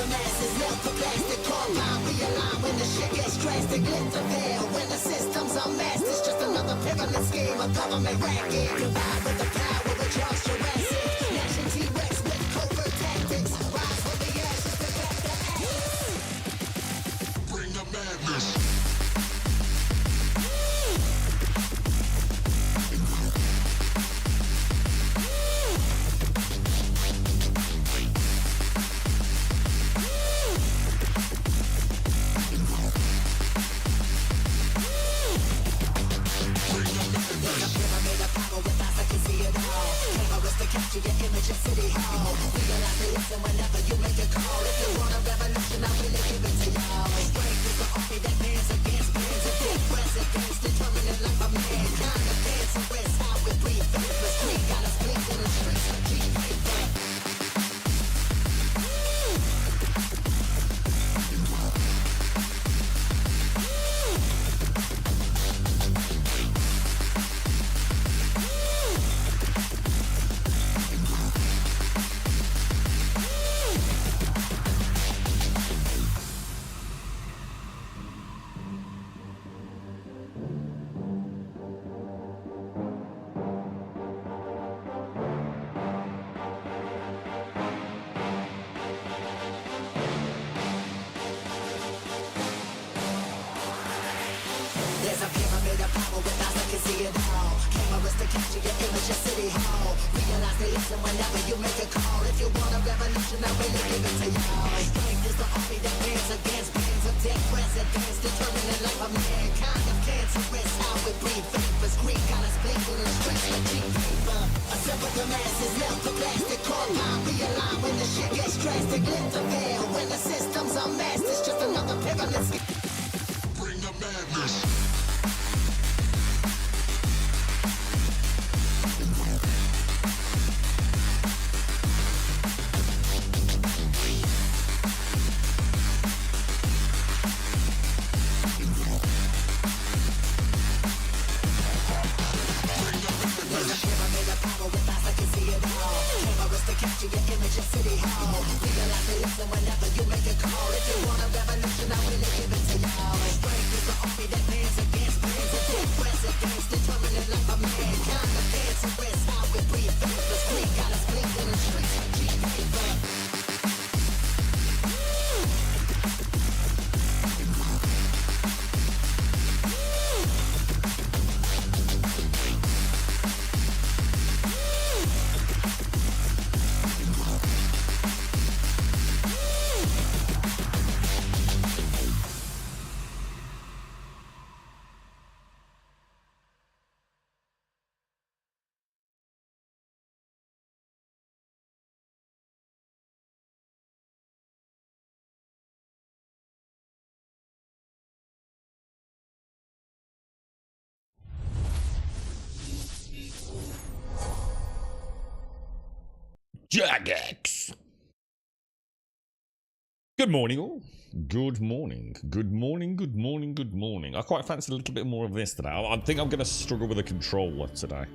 the masses, melt the plastic compound. Realign when the shit gets drastic. Lift the veil when the system's unmasked. It's just another pyramid scheme, a government racket. Combined with the power of Charles Jurassic. Nation T-Rex with covert tactics. Rise from the ashes to back the ashes. Bring the madness. Capture your image at City Hall. Realize the lesson whenever you make a call. If you want a revolution, I really give it to y'all. Strength is the army that bands against bands of dead presidents, determining life of mankind. The cancerous, how we breathe, vapors, green, got us blinking in the streets of G-paper. There's a pyramid of power with eyes that can see it all. Cameras to capture your image at City Hall. Realize they listen whenever you make a call. If you want a revolution, I really give it to y'all. Strength is the army that bands against bands of dead presidents, determining life of mankind. Of cancerous, how we breathe vapors. Green got us blinking in the streets like G-paper. Assemble the masses, melt the plastic compound. Realign when the shit gets drastic. Lift the veil when the system's unmasked. It's just another pyramid scheme. Bring the madness. Capture your image at City Hall. Realize they listen whenever you make a call. If you want a revolution, I really give it to y'all. Strength is the army that bands against bands of dead presidents, determining life of mankind. The cancerous, how we breathe vapors. Green got us blinking in the streets like G-paper. Jagex. Good morning, all. Good morning. Good morning. Good morning. Good morning. I quite fancy a little bit more of this today. I think I'm going to struggle with the controller today.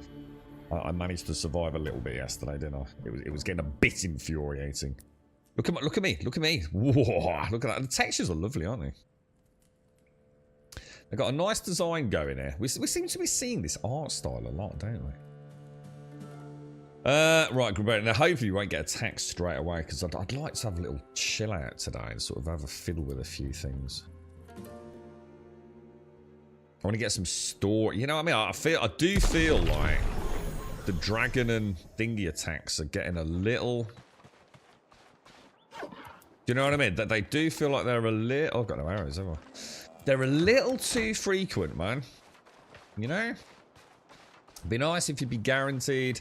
I managed to survive a little bit yesterday, didn't I? It was getting a bit infuriating. Look at me. Look at me. Whoa, look at that. The textures are lovely, aren't they? They've got a nice design going here. We seem to be seeing this art style a lot, don't we? Right, Gilbert. Now, hopefully you won't get attacked straight away, because I'd like to have a little chill out today and sort of have a fiddle with a few things. I want to get some store. You know what I mean? I do feel like the dragon and thingy attacks are getting a little. Do you know what I mean? That they do feel like they're a little. Oh, I've got no arrows, have I? They're a little too frequent, man. You know? It'd be nice if you'd be guaranteed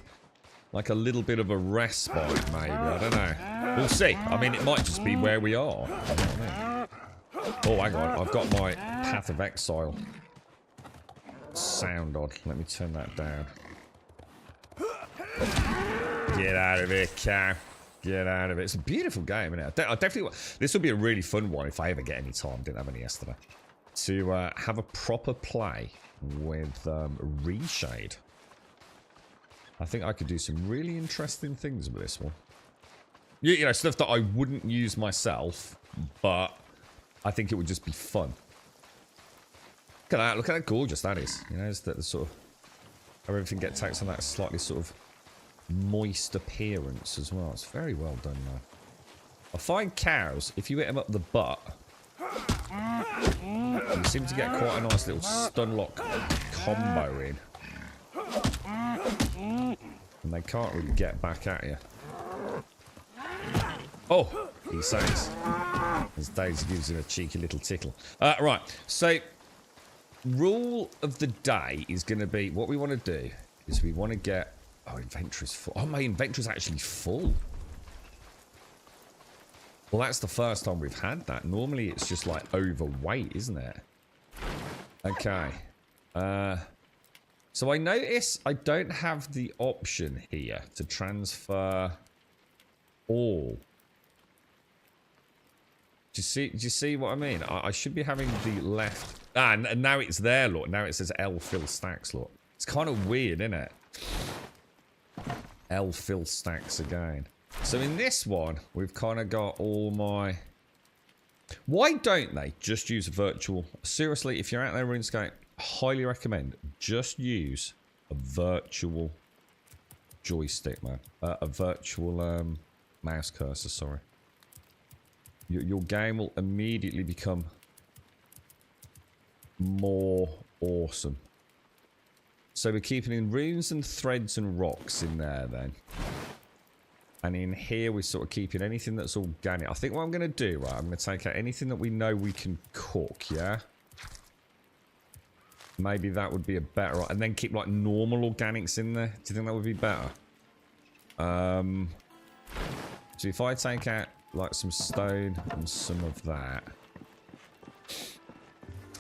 like a little bit of a respite, maybe. I don't know. We'll see. I mean, it might just be where we are. You know what I mean? Oh, hang on. I've got my Path of Exile sound on. Let me turn that down. Get out of it, cow. Get out of it. It's a beautiful game, isn't it? I definitely. This will be a really fun one if I ever get any time. Didn't have any yesterday. To have a proper play with Reshade. I think I could do some really interesting things with this one. You know, stuff that I wouldn't use myself, but I think it would just be fun. Look at that. Look at how gorgeous that is. You know, it's the sort of... Everything gets takes on that slightly sort of moist appearance as well. It's very well done, man. I find cows, if you hit them up the butt, you seem to get quite a nice little stun lock combo in. And they can't really get back at you. Oh, he says. As Daisy gives him a cheeky little tickle. Right, so rule of the day is going to be, what we want to do is we want to get... Oh, inventory's full. Oh, my inventory's actually full. Well, that's the first time we've had that. Normally, it's just like overweight, isn't it? Okay. So I notice I don't have the option here to transfer all. Do you see what I mean? I should be having the left... Ah, and now it's there, look. Now it says L fill stacks, look. It's kind of weird, isn't it? L fill stacks again. So in this one, we've kind of got all my... Why don't they just use a virtual... Seriously, if you're out there RuneScape, highly recommend just use a virtual joystick, man. A virtual mouse cursor, sorry. Your game will immediately become more awesome. So we're keeping in runes and threads and rocks in there then. And in here we're sort of keeping anything that's organic. I think what I'm going to do, right, I'm going to take out anything that we know we can cook, yeah? Maybe that would be a better... And then keep like normal organics in there. Do you think that would be better? So if I take out like some stone and some of that...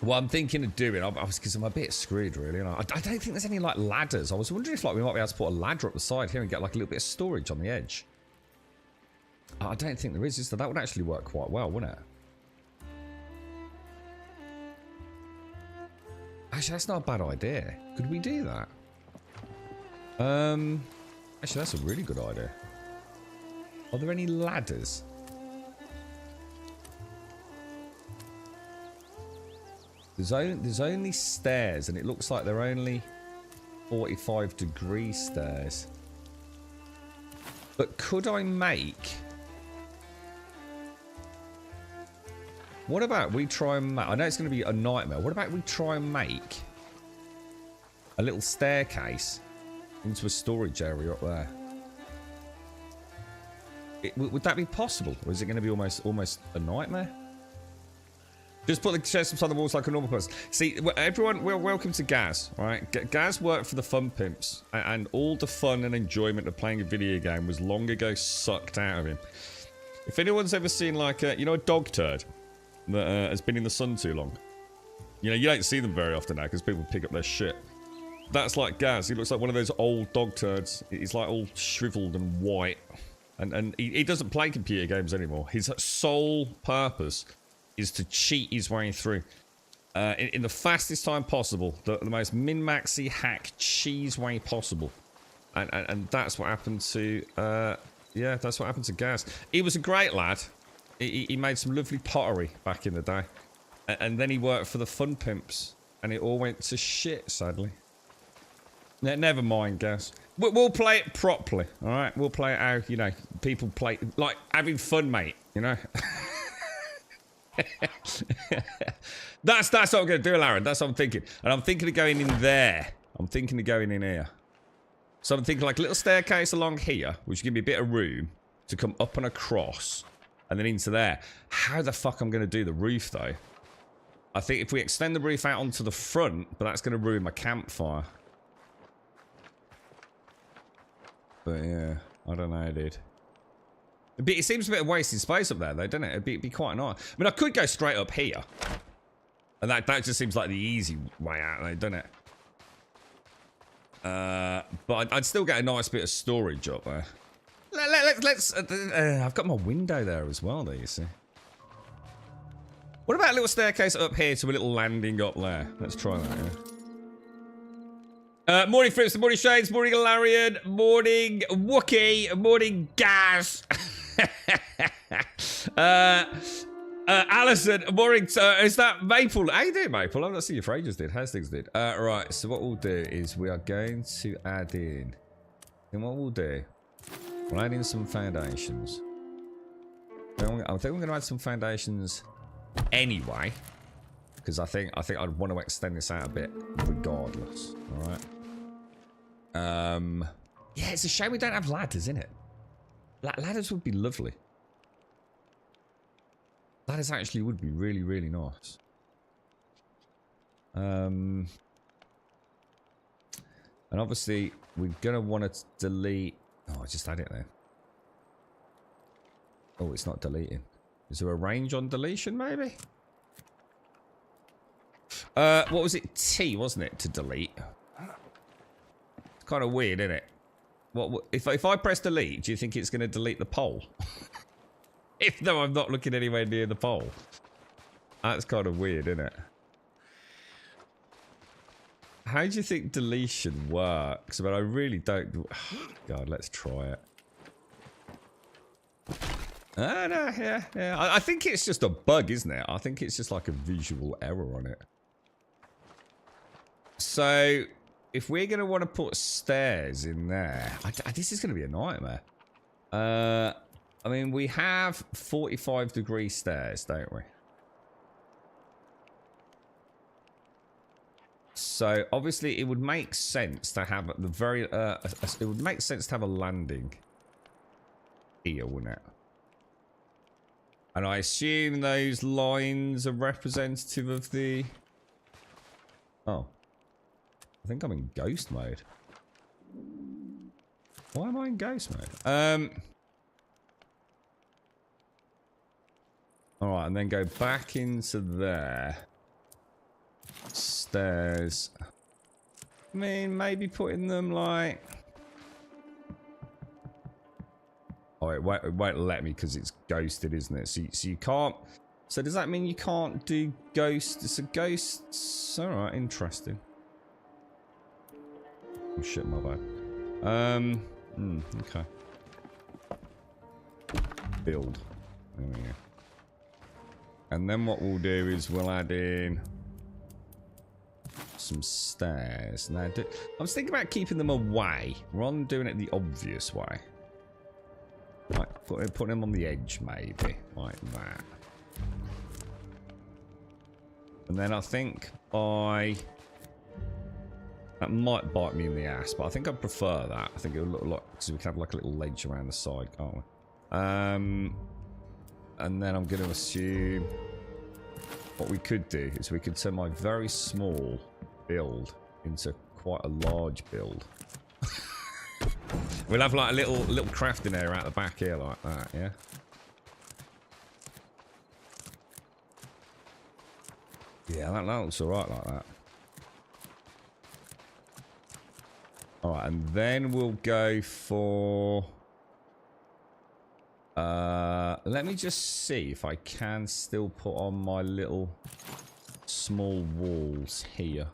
What I'm thinking of doing, because I'm a bit screwed really, and I don't think there's any like ladders. I was wondering if like we might be able to put a ladder up the side here and get like a little bit of storage on the edge. I don't think there is there? That would actually work quite well, wouldn't it? Actually, that's not a bad idea. Could we do that? Actually, that's a really good idea. Are there any ladders? There's only stairs, and it looks like they're only 45-degree stairs. But could I make... What about we try and make... I know it's going to be a nightmare. What about we try and make a little staircase into a storage area up there? Would that be possible? Or is it going to be almost a nightmare? Just put the chest beside the walls like a normal person. See, everyone, welcome to Gaz, alright? Gaz worked for the Fun Pimps, and all the fun and enjoyment of playing a video game was long ago sucked out of him. If anyone's ever seen, like, you know, a dog turd that has been in the sun too long, you know, you don't see them very often now because people pick up their shit. That's like Gaz. He looks like one of those old dog turds. He's like all shriveled and white, and he doesn't play computer games anymore. His sole purpose is to cheat his way through in the fastest time possible, the most min-maxy hack cheese way possible, and that's what happened to yeah, that's what happened to Gaz. He was a great lad. He made some lovely pottery back in the day, and then he worked for the Fun Pimps, and it all went to shit, sadly. Never mind, Gaz. We'll play it properly, all right? We'll play it how, you know, people play, like having fun, mate. You know. That's what I'm going to do, Laren. That's what I'm thinking. And I'm thinking of going in there. I'm thinking of going in here. So I'm thinking like a little staircase along here, which give me a bit of room to come up and across, and then into there. How the fuck I'm going to do the roof, though? I think if we extend the roof out onto the front, but that's going to ruin my campfire. But yeah, I don't know, dude. It seems a bit of wasted space up there, though, doesn't it? It'd be quite nice. I mean, I could go straight up here. And that just seems like the easy way out, though, doesn't it? But I'd still get a nice bit of storage up there. Let's I've got my window there as well, there, you see. What about a little staircase up here to a little landing up there? Let's try that, yeah. Morning, Fritz. Morning, Shades. Morning, Larian. Morning, Wookie. Morning, Gaz. Alison, morning. Is that Maple? How you doing, Maple? I've not seen you for ages, dude. How's things, dude? Right, so what we'll do is we are going to add in. And what we'll do, we'll add in some foundations. I think we're going to add some foundations anyway. Because I think I'd want to extend this out a bit regardless. Alright. Yeah, it's a shame we don't have ladders, isn't it? Ladders would be lovely. Ladders actually would be really, really nice. And obviously, we're going to want to delete... Oh, I just had it there. Oh, it's not deleting. Is there a range on deletion, maybe? What was it? T, wasn't it, to delete? It's kind of weird, isn't it? What if I press delete, do you think it's going to delete the poll? If though I'm not looking anywhere near the poll. That's kind of weird, isn't it? How do you think deletion works? But I really don't... God, let's try it. No, yeah. I think it's just a bug, isn't it? I think it's just like a visual error on it. So, if we're going to want to put stairs in there... this is going to be a nightmare. I mean, we have 45-degree stairs, don't we? So, obviously, it would make sense to have the very... it would make sense to have a landing here, wouldn't it? And I assume those lines are representative of the... Oh. I think I'm in ghost mode. Why am I in ghost mode? Alright, and then go back into there. Stairs. I mean, maybe putting them like... Oh, it won't let me because it's ghosted, isn't it? So you can't... So does that mean you can't do ghosts? It's a ghost... Alright, interesting. Oh shit, my bad. Okay. Build. There we go. And then what we'll do is we'll add in some stairs. Now, I was thinking about keeping them away rather than doing it the obvious way. Like putting them on the edge, maybe like that. And then I think that might bite me in the ass, but I think I prefer that. I think it will look like because we can have like a little ledge around the side, can't we? And then I'm going to assume what we could do is we could turn my very small build into quite a large build. We'll have like a little crafting area out the back here like that, yeah? Yeah, that looks alright like that. Alright, and then we'll go for... let me just see if I can still put on my little small walls here.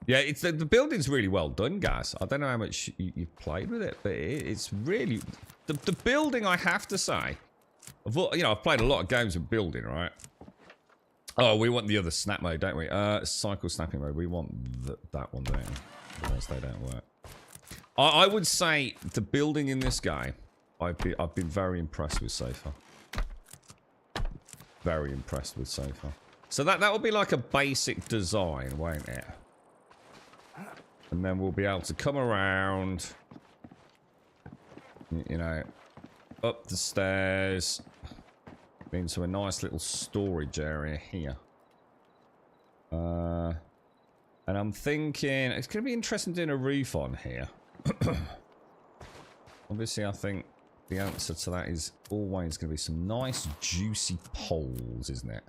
Yeah, it's the building's really well done, guys. I don't know how much you've played with it, but it's really... The building, I have to say... I've played a lot of games of building, right? Oh, we want the other snap mode, don't we? Cycle snapping mode. We want that one, don't we? Otherwise they don't work. I would say the building in this game, I've been very impressed with so far. Very impressed with so far. So that will be like a basic design, won't it? And then we'll be able to come around, you know, up the stairs, into a nice little storage area here. And I'm thinking it's going to be interesting doing a roof on here. Obviously, I think the answer to that is always going to be some nice juicy poles, isn't it?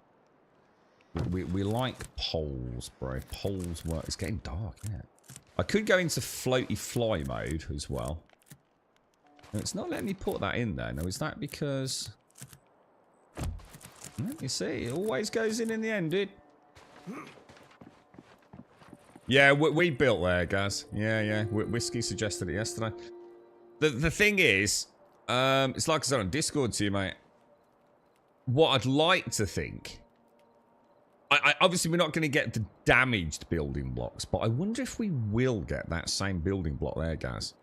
We like poles, bro. Poles work. It's getting dark, isn't it? I could go into floaty fly mode as well. No, it's not letting me put that in there. No, is that because... Let me see. It always goes in the end, dude. Yeah, we built there, guys. Yeah. Whiskey suggested it yesterday. The thing is, It's like I said on Discord to you, mate. What I'd like to think... obviously, we're not going to get the damaged building blocks, but I wonder if we will get that same building block there, guys.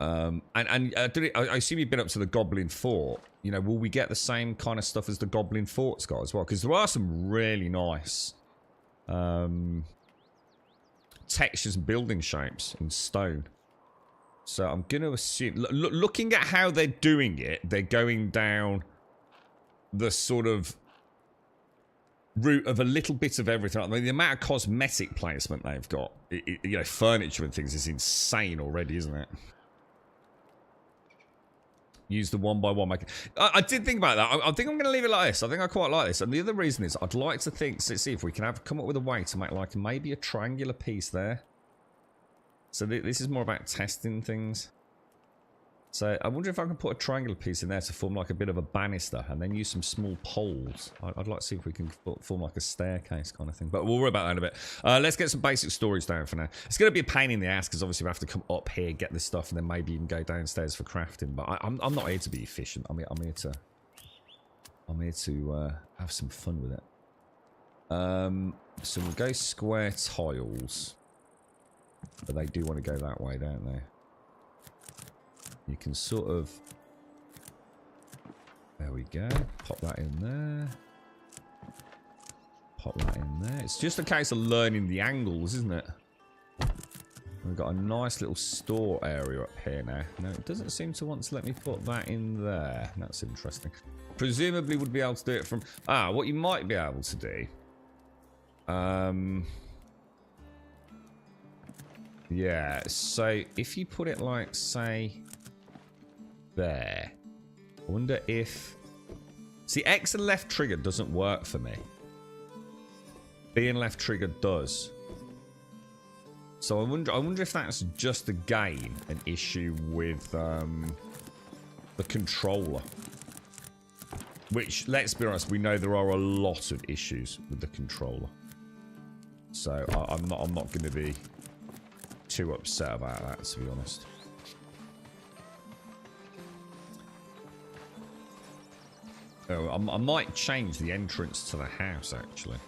I assume you've been up to the Goblin Fort. You know, will we get the same kind of stuff as the Goblin Fort's got as well? Because there are some really nice textures and building shapes in stone. So I'm going to assume... looking at how they're doing it, they're going down the sort of route of a little bit of everything. I mean, the amount of cosmetic placement they've got, you know, furniture and things is insane already, isn't it? Use the one by one maker. I did think about that. I think I'm going to leave it like this. I think I quite like this. And the other reason is I'd like to think, see if we can come up with a way to make like maybe a triangular piece there. So this is more about testing things. So I wonder if I can put a triangular piece in there to form like a bit of a banister and then use some small poles. I'd like to see if we can form like a staircase kind of thing. But we'll worry about that in a bit. Let's get some basic storage down for now. It's going to be a pain in the ass because obviously we have to come up here, get this stuff, and then maybe even go downstairs for crafting. But I'm not here to be efficient. I'm here to have some fun with it. So we'll go square tiles. But they do want to go that way, don't they? You can sort of... There we go. Pop that in there. Pop that in there. It's just a case of learning the angles, isn't it? We've got a nice little store area up here now. No, it doesn't seem to want to let me put that in there. That's interesting. Presumably would be able to do it from... what you might be able to do... yeah, so if you put it like, say... there. I wonder if... See, X and left trigger doesn't work for me. B and left trigger does. So I wonder if that's just again an issue with the controller. Which, let's be honest, we know there are a lot of issues with the controller. So I'm not going to be too upset about that, to be honest. Oh, I might change the entrance to the house, actually.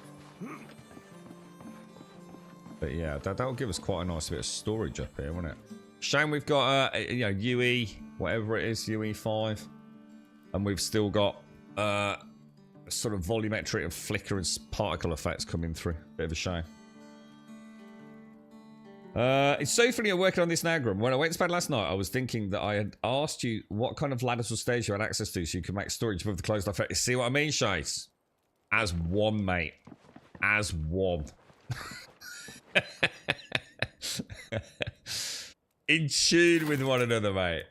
But yeah, that'll give us quite a nice bit of storage up here, won't it? Shame we've got, you know, UE, whatever it is, UE5. And we've still got sort of volumetric and flicker and particle effects coming through. Bit of a shame. It's so funny you're working on this now, Grum. When I went to bed last night, I was thinking that I had asked you what kind of ladders or stairs you had access to so you could make storage above the closed off. You see what I mean, Shite? As one, mate. As one. In tune with one another, mate.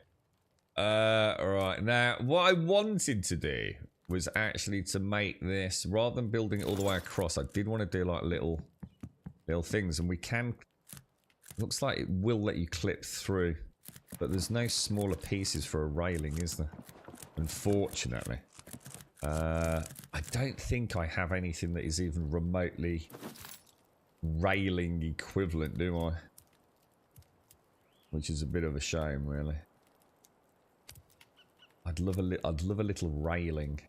Right. Now, what I wanted to do was actually to make this, rather than building it all the way across, I did want to do like little things, and we can... Looks like it will let you clip through, but there's no smaller pieces for a railing, is there? Unfortunately. I don't think I have anything that is even remotely railing equivalent, do I? Which is a bit of a shame, really. I'd love a little railing.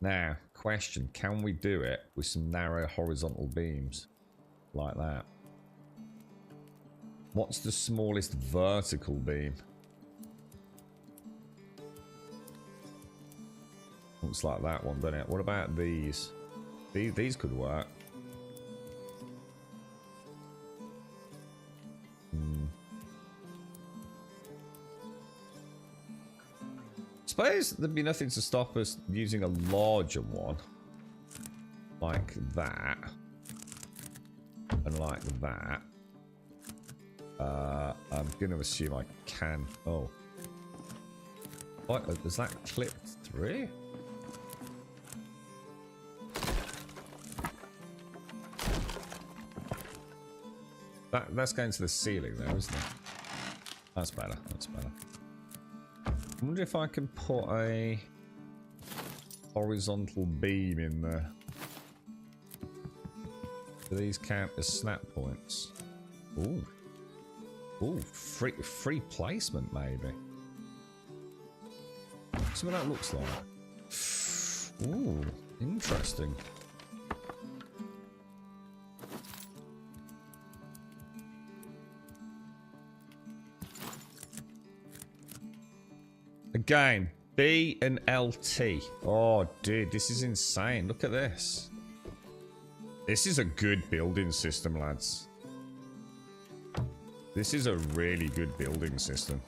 Now, question, can we do it with some narrow horizontal beams like that? What's the smallest vertical beam? Looks like that one, doesn't it? What about these? These could work. Suppose there'd be nothing to stop us using a larger one. Like that. And like that. I'm going to assume I can... Oh. What? Is that clipped through? That's going to the ceiling there, isn't it? That's better. That's better. I wonder if I can put a horizontal beam in there. Do these count as snap points? Ooh. Ooh, free placement maybe. See what that looks like. Ooh, interesting. Again, B and LT. Oh, dude, this is insane. Look at this. This is a good building system, lads. This is a really good building system.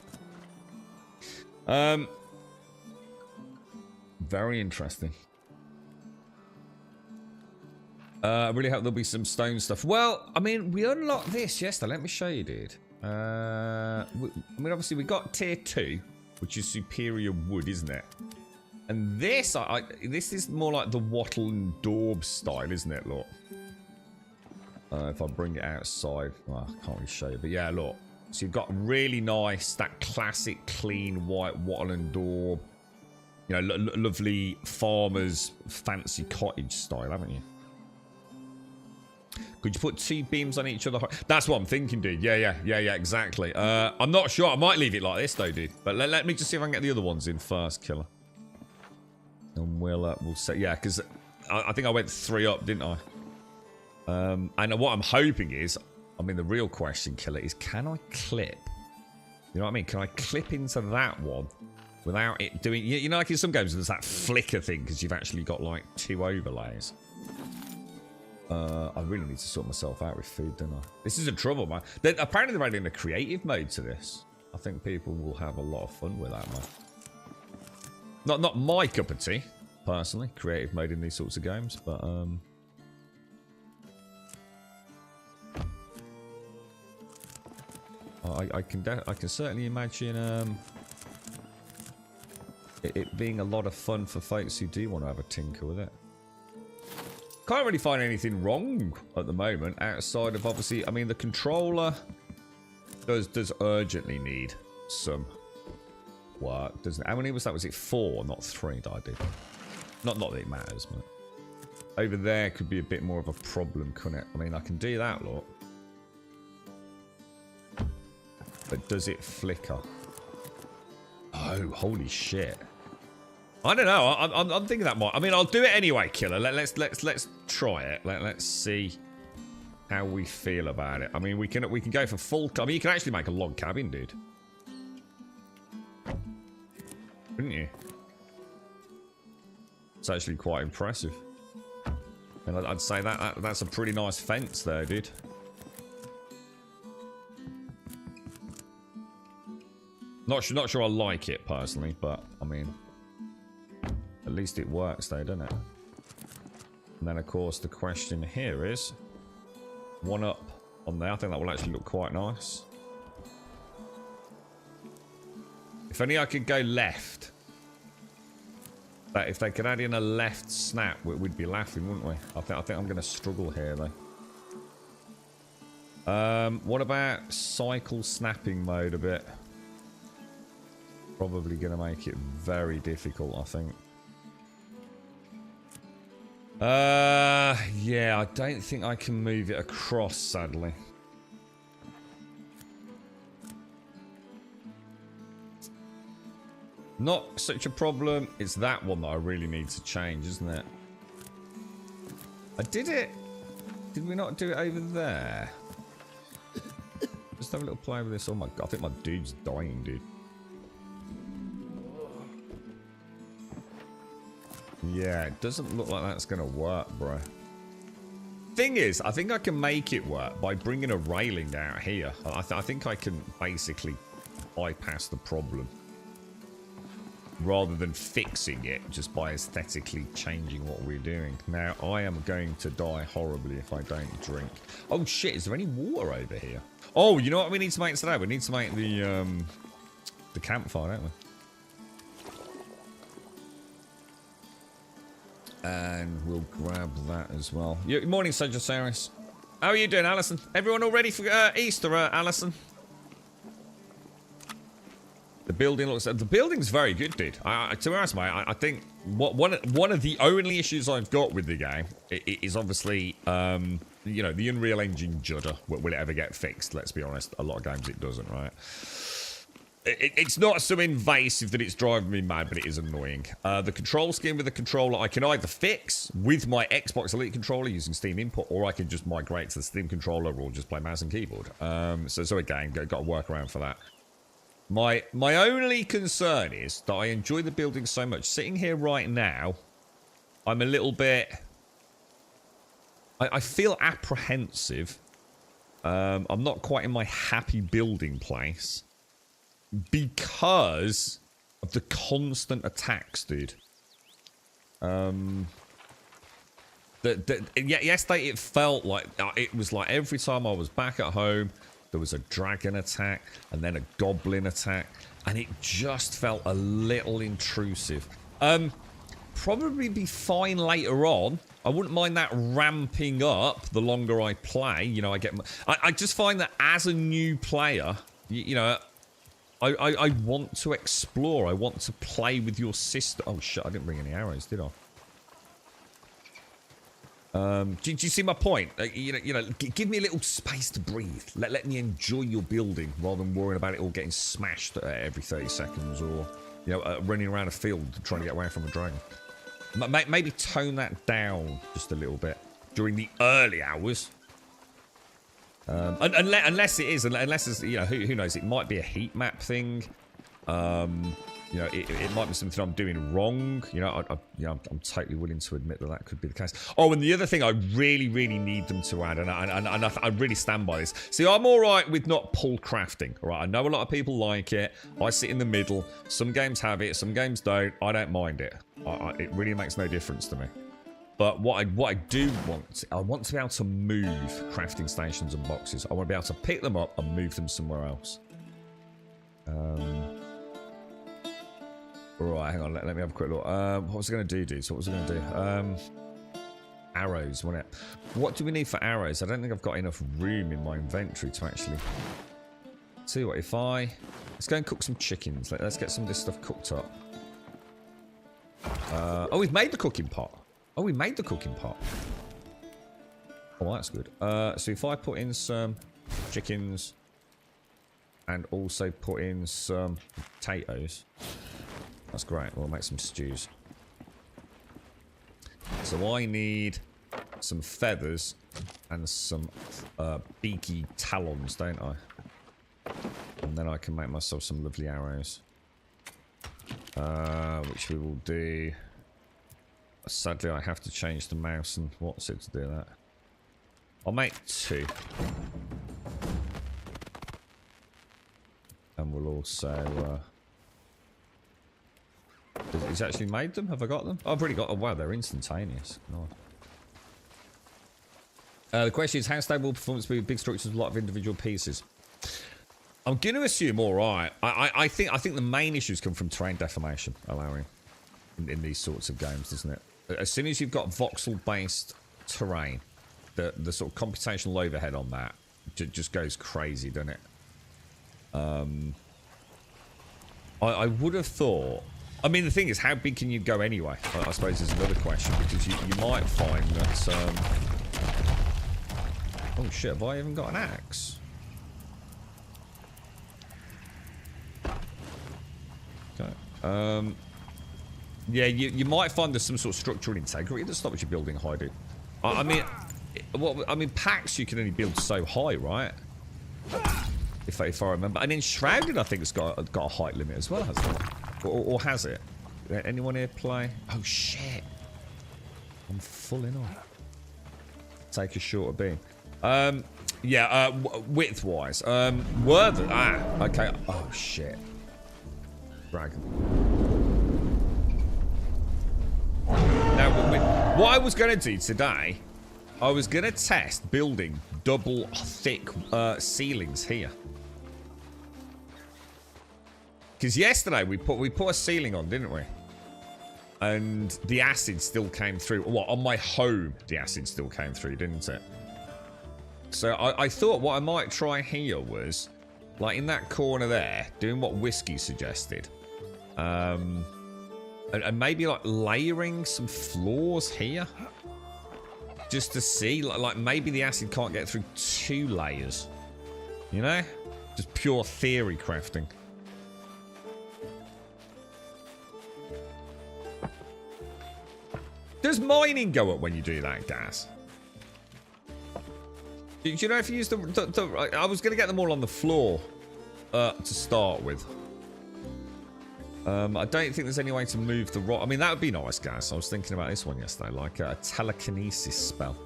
Very interesting. I really hope there'll be some stone stuff. Well, I mean, we unlocked this yesterday. Let me show you, dude. I mean, obviously, we got tier 2, which is superior wood, isn't it? And this, this is more like the wattle and daub style, isn't it? Look. If I bring it outside, well, I can't really show you, but yeah, look. So you've got really nice, that classic, clean white wattle and daub. You know, lovely farmer's fancy cottage style, haven't you? Could you put 2 beams on each other? That's what I'm thinking, dude. Yeah, exactly. I'm not sure. I might leave it like this, though, dude. But let me just see if I can get the other ones in first, killer. And we'll say, yeah, because I think I went 3 up, didn't I? And what I'm hoping is, I mean, the real question, killer, is can I clip? You know what I mean? Can I clip into that one without it doing... You know, like in some games, there's that flicker thing because you've actually got, like, 2 overlays. I really need to sort myself out with food, don't I? This is a trouble, man. Apparently they're adding a creative mode to this. I think people will have a lot of fun with that, man. Not my cup of tea, personally, creative mode in these sorts of games, but... I can certainly imagine it being a lot of fun for folks who do want to have a tinker with it. Can't really find anything wrong at the moment outside of, obviously, I mean, the controller does urgently need some work, doesn't it? How many was that? Was it 4, not 3 that I did? Not that it matters, but over there could be a bit more of a problem, couldn't it? I mean, I can do that, look. But does it flicker? Oh, holy shit. I don't know. I'm thinking that might... I mean, I'll do it anyway, killer. Let's try it. Let's see how we feel about it. I mean, we can go for full... I mean, you can actually make a log cabin, dude. Couldn't you? It's actually quite impressive. And I'd say that's a pretty nice fence there, dude. Not sure I like it personally, but I mean, at least it works though, doesn't it? And then of course the question here is, 1 up on there. I think that will actually look quite nice. If only I could go left. But if they could add in a left snap, we'd be laughing, wouldn't we? I think I'm going to struggle here though. What about cycle snapping mode a bit? Probably going to make it very difficult, I think. Yeah, I don't think I can move it across, sadly. Not such a problem. It's that one that I really need to change, isn't it? I did it. Did we not do it over there? Just have a little play with this. Oh my god, I think my dude's dying, dude. Yeah, it doesn't look like that's going to work, bro. Thing is, I think I can make it work by bringing a railing out here. I think I can basically bypass the problem. Rather than fixing it just by aesthetically changing what we're doing. Now, I am going to die horribly if I don't drink. Oh shit, is there any water over here? Oh, you know what we need to make today? We need to make the campfire, don't we? And we'll grab that as well. Good morning, Sagittarius. How are you doing, Alison? Everyone all ready for Easter, Alison? The building looks... The building's very good, dude. To be honest, mate, I think one of the only issues I've got with the game is obviously, you know, the Unreal Engine judder. Will it ever get fixed? Let's be honest. A lot of games it doesn't, right? It's not so invasive that it's driving me mad, but it is annoying. The control scheme with the controller, I can either fix with my Xbox Elite controller using Steam input, or I can just migrate to the Steam controller or just play mouse and keyboard. So again, got to work around for that. My only concern is that I enjoy the building so much. Sitting here right now, I'm a little bit... I feel apprehensive. I'm not quite in my happy building place. Because of the constant attacks, dude. Yesterday it felt like it was like every time I was back at home, there was a dragon attack and then a goblin attack, and it just felt a little intrusive. Probably be fine later on. I wouldn't mind that ramping up the longer I play. You know, I just find that as a new player, you know. I want to explore. I want to play with your sister. Oh, shit. I didn't bring any arrows, did I? Do you see my point? You know, give me a little space to breathe. Let me enjoy your building rather than worrying about it all getting smashed every 30 seconds or, you know, running around a field trying to get away from a dragon. Maybe tone that down just a little bit during the early hours. Unless it's, you know, who knows, it might be a heat map thing. You know, it might be something I'm doing wrong. You know, I'm totally willing to admit that could be the case. Oh, and the other thing I really need them to add, and I really stand by this. See, I'm all right with not pull crafting. All right, I know a lot of people like it. I sit in the middle. Some games have it, some games don't. I don't mind it. It really makes no difference to me. But what I do want, I want to be able to move crafting stations and boxes. I want to be able to pick them up and move them somewhere else. Right, hang on, let me have a quick look. What was I going to do, dudes? What was I going to do? Arrows, wasn't it? What do we need for arrows? I don't think I've got enough room in my inventory to actually... See what, if I... Let's go and cook some chickens. Let's get some of this stuff cooked up. Oh, we've made the cooking pot. Oh, we made the cooking pot. Oh, that's good. So if I put in some chickens and also put in some potatoes, that's great. We'll make some stews. So I need some feathers and some beaky talons, don't I? And then I can make myself some lovely arrows. Which we will do... Sadly, I have to change the mouse and what's it to do that. I'll make 2. And we'll also... He's actually made them? Have I got them? Oh, I've already got them. Oh, wow, they're instantaneous. Nice. The question is, how stable will performance be with big structures with a lot of individual pieces? I'm going to assume all right. I think the main issues come from terrain deformation, allowing in these sorts of games, doesn't it? As soon as you've got voxel-based terrain, the sort of computational overhead on that just goes crazy, doesn't it? I would have thought... I mean, the thing is, how big can you go anyway? I suppose is another question, because you might find that... Oh shit, have I even got an axe? Okay. Yeah, you might find there's some sort of structural integrity that stops you building high, dude. I mean, packs you can only build so high, right? If I remember. And then Shrouded, I think, has got a height limit as well, hasn't it? Or has it? Anyone here play? Oh, shit. I'm full in on. Take a shorter beam. Yeah, width-wise. Were the... Ah, okay. Oh, shit. Dragon. Now, what I was going to do today, I was going to test building double thick ceilings here. Because yesterday we put a ceiling on, didn't we? And the acid still came through. Well, on my home, the acid still came through, didn't it? So I thought what I might try here was, like in that corner there, doing what Whiskey suggested. And maybe like layering some floors here. Just to see, like maybe the acid can't get through 2 layers. You know? Just pure theory crafting. Does mining go up when you do that, Gas? Do you know if you use the I was going to get them all on the floor to start with. I don't think there's any way to move the rock. I mean, that would be nice, Gas. I was thinking about this one yesterday, like a telekinesis spell.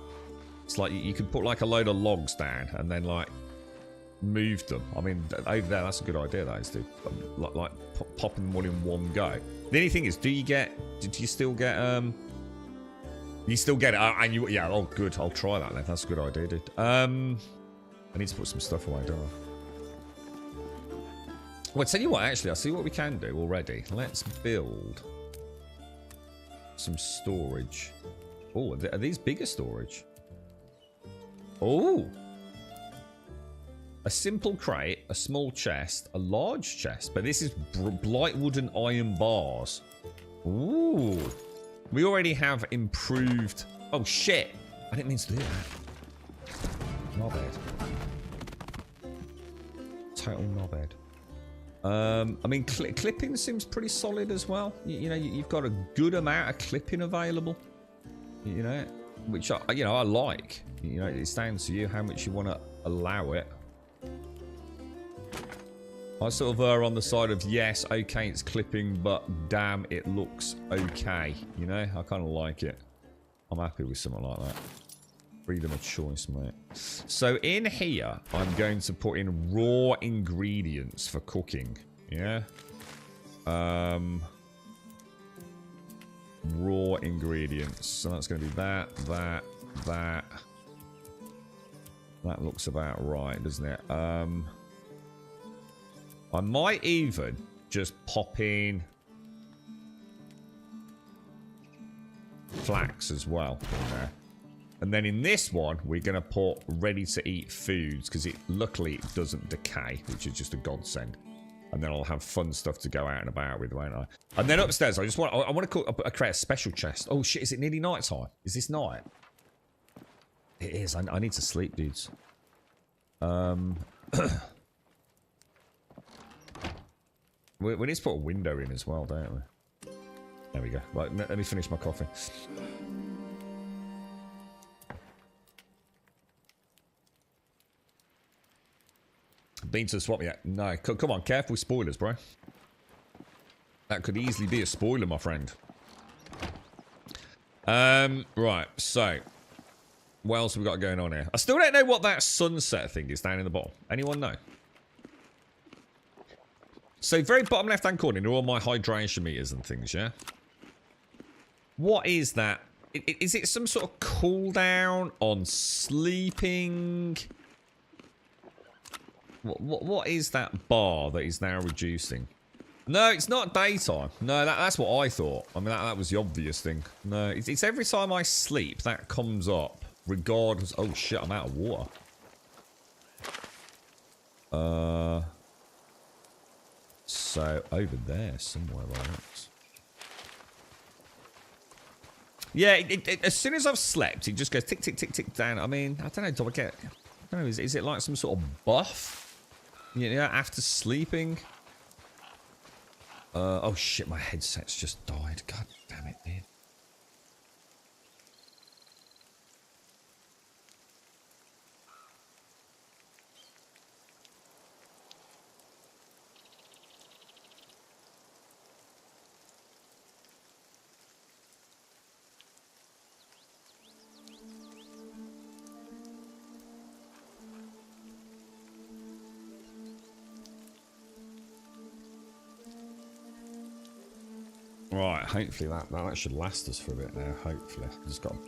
It's like you can put like a load of logs down and then like move them. I mean, over there, that's a good idea, that is, dude. Like popping them all in one go. The only thing is, do you still get, you still get it, and you, yeah, oh, good, I'll try that then. That's a good idea, dude. I need to put some stuff away, don't I? Well, tell you what, actually, I'll see what we can do already. Let's build some storage. Oh, are these bigger storage? Oh! A simple crate, a small chest, a large chest. But this is Blightwood and iron bars. Ooh. We already have improved... Oh, shit. I didn't mean to do that. Knobhead. Total knobhead. I mean, clipping seems pretty solid as well. You know, you've got a good amount of clipping available. You know, which I like. You know, it's down to you how much you want to allow it. I sort of err on the side of yes, okay, it's clipping, but damn, it looks okay. You know, I kind of like it. I'm happy with something like that. Freedom of choice, mate. So in here, I'm going to put in raw ingredients for cooking. Yeah. Raw ingredients. So that's going to be that. That looks about right, doesn't it? I might even just pop in flax as well. Okay. And then in this one, we're going to put ready-to-eat foods, because luckily it doesn't decay, which is just a godsend. And then I'll have fun stuff to go out and about with, won't I? And then upstairs, I want to create a special chest. Oh shit, is it nearly night time? Is this night? It is. I need to sleep, dudes. We need to put a window in as well, don't we? There we go. Right, let me finish my coffee. Been to the swap yet? No. Come on, careful with spoilers, bro. That could easily be a spoiler, my friend. Right, so what else have we got going on here? I still don't know what that sunset thing is down in the bottom. Anyone know? So very bottom left-hand corner are all my hydration meters and things, yeah? What is that? Is it some sort of cooldown on sleeping? What is that bar that is now reducing? No, it's not daytime. No, that's what I thought. I mean, that was the obvious thing. No, it's every time I sleep that comes up, regardless. Oh shit, I'm out of water. So over there somewhere, right? Yeah, as soon as I've slept, it just goes tick, tick, tick, tick down. I mean, I don't know. Do I get? I don't know. Is it like some sort of buff? Yeah, after sleeping. Oh shit, my headset's just died. God damn it, dude. Right, hopefully that should last us for a bit now, hopefully. I've just got a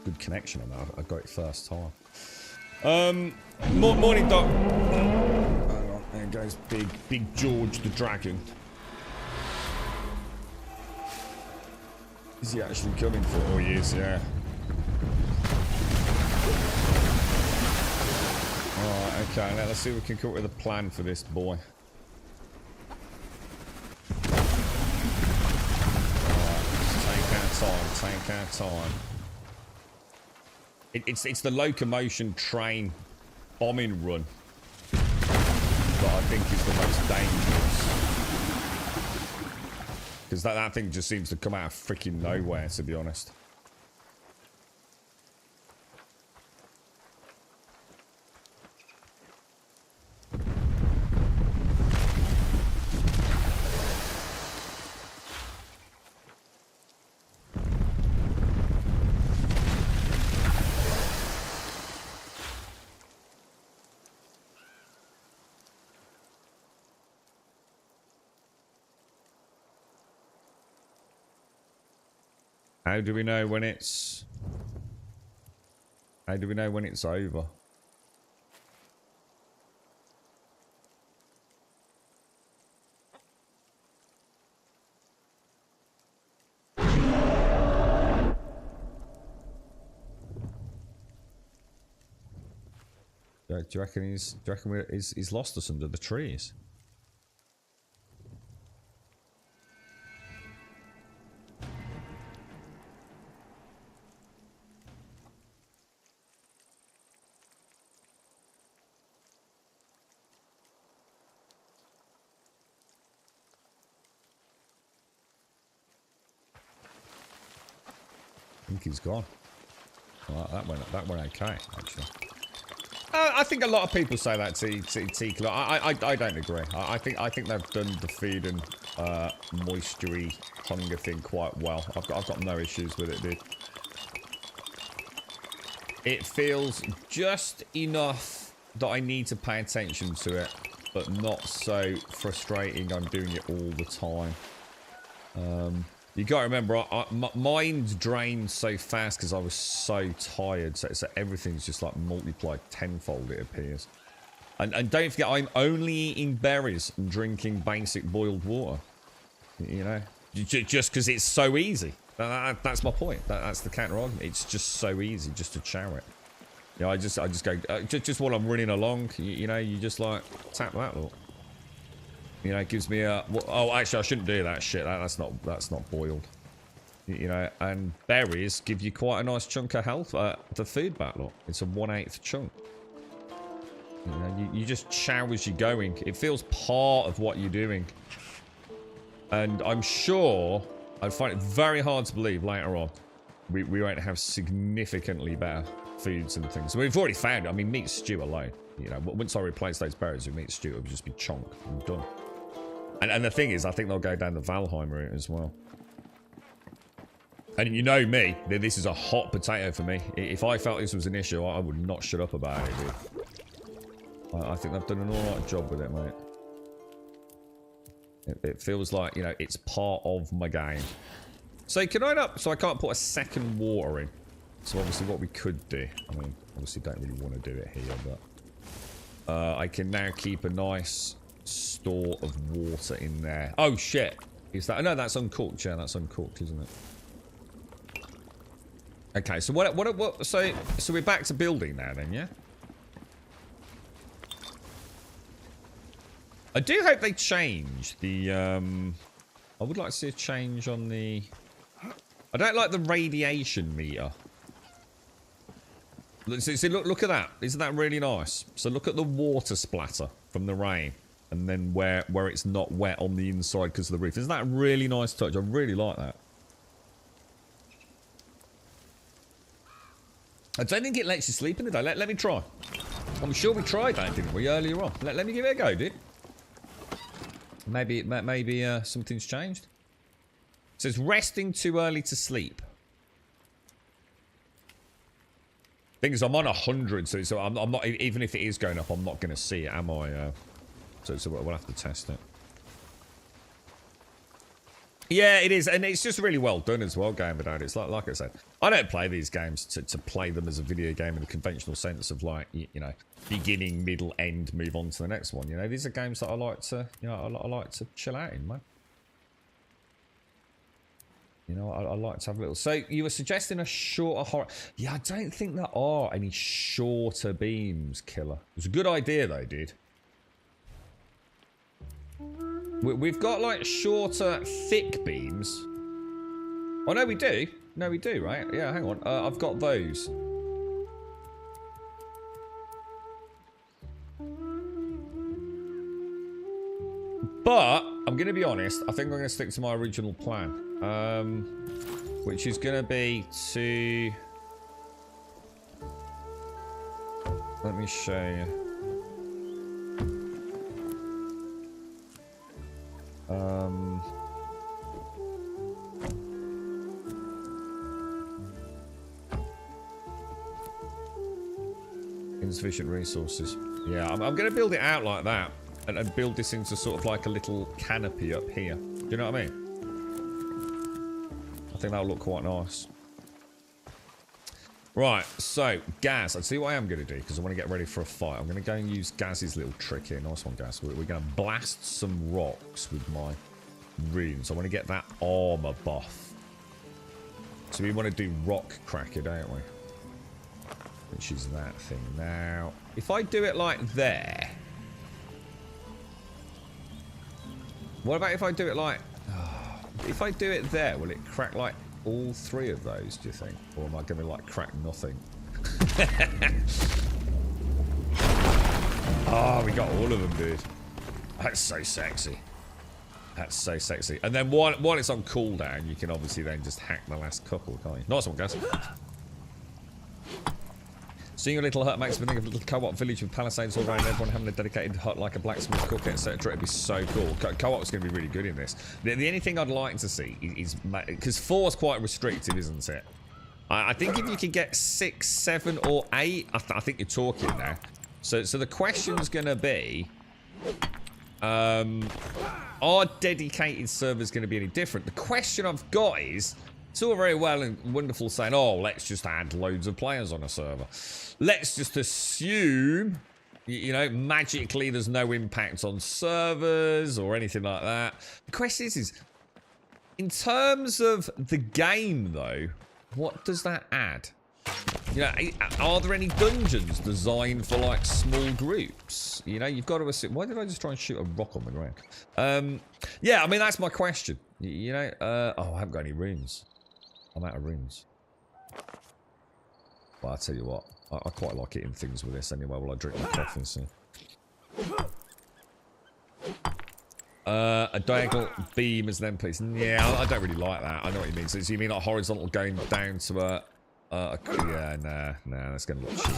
good connection on that. I got it first time. Morning, Doc. Hang on, there goes Big George the Dragon. Is he actually coming for? Oh, he is, yeah. Alright, okay, now let's see if we can come up with a plan for this boy. Take our time. It's the locomotion train bombing run that I think is the most dangerous. Because that thing just seems to come out of freaking nowhere, to be honest. How do we know when it's... How do we know when it's over? Do you reckon he's lost us under the trees? I think he's gone. Well, that went okay, actually. I think a lot of people say that to Tikla. I don't agree. I think they've done the food and moistury hunger thing quite well. I've got no issues with it, dude. It feels just enough that I need to pay attention to it, but not so frustrating I'm doing it all the time. You gotta remember, my mind drained so fast because I was so tired, so everything's just like multiplied tenfold, it appears. And don't forget, I'm only eating berries and drinking basic boiled water. You know? Just because it's so easy. That's my point. That's the counter argument. It's just so easy just to chow it. You know, I just go, just while I'm running along, you know, you just like tap that look. You know, it gives me a... Oh, actually, I shouldn't do that shit. That's not boiled. You know, and berries give you quite a nice chunk of health. The food bat, look. It's a 1/8 chunk. You know, you just chow as you're going. It feels part of what you're doing. And I'm sure... I'd find it very hard to believe later on we won't have significantly better foods and things. We've already found it. I mean, meat stew alone. You know, once I replace those berries with meat stew, it'll just be chonk and done. And the thing is, I think they'll go down the Valheim route as well. And you know me, this is a hot potato for me. If I felt this was an issue, I would not shut up about it, dude. I think they've done an alright job with it, mate. It feels like, you know, it's part of my game. So can I not... So I can't put a second water in. So obviously what we could do... I mean, obviously don't really want to do it here, but... I can now keep a nice... store of water in there. Oh shit! Is that? No, that's uncooked. Yeah, that's uncooked, isn't it? Okay, so what? So we're back to building now, then, yeah. I do hope they change the. I would like to see a change on the. I don't like the radiation meter. See, look at that. Isn't that really nice? So look at the water splatter from the rain. And then where it's not wet on the inside because of the roof. Isn't that a really nice touch? I really like that. I don't think it lets you sleep in it though. Let me try. I'm sure we tried that, didn't we, earlier on? Let me give it a go, dude. Maybe something's changed. It says resting too early to sleep. Thing is, I'm on 100, so I'm not. Even if it is going up, I'm not going to see it, am I? So we'll have to test it. Yeah, it is, and it's just really well done as well, Game Without. It's like I said, I don't play these games to play them as a video game in the conventional sense of like, you know, beginning, middle, end, move on to the next one. You know, these are games that I like to, you know, I like to chill out in, man. You know, I like to have a little... So, you were suggesting a shorter horror... Yeah, I don't think there are any shorter beams, Killer. It's a good idea, though, dude. We've got, like, shorter, thick beams. Oh, no, we do. No, we do, right? Yeah, hang on. I've got those. But, I'm going to be honest, I think I'm going to stick to my original plan. Which is going to be to... Let me show you. Insufficient resources. Yeah, I'm going to build it out like that. And build this into sort of like a little canopy up here. Do you know what I mean? I think that'll look quite nice. Right, so Gaz, I'll see what I am going to do because I want to get ready for a fight. I'm going to go and use Gaz's little trick here. Nice one, Gaz. We're going to blast some rocks with my runes. I want to get that armor buff. So we want to do rock cracker, don't we? Which is that thing. Now, if I do it like there. What about if I do it like... if I do it there, will it crack like all 3 of those, do you think? Or am I going to like crack nothing? Oh, we got all of them, dude. That's so sexy. That's so sexy. And then while it's on cooldown, you can obviously then just hack the last couple, can't you? Nice one, guys. Seeing a little hut makes me think of a little co-op village with palisades all around, everyone having a dedicated hut like a blacksmith, cook, etc. It'd be so cool. Co-op's going to be really good in this. The only thing I'd like to see is... Because 4 is quite restrictive, isn't it? I think if you could get 6, 7 or 8, I think you're talking now. So the question's going to be... are dedicated servers going to be any different? The question I've got is... It's all very well and wonderful saying, oh, let's just add loads of players on a server. Let's just assume, you know, magically there's no impact on servers or anything like that. The question is in terms of the game, though, what does that add? You know, are there any dungeons designed for, like, small groups? You know, you've got to assume... Why did I just try and shoot a rock on the ground? Yeah, I mean, that's my question. You know, oh, I haven't got any runes. I'm out of runes. Well, I'll tell you what. I quite like hitting things with this anyway while I drink my coffee. So. A diagonal beam as then please. Yeah, I don't really like that. I know what you mean. So you mean like horizontal going down to a... yeah, nah, that's going to look cheap.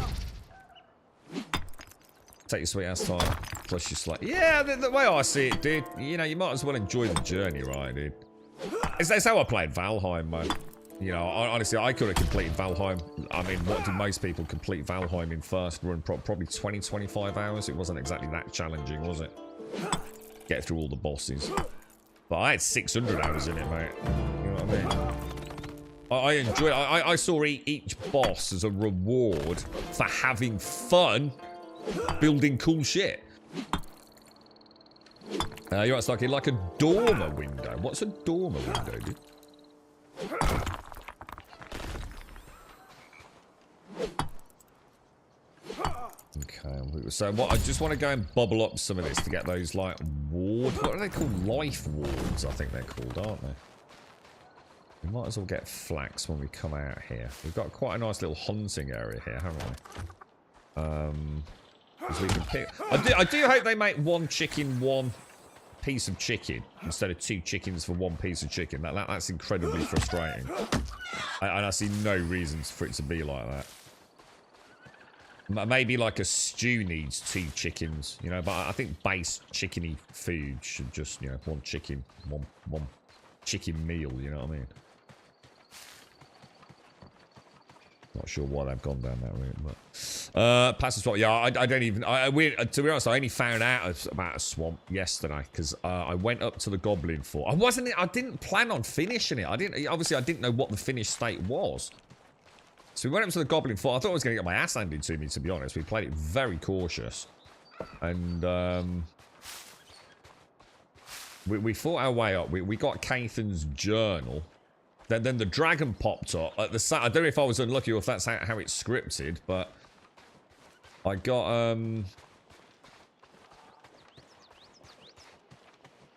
Take your sweet ass time. Plus you're like... Yeah, the way I see it, dude. You know, you might as well enjoy the journey, right, dude? That's how I played Valheim, man. You know, honestly, I could have completed Valheim. I mean, what do most people complete Valheim in first run? Probably 20, 25 hours. It wasn't exactly that challenging, was it? Get through all the bosses. But I had 600 hours in it, mate. You know what I mean? I enjoyed it. I saw each boss as a reward for having fun building cool shit. You're right, Starkey. Like a dormer window. What's a dormer window, dude? Okay, so what? I just want to go and bubble up some of this to get those, like, ward... What are they called? Life wards, I think they're called, aren't they? We might as well get flax when we come out here. We've got quite a nice little hunting area here, haven't we? Because we can pick... I do hope they make one chicken, one piece of chicken, instead of 2 chickens for 1 piece of chicken. That's incredibly frustrating. And I see no reasons for it to be like that. Maybe like a stew needs 2 chickens, you know, but I think base chickeny food should just, you know, one chicken meal, you know what I mean? Not sure why they've gone down that route, but... Passive swamp, yeah, I don't even... to be honest, I only found out about a swamp yesterday, because I went up to the Goblin Fort. I didn't plan on finishing it. Obviously, I didn't know what the finished state was. So we went up to the Goblin Fort. I thought I was going to get my ass handed to me, to be honest. We played it very cautious. And, we fought our way up. We got Cathan's journal. Then the dragon popped up at the I don't know if I was unlucky or if that's how it's scripted, but I got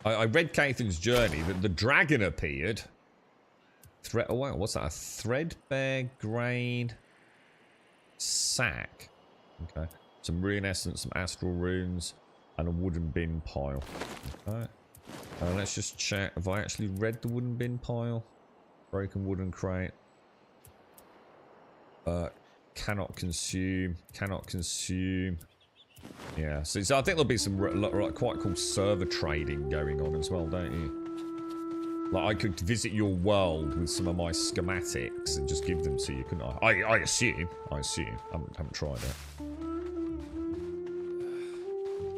I read Cathan's journey. The dragon appeared. Oh wow, what's that? A threadbare grain sack. Okay. Some rune essence, some astral runes, and a wooden bin pile. Okay. Let's just check. Have I actually read the wooden bin pile? Broken wooden crate. Cannot consume. Cannot consume. Yeah, so I think there'll be some quite cool server trading going on as well, don't you? Like, I could visit your world with some of my schematics and just give them to you, couldn't I? I assume. I haven't tried it.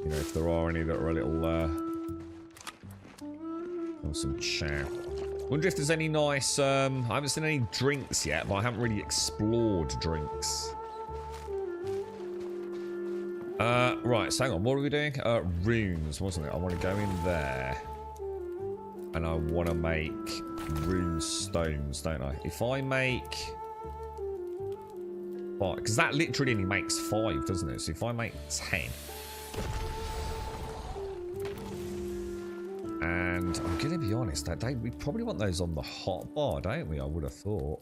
You know, if there are any that are a little, some chow. Wonder if there's any nice, I haven't seen any drinks yet, but I haven't really explored drinks. Right, so hang on, what are we doing? Runes, wasn't it? I want to go in there. And I want to make rune stones, don't I? If I make... because that literally only makes 5, doesn't it? So if I make 10... And I'm going to be honest, we probably want those on the hot bar, don't we? I would have thought.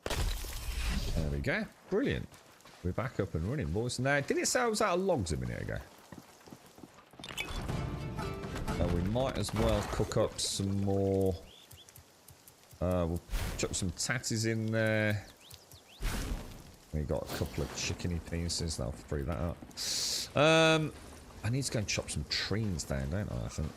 There we go. Brilliant. We're back up and running, boys. Now, did it say I was out of logs a minute ago? We might as well cook up some more. We'll chuck some tatties in there. We got a couple of chickeny pieces. That'll free that up. I need to go and chop some trees down, don't I think.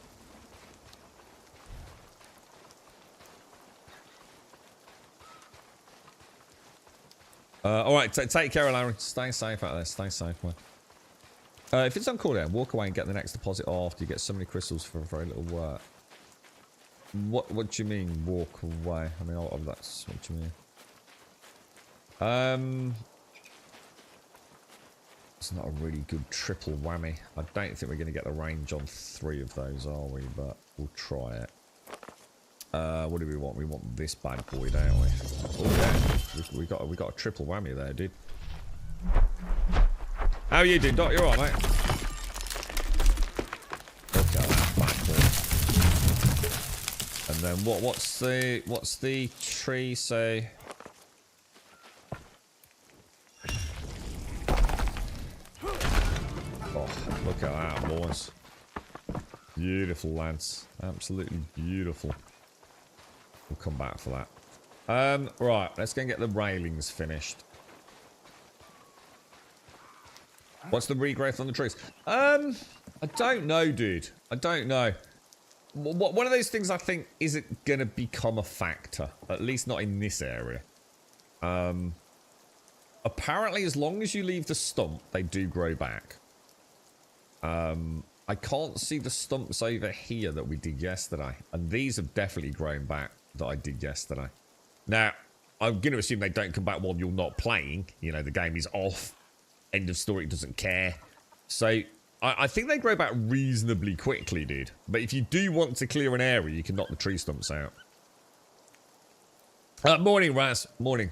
Alright, take care, Larry. Stay safe out there. Stay safe, man. If it's on cooldown, walk away and get the next deposit after you get so many crystals for very little work. What do you mean, walk away? I mean, that's what you mean. It's not a really good triple whammy. I don't think we're going to get the range on 3 of those, are we? But we'll try it. What do we want? We want this bad boy, don't we? Oh yeah, we got a triple whammy there, dude. How are you doing, Doc? You alright, mate? Look at that bad boy. And then what's the tree say? Oh, look at that, boys. Beautiful, lads. Absolutely beautiful. We'll come back for that. Right, let's go and get the railings finished. What's the regrowth on the trees? I don't know, dude. I don't know. One of those things I think isn't going to become a factor. At least not in this area. Apparently, as long as you leave the stump, they do grow back. I can't see the stumps over here that we did yesterday. And these have definitely grown back that I did yesterday. Now, I'm going to assume they don't come back while you're not playing. You know, the game is off. End of story, doesn't care. So, I think they grow back reasonably quickly, dude. But if you do want to clear an area, you can knock the tree stumps out. Morning, Raz. Morning.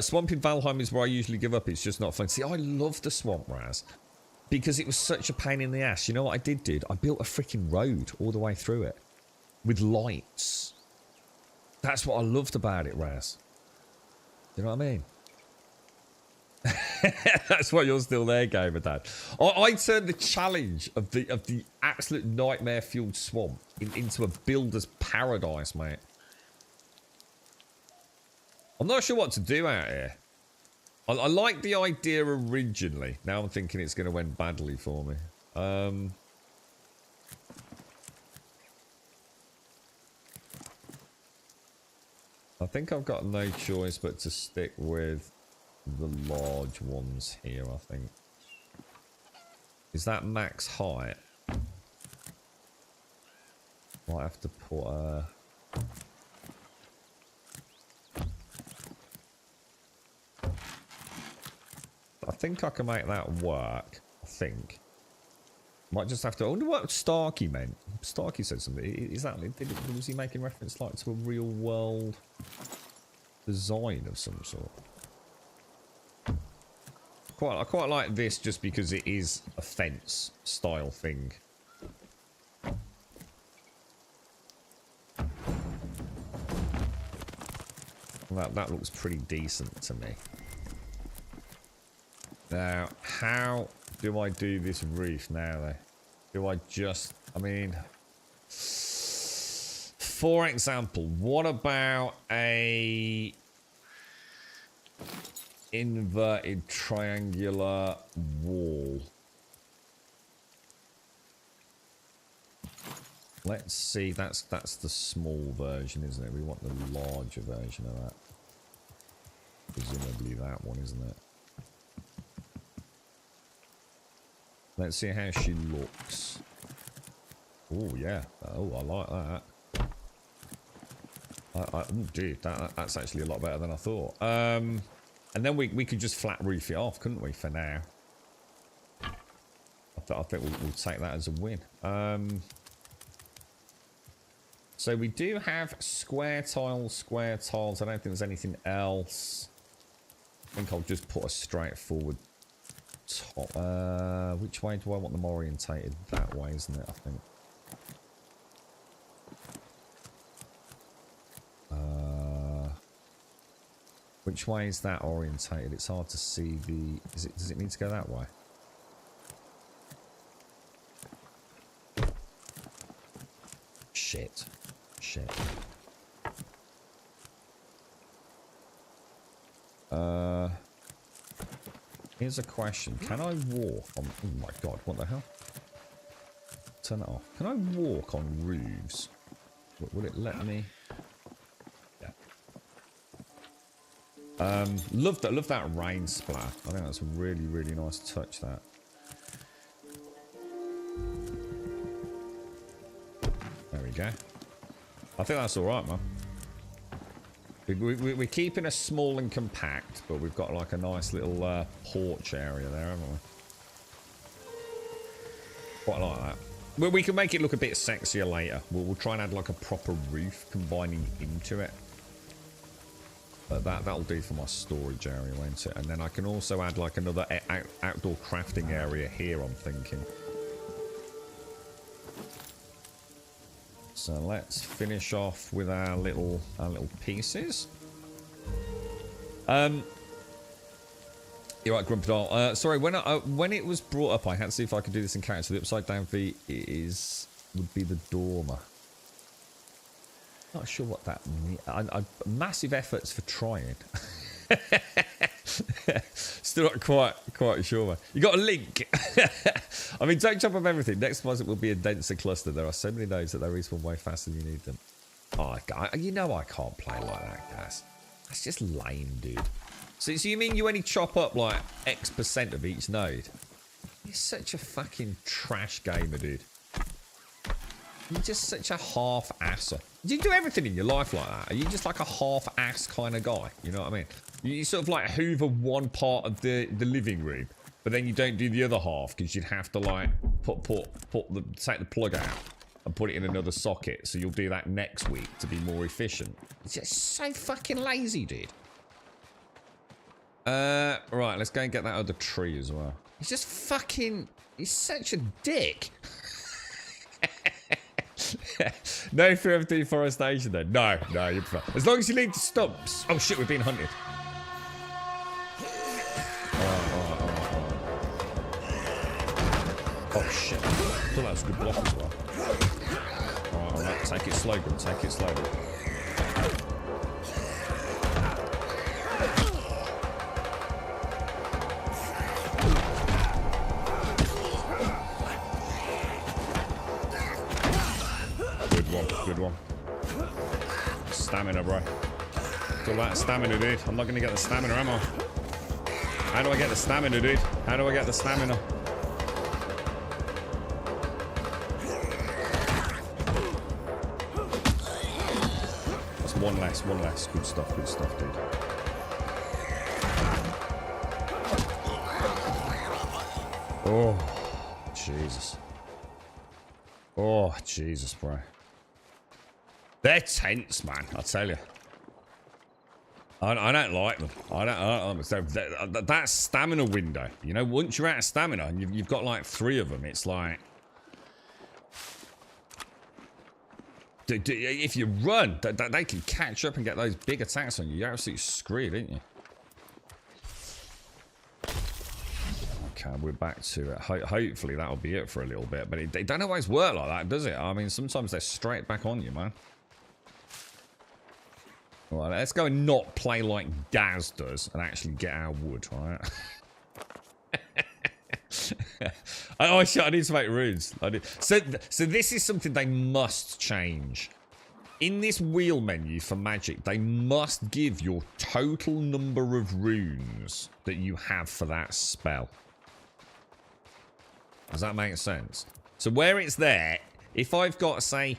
Swamp in Valheim is where I usually give up. It's just not fun. See, I love the swamp, Raz. Because it was such a pain in the ass. You know what I did? I built a freaking road all the way through it. With lights. That's what I loved about it, Raz. You know what I mean? That's why you're still there, Gamer Dad. I turned the challenge of the absolute nightmare-fueled swamp into a builder's paradise, mate. I'm not sure what to do out here. I liked the idea originally. Now I'm thinking it's going to end badly for me. I think I've got no choice but to stick with the large ones here, I think. Is that max height? Might have to put a... I think I can make that work. I think. Might just have to... I wonder what Starkey meant. Starkey said something. Is that... Was he making reference like to a real world design of some sort? I quite like this just because it is a fence style thing. That looks pretty decent to me. Now, how do I do this roof now, though? Do I just... I mean... For example, what about a... inverted triangular wall? Let's see, that's the small version, isn't it? We want the larger version of that. Presumably that one, isn't it? Let's see how she looks. Oh, yeah. Oh, I like that. Oh, dude, that's actually a lot better than I thought. And then we could just flat roof it off, couldn't we, for now? I think we'll take that as a win. So we do have square tiles. I don't think there's anything else. I think I'll just put a straightforward top. Which way do I want them orientated? That way, isn't it? I think. Which way is that orientated? It's hard to see the. Does it need to go that way? Shit. Here's a question. Can I walk on... Oh my god, what the hell? Turn it off. Can I walk on roofs? Will it let me? Yeah. Love that rain splatter. I think that's a really, really nice touch, that. There we go. I think that's alright, man. We're keeping us small and compact, but we've got like a nice little porch area there, haven't we? Quite like that. Well, we can make it look a bit sexier later. We'll try and add like a proper roof combining into it. But that'll do for my storage area, won't it? And then I can also add like another outdoor crafting area here, I'm thinking. So let's finish off with our little pieces. You're right, Grumpy Doll. Sorry, when it was brought up, I had to see if I could do this in character. So the upside down V would be the dormer. Not sure what that means. Massive efforts for trying. Still not quite sure, man. You got a link. I mean, don't jump off everything. Next deposit will be a denser cluster. There are so many nodes that they respawn way faster than you need them. Oh, you know I can't play like that, guys. That's just lame, dude. So you mean you only chop up like X% of each node? You're such a fucking trash gamer, dude. You're just such a half-asser. Do you do everything in your life like that? Are you just like a half-ass kind of guy? You know what I mean? You sort of like hoover one part of the living room, but then you don't do the other half because you'd have to like take the plug out and put it in another socket. So you'll do that next week to be more efficient. It's just so fucking lazy, dude. Right, let's go and get that other tree as well. He's just fucking... He's such a dick. No fear of deforestation then. No, you're fine. As long as you leave the stumps. Oh shit, we're being hunted. Oh shit. I thought that was a good block as well. Alright. Take it slow, good. Take it slow. Good one. Stamina, bro. It's all that stamina, dude. I'm not going to get the stamina, am I? How do I get the stamina, dude? How do I get the stamina? That's one less. Good stuff, dude. Oh, Jesus. Oh, Jesus, bro. They're tense, man. I tell you. I don't like them. I don't like them. That stamina window, you know, once you're out of stamina and you've got like 3 of them, it's like... If you run, they can catch up and get those big attacks on you. You're absolutely screwed, aren't you? Okay, we're back to it. Hopefully that'll be it for a little bit, but it don't always work like that, does it? I mean, sometimes they're straight back on you, man. Well, let's go and not play like Daz does and actually get our wood, right? Oh shit, I need to make runes. So this is something they must change. In this wheel menu for magic, they must give your total number of runes that you have for that spell. Does that make sense? So where it's there, if I've got, say,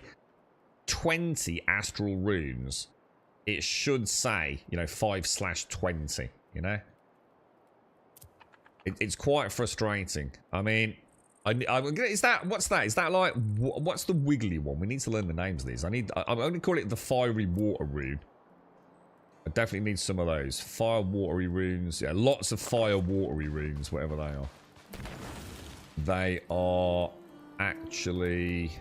20 astral runes, it should say, you know, 5/20, you know? It's quite frustrating. I mean, is that, what's that? Is that like, what's the wiggly one? We need to learn the names of these. I'm going to call it the fiery water rune. I definitely need some of those. Fire watery runes. Yeah, lots of fire watery runes, whatever they are. They are actually...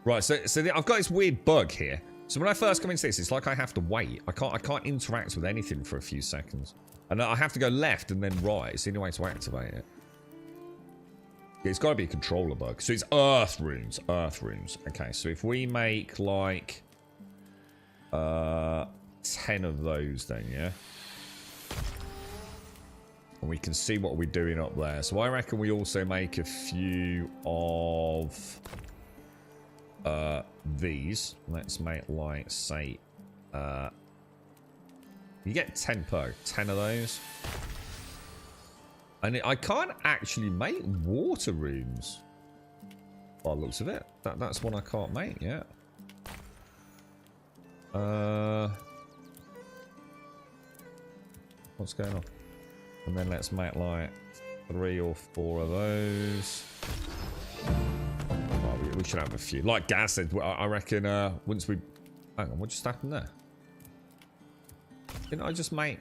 Right, so I've got this weird bug here. So when I first come into this, it's like I have to wait. I can't interact with anything for a few seconds. And I have to go left and then right. It's the only way to activate it. Yeah, it's got to be a controller bug. So it's earth runes. Earth runes. Okay, so if we make like 10 of those then, yeah? And we can see what we're doing up there. So I reckon we also make a few of these. Let's make like, say, you get 10 per 10 of those. And I can't actually make water runes. By the looks of it. That's one I can't make yet. What's going on? And then let's make like 3 or 4 of those. Oh, we should have a few. Like Gaz said, I reckon once we... Hang on, what just happened there? Didn't I just make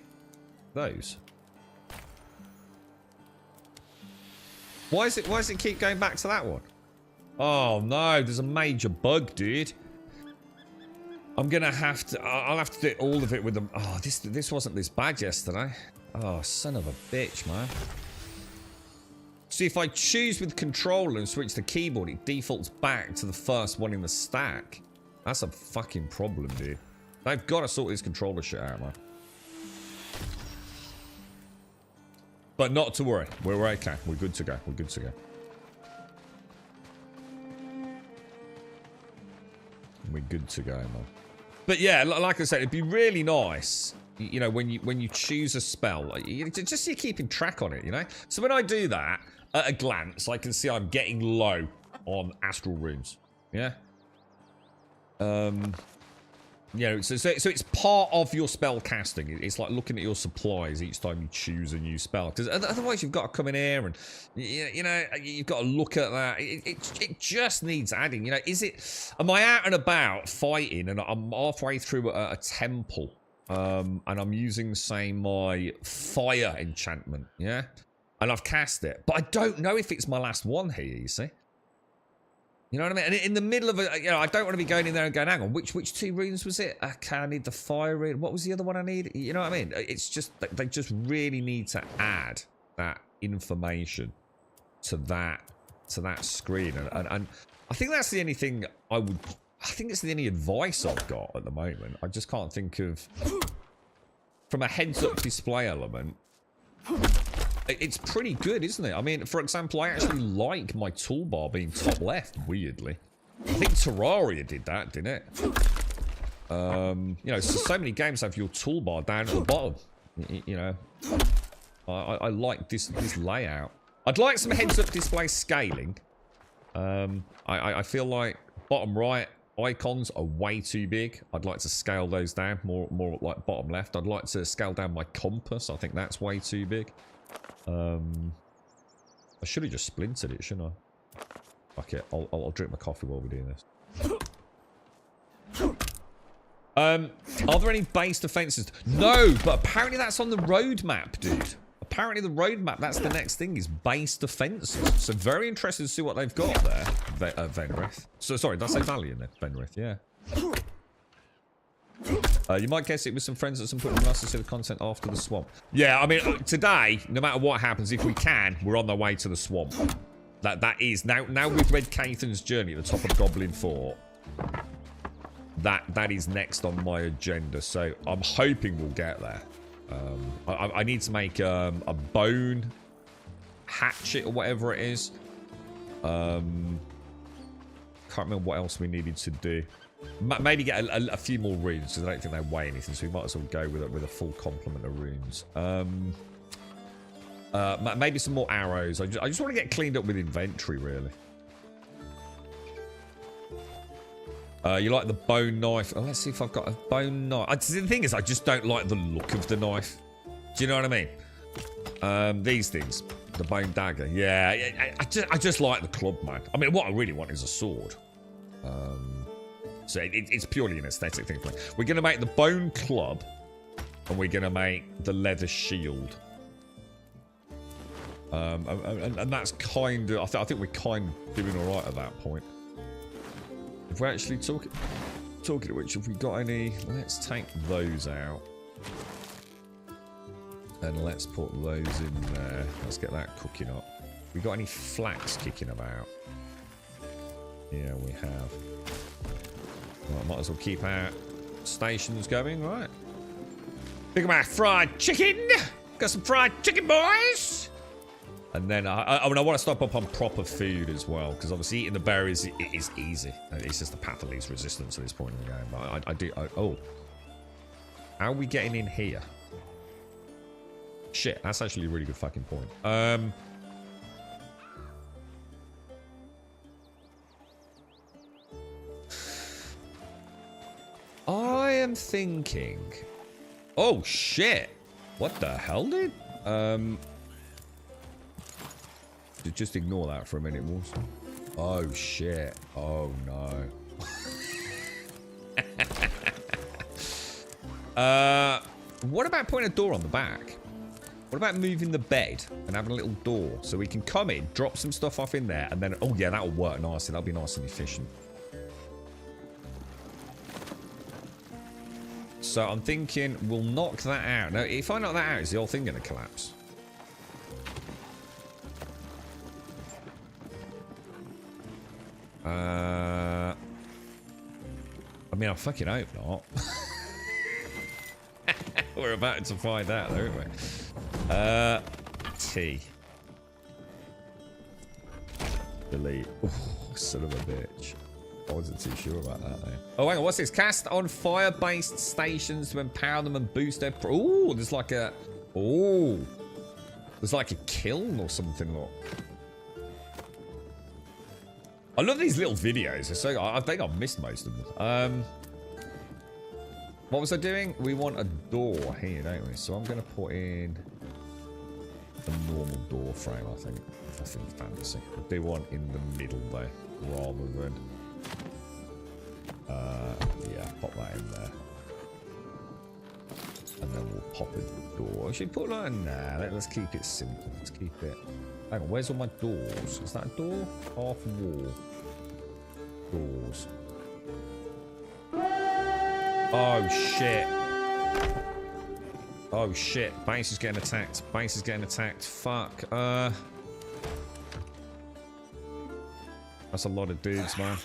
those? Why does it keep going back to that one? Oh no, there's a major bug, dude. I'm gonna have to... I'll have to do all of it with them. Oh, this wasn't this bad yesterday. Oh, son of a bitch, man. See, if I choose with controller and switch the keyboard, it defaults back to the first one in the stack. That's a fucking problem, dude. They've got to sort this controller shit out, man. But not to worry. We're okay. We're good to go. We're good to go. We're good to go, man. But yeah, like I said, it'd be really nice, you know, when you choose a spell, just so you're keeping track on it, you know? So when I do that, at a glance, I can see I'm getting low on astral runes. Yeah? You know, so it's part of your spell casting. It's like looking at your supplies each time you choose a new spell. Because otherwise you've got to come in here and, you know, you've got to look at that. It just needs adding. You know, am I out and about fighting and I'm halfway through a temple and I'm using, say, my fire enchantment, yeah? And I've cast it. But I don't know if it's my last one here, you see? You know what I mean? And in the middle of it, you know, I don't want to be going in there and going, hang on, which 2 runes was it? Okay, I need the fire rune. What was the other one I need? You know what I mean? It's just, they just really need to add that information to that screen. And I think that's the only thing I think it's the only advice I've got at the moment. I just can't think of, from a heads-up display element, it's pretty good, isn't it? I mean, for example, I actually like my toolbar being top left, weirdly. I think Terraria did that, didn't it? You know, so many games have your toolbar down at the bottom. You know, I like this layout. I'd like some heads-up display scaling. I feel like bottom right icons are way too big. I'd like to scale those down, more like bottom left. I'd like to scale down my compass. I think that's way too big. I should have just splintered it, shouldn't I? Fuck it. I'll drink my coffee while we're doing this. Are there any base defenses? No, but apparently that's on the roadmap, dude. Apparently the roadmap, that's the next thing, is base defenses. So very interested to see what they've got there, Venrith. So sorry, did I say Valiant then? Venrith, yeah. You might guess it with some friends at some point. Nice to see the content after the swamp. Yeah, I mean, today, no matter what happens, if we can, we're on the way to the swamp. That is now with Red Cathan's journey at the top of Goblin Fort. That is next on my agenda. So I'm hoping we'll get there. I need to make a bone hatchet or whatever it is. Can't remember what else we needed to do. Maybe get a few more runes, because I don't think they weigh anything, so we might as well go with a full complement of runes. Maybe some more arrows. I just want to get cleaned up with inventory, really. You like the bone knife? Oh, let's see if I've got a bone knife. The thing is, I just don't like the look of the knife. Do you know what I mean? These things. The bone dagger. Yeah, I just like the club, man. I mean, what I really want is a sword. So it's purely an aesthetic thing for me. We're going to make the bone club. And we're going to make the leather shield. And that's kind of... I think we're kind of doing alright at that point. If we're actually talking of which, have we got any... Let's take those out. And let's put those in there. Let's get that cooking up. We got any flax kicking about? Yeah, we have. Right, might as well keep our stations going, right? Look at my fried chicken! Got some fried chicken, boys! And then I want to stock up on proper food as well, because obviously eating the berries is easy. It's just the path of least resistance at this point in the game. But oh. How are we getting in here? Shit, that's actually a really good fucking point. I am thinking... Oh, shit. What the hell, dude? Just ignore that for a minute, Wolves. Oh, shit. Oh, no. What about putting a door on the back? What about moving the bed and having a little door so we can come in, drop some stuff off in there, and then... Oh, yeah, that'll work nicely. That'll be nice and efficient. So I'm thinking we'll knock that out. Now, if I knock that out, is the whole thing going to collapse? I mean, I fucking hope not. We're about to find out, though, aren't we? T. Delete. Oh, son of a bitch. I wasn't too sure about that, though. Oh, hang on. What's this? Cast on fire-based stations to empower them and boost their... Oh, there's like a... Oh. There's like a kiln or something, look. I love these little videos. So I think I've missed most of them. What was I doing? We want a door here, don't we? So I'm going to put in a normal door frame, I think. Nothing fancy. We'll do one in the middle, though, rather than... yeah, pop that in there. And then we'll pop in the door. Should we put like... Nah, let's keep it simple. Let's keep it... Hang on, where's all my doors? Is that a door? Half wall. Doors. Oh, shit. Oh, shit. Base is getting attacked. Base is getting attacked. Fuck. That's a lot of dudes, man.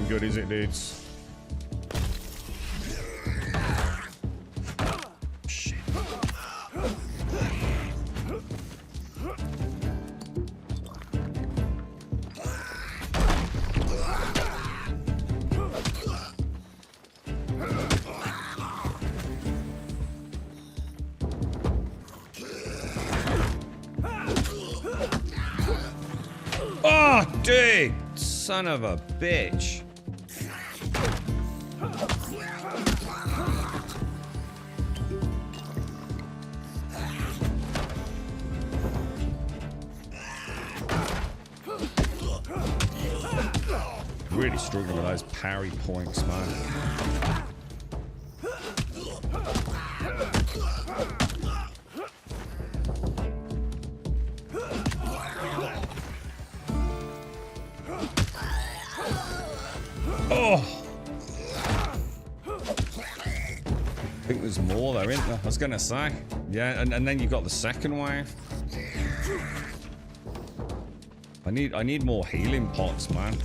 Good, is it, dudes? Shit. Oh, dude! Son of a bitch. really struggling with those parry points, man. Oh! I think there's more though, isn't there? I was gonna say. Yeah, and then you've got the second wave. I need more healing pots, man.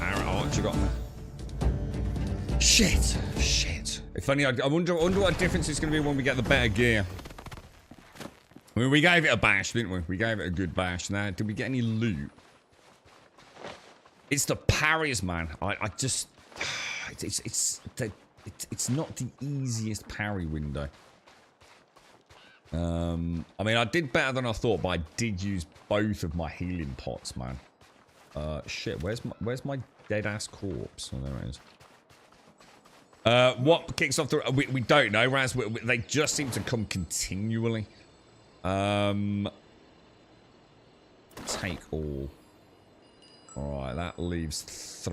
Archer got me. Shit! Shit. If only I wonder what difference it's gonna be when we get the better gear. I mean, we gave it a bash, didn't we? We gave it a good bash. Now, did we get any loot? It's the parries, man. I just... It's not the easiest parry window. I mean, I did better than I thought, but I did use both of my healing pots, man. Shit, where's my dead-ass corpse? Oh, there it is. What kicks off the... We don't know, Raz. They just seem to come continually. Take all. Alright, that leaves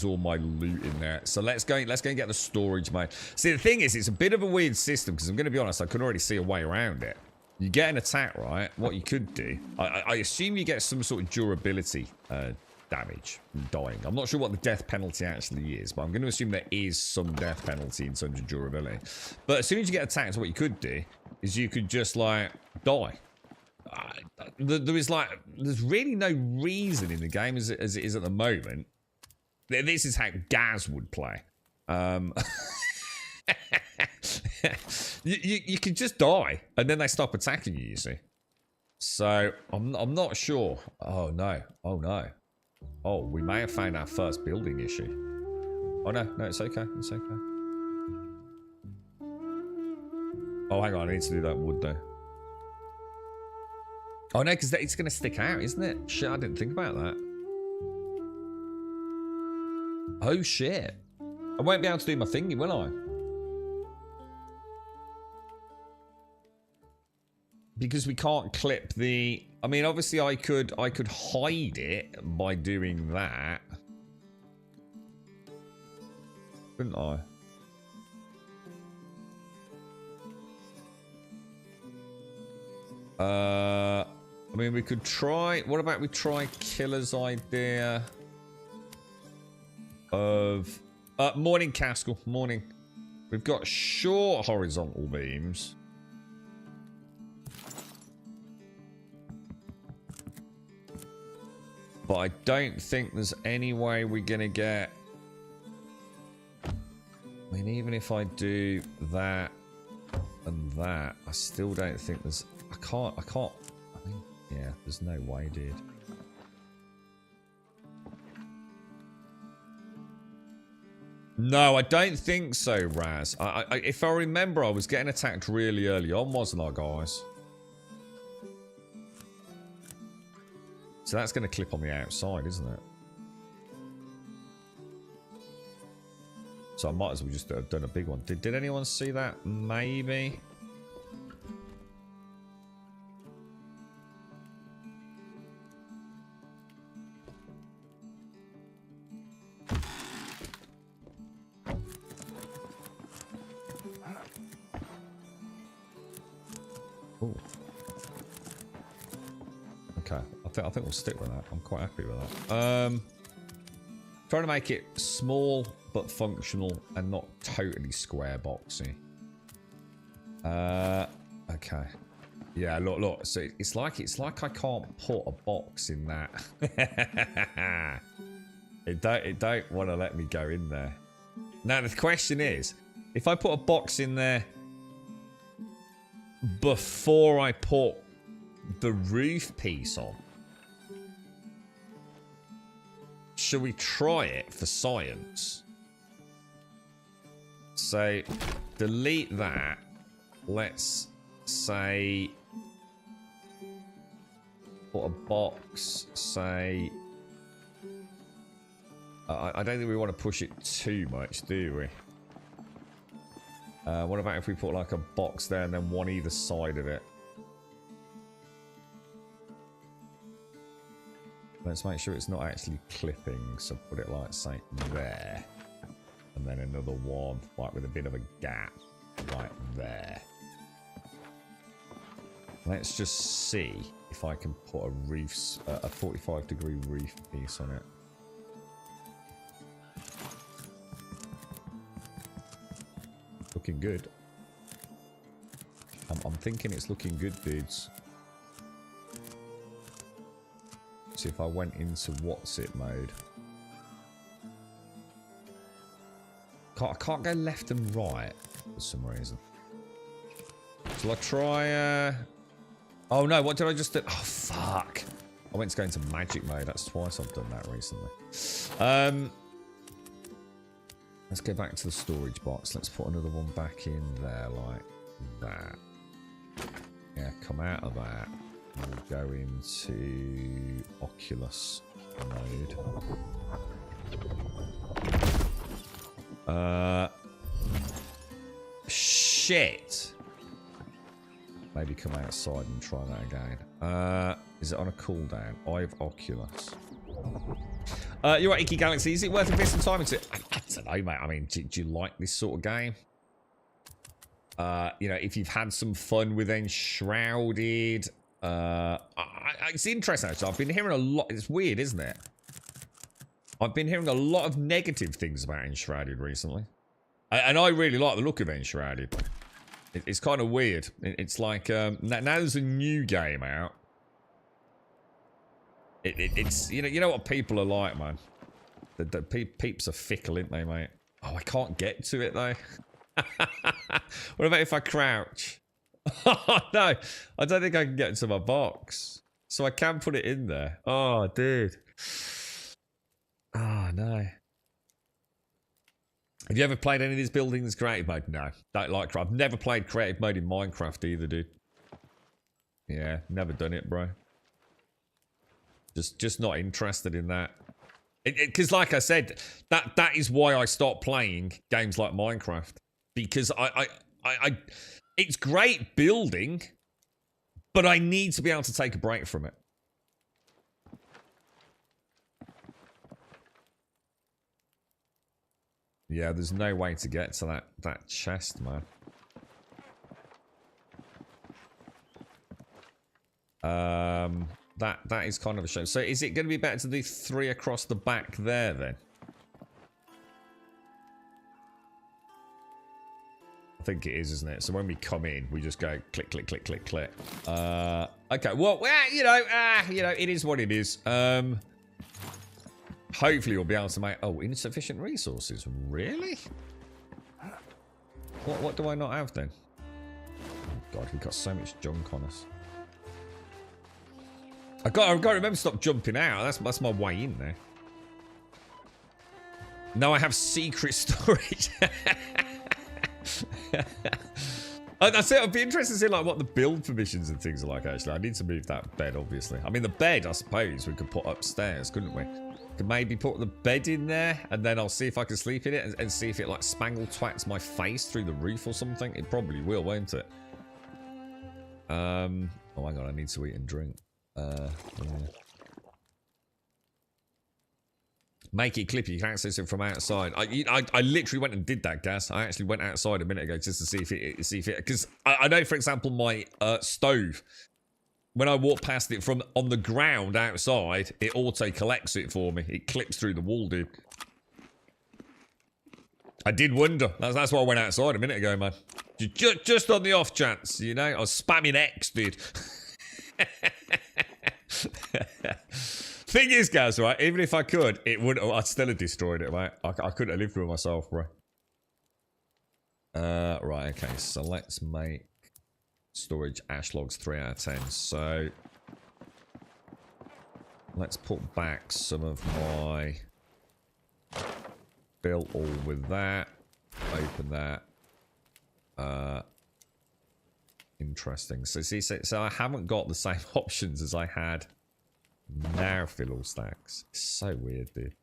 all my loot in there. So let's go and get the storage, mate. See, the thing is, it's a bit of a weird system, because I'm going to be honest, I could already see a way around it. You get an attack, right? What you could do, I assume you get some sort of durability damage from dying. I'm not sure what the death penalty actually is, but I'm going to assume there is some death penalty in terms of durability. But as soon as you get attacked, what you could do is you could just, like, die. There's really no reason in the game as it is at the moment. This is how Gaz would play. You can just die and then they stop attacking you, you see. So I'm not sure. Oh no. Oh no. Oh, we may have found our first building issue. Oh no, it's okay. It's okay. Oh, hang on, I need to do that wood though. Oh no, because it's going to stick out, isn't it? Shit, I didn't think about that. Oh shit. I won't be able to do my thingy, will I? Because we can't clip the... I mean, obviously I could hide it by doing that. Couldn't I? I mean, we could try... What about we try Killer's idea of... morning, Caskell. Morning. We've got short horizontal beams. But I don't think there's any way we're going to get... I mean, even if I do that and that, I still don't think there's... I can't... I mean, yeah, there's no way, dude. No, I don't think so, Raz. If I remember, I was getting attacked really early on, wasn't I, guys? So that's going to clip on the outside, isn't it? So I might as well just have done a big one. Did anyone see that? Maybe. Ooh. Okay, I think we'll stick with that. I'm quite happy with that. Trying to make it small but functional and not totally square boxy. Okay. Yeah, look. So it's like I can't put a box in that. It don't want to let me go in there. Now the question is, if I put a box in there before I put the roof piece on, should we try it for science? So delete that. Let's say put a box, say I don't think we want to push it too much, do we? What about if we put like a box there and then one either side of it? Let's make sure it's not actually clipping, so put it like, say, there. And then another one, like with a bit of a gap, like there. Let's just see if I can put a roof, a 45-degree roof piece on it. Looking good. I'm thinking it's looking good, dudes. See if I went into what's it mode. I can't go left and right for some reason. Shall I try? Oh no! What did I just do? Oh fuck! I went to go into magic mode. That's twice I've done that recently. Let's go back to the storage box. Let's put another one back in there like that. Yeah, come out of that. We'll go into Oculus mode. Shit. Maybe come outside and try that again. Is it on a cooldown? I've Oculus. You're right, Icky Galaxy. Is it worth investing time into it? I don't know, mate. I mean, do you like this sort of game? You know, if you've had some fun with Enshrouded, it's interesting actually. I've been hearing a lot. It's weird, isn't it? I've been hearing a lot of negative things about Enshrouded recently, and I really like the look of Enshrouded. It's kind of weird. It's like now there's a new game out. It's you know what people are like, man. The peeps are fickle, aren't they, mate? Oh, I can't get to it though. What about if I crouch? Oh no, I don't think I can get into my box. So I can put it in there. Oh, dude. Oh no. Have you ever played any of these buildings creative mode? No, don't like. I've never played creative mode in Minecraft either, dude. Yeah, never done it, bro. Just not interested in that. Because, like I said, that is why I stopped playing games like Minecraft. Because it's great building, but I need to be able to take a break from it. Yeah, there's no way to get to that chest, man. That is kind of a shame. So is it going to be better to do 3 across the back there then? I think it is, isn't it? So when we come in, we just go click, click, click, click, click. Okay, well, you know, it is what it is. Hopefully we'll be able to make... Oh, insufficient resources. Really? What do I not have then? Oh God, we've got so much junk on us. I've got to remember to stop jumping out. That's my way in there. No, I have secret storage. That's it. I'd be interested to see like what the build permissions and things are like. Actually, I need to move that bed. Obviously, I mean the bed. I suppose we could put upstairs, couldn't we? Could maybe put the bed in there, and then I'll see if I can sleep in it, and see if it like spangle twats my face through the roof or something. It probably will, won't it? Oh my God, I need to eat and drink. Yeah. Make it clippy. You can access it from outside. I literally went and did that, Gas. I actually went outside a minute ago just to see if it because I know, for example, my stove. When I walk past it from on the ground outside, it auto collects it for me. It clips through the wall, dude. I did wonder. That's why I went outside a minute ago, man. Just on the off chance, you know. I was spamming X, dude. Thing is, guys, right? Even if I could, it would. I'd still have destroyed it, right? I couldn't have lived through it myself, bro. Right. Okay. So let's make storage ash logs 3 out of 10. So let's put back some of my built all with that. Open that. Interesting. So see, so I haven't got the same options as I had. Now fill all stacks. It's so weird, dude.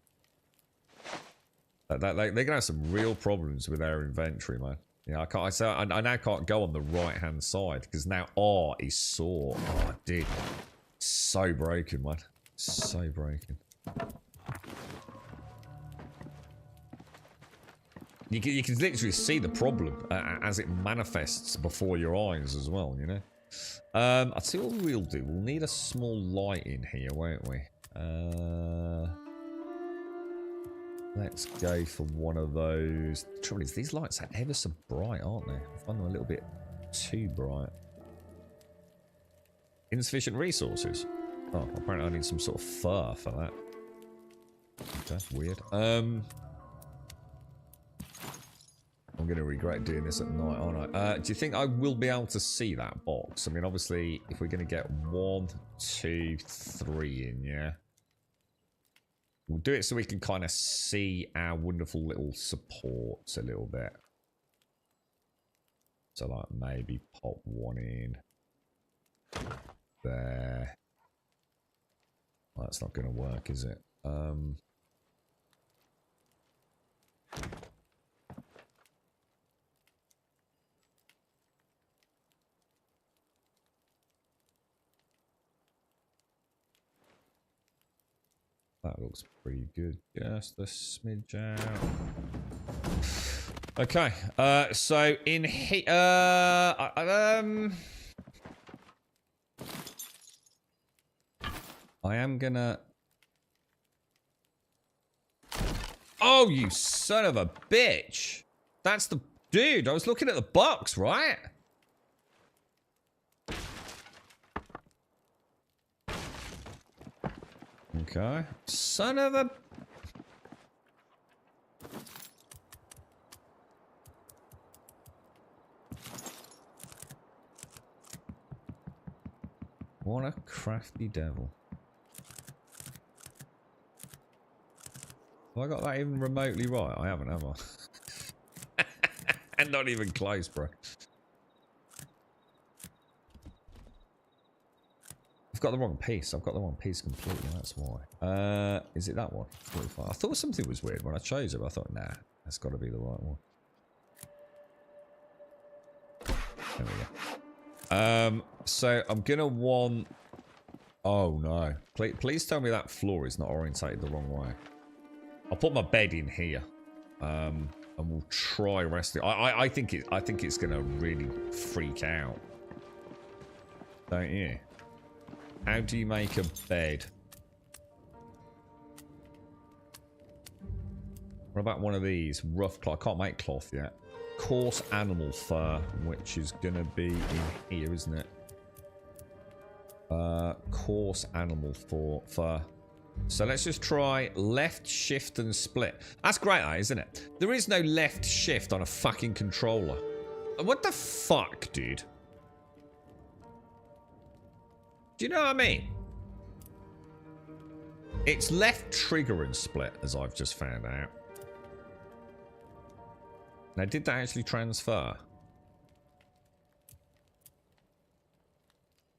They're gonna have some real problems with their inventory, man. Yeah, I now can't go on the right hand side because now R is sore. Oh, dude, so broken, man. So broken. You can literally see the problem as it manifests before your eyes as well, you know? I'll see what we'll do. We'll need a small light in here, won't we? Let's go for one of those. The trouble is, these lights are ever so bright, aren't they? I find them a little bit too bright. Insufficient resources. Oh, apparently I need some sort of fur for that. Okay, weird. I'm going to regret doing this at night, aren't I? Do you think I will be able to see that box? I mean, obviously, if we're going to get 1, 2, 3 in, yeah? We'll do it so we can kind of see our wonderful little supports a little bit. So, like, maybe pop one in. There. Well, that's not going to work, is it? That looks pretty good. Just a smidge out. Okay. So in here, I am gonna. Oh, you son of a bitch! That's the dude. I was looking at the box, right? Okay. Son of a... What a crafty devil. Have I got that even remotely right? I haven't, have I? And not even close, bro. I've got the wrong piece. I've got the wrong piece completely. That's why. Is it that one? 45. I thought something was weird when I chose it. But I thought, nah, that's got to be the right one. There we go. So I'm gonna want. Oh no! Please tell me that floor is not orientated the wrong way. I'll put my bed in here, and we'll try resting. I think it's gonna really freak out. Don't you? How do you make a bed? What about one of these? Rough cloth. I can't make cloth yet. Coarse animal fur, which is going to be in here, isn't it? Coarse animal fur. So let's just try left, shift, and split. That's great, isn't it? There is no left shift on a fucking controller. What the fuck, dude? Do you know what I mean? It's left trigger and split, as I've just found out. Now, did that actually transfer?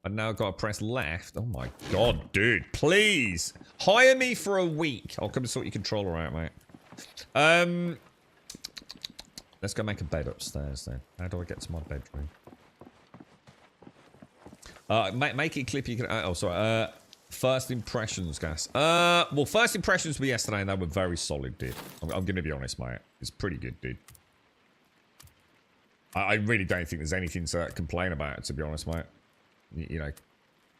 I've now got to press left. Oh my god, dude. Please. Hire me for a week. I'll come and sort your controller out, mate. Let's go make a bed upstairs, then. How do I get to my bedroom? Make it clip. You can. Oh, sorry. First impressions, guys. Well, first impressions were yesterday, and they were very solid, dude. I'm going to be honest, mate. It's pretty good, dude. I really don't think there's anything to complain about, to be honest, mate. You know,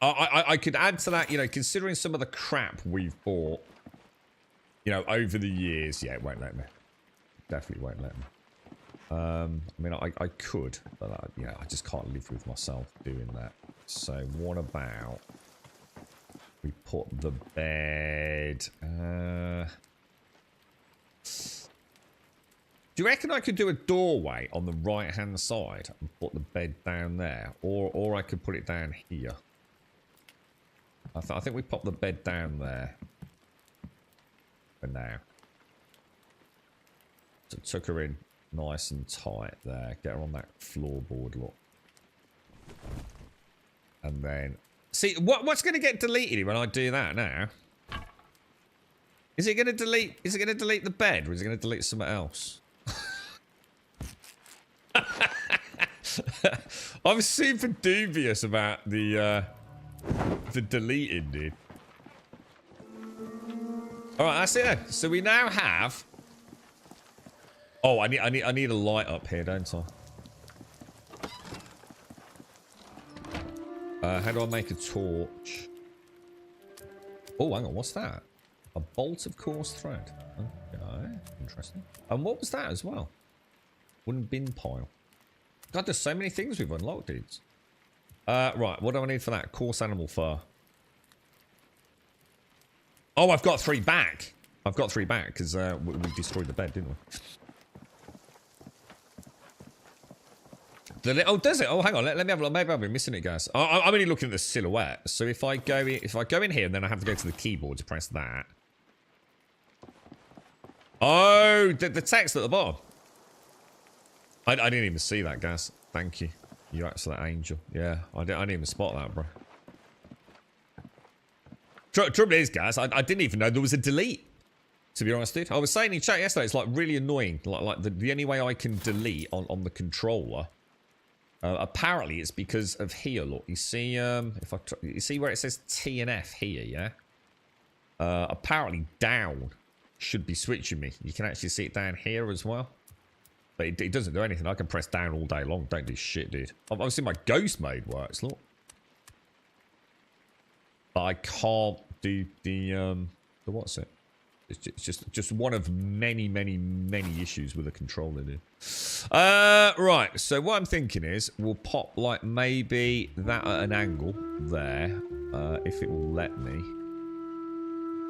I could add to that. You know, considering some of the crap we've bought, you know, over the years, yeah, it won't let me. Definitely won't let me. I mean, I could, but you know, I just can't live with myself doing that. So what about we put the bed? Do you reckon I could do a doorway on the right-hand side and put the bed down there, or I could put it down here? I think we pop the bed down there for now. So tuck her in nice and tight there. Get her on that floorboard, look. And then see what's going to get deleted when I do that now? Is it going to delete? Is it going to delete the bed, or is it going to delete something else? I'm super dubious about the deleting, dude. All right, that's it then. So we now have... Oh, I need a light up here, don't I? How do I make a torch? Oh, hang on, what's that? A bolt of coarse thread. Okay, interesting. And what was that as well? Wooden bin pile. God, there's so many things we've unlocked, dudes. Right, what do I need for that? Coarse animal fur. Oh, I've got 3 back. I've got 3 back because we destroyed the bed, didn't we? Oh, does it? Oh, hang on. Let me have a look. Maybe I've been missing it, guys. I'm only looking at the silhouette. So if I go in here, then I have to go to the keyboard to press that. Oh, the text at the bottom. I didn't even see that, guys. Thank you. You absolute angel. Yeah, I didn't even spot that, bro. Trouble is, guys, I didn't even know there was a delete. To be honest, dude. I was saying in chat yesterday, it's like really annoying. Like the only way I can delete on the controller. Apparently, it's because of here. Look, you see, you see where it says T and F here, yeah. Apparently, down should be switching me. You can actually see it down here as well, but it doesn't do anything. I can press down all day long. Don't do shit, dude. Obviously, my ghost mode works. Look, but I can't do the what's it? It's just one of many issues with the controller, dude. Right, so what I'm thinking is we'll pop like maybe that at an angle there, if it will let me,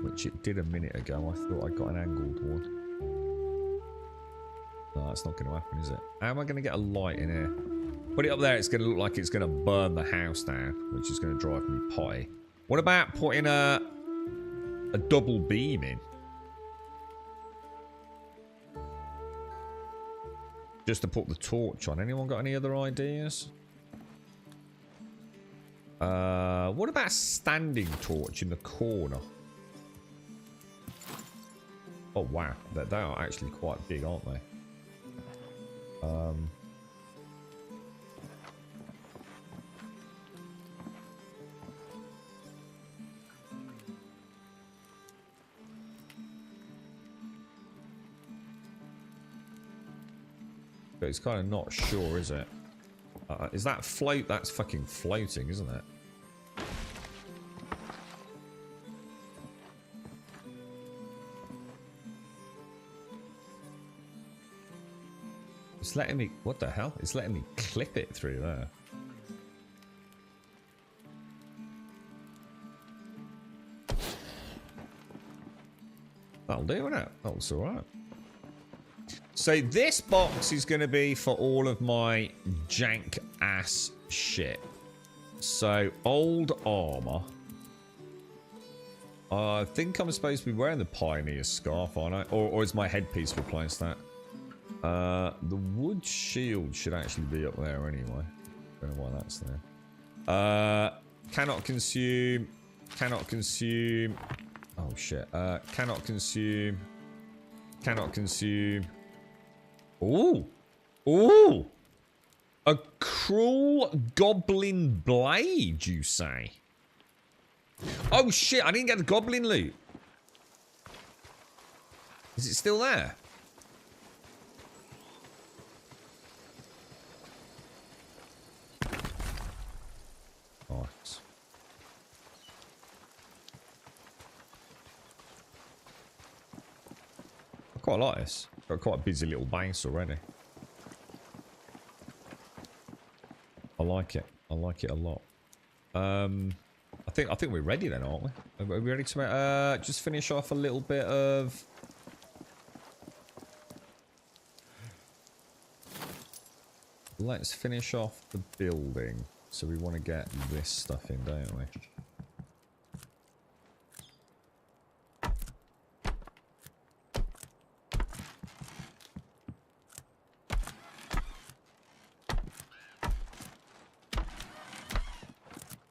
which it did a minute ago. I thought I got an angled one. No, that's not going to happen, is it? How am I going to get a light in here? Put it up there, it's going to look like it's going to burn the house down, which is going to drive me potty. What about putting a double beam in? Just to put the torch on. Anyone got any other ideas? What about a standing torch in the corner? Oh, wow. They are actually quite big, aren't they? But it's kind of not sure, is it? Is that float? That's fucking floating, isn't it? It's letting me... What the hell? It's letting me clip it through there. That'll do, won't it? That looks alright. So this box is going to be for all of my jank ass shit. So old armor. I think I'm supposed to be wearing the Pioneer scarf, aren't I? Or is my headpiece replaced that? The wood shield should actually be up there anyway. Don't know why that's there. Cannot consume. Cannot consume. Oh shit. Cannot consume. Cannot consume. Ooh. Ooh. A cruel goblin blade, you say? Oh shit, I didn't get the goblin loot. Is it still there? Nice. I quite like this. Got quite a busy little base already. I like it. I like it a lot. I think we're ready then, aren't we? Are we ready to just finish off a little bit of... Let's finish off the building. So we want to get this stuff in, don't we?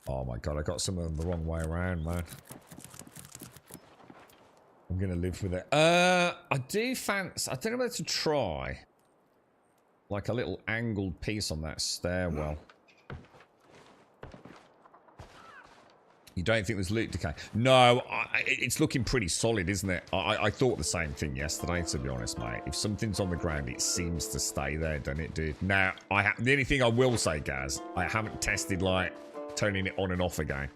Oh my god, I got some of them the wrong way around, man. I'm gonna live with it. I do fancy... I don't know whether to try like a little angled piece on that stairwell. You don't think there's loot decay? No, it's looking pretty solid, isn't it? I thought the same thing yesterday, to be honest, mate. If something's on the ground, it seems to stay there, doesn't it, dude? Now, the only thing I will say, guys, I haven't tested, like, turning it on and off again.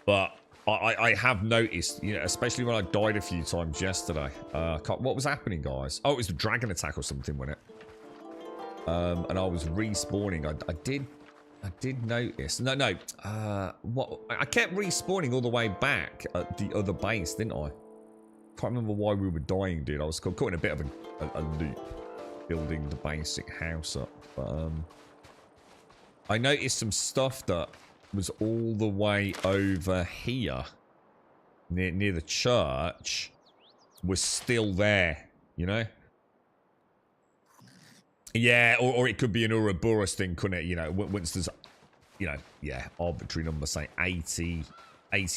But I have noticed, you know, especially when I died a few times yesterday. What was happening, guys? Oh, it was the dragon attack or something, wasn't it? And I was respawning. I did notice. No. What? I kept respawning all the way back at the other base, didn't I? Can't remember why we were dying, dude. I was caught in a bit of a loop, building the basic house up. But I noticed some stuff that was all the way over here, near the church, was still there. You know. Yeah, or it could be an Ouroboros thing, couldn't it? You know, once there's, you know, yeah, arbitrary number, say 80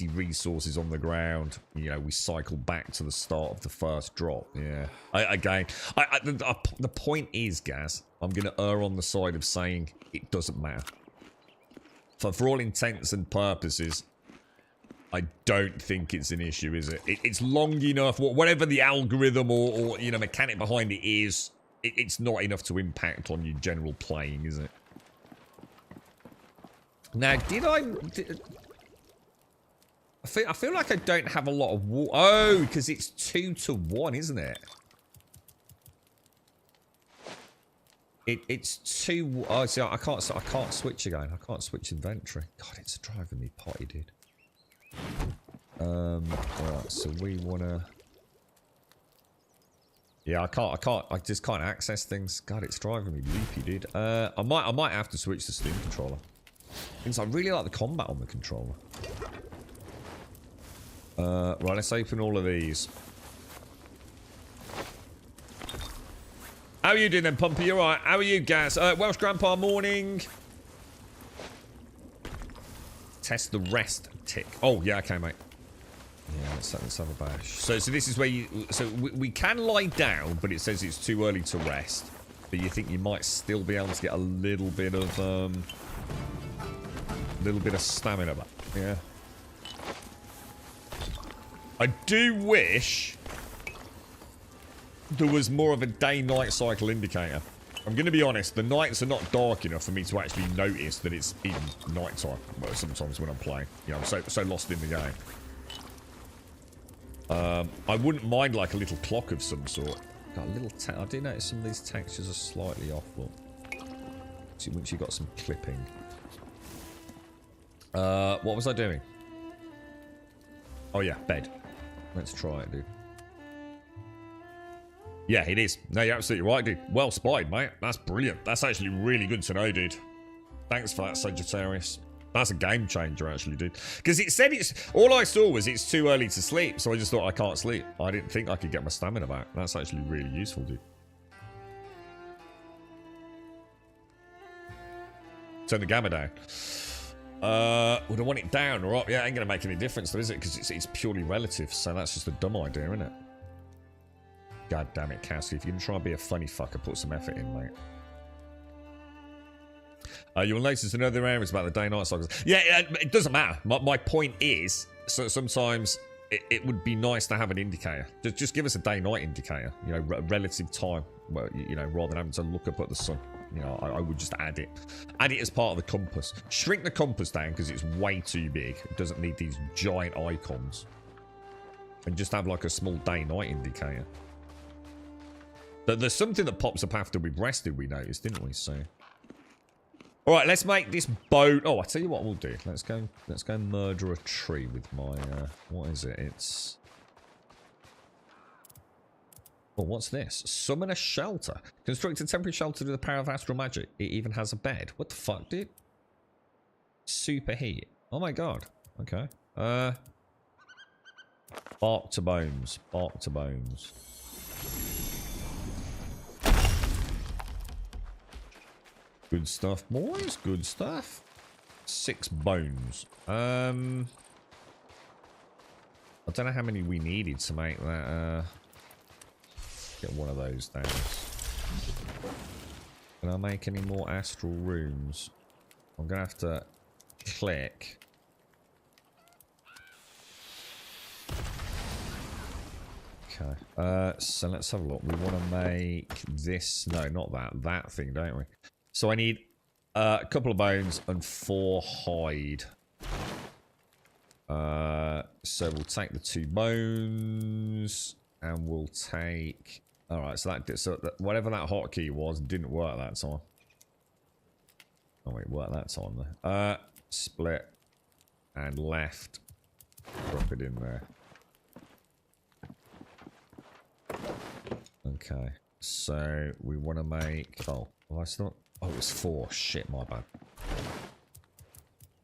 resources on the ground, you know, we cycle back to the start of the first drop. Yeah. The point is, Gaz, I'm going to err on the side of saying it doesn't matter. For all intents and purposes, I don't think it's an issue, is it? It's long enough, whatever the algorithm or you know, mechanic behind it is, it's not enough to impact on your general playing, is it? Now, I feel like I don't have a lot of water. Oh, because it's 2 to 1, isn't it? It's 2. Oh, see, I can't switch again. I can't switch inventory. God, it's driving me potty, dude. Right, so we wanna. Yeah, I just can't access things. God, it's driving me loopy, dude. I might have to switch to Steam controller. Because I really like the combat on the controller. Right, let's open all of these. How are you doing then, Pumpy? You alright? How are you, Gaz? Welsh Grandpa, morning. Test the rest tick. Oh, yeah, okay, mate. Yeah, let's have a bash. So this is where you... So we can lie down, but it says it's too early to rest. But you think you might still be able to get a little bit of stamina back. Yeah. I do wish there was more of a day-night cycle indicator. I'm going to be honest, the nights are not dark enough for me to actually notice that it's in night time. Well, sometimes when I'm playing. You know, I'm so lost in the game. I wouldn't mind like a little clock of some sort. Got a little. I do notice some of these textures are slightly off. Look. See, once you got some clipping. What was I doing? Oh yeah, bed. Let's try it, dude. Yeah, it is. No, you're absolutely right, dude. Well spotted, mate. That's brilliant. That's actually really good to know, dude. Thanks for that, Sagittarius. That's a game changer, actually, dude. Because it said it's... All I saw was it's too early to sleep, so I just thought I can't sleep. I didn't think I could get my stamina back. That's actually really useful, dude. Turn the gamma down. Would I want it down or up? Yeah, it ain't going to make any difference, though, is it? Because it's purely relative, so that's just a dumb idea, isn't it? God damn it, Cassie. If you're going to try and be a funny fucker, put some effort in, mate. You will notice in other areas about the day-night cycles. Yeah, it doesn't matter. My point is, so sometimes it would be nice to have an indicator. Just give us a day-night indicator. You know, relative time. Well, you know, rather than having to look up at the sun. You know, I would just add it. Add it as part of the compass. Shrink the compass down because it's way too big. It doesn't need these giant icons. And just have like a small day-night indicator. There's something that pops up after we've rested, we noticed, didn't we? So... Alright, let's make this boat... Oh, I tell you what we'll do. Let's go murder a tree with my... what is it? It's... Oh, what's this? Summon a shelter. Construct a temporary shelter with the power of astral magic. It even has a bed. What the fuck, dude? Super heat. Oh my god. Okay. Bark to bones. Bark to bones. Good stuff, boys. Good stuff. 6 bones. I don't know how many we needed to make that. Get one of those down. Can I make any more astral runes? I'm gonna have to click Okay. So let's have a look. We want to make this. No, not that. That thing, don't we? So I need a couple of bones and 4 hide. So we'll take the 2 bones and we'll take. All right. So whatever that hotkey was didn't work that time. Oh wait, worked that time though. Split and left. Drop it in there. Okay, so we want to make. Oh, I still. Oh, it was 4. Shit, my bad.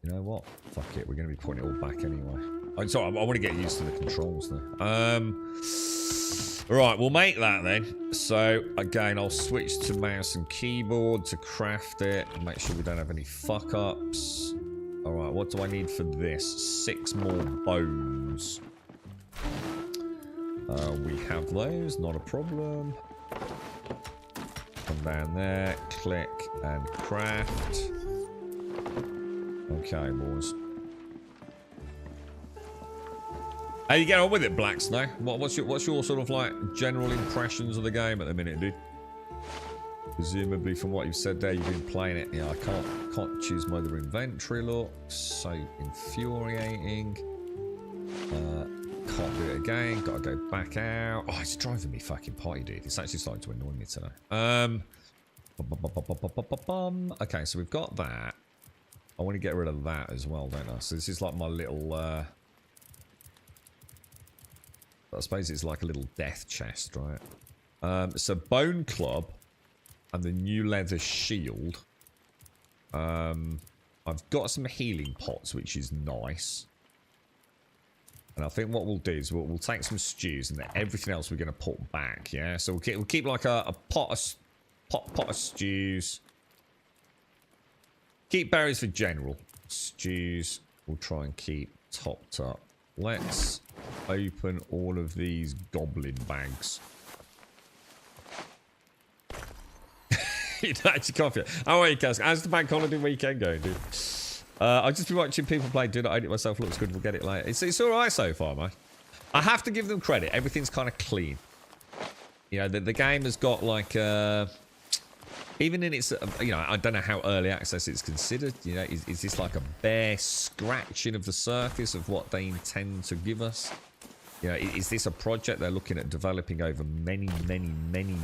You know what? Fuck it. We're going to be putting it all back anyway. I'm sorry. I want to get used to the controls now. Right, we'll make that then. So again, I'll switch to mouse and keyboard to craft it. Make sure we don't have any fuck ups. All right, what do I need for this? 6 more bones. We have those, not a problem. Come down there, click and craft. Okay, boys. How you get on with it, Black Snow? What's your sort of like general impressions of the game at the minute, dude? Presumably, from what you've said there, you've been playing it. Yeah, I can't choose my other inventory. Look, so infuriating. Can't do it again. Gotta go back out. Oh, it's driving me fucking potty, dude. It's actually starting to annoy me today. Okay, so we've got that. I want to get rid of that as well, don't I? So this is like my little. I suppose it's like a little death chest, right? So bone club and the new leather shield. I've got some healing pots, which is nice. And I think what we'll do is we'll take some stews and then everything else we're going to put back, yeah? So we'll keep like a pot of stews. Keep berries for general. Stews we'll try and keep topped up. Let's open all of these goblin bags. You don't actually coffee. Oh wait, guys. How's the bank holiday weekend going, dude? I've just been watching people play. Do not own it myself. Looks good. We'll get it later. It's all right so far, man. I have to give them credit. Everything's kind of clean. You know, the game has got like even in its you know, I don't know how early access it's considered. You know, is this like a bare scratching of the surface of what they intend to give us? You know, is this a project they're looking at developing over many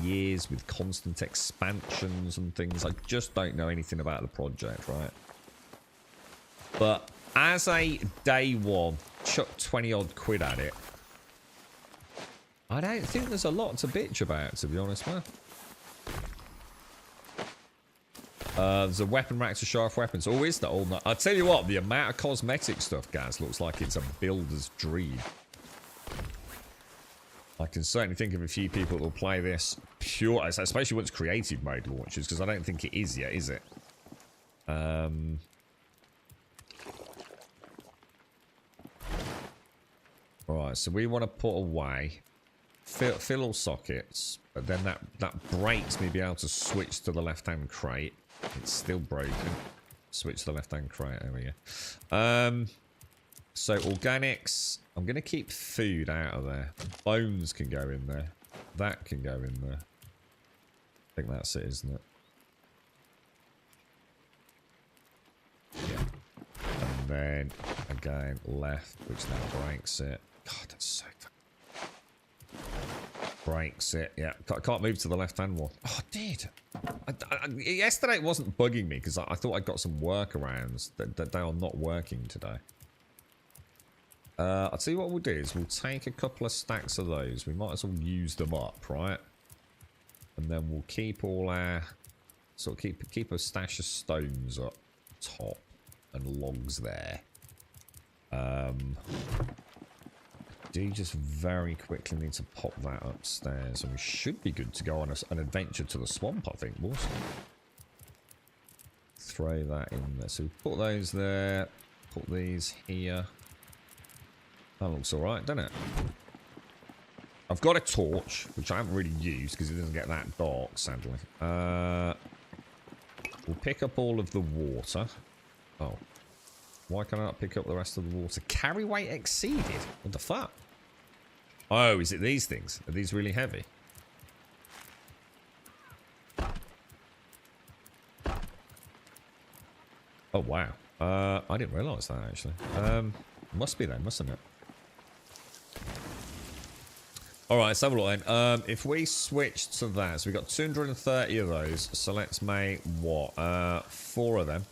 years with constant expansions and things? I just don't know anything about the project, right? But as a day one, chuck 20 odd quid at it. I don't think there's a lot to bitch about, to be honest, man. There's a weapon rack to show off weapons. Oh, is that all? I'll tell you what, the amount of cosmetic stuff, guys, looks like it's a builder's dream. I can certainly think of a few people that will play this pure, especially once creative mode launches, because I don't think it is yet, is it? Alright, so we want to put away, fill all sockets, but then that breaks me be able to switch to the left-hand crate. It's still broken. Switch to the left-hand crate, there we go. So organics, I'm going to keep food out of there. Bones can go in there. That can go in there. I think that's it, isn't it? Yeah. And then, again, left, which now breaks it. God, that's so breaks it. Yeah, can't move to the left-hand one. Oh, I did. Yesterday it wasn't bugging me because I thought I got some workarounds that they are not working today. I'll tell you what we'll do is we'll take a couple of stacks of those. We might as well use them up, right? And then we'll keep all our sort of keep a stash of stones up top and logs there. Do you just very quickly need to pop that upstairs, and we should be good to go on an adventure to the swamp, I think, boys. Throw that in there. So we put those there, put these here. That looks alright, doesn't it? I've got a torch, which I haven't really used because it doesn't get that dark, sadly. We'll pick up all of the water. Oh. Why can I not pick up the rest of the water? Carry weight exceeded? What the fuck? Oh, is it these things? Are these really heavy? Oh, wow. I didn't realise that, actually. Must be then, mustn't it? Alright, let's have a look then. If we switch to that, so we've got 230 of those. So let's make, what? 4 of them.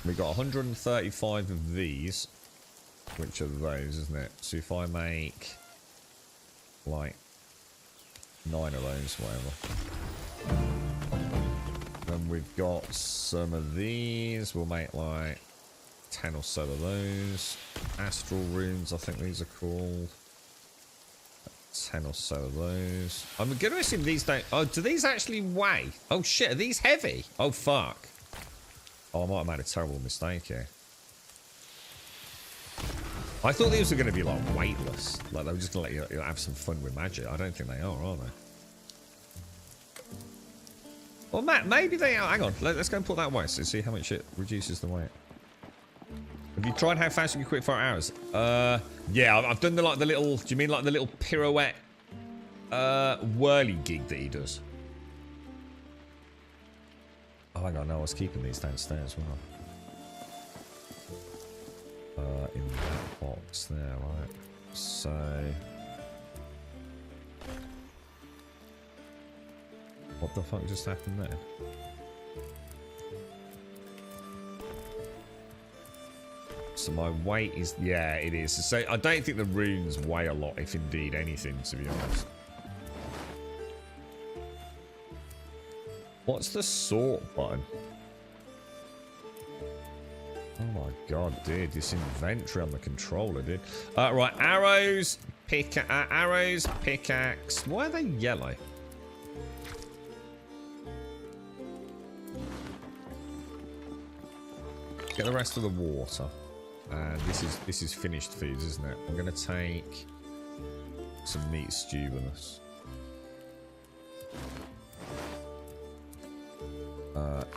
We've got 135 of these. Which are those, isn't it? So if I make, like, 9 of those, whatever. Then we've got some of these. We'll make, like, 10 or so of those. Astral runes, I think these are called. 10 or so of those. I'm going to assume these don't... Oh, do these actually weigh? Oh, shit. Are these heavy? Oh, fuck. Oh, I might have made a terrible mistake here. I thought these were going to be, like, weightless. Like, they were just going to let you have some fun with magic. I don't think they are they? Well, Matt, maybe they are. Hang on. Let's go and put that away so see how much it reduces the weight. Have you tried how fast you can quit for hours? Yeah, I've done the little... Do you mean like the little pirouette whirly gig that he does? Oh, hang on. No, I was keeping these downstairs, wasn't I? In that box there, right? So... What the fuck just happened there? So my weight is... Yeah, it is. So I don't think the runes weigh a lot, if indeed anything, to be honest. What's the sort button? Oh my god, dude. This inventory on the controller, dude. Right, arrows, pickaxe. Why are they yellow? Get the rest of the water. And this is finished foods, isn't it? I'm gonna take some meat stew with us.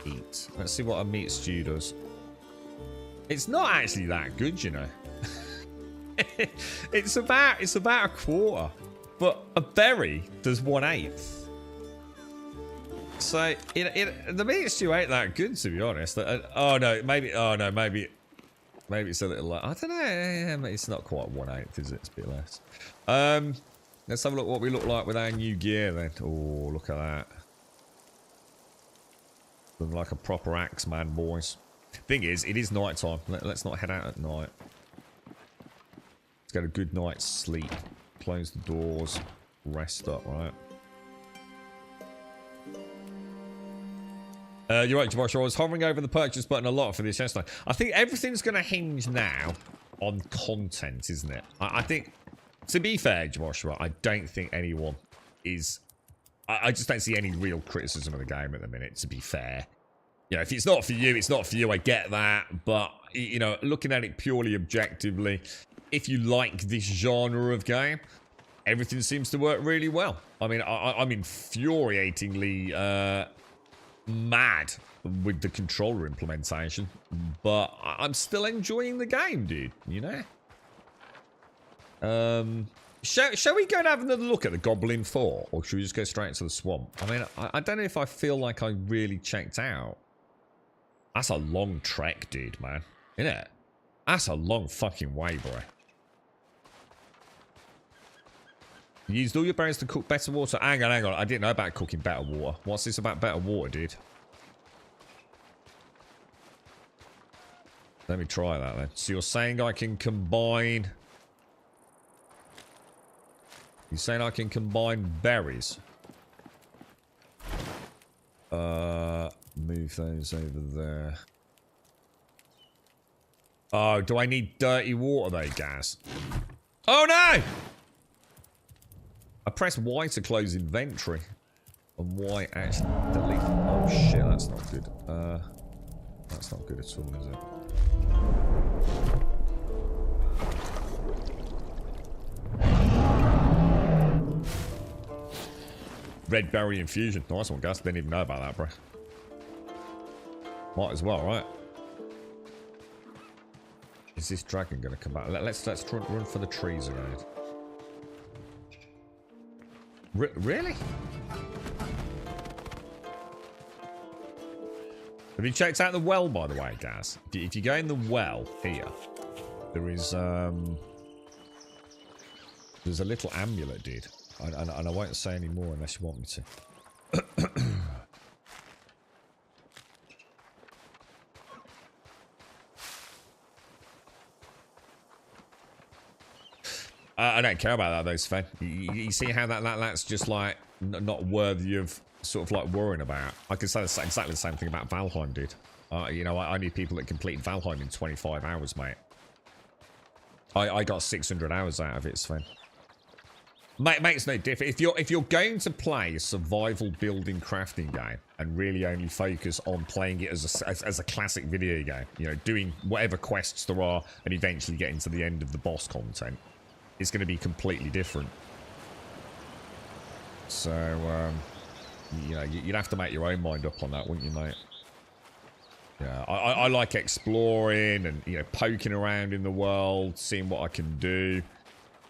Eat. Let's see what a meat stew does. It's not actually that good, you know. it's about a quarter, but a berry does 1/8. So the meat stew ain't that good, to be honest. Oh no, maybe it's a little. I don't know. It's not quite 1/8, is it? It's a bit less. Let's have a look what we look like with our new gear then. Oh, look at that. Looking like a proper axe man, boys. Thing is, it is night time. Let's not head out at night. Let's get a good night's sleep. Close the doors. Rest up, right? You're right, Javash. I was hovering over the purchase button a lot for this yesterday. I think everything's going to hinge now on content, isn't it? I think, to be fair, Joshua, I don't think anyone is... I just don't see any real criticism of the game at the minute, to be fair. You know, if it's not for you, it's not for you. I get that. But, you know, looking at it purely objectively, if you like this genre of game, everything seems to work really well. I mean, I'm infuriatingly mad with the controller implementation, but I'm still enjoying the game, dude, you know? Shall we go and have another look at the Goblin Fort, or should we just go straight into the swamp? I mean, I don't know if I feel like I really checked out. That's a long trek, dude, man. Isn't it? That's a long fucking way, boy. You used all your berries to cook better water. Hang on. I didn't know about cooking better water. What's this about better water, dude? Let me try that then. So you're saying I can combine... You're saying I can combine berries? Move those over there. Oh, do I need dirty water though, Gaz? Oh no! I press Y to close inventory. And Y actually delete. Oh shit, that's not good. That's not good at all, is it? Red berry infusion. Nice one, Gus. Didn't even know about that, bro. Might as well, right? Is this dragon going to come back? Let's run for the trees again. Really? Have you checked out the well, by the way, Gaz? If you go in the well here, there is there's a little amulet, dude. And I won't say any more unless you want me to. I don't care about that, though, Sven. You see how that's just like not worthy of sort of like worrying about. I could say exactly the same thing about Valheim, dude. You know, I need people that completed Valheim in 25 hours, mate. I got 600 hours out of it, Sven. Makes no difference. If you're going to play a survival building crafting game and really only focus on playing it as a classic video game, you know, doing whatever quests there are and eventually getting to the end of the boss content, it's going to be completely different. So, you know, you'd have to make your own mind up on that, wouldn't you, mate? Yeah, I like exploring and, you know, poking around in the world, seeing what I can do.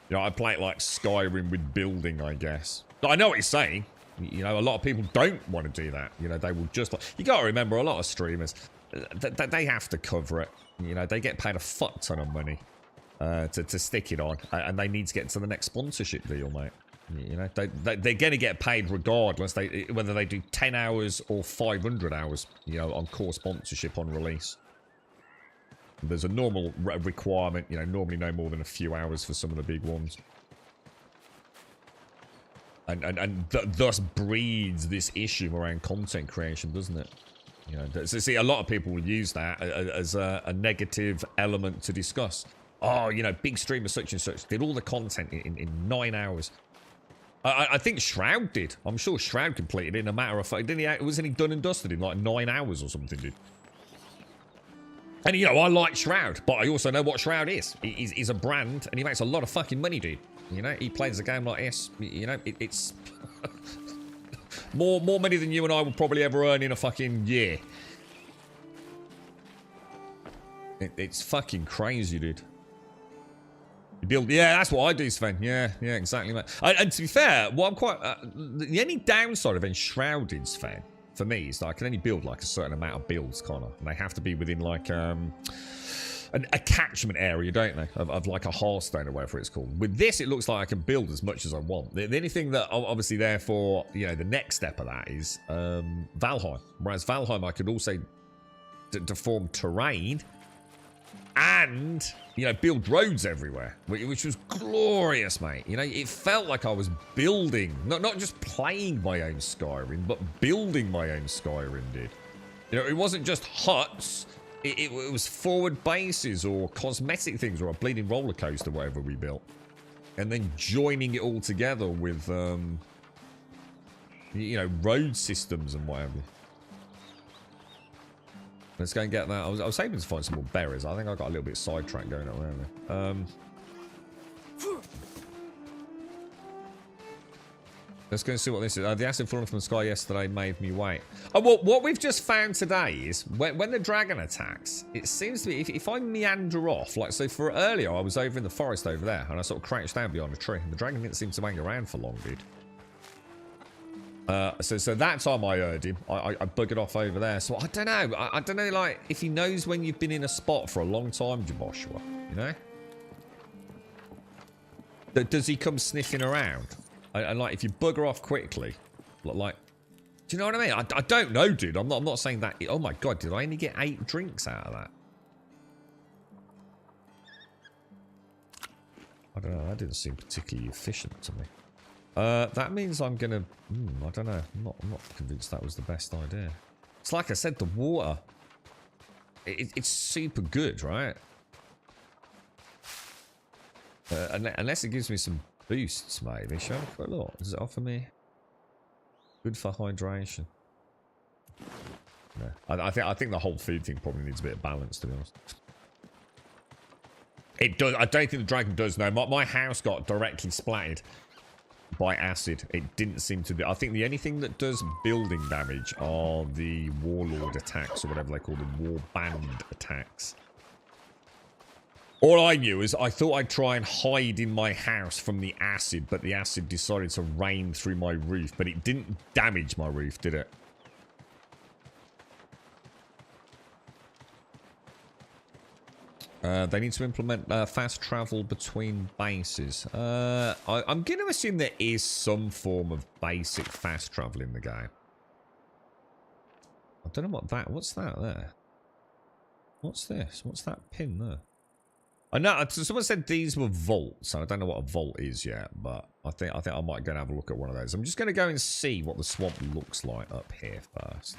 You know, I play it like Skyrim with building, I guess. I know what you're saying. You know, a lot of people don't want to do that. You know, they will just... You got to remember, a lot of streamers, they have to cover it. You know, they get paid a fuck ton of money to stick it on. And they need to get to the next sponsorship deal, mate. You know, they're going to get paid regardless, whether they do 10 hours or 500 hours, you know, on core sponsorship on release. There's a normal requirement, you know, normally no more than a few hours for some of the big ones. And thus breeds this issue around content creation, doesn't it? You know, so see, a lot of people will use that as a negative element to discuss. Oh, you know, big streamer such and such did all the content in 9 hours. I think Shroud did. I'm sure Shroud completed it in a matter of fact. Wasn't he done and dusted in like 9 hours or something, dude? And, you know, I like Shroud, but I also know what Shroud is. He's a brand, and he makes a lot of fucking money, dude. You know, he plays a game like this. You know, it's... more money than you and I will probably ever earn in a fucking year. It's fucking crazy, dude. You build... Yeah, that's what I do, Sven. Yeah, exactly, mate. And to be fair, what I'm quite... the only downside of Enshrouded, Sven, for me, is that I can only build like a certain amount of builds, kind of. And they have to be within like a catchment area, don't they? Of like a Hearthstone or whatever it's called. With this, it looks like I can build as much as I want. The only thing that obviously therefore, you know, the next step of that is Valheim. Whereas Valheim, I could also deform terrain and, you know, build roads everywhere, which was glorious, mate. You know, it felt like I was building, not just playing my own Skyrim, but building my own Skyrim, dude. You know, it wasn't just huts, it was forward bases or cosmetic things or a bleeding roller coaster, whatever we built. And then joining it all together with, you know, road systems and whatever. Let's go and get that. I was hoping to find some more berries. I think I got a little bit sidetracked going around there. Let's go and see what this is. The acid falling from the sky yesterday made me wait. Oh, well, what we've just found today is when the dragon attacks, it seems to be, if I meander off, like, so for earlier, I was over in the forest over there, and I sort of crouched down behind a tree, and the dragon didn't seem to hang around for long, dude. So that time I heard him, I buggered off over there. So I don't know. I don't know, like, if he knows when you've been in a spot for a long time, Joshua, you know? Does he come sniffing around? And like, if you bugger off quickly, like, do you know what I mean? I don't know, dude. I'm not saying that. Oh my God, did I only get 8 drinks out of that? I don't know. That didn't seem particularly efficient to me. That means I'm gonna... I don't know. I'm not convinced that was the best idea. It's like I said, the water. It's super good, right? Unless it gives me some boosts, maybe. Shall I have a quick look? Does it offer me... Good for hydration? No. I think the whole food thing probably needs a bit of balance, to be honest. It does. I don't think the dragon does, no. My house got directly splattered by acid. It didn't seem to be. I think the only thing that does building damage are the warlord attacks, or whatever they call them, war band attacks. All I knew is I thought I'd try and hide in my house from the acid, but the acid decided to rain through my roof, but it didn't damage my roof, did it? They need to implement fast travel between bases. I'm going to assume there is some form of basic fast travel in the game. I don't know what's that there? What's this? What's that pin there? I know someone said these were vaults. I don't know what a vault is yet, but I think I might go and have a look at one of those. I'm just going to go and see what the swamp looks like up here first.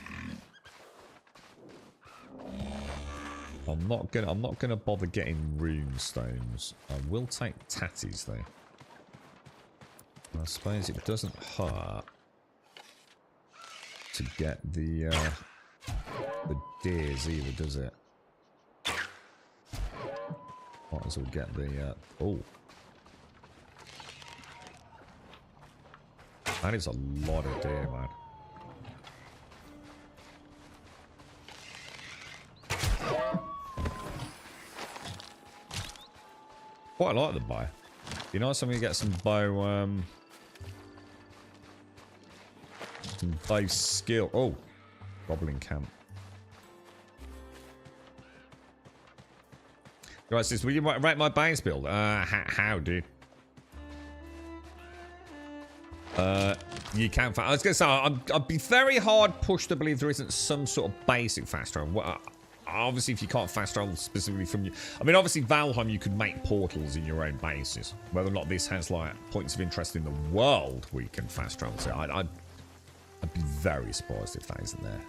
I'm not gonna bother getting rune stones. I will take tatties though. I suppose it doesn't hurt to get the deers either, does it? Might as well get the oh. That is a lot of deer, man. Quite like the bow. Be nice when we get some bow skill. Oh, goblin camp. Right, sis, will you rate my base build? How, dude? You can. I was gonna say I'd be very hard pushed to believe there isn't some sort of basic fast travel. Obviously, if you can't fast travel specifically from you, I mean, obviously Valheim, you could make portals in your own bases. Whether or not this has like points of interest in the world, we can fast travel to. I'd be very surprised if that isn't there.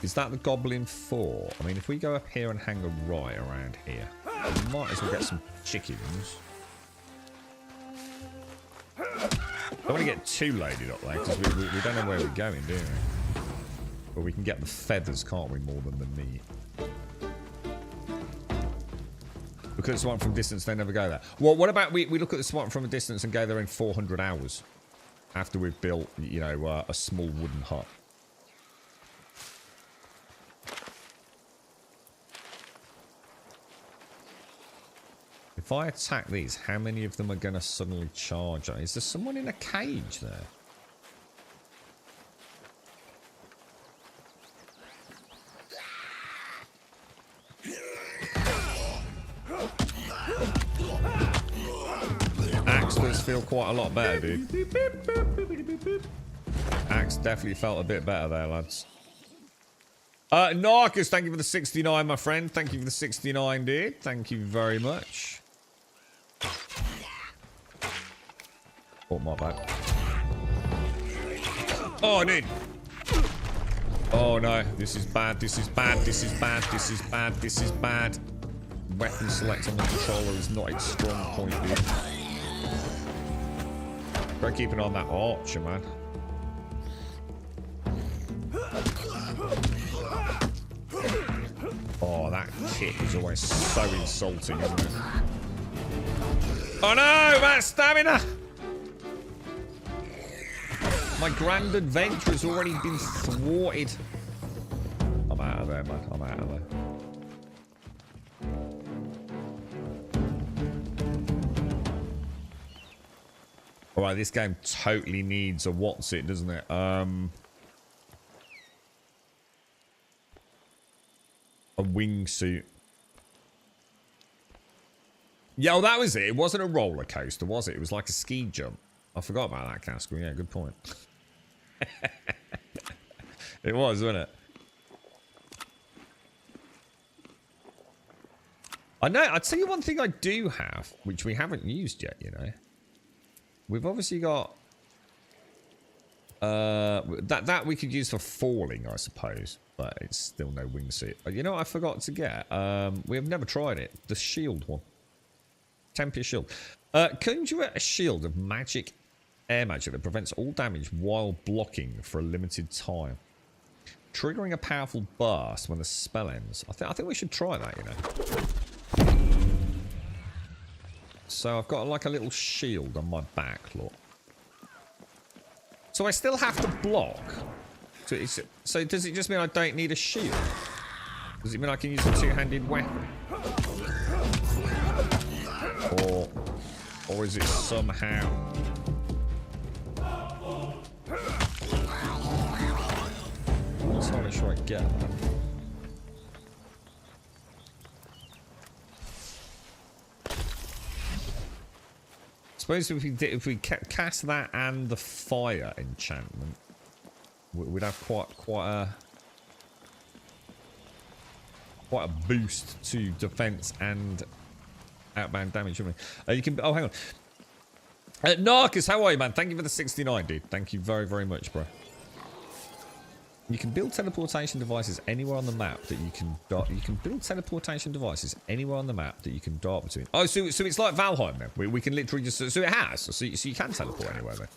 Is that the Goblin 4? I mean, if we go up here and hang a right around here, we might as well get some chickens. Don't want to get too loaded up there because we don't know where we're going, do we? But we can get the feathers, can't we, more than the meat. Look at the swamp from distance, they never go there. Well, what about we look at the swamp from a distance and go there in 400 hours? After we've built, you know, a small wooden hut. If I attack these, how many of them are going to suddenly charge? Is there someone in a cage there? Axe does feel quite a lot better, dude. Axe definitely felt a bit better there, lads. Narcus, thank you for the 69, my friend. Thank you for the 69, dude. Thank you very much. Oh, my bad. Oh, dude. Oh, no. This is bad. This is bad. This is bad. This is bad. This is bad. Weapon select on the controller is not its strong point, dude. Gotta keep an eye on that archer, man. Oh, that kick is always so insulting, isn't it? Oh no, that stamina! My grand adventure has already been thwarted. I'm out of there, man. I'm out of there. Alright, this game totally needs a what's it, doesn't it? A wingsuit. Yeah, well, that was it. It wasn't a roller coaster, was it? It was like a ski jump. I forgot about that, Casco. Yeah, good point. It was, wasn't it? I know. I'd tell you one thing I do have, which we haven't used yet, you know. We've obviously got that we could use for falling, I suppose, but it's still no wingsuit. You know what I forgot to get? We have never tried it. The shield one. Tempest shield. Conjure a shield of magic, air magic that prevents all damage while blocking for a limited time, triggering a powerful burst when the spell ends. I think we should try that, you know. So I've got like a little shield on my back, look. So I still have to block. So does it just mean I don't need a shield? Does it mean I can use a two-handed weapon? Or is it somehow... I'm not entirely sure I get that. Suppose if we cast that and the fire enchantment, we'd have quite a boost to defense and outbound damage, wouldn't we? You can. Oh, hang on. Narcus, how are you, man? Thank you for the 69, dude. Thank you very, very much, bro. You can build teleportation devices anywhere on the map that you can dart. You can build teleportation devices anywhere on the map that you can dart between. Oh, so it's like Valheim then. We can literally just so it has. So you can teleport anywhere then.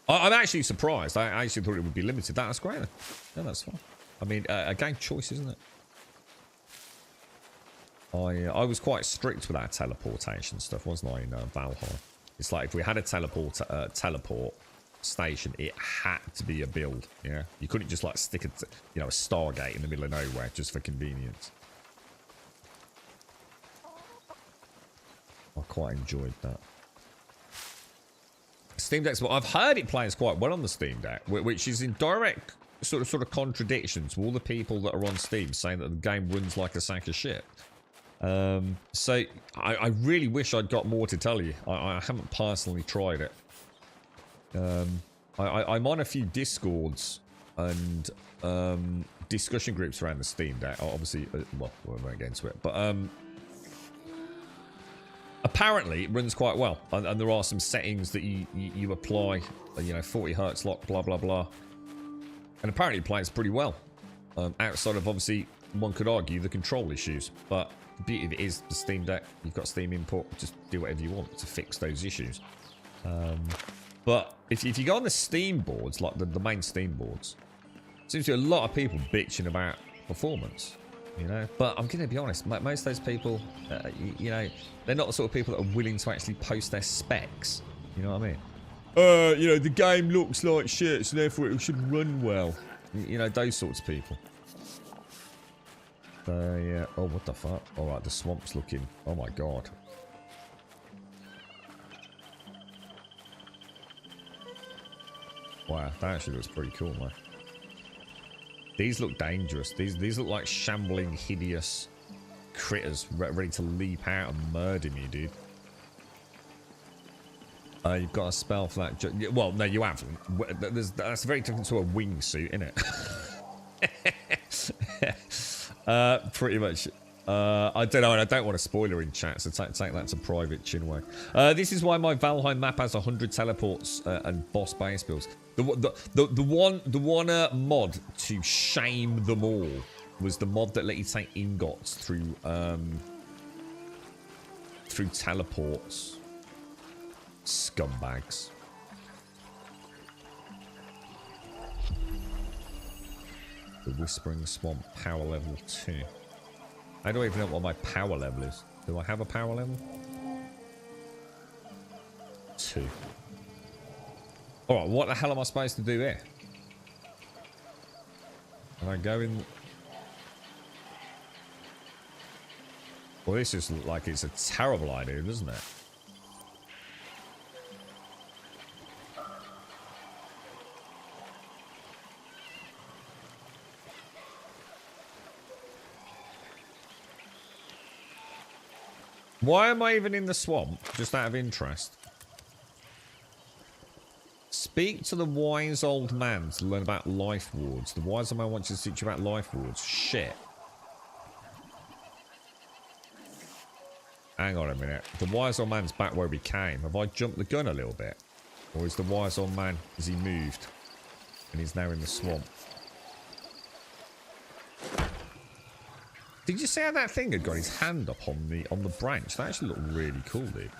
I'm actually surprised. I actually thought it would be limited. That's great. No, that's fine. I mean, a game choice, isn't it? I was quite strict with our teleportation stuff, wasn't I, in Valheim? It's like if we had a teleport station, it had to be a build. Yeah, you couldn't just like stick a Stargate in the middle of nowhere just for convenience. I quite enjoyed that. Steam Deck's well, I've heard it plays quite well on the Steam Deck, which is in direct sort of contradiction to all the people that are on Steam saying that the game runs like a sack of shit. So I really wish I'd got more to tell you. I haven't personally tried it. I'm on a few Discords and discussion groups around the Steam Deck. Obviously, well, we won't get into it, but apparently it runs quite well, and there are some settings that you apply, 40 hertz lock, blah blah blah, and apparently it plays pretty well. Outside of, obviously, one could argue the control issues, but the beauty of it is the Steam Deck, you've got Steam input, just do whatever you want to fix those issues. But if you go on the Steam boards, like the main Steam boards, seems to be a lot of people bitching about performance, But I'm going to be honest, most of those people, they're not the sort of people that are willing to actually post their specs. You know what I mean? The game looks like shit, so therefore it should run well. Those sorts of people. Yeah. Oh, what the fuck? Alright, the swamp's looking... Oh my god. Wow, that actually looks pretty cool, man. These look dangerous. These look like shambling, hideous critters ready to leap out and murder me, dude. You've got a spell for that. Well, no, you haven't. That's very different to a wingsuit, isn't it? Pretty much. I don't know, and I don't want a spoiler in chat, so take that to private, Chinwag. This is why my Valheim map has 100 teleports and boss base builds. The one mod to shame them all was the mod that let you take ingots through teleports. Scumbags. The Whispering Swamp, power level 2. I don't even know what my power level is. Do I have a power level? 2. Alright, what the hell am I supposed to do here? Can I go in? Well, this is like it's a terrible idea, doesn't it? Why am I even in the swamp? Just out of interest. Speak to the wise old man to learn about life wards. The wise old man wants you to teach you about life wards. Shit. Hang on a minute. The wise old man's back where we came. Have I jumped the gun a little bit? Or is the wise old man, has he moved? And he's now in the swamp. Did you see how that thing had got his hand up on the branch? That actually looked really cool, dude.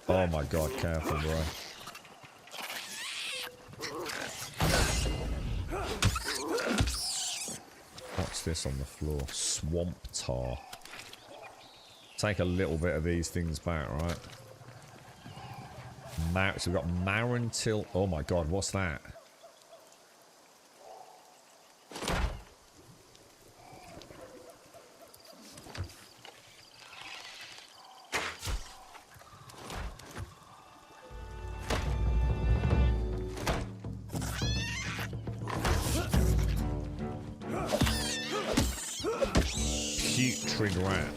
Oh my god, careful, bro. What's this on the floor? Swamp tar. Take a little bit of these things back, right? So we've got Marantil. Oh my god, what's that? Putrid rat.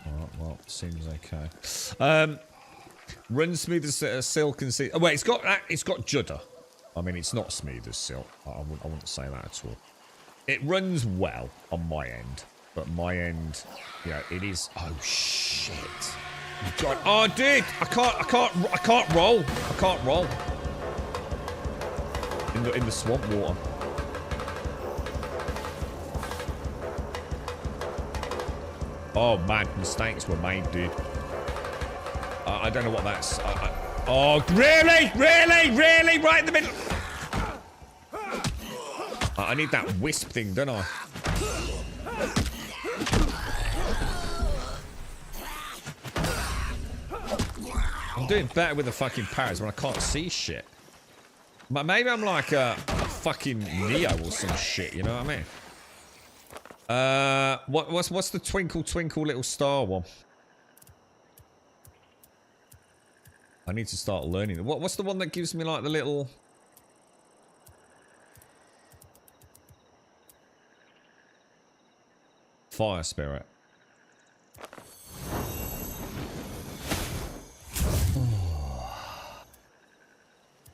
Oh, well, seems okay. Run smooth as silk and see. Oh wait, it's got judder. I mean, it's not smooth as silk. I wouldn't say that at all. It runs well on my end, but my end, yeah, it is. Oh shit! God, oh dude, I can't roll. I can't roll in the swamp water. Oh man, mistakes were made, dude. I don't know what that's. Oh, really? Right in the middle. I need that wisp thing, don't I? I'm doing better with the fucking parrots when I can't see shit. Maybe I'm like a fucking Neo or some shit, you know what I mean? What's the twinkle twinkle little star one? I need to start learning. What's the one that gives me like the little? Fire spirit.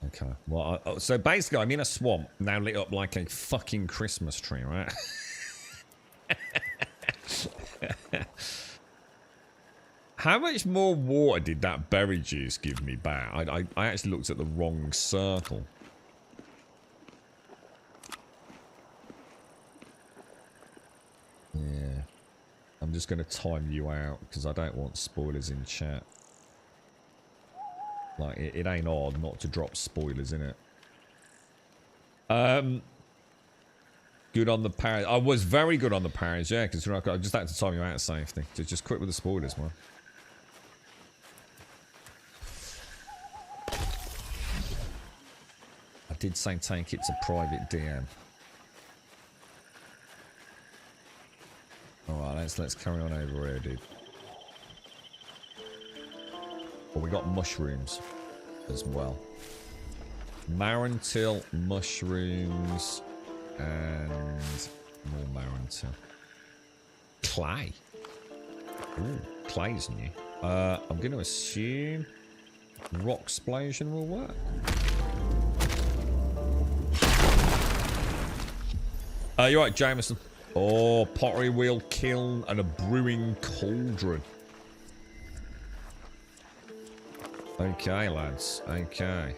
Okay. Well, so basically, I'm in a swamp now, lit up like a fucking Christmas tree, right? How much more water did that berry juice give me back? I actually looked at the wrong circle. Yeah. I'm just going to time you out because I don't want spoilers in chat. Like, it ain't odd not to drop spoilers, in it. Good on the parrots. I was very good on the parrots, yeah, because I just had to time you out of safety. Just quit with the spoilers, man. I did say take it to private DM. Alright, let's carry on over here, dude. Well, we got mushrooms as well. Marantil, mushrooms, and more Marantil. Clay. Ooh, clay's new. I'm going to assume rock explosion will work. You're right, Jameson. Oh, pottery wheel, kiln, and a brewing cauldron. Okay, lads. Okay.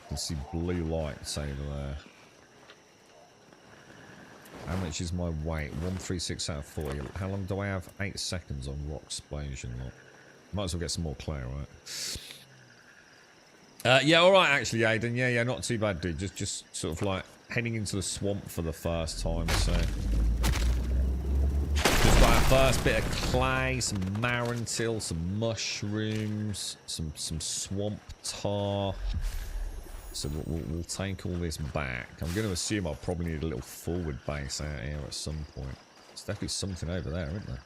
I can see blue lights over there. How much is my weight? 136 out of 40. How long do I have? 8 seconds on rock explosion. Might as well get some more clay, right? Yeah, alright actually, Aiden. Yeah, not too bad, dude. Just sort of like heading into the swamp for the first time, so. Just got our first bit of clay, some Marantil, some mushrooms, some swamp tar. So we'll take all this back. I'm going to assume I'll probably need a little forward base out here at some point. There's definitely something over there, isn't there?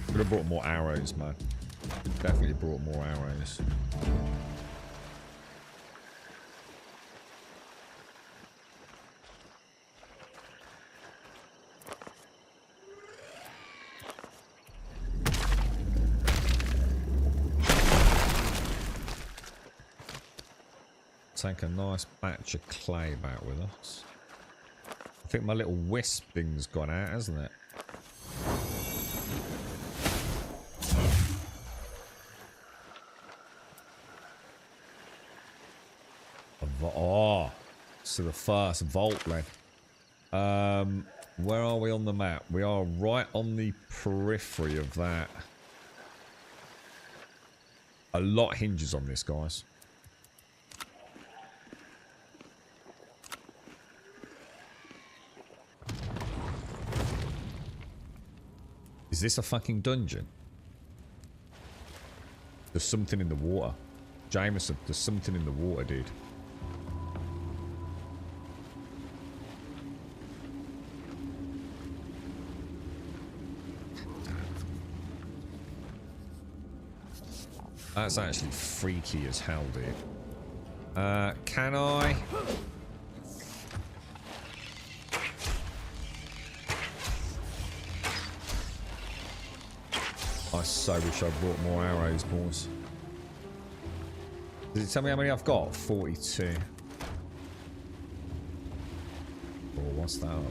Could have brought more arrows, man. Definitely brought more arrows. Take a nice batch of clay back with us. I think my little wisp thing's gone out, hasn't it? Oh, so the first vault then. Where are we on the map? We are right on the periphery of that. A lot hinges on this, guys. Is this a fucking dungeon? There's something in the water. Jameson, there's something in the water, dude. That's actually freaky as hell, dude. Can I? I so wish I brought more arrows, boys. Does it tell me how many I've got? 42. Oh, what's that up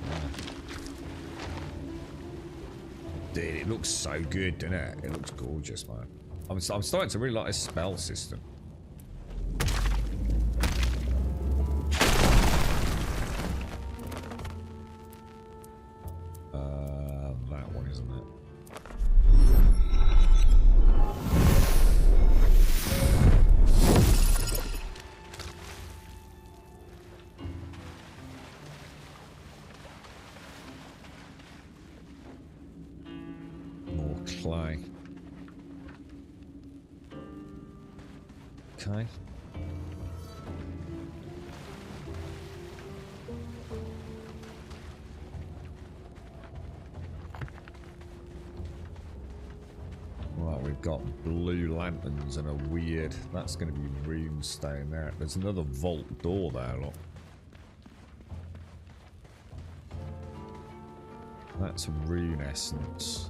there? Dude, it looks so good, doesn't it? It looks gorgeous, man. I'm starting to really like this spell system. That one, isn't it? More clay. Okay. Right, we've got blue lanterns and a weird... That's going to be runestone there. There's another vault door there, look. That's a rune essence.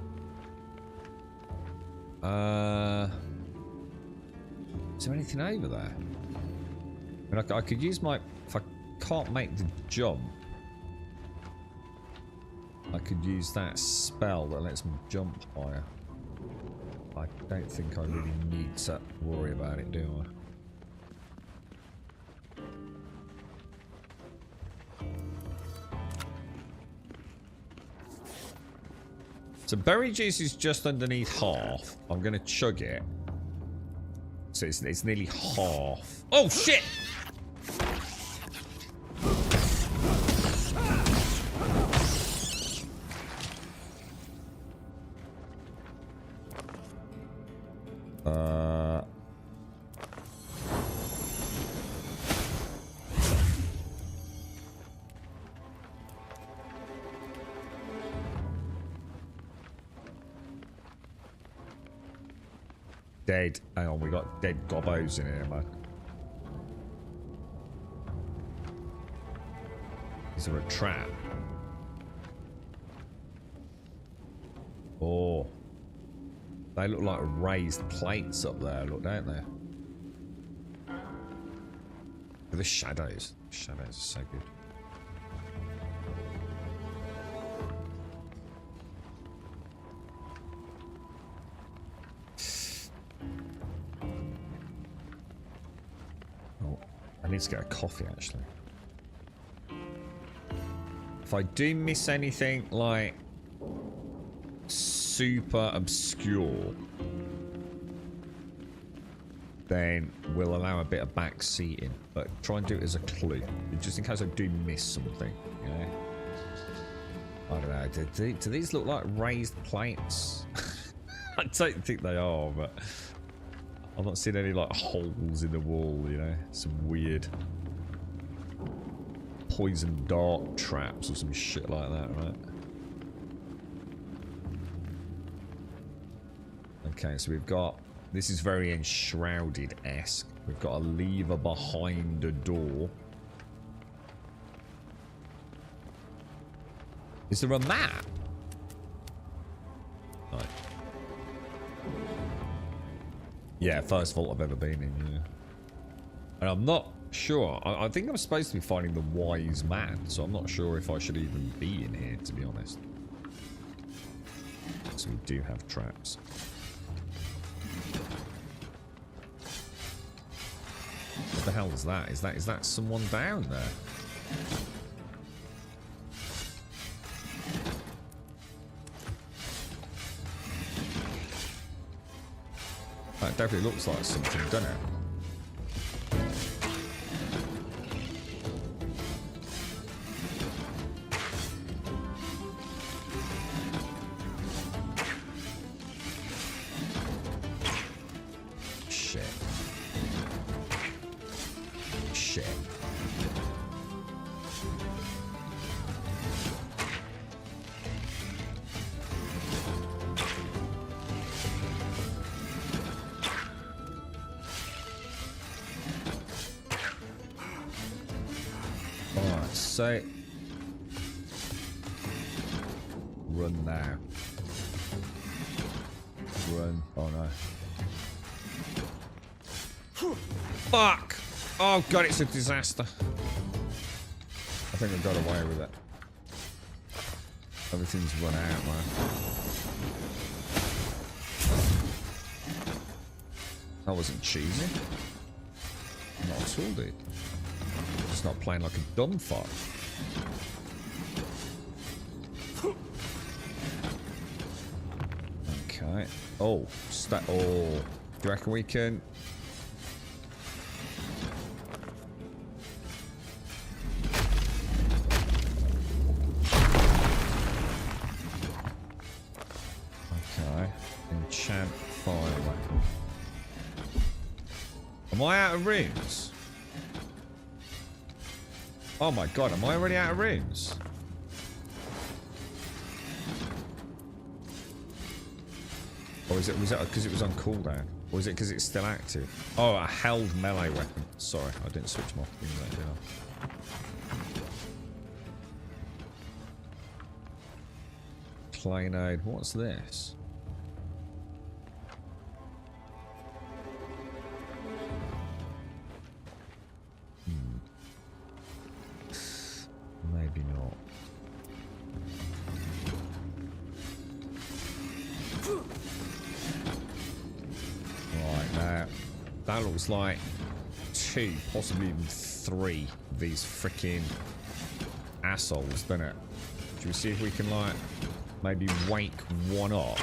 Is there anything over there? I mean, I could use my... If I can't make the jump, I could use that spell that lets me jump higher. I don't think I really need to worry about it, do I? So berry juice is just underneath half. I'm going to chug it. So it's nearly half. Oh, shit! Dead. Hang on, we got dead gobbos in here, man. Is there a trap? Oh. They look like raised plates up there, look, don't they? Look at the shadows. The shadows are so good. I need to get a coffee, actually. If I do miss anything, like, super obscure, then we'll allow a bit of back seating. But try and do it as a clue, just in case I do miss something, you know? I don't know, do these look like raised plates? I don't think they are, but... I'm not seeing any, like, holes in the wall, you know? Some weird poison dart traps or some shit like that, right? Okay, so we've got... This is very enshrouded-esque. We've got a lever behind a door. Is there a map? No. Yeah, first vault I've ever been in, yeah. And I'm not sure. I think I'm supposed to be finding the wise man, so I'm not sure if I should even be in here, to be honest. So we do have traps. What the hell is that? Is that someone down there? That definitely looks like something, doesn't it? So run now. Run. Oh no. Fuck! Oh god, it's a disaster. I think I got away with it. Everything's run out, man. That wasn't cheesy. Not at all, dude. Just not playing like a dumb fuck. Okay. Oh, oh. Do you reckon we can? Okay. Enchant fire weapon. Am I out of runes? Oh my god, am I already out of runes? Or is it, was it because it was on cooldown? Or is it because it's still active? Oh, a held melee weapon. Sorry, I didn't switch my thing there, did I? Plain aid. What's this? Maybe not. Right, now that looks like 2, possibly even 3 of these freaking assholes, doesn't it? Should we see if we can, like, maybe wake one up?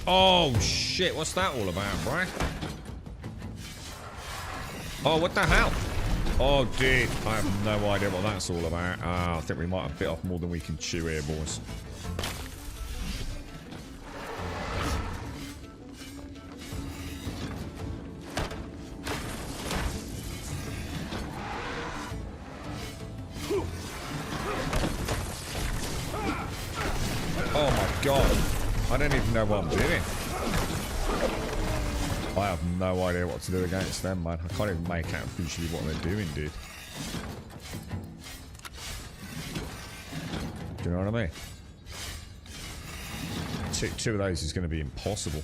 Oh shit, what's that all about, bro? Oh, what the hell? Oh, dude, I have no idea what that's all about. I think we might have bit off more than we can chew here, boys. Oh my god. I don't even know what I'm doing. I have no idea what to do against them, man. I can't even make out visually what they're doing, dude. Do you know what I mean? Two of those is going to be impossible.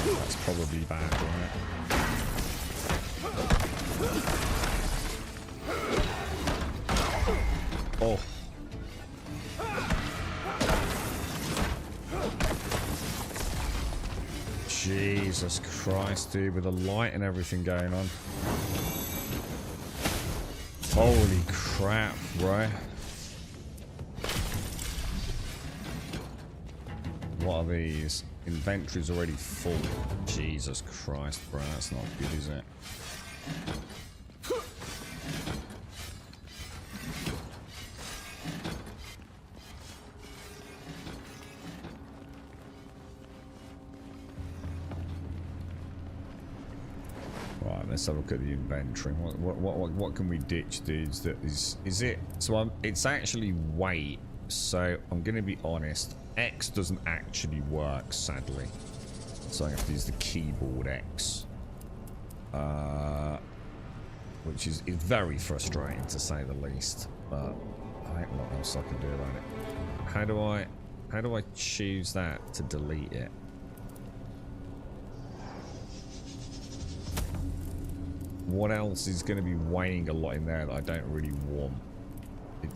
That's probably bad, right? Oh. Jesus Christ, dude, with the light and everything going on. Holy crap, right? What are these? Inventory's already full. Jesus Christ, bro, that's not good, is it? Right, let's have a look at the inventory. What can we ditch, dudes? That is it? So it's actually weight. So I'm going to be honest. X doesn't actually work, sadly. So I have to use the keyboard X. Which is very frustrating, to say the least. But I ain't what else I can do about it. How do I choose that to delete it? What else is going to be weighing a lot in there that I don't really want?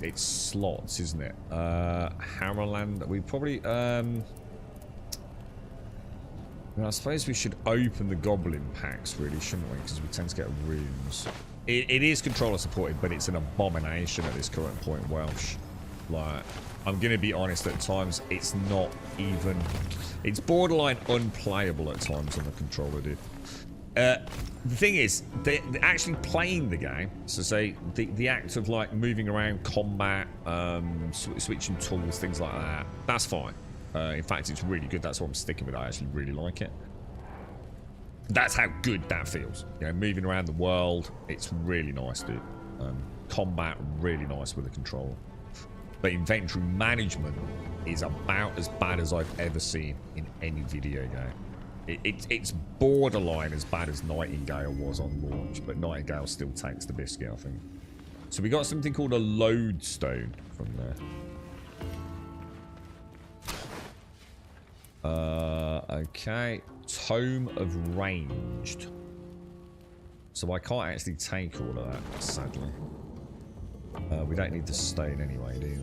It's slots, isn't it? Hammerland. We probably I suppose we should open the goblin packs, really, shouldn't we? Because we tend to get runes. It is controller supported, but it's an abomination at this current point, Welsh. Like, I'm going to be honest, at times it's not even... It's borderline unplayable at times on the controller, dude. The thing is, they're actually playing the game, so say the act of like moving around, combat, switching tools, things like that, that's fine. In fact, it's really good. That's why I'm sticking with it. I actually really like it. That's how good that feels. You know, moving around the world, it's really nice, dude. Combat, really nice with the controller. But inventory management is about as bad as I've ever seen in any video game. It's borderline as bad as Nightingale was on launch, but Nightingale still takes the biscuit, I think. So we got something called a lodestone from there. Okay. Tome of Ranged. So I can't actually take all of that, sadly. We don't need the stone anyway, do we?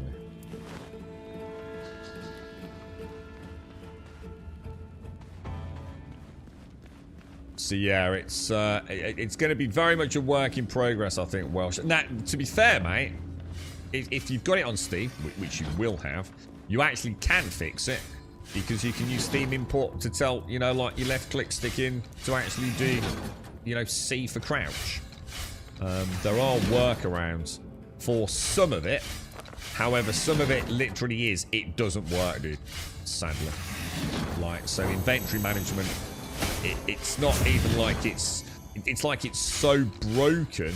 So yeah, it's going to be very much a work in progress, I think, Welsh. Now, to be fair, mate, if you've got it on Steam, which you will have, you actually can fix it. Because you can use Steam import to tell, you know, like your left click stick in to actually do, you know, C for crouch. There are workarounds for some of it. However, some of it literally is, it doesn't work, dude. Sadly. Like, so inventory management, it's not even like it's like it's so broken,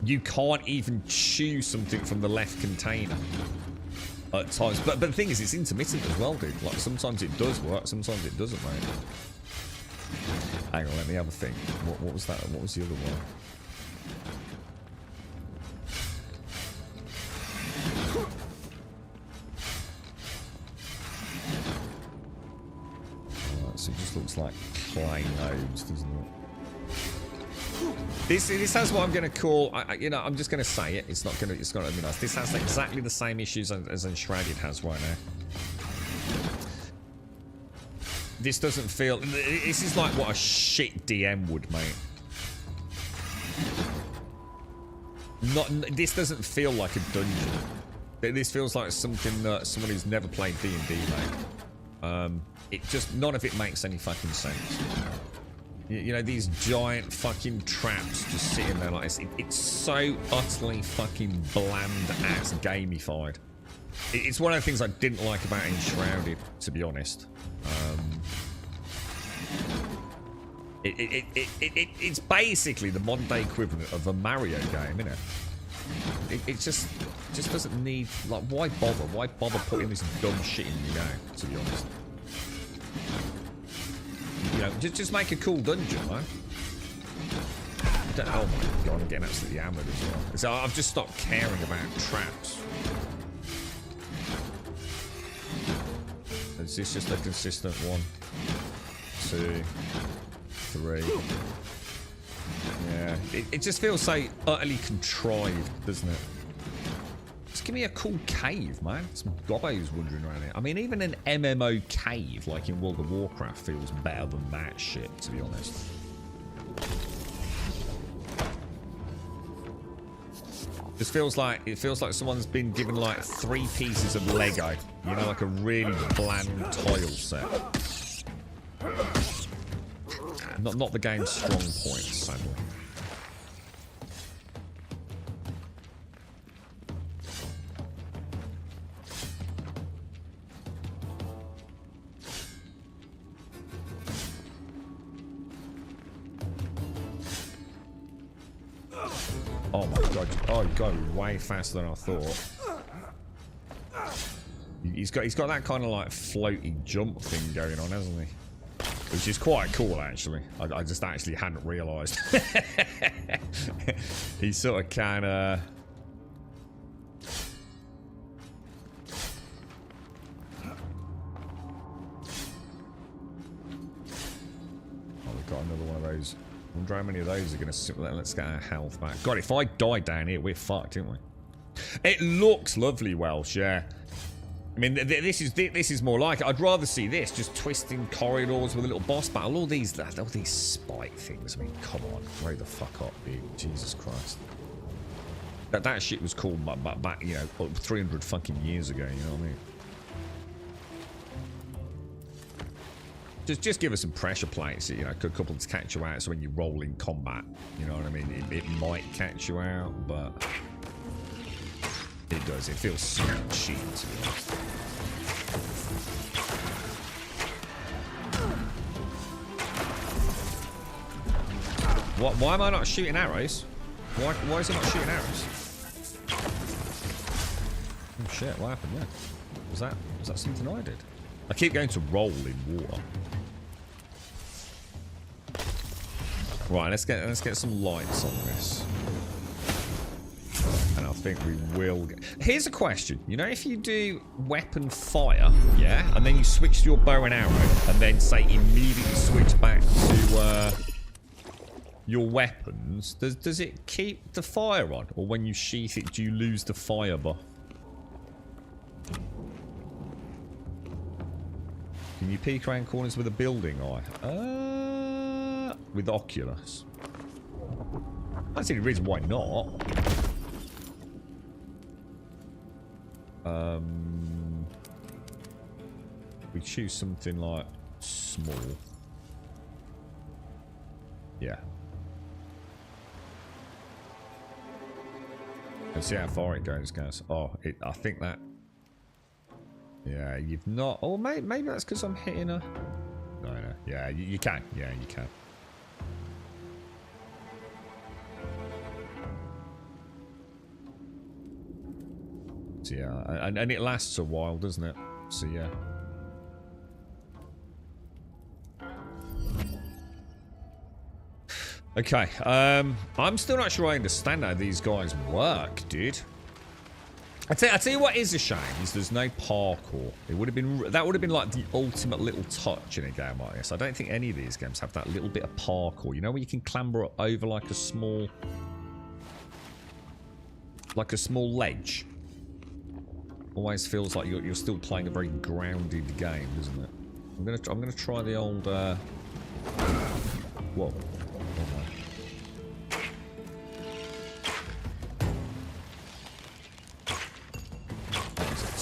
you can't even choose something from the left container. At times, but the thing is, it's intermittent as well, dude. Like, sometimes it does work, sometimes it doesn't, mate. Hang on, let me have a think. What was that? What was the other one? Alright, so it just looks like clay nodes, doesn't it? This has what I'm going to call, you know, I'm just going to say it. It's not going to be nice. This has exactly the same issues as Enshrouded has right now. This doesn't feel... This is like what a shit DM would, mate. This doesn't feel like a dungeon. This feels like something that someone who's never played D&D, mate. It just... None of it makes any fucking sense. You know, these giant fucking traps just sitting there like this. It's so utterly fucking bland-ass gamified. It's one of the things I didn't like about Enshrouded, to be honest. It's basically the modern-day equivalent of a Mario game, isn't it? It just doesn't need... Like, why bother? Why bother putting this dumb shit in your game, to be honest? You know, just make a cool dungeon, man. Oh my god, I'm getting absolutely hammered as well. So I've just stopped caring about traps. Is this just a consistent 1, 2, 3? Yeah, it just feels so utterly contrived, doesn't it? Just give me a cool cave, man. Some gobbos wandering around here. I mean, even an MMO cave, like in World of Warcraft, feels better than that shit, to be honest. It feels like someone's been given like 3 pieces of Lego. You know, like a really bland tile set. Not the game's strong point, sadly. Oh my god! Oh, you got way faster than I thought. He's got that kind of like floaty jump thing going on, hasn't he? Which is quite cool, actually. I just actually hadn't realised. He sort of kind of... got another one of those. I wonder how many of those are going to... Let's get our health back. God, if I die down here, we're fucked, aren't we? It looks lovely, Welsh, yeah. I mean, this is more like it. I'd rather see this, just twisting corridors with a little boss battle. All these spike things. I mean, come on. Grow the fuck up, dude. Jesus Christ. That shit was cool back, you know, 300 fucking years ago, you know what I mean? Just give us some pressure plates, you know, a couple to catch you out, so when you roll in combat, you know what I mean? It might catch you out, but it does. It feels super cheap, to be honest. Why am I not shooting arrows? Why is it not shooting arrows? Oh shit, what happened there? Was that something I did? I keep going to roll in water. Right, let's get some lights on this. And I think we will get... Here's a question. You know, if you do weapon fire, yeah, and then you switch to your bow and arrow, and then, say, immediately switch back to your weapons, does it keep the fire on? Or when you sheath it, do you lose the fire buff? Can you peek around corners with a building eye? With Oculus. I don't see any reason why not. We choose something like small. Yeah. Let's see how far it goes, guys. Oh, I think that... Yeah, you've not... Oh, maybe that's because I'm hitting a... No. Yeah, you can. Yeah, you can. So, yeah, and it lasts a while, doesn't it? So, yeah. Okay, I'm still not sure I understand how these guys work, dude. I tell you what is a shame is there's no parkour. It would have been like the ultimate little touch in a game like this. I don't think any of these games have that little bit of parkour. You know, where you can clamber up over like a small ledge. Always feels like you're still playing a very grounded game, doesn't it? I'm gonna try the old. Whoa.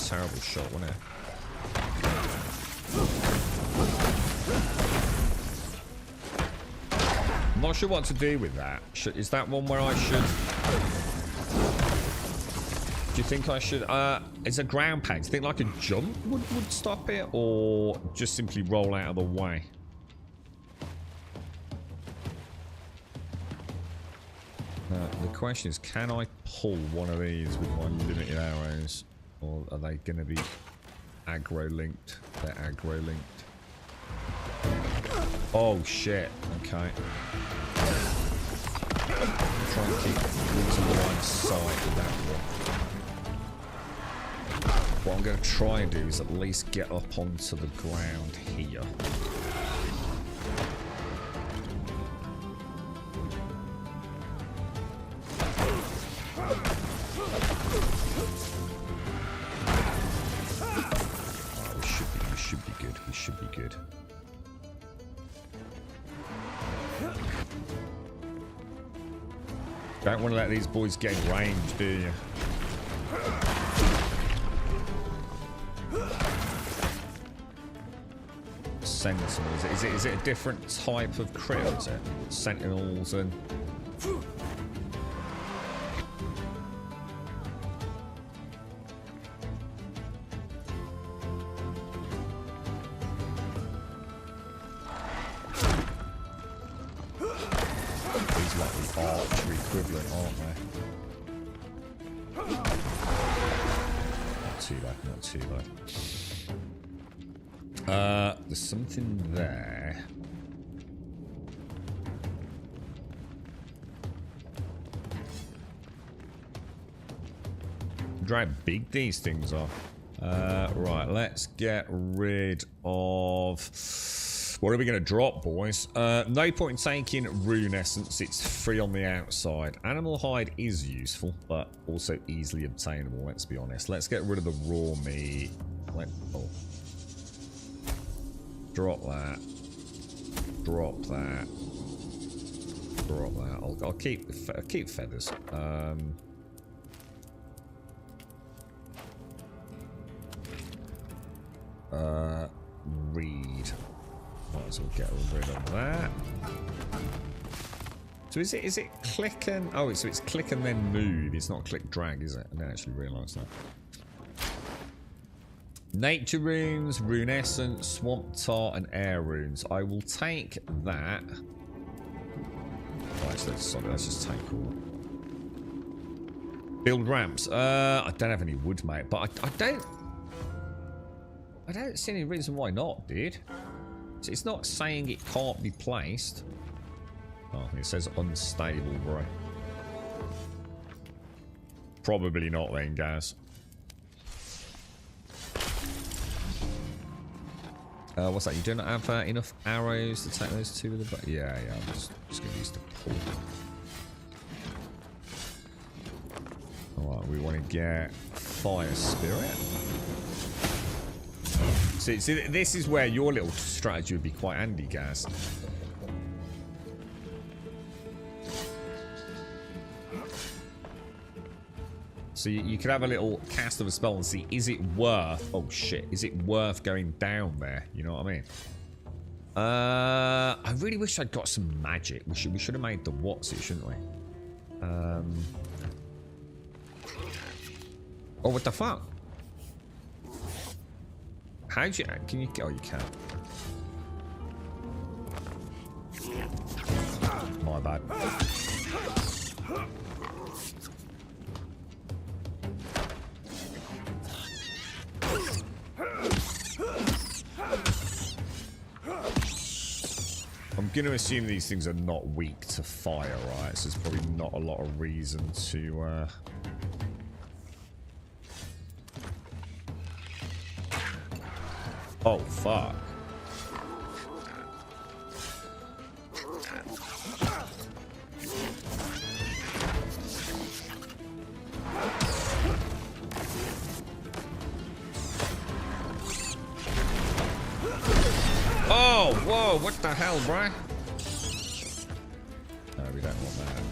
Terrible shot, wasn't it? I'm not sure what to do with that. Is that one where I should... Do you think I should... it's a ground pound. Do you think like a jump would stop it? Or just simply roll out of the way? The question is, can I pull one of these with my limited arrows? Or are they going to be aggro-linked? They're aggro-linked. Oh, shit. Okay. Try and keep losing line of sight with that one. What I'm going to try and do is at least get up onto the ground here. Should be good. Don't want to let these boys get in range, do you? Sentinels. Is it a different type of crit? Is it sentinels and? There's something there. Dry how big these things are. Right, let's get rid of... What are we going to drop, boys? No point in taking Rune Essence. It's free on the outside. Animal hide is useful, but also easily obtainable, let's be honest. Let's get rid of the raw meat. Oh. Drop that. Drop that. Drop that. I'll keep feathers. Read. Might as well get rid of that. So is it click and... Oh, so it's click and then move. It's not click drag, is it? I didn't actually realise that. Nature runes, rune essence, swamp tart, and air runes. I will take that. Right, so let's just take all. Build ramps. I don't have any wood, mate, but I don't see any reason why not, dude. It's not saying it can't be placed. Oh, it says unstable, bro. Probably not then, guys. What's that? You don't have enough arrows to take those two with the... Yeah, I'm just going to use the pull. Alright, we want to get Fire Spirit. See, this is where your little strategy would be quite handy, guys. So you could have a little cast of a spell and see, is it worth... Oh, shit. Is it worth going down there? You know what I mean? I really wish I'd got some magic. We should have made the What's-It, shouldn't we? Oh, what the fuck? How'd you... Can you... Oh, you can. My bad. I'm going to assume these things are not weak to fire, right? So there's probably not a lot of reason to... Oh, fuck. Oh, whoa, what the hell, bro? No, we don't want that.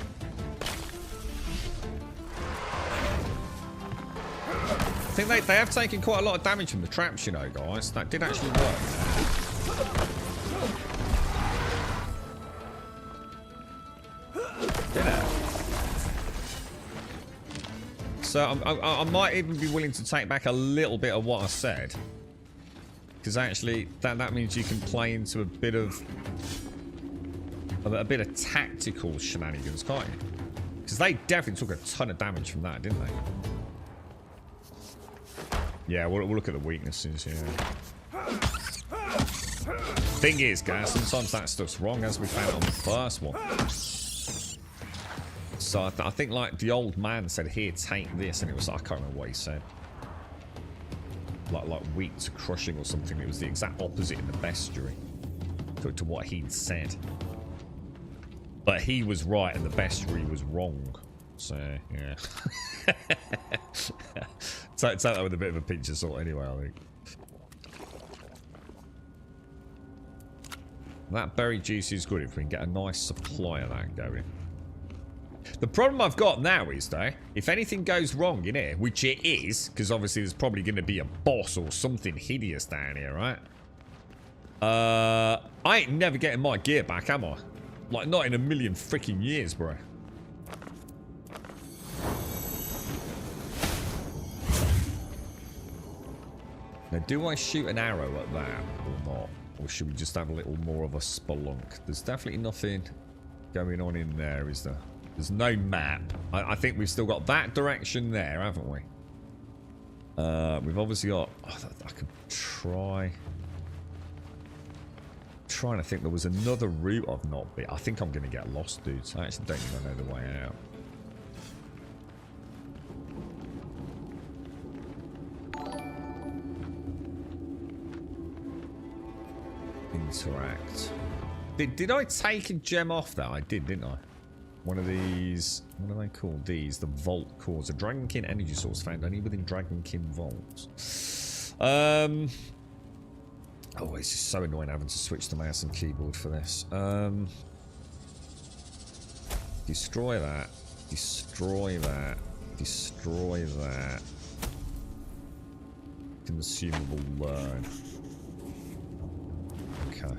I think they have taken quite a lot of damage from the traps, you know, guys. That did actually work. Yeah. So I might even be willing to take back a little bit of what I said. Because actually, that means you can play into a bit of tactical shenanigans, can't you? Because they definitely took a ton of damage from that, didn't they? Yeah, we'll look at the weaknesses here. Thing is, guys, sometimes that stuff's wrong, as we found on the first one. So I think, like, the old man said, here, take this, and it was, I can't remember what he said. Like weak to crushing or something. It was the exact opposite in the bestiary to what he'd said. But he was right and the bestiary was wrong. So, yeah. Take that with a bit of a pinch of salt anyway, I think. That berry juice is good if we can get a nice supply of that going. The problem I've got now is, though, if anything goes wrong in here, which it is, because obviously there's probably going to be a boss or something hideous down here, right? I ain't never getting my gear back, am I? Like, not in a million freaking years, bro. Now, do I shoot an arrow at that or not? Or should we just have a little more of a spelunk? There's definitely nothing going on in there, is there? There's no map. I think we've still got that direction there, haven't we? We've obviously got... Oh, I could try... Trying to think there was another route I've not been. I think I'm going to get lost, dudes. I actually don't think I know the way out. interact. Did I take a gem off that? I did, didn't I? One of these, what are they called? These, the Vault Cores. A Dragonkin energy source found only within Dragonkin vaults. Oh, it's just so annoying having to switch the mouse and keyboard for this. Destroy that. Destroy that. Destroy that. Consumable learn. Okay.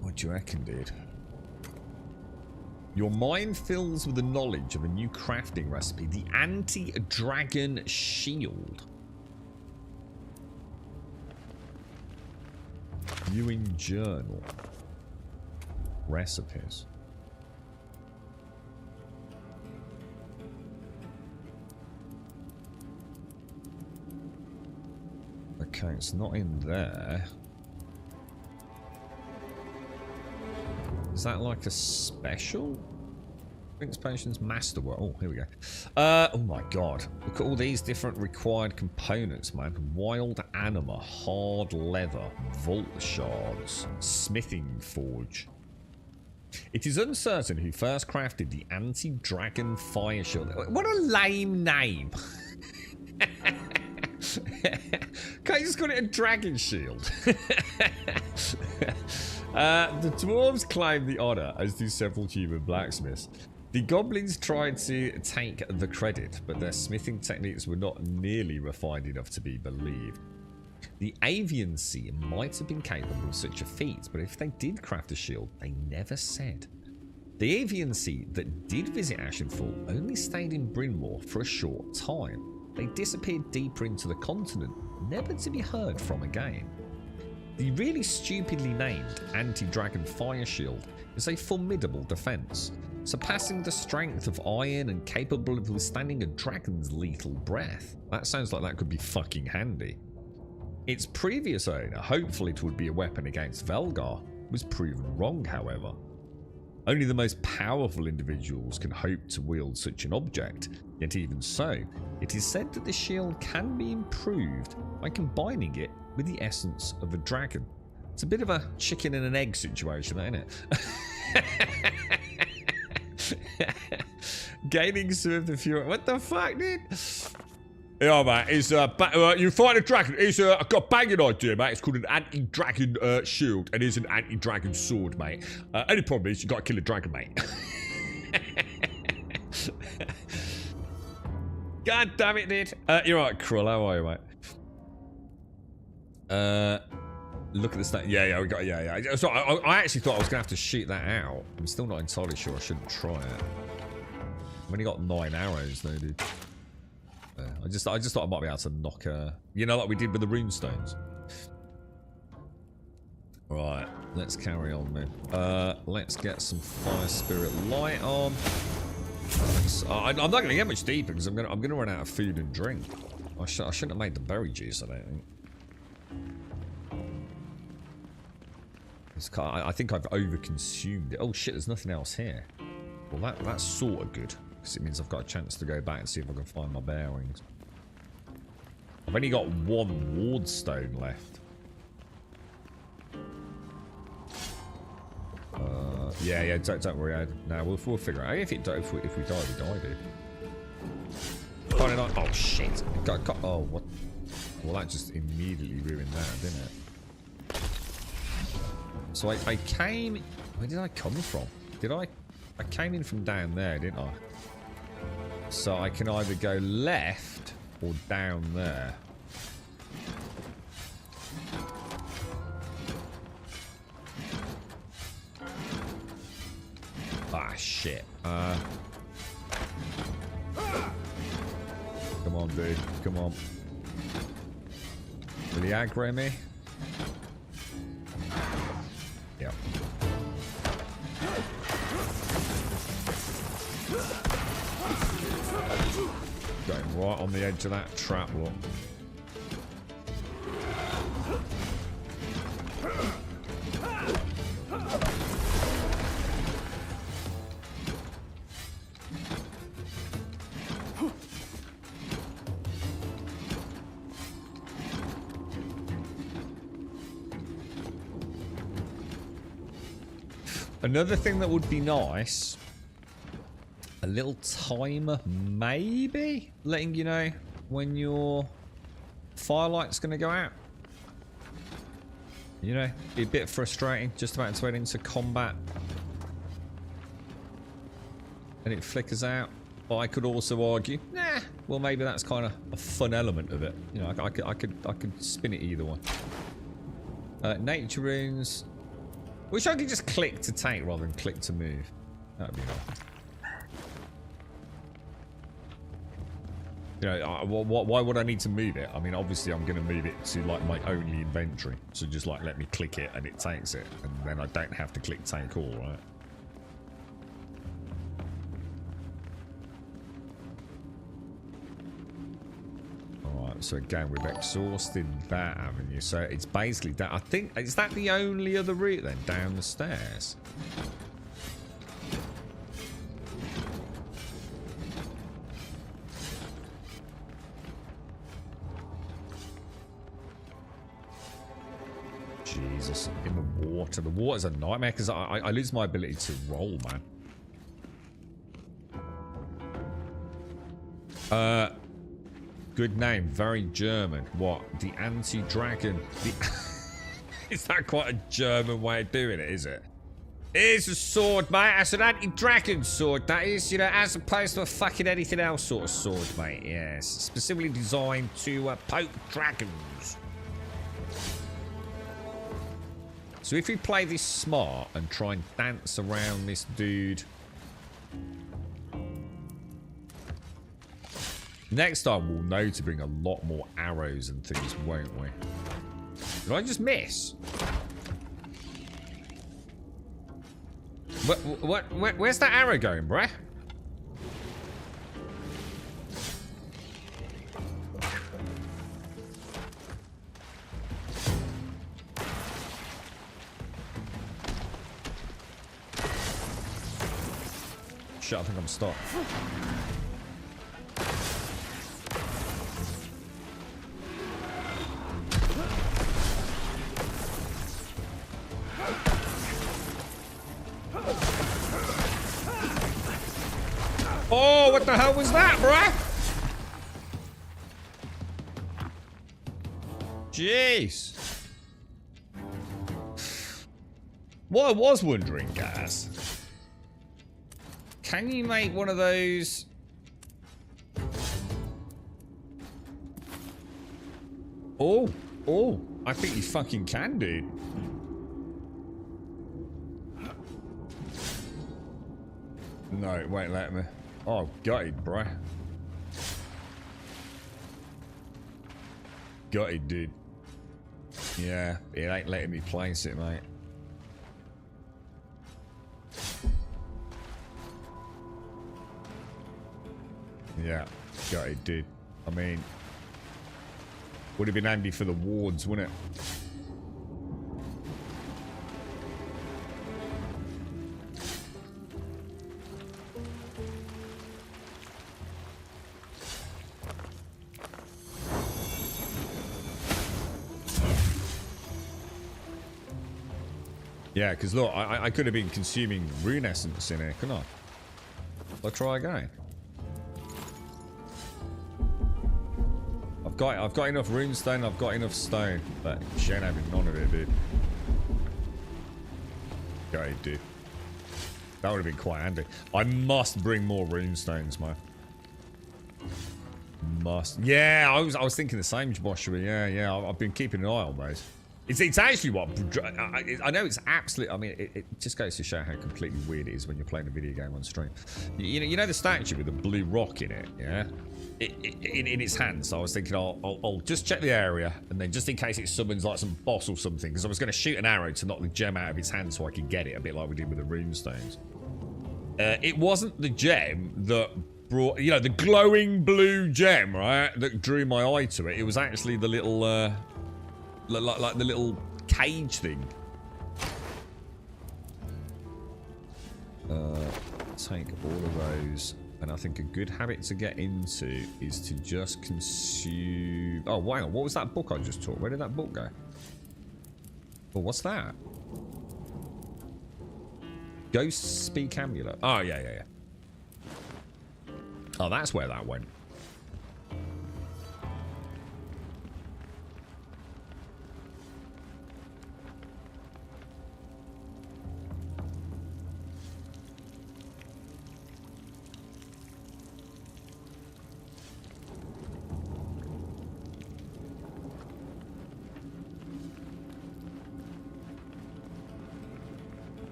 What do you reckon, dude? Your mind fills with the knowledge of a new crafting recipe, the anti-dragon shield. Viewing journal. Recipes. Okay, it's not in there. Is that like a special? Prince Potions Masterwork. Oh, here we go. Oh my god. Look at all these different required components, man. Wild anima, hard leather, vault shards, smithing forge. It is uncertain who first crafted the anti-dragon fire shield. What a lame name. Can't you just call it a dragon shield? The dwarves claim the honor, as do several human blacksmiths. The goblins tried to take the credit, but their smithing techniques were not nearly refined enough to be believed. The avian sea might have been capable of such a feat, but if they did craft a shield, they never said. The avian sea that did visit Ashenfall only stayed in Brynmore for a short time. They disappeared deeper into the continent, never to be heard from again. The really stupidly named anti-dragon fire shield is a formidable defense, surpassing the strength of iron and capable of withstanding a dragon's lethal breath. That sounds like that could be fucking handy. Its previous owner, hopeful it would be a weapon against Velgar, was proven wrong, however. Only the most powerful individuals can hope to wield such an object, yet even so, it is said that the shield can be improved by combining it with the essence of a dragon. It's a bit of a chicken and an egg situation, ain't it? Gaining some of the fury. What the fuck, dude? Yeah, mate. It's you fight a dragon. I've got a banging idea, mate. It's called an anti-dragon shield, and it's an anti-dragon sword, mate. Only problem is you got to kill a dragon, mate. God damn it, dude. You're right, Krull. How are you, mate? Look at this thing. Yeah, we got. Yeah. So I actually thought I was gonna have to shoot that out. I'm still not entirely sure. I shouldn't try it. I've only got 9 arrows, though, dude. I just thought I might be able to knock a, you know, like we did with the runestones. Right, let's carry on, man. Let's get some fire spirit light on. I'm not gonna get much deeper because I'm gonna run out of food and drink. I shouldn't have made the berry juice, I don't think. I think I've overconsumed it. Oh shit, there's nothing else here. Well, that's sort of good. Because it means I've got a chance to go back and see if I can find my bearings. I've only got 1 ward stone left. Yeah, don't worry. No, we'll figure it out. If we die, we die, dude. Oh shit! Oh what? Well, that just immediately ruined that, didn't it? So I came. Where did I come from? I came in from down there, didn't I? So I can either go left or down there. Ah, shit. Come on, dude. Come on. Will he aggro me? Yep. Going right on the edge of that trap lock. Another thing that would be nice, a little timer, maybe, letting you know when your firelight's going to go out. You know, be a bit frustrating, just about to head into combat. And it flickers out. But I could also argue, nah, well maybe that's kind of a fun element of it. You know, I could spin it either way. Nature runes. Wish I could just click to take rather than click to move. That would be nice. You know, why would I need to move it? I mean, obviously I'm going to move it to like my only inventory. So just like let me click it and it takes it. And then I don't have to click take all, right? Alright, so again, we've exhausted that avenue. So it's basically that. I think, is that the only other route then? Down the stairs? Jesus, in the water. The water's a nightmare because I lose my ability to roll, man. Good name, very German. What? The anti-dragon. Is that quite a German way of doing it, is it? It's a sword, mate. That's an anti-dragon sword, that is. You know, as opposed to a fucking anything else sort of sword, mate. Yes. Specifically designed to poke dragons. So if we play this smart and try and dance around this dude... Next time we'll know to bring a lot more arrows and things, won't we? Did I just miss? Where's that arrow going, bruh? Shit, I think I'm stuck. Oh, what the hell was that, bruh? Jeez. What I was wondering, guys, can you make one of those? Oh, I think you fucking can, dude. No, it won't let me. Oh, gutted, bruh. Gutted, dude. Yeah, it ain't letting me place it, mate. Yeah, gutted, dude. I mean, would have been handy for the wards, wouldn't it? Yeah, because look, I could have been consuming rune essence in here, couldn't I? I'll try again. I've got enough runestone, I've got enough stone, but she ain't having none of it, dude. Okay, dude. That would have been quite handy. I must bring more runestones, man. Must. Yeah, I was thinking the same, Joshua. Yeah. I've been keeping an eye on those. It's actually what I know. It's absolute. I mean, it just goes to show how completely weird it is when you're playing a video game on stream. You know the statue with the blue rock in it, yeah. In its hands. So I was thinking, I'll just check the area, and then just in case it summons like some boss or something, because I was going to shoot an arrow to knock the gem out of its hand so I could get it, a bit like we did with the runestones. It wasn't the gem that brought, you know, the glowing blue gem, right, that drew my eye to it. It was actually the little, like the little cage thing. Take all of those. And I think a good habit to get into is to just consume... Oh, hang on. What was that book I just taught? Where did that book go? Oh, what's that? Ghost Speak Amulet. Oh, yeah, yeah, yeah. Oh, that's where that went.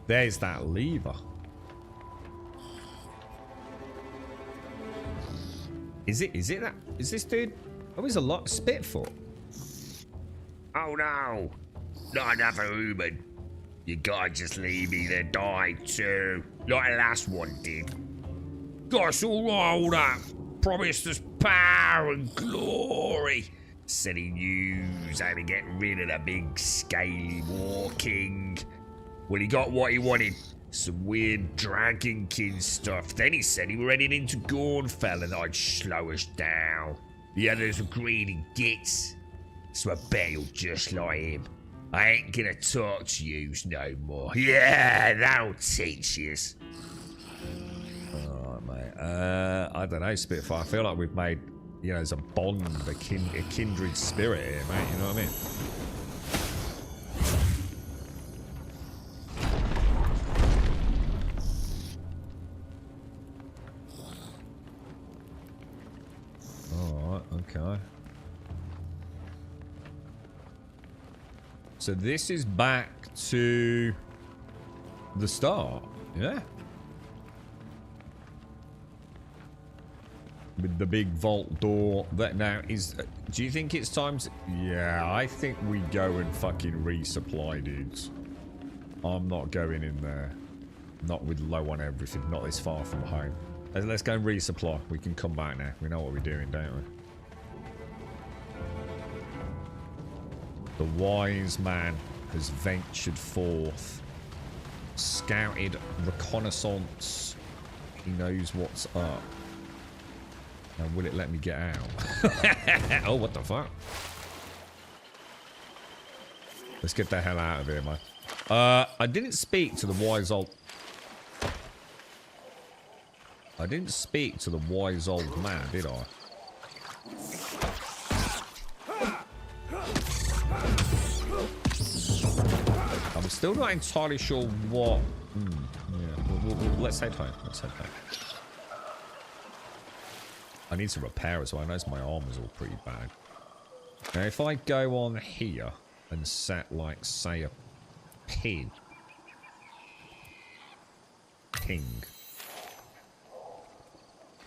There's that lever. Is it that? Is this dude? Oh, he's a lot Spitfoot. Oh no, not another human. You gotta just leave me to die too, like the last one did. Got us all that. Promised us power and glory. Said he knew how to get rid of the big scaly war king. Well, he got what he wanted. Some weird dragonkin stuff. Then he said he were heading into Gornfell and I'd slow us down. The others were greedy gits. So I bet you'll just like him. I ain't gonna talk to yous no more. Yeah, that'll teach yous. Alright, mate. I don't know, Spitfire. I feel like we've made, you know, there's a bond, a kindred spirit here, mate. You know what I mean? Okay. So this is back to the start, yeah? With the big vault door that now is... do you think it's time to... yeah, I think we go and fucking resupply, dudes. I'm not going in there. Not with low on everything, not this far from home. Let's go and resupply. We can come back now. We know what we're doing, don't we? The wise man has ventured forth. Scouted reconnaissance. He knows what's up. Now, will it let me get out? Oh, what the fuck? Let's get the hell out of here, man. I didn't speak to the wise old... I didn't speak to the wise old man, did I? I'm still not entirely sure what... yeah, let's head home. Let's head home. I need to repair as well. I notice my armor's all pretty bad. Now, if I go on here and set, like, say, a ping.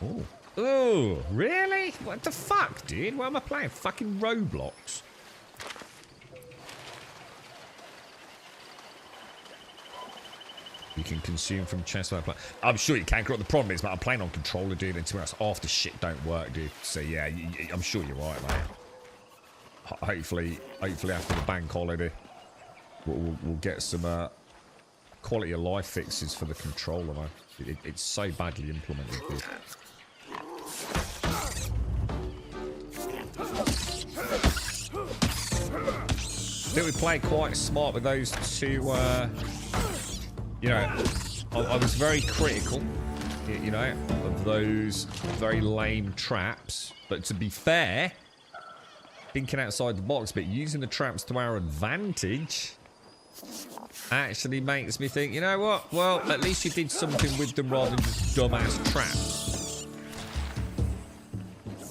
Oh. Oh, really? What the fuck, dude? What am I playing? Fucking Roblox. You can consume from chest while playing. I'm sure you can. The problem is, man, I'm playing on controller, dude, and to be honest, half the shit don't work, dude. So yeah, I'm sure you're right, man. Hopefully after the bank holiday, we'll get some quality of life fixes for the controller, man. It's so badly implemented, dude. I think we played quite smart with those two. You know, I was very critical, you know, of those very lame traps. But to be fair, thinking outside the box, but using the traps to our advantage actually makes me think, you know what? Well, at least you did something with them rather than just dumbass traps.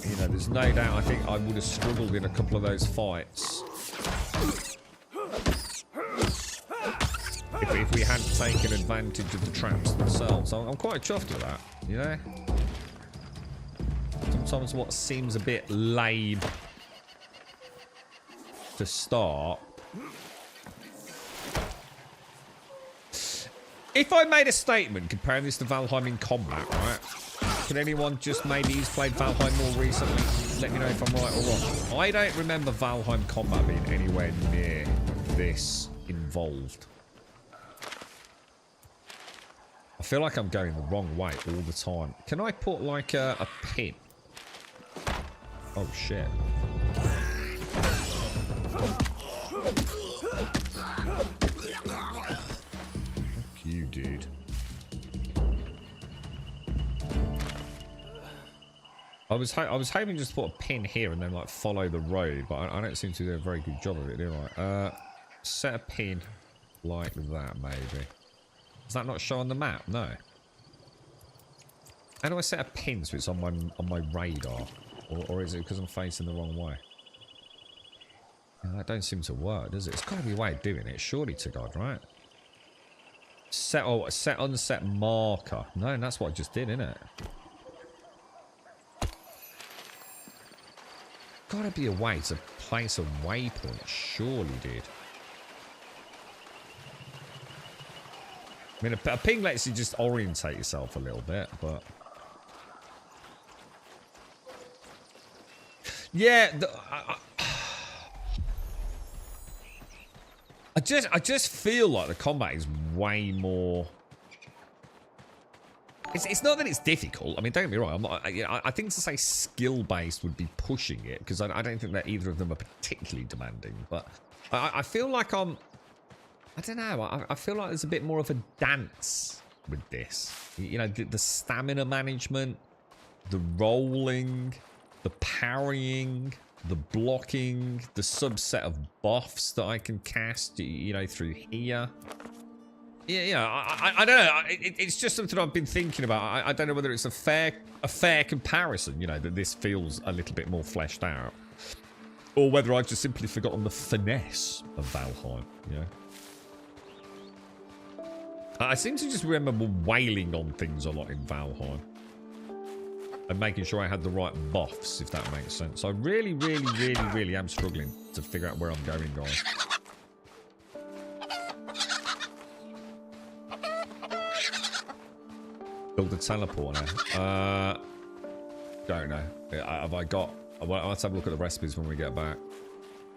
You know, there's no doubt I think I would have struggled in a couple of those fights if we hadn't taken advantage of the traps themselves. I'm quite chuffed with that, you know? Sometimes what seems a bit lame to start. If I made a statement comparing this to Valheim in combat, right? Can anyone just maybe who's played Valheim more recently let me know if I'm right or wrong? I don't remember Valheim combat being anywhere near this involved. I feel like I'm going the wrong way all the time. Can I put like a pin? Oh shit. was hoping just to put a pin here and then like follow the road, but I don't seem to do a very good job of it, do I? Set a pin like that, maybe. Does that not show on the map? No. How do I set a pin so it's on my radar, or is it because I'm facing the wrong way? That don't seem to work, does it? It's got to be a way of doing it, surely to God, right? Set unset marker. No, that's what I just did, innit? Gotta be a way to place a waypoint, surely, dude. I mean, a ping lets you just orientate yourself a little bit, but... Yeah, I just feel like the combat is way more... It's not that it's difficult. I mean, don't get me wrong. I think to say skill-based would be pushing it, because I don't think that either of them are particularly demanding. But I feel like I don't know. I feel like there's a bit more of a dance with this. You know, the stamina management, the rolling, the parrying, the blocking, the subset of buffs that I can cast, you know, through here. Yeah, I don't know. It's just something I've been thinking about. I don't know whether it's a fair comparison, you know, that this feels a little bit more fleshed out. Or whether I've just simply forgotten the finesse of Valheim, you know. I seem to just remember wailing on things a lot in Valheim. And making sure I had the right buffs, if that makes sense. I really am struggling to figure out where I'm going, guys. Build a teleporter. Don't know. Have I got... I'll have to have a look at the recipes when we get back.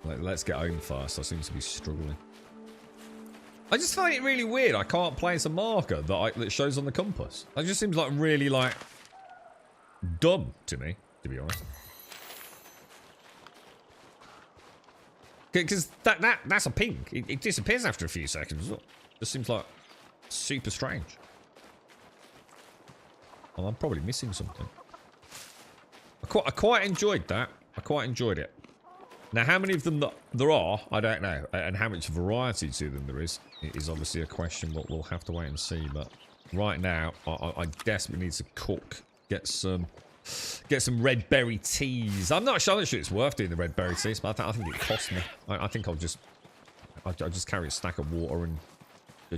Let's get home first. I seem to be struggling. I just find it really weird. I can't place a marker that shows on the compass. That just seems like really, like... dumb to me, to be honest. Because that's a ping. It disappears after a few seconds. It just seems like super strange. Well, I'm probably missing something. I quite enjoyed that. I quite enjoyed it. Now, how many of them there are, I don't know. And how much variety to them there is obviously a question what we'll have to wait and see. But right now, I desperately need to cook. Get some red berry teas. I'm not sure it's worth doing the red berry teas, but I think it costs me. I think I'll just carry a stack of water and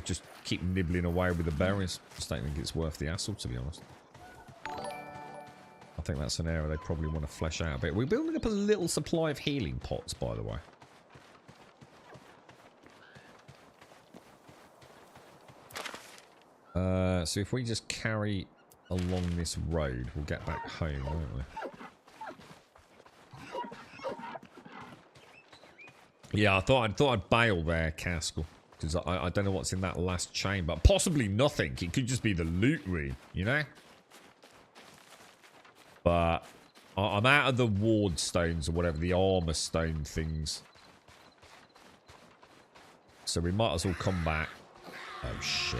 just keep nibbling away with the berries. Just don't think it's worth the hassle, to be honest. I think that's an area they probably want to flesh out a bit. We're building up a little supply of healing pots, by the way. So if we just carry along this road, we'll get back home, won't we? Yeah, I thought I'd bail there, Caskell, because I don't know what's in that last chamber. Possibly nothing. It could just be the loot room, you know. But I'm out of the ward stones or whatever, the armor stone things. So we might as well come back. Oh shit.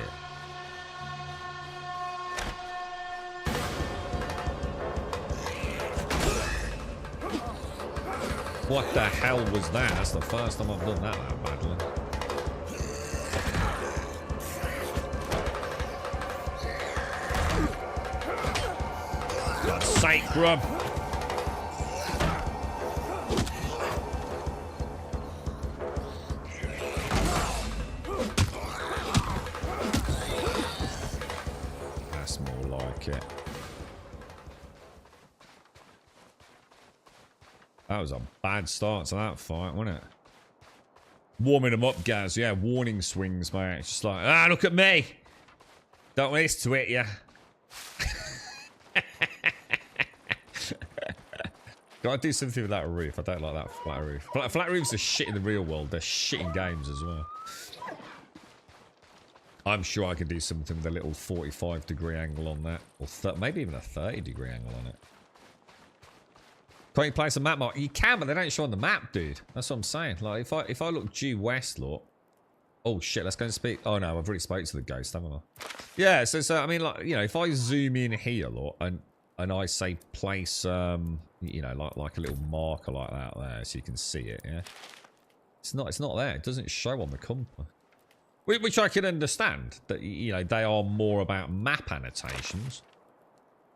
What the hell was that? That's the first time I've done that badly. God's sake, grub. That's more like it. That was a bad start to that fight, wasn't it? Warming them up, guys. Yeah, warning swings, mate. It's just like, ah, look at me. Don't waste to it, yeah. Gotta do something with that roof. I don't like that flat roof. Flat roofs are shit in the real world. They're shit in games as well. I'm sure I could do something with a little 45-degree angle on that. Or maybe even a 30-degree angle on it. Can't you place a map mark? You can, but they don't show on the map, dude. That's what I'm saying. Like, if I look due west, look. Oh, shit, let's go and speak. Oh, no, I've already spoke to the ghost, haven't I? Yeah, so I mean, like, you know, if I zoom in here, look, and and I say place, you know, like a little marker like that there, so you can see it. Yeah, it's not there. It doesn't show on the compass, which I can understand. That, you know, they are more about map annotations,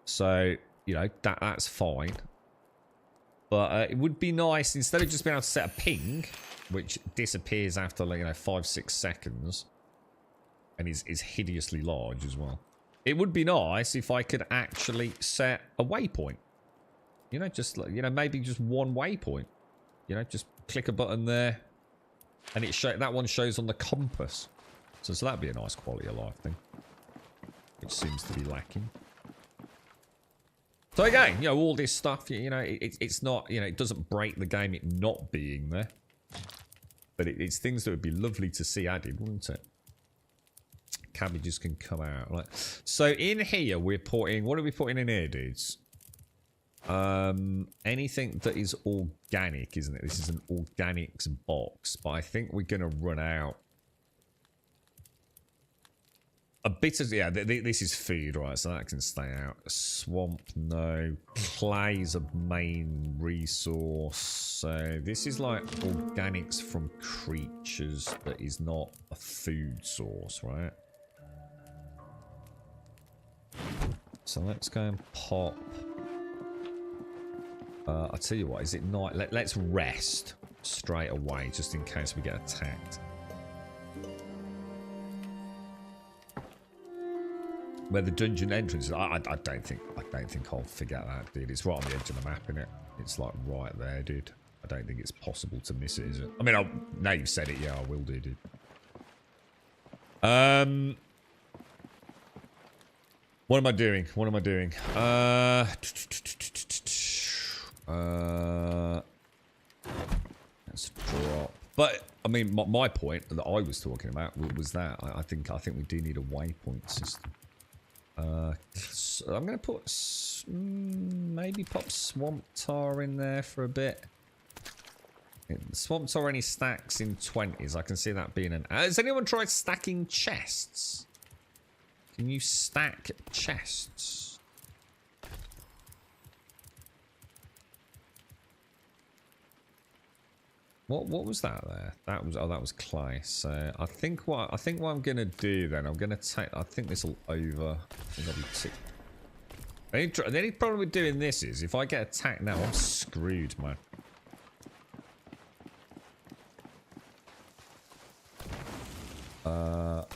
so you know that's fine. But it would be nice, instead of just being able to set a ping, which disappears after, like, you know, 5-6 seconds, and is hideously large as well. It would be nice if I could actually set a waypoint. You know, just, you know, maybe just one waypoint. You know, just click a button there, and that one shows on the compass. So that'd be a nice quality of life thing, which seems to be lacking. So again, you know, all this stuff, you know, it's not, you know, it doesn't break the game it not being there. But it's things that would be lovely to see added, wouldn't it? Cabbages can come out. Right. So in here, we're putting, what are we putting in here, dudes? Anything that is organic, isn't it? This is an organics box, but I think we're going to run out. A bit of, yeah, this is food, right? So that can stay out. Swamp, no. Clay's a main resource. So this is like organics from creatures that is not a food source, right? So let's go and pop. I'll tell you what, is it night? Let's rest straight away, just in case we get attacked. Where the dungeon entrance is, I don't think I'll forget that, dude. It's right on the edge of the map, innit? It's like right there, dude. I don't think it's possible to miss it, is it? I mean, now you've said it, yeah, I will do, dude. What am I doing? What am I doing? Let's drop. But I mean, my point that I was talking about was that I think we do need a waypoint system. So I'm going to put maybe pop swamp tar in there for a bit. Swamp tar only stacks in 20s. I can see that being an. Has anyone tried stacking chests? Can you stack chests? What was that there? That was clay. So I think what I'm gonna do then, I'm gonna take. I think this will over. The only problem with doing this is if I get attacked now, I'm screwed, man. Oh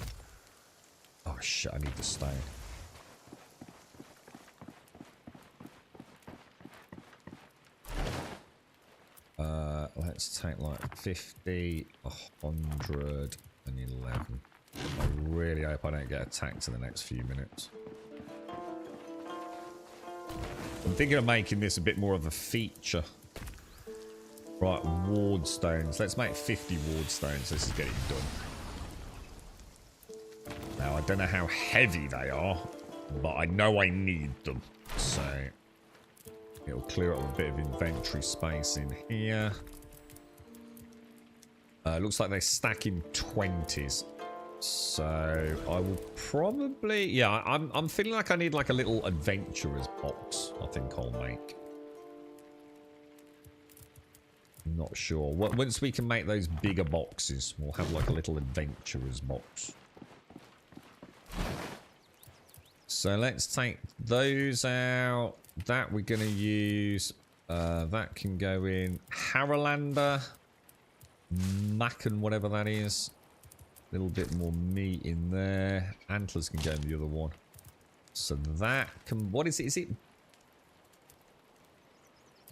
shit! I need the stone. Let's take like 50, 100, and 11. I really hope I don't get attacked in the next few minutes. I'm thinking of making this a bit more of a feature. Right, ward stones. Let's make 50 ward stones. This is getting done. Now, I don't know how heavy they are, but I know I need them. So, it'll clear up a bit of inventory space in here. Looks like they stack in 20s. So, I will probably... Yeah, I'm feeling like I need like a little adventurer's box. I think I'll make. I'm not sure. Once we can make those bigger boxes, we'll have like a little adventurer's box. So let's take those out. That we're going to use. That can go in. Haralander. Mackin, whatever that is. A little bit more meat in there. Antlers can go in the other one. So that can... What is it?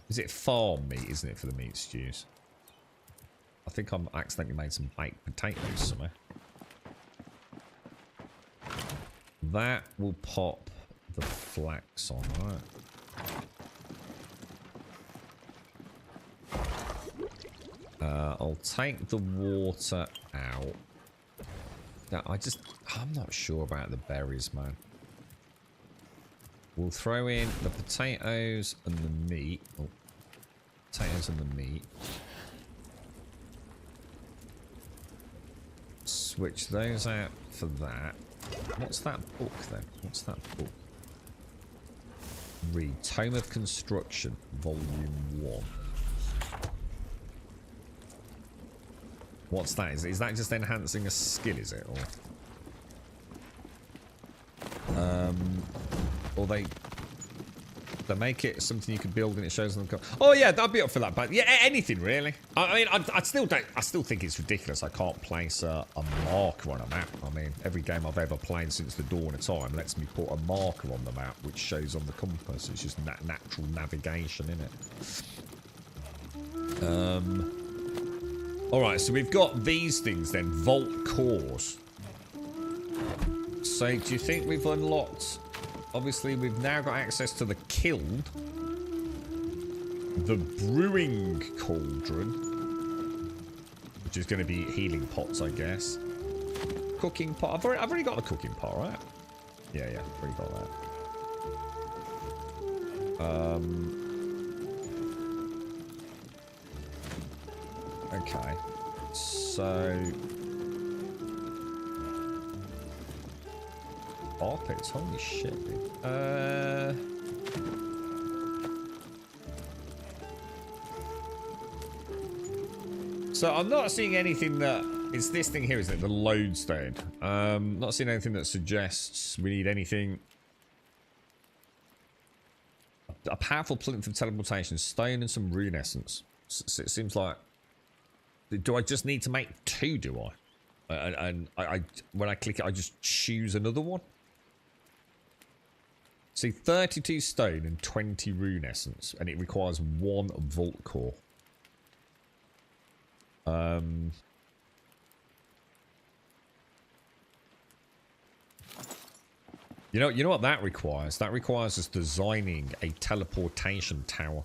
Is it farm meat, isn't it, for the meat stews? I think I accidentally made some baked potatoes somewhere. That will pop the flax on, right? I'll take the water out. Now, I'm not sure about the berries, man. We'll throw in the potatoes and the meat. Oh, potatoes and the meat. Switch those out for that. What's that book then? What's that book? Read Tome of Construction, Volume 1. What's that? Is that just enhancing a skill, is it? Or they make it something you can build and it shows them. Oh yeah, I'd be up for that. But yeah, anything really. I mean, I still think it's ridiculous. I can't place a marker on a map. I mean, every game I've ever played since the dawn of time lets me put a marker on the map, which shows on the compass. It's just natural navigation, innit? All right, so we've got these things then, vault cores. So do you think we've unlocked? Obviously, we've now got access to the kiln, the brewing cauldron, which is going to be healing pots, I guess. Cooking pot. I've already got a cooking pot, right? Yeah, I've already got that. Okay, so pits, holy shit, dude. So I'm not seeing anything that it's this thing here, isn't it? The lodestone. Not seeing anything that suggests we need anything. A powerful plinth of teleportation, stone, and some rune essence. It seems like. Do I just need to make 2? Do I? And I when I click it, I just choose another one. See, 32 stone and 20 rune essence, and it requires 1 vault core. You know what that requires? That requires us designing a teleportation tower.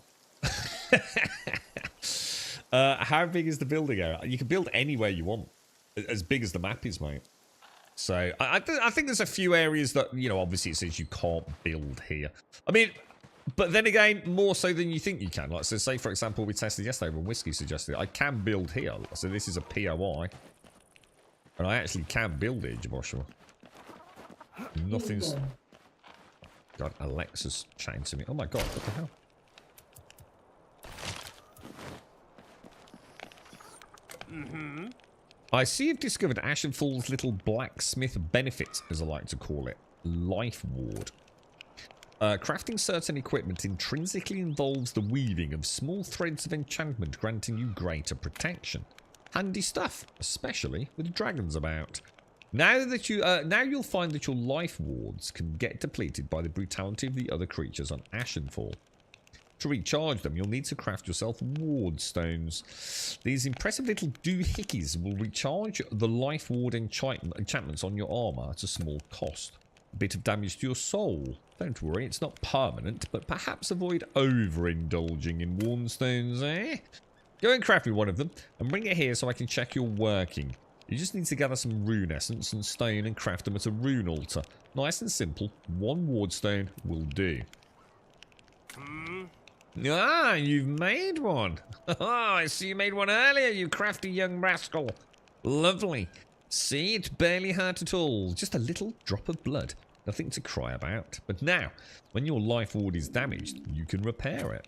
How big is the building area? You can build anywhere you want, as big as the map is, mate. So I think there's a few areas that, you know, obviously it says you can't build here. I mean, but then again, more so than you think you can. Like, so say for example, we tested yesterday when Whiskey suggested I can build here. So this is a POI, and I actually can build it, Joshua. Nothing's. God, Alexa's chatting to me. Oh my god, what the hell? I see you've discovered Ashenfall's little blacksmith benefit, as I like to call it. Life Ward. Crafting certain equipment intrinsically involves the weaving of small threads of enchantment, granting you greater protection. Handy stuff, especially with dragons about. Now you'll find that your life wards can get depleted by the brutality of the other creatures on Ashenfall. To recharge them, you'll need to craft yourself ward stones. These impressive little doohickeys will recharge the life ward enchantments on your armor at a small cost. A bit of damage to your soul. Don't worry, it's not permanent, but perhaps avoid overindulging in ward stones, eh? Go and craft me one of them, and bring it here so I can check you're working. You just need to gather some rune essence and stone and craft them at a rune altar. Nice and simple, 1 ward stone will do. Ah, you've made one. Oh, I see you made one earlier, you crafty young rascal. Lovely. See, it barely hurt at all. Just a little drop of blood. Nothing to cry about. But now, when your life ward is damaged, you can repair it.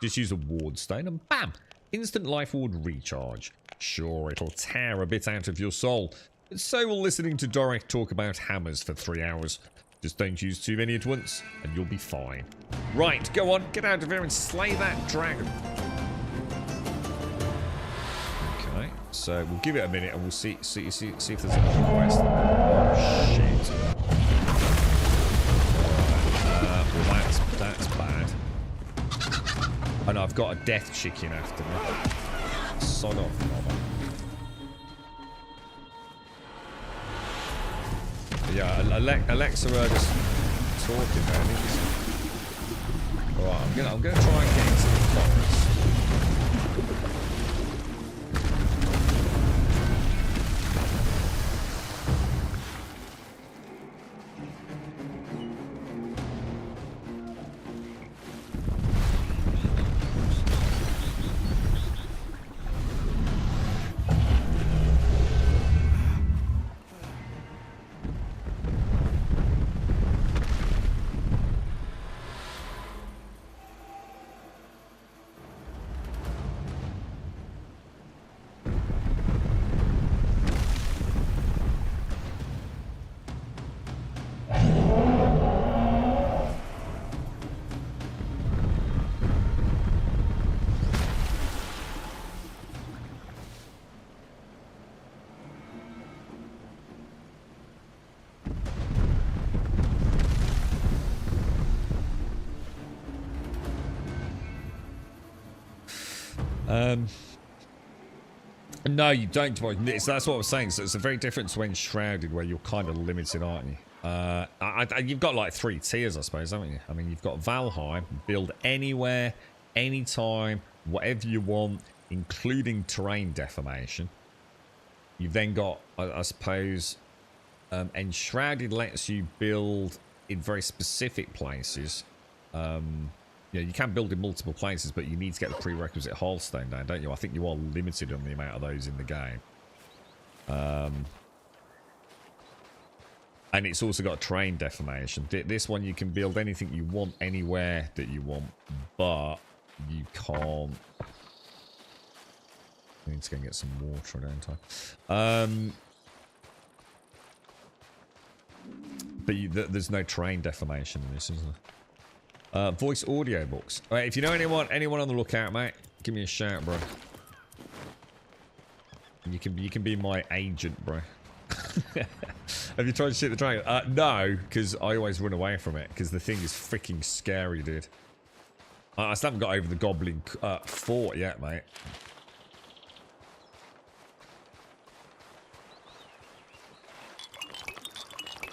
Just use a ward stone and bam! Instant life ward recharge. Sure, it'll tear a bit out of your soul. But so will listening to Doric talk about hammers for 3 hours. Just don't use too many at once, and you'll be fine. Right, go on, get out of here and slay that dragon. Okay, so we'll give it a minute and we'll see if there's another quest. Oh shit! Well, that's bad. Oh no, I've got a death chicken after me. Sod off, mama. Yeah, Alexa heard us talking there. Alright, I'm gonna try and get into the forest. No, you don't. That's what I was saying. So it's a very different to Enshrouded, where you're kind of limited, aren't you? You've got like 3 tiers, I suppose, haven't you? I mean, you've got Valheim, build anywhere, anytime, whatever you want, including terrain deformation. You've then got, I suppose, Enshrouded lets you build in very specific places. You can build in multiple places, but you need to get the prerequisite Hearthstone down, don't you? I think you are limited on the amount of those in the game. And it's also got terrain deformation. This one, you can build anything you want, anywhere that you want, but you can't... I need to go and get some water, don't I? But there's no terrain deformation in this, isn't there? Voice audio books. All right, if you know anyone on the lookout, mate, give me a shout, bro. You can be my agent, bro. Have you tried to shoot the dragon? No, because I always run away from it, because the thing is freaking scary, dude. I still haven't got over the goblin fort yet, mate.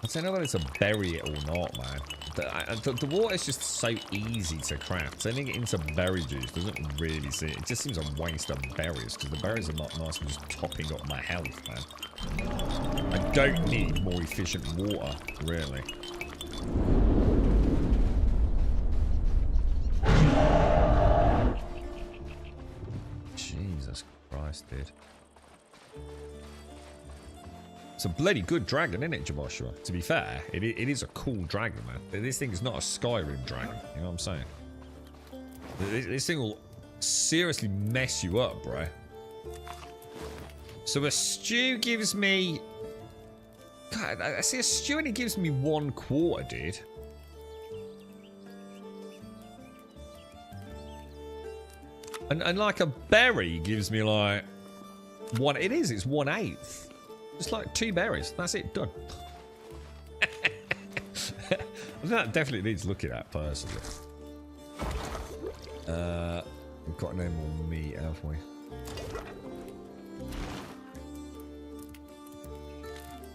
I don't know whether to bury it or not, man. The water is just so easy to craft. Turning it into berry juice doesn't really see it. It just seems a waste of berries, because the berries are not nice for just topping up my health, man. I don't need more efficient water, really. Jesus Christ, dude. It's a bloody good dragon, isn't it, Joshua? To be fair, it is a cool dragon, man. This thing is not a Skyrim dragon, you know what I'm saying? This thing will seriously mess you up, bro. So a stew gives me... God, I see a stew and it gives me 1/4, dude. And like a berry gives me like... It's 1/8. Just like 2 berries. That's it. Done. That definitely needs looking at, personally. We've got no more meat, have we?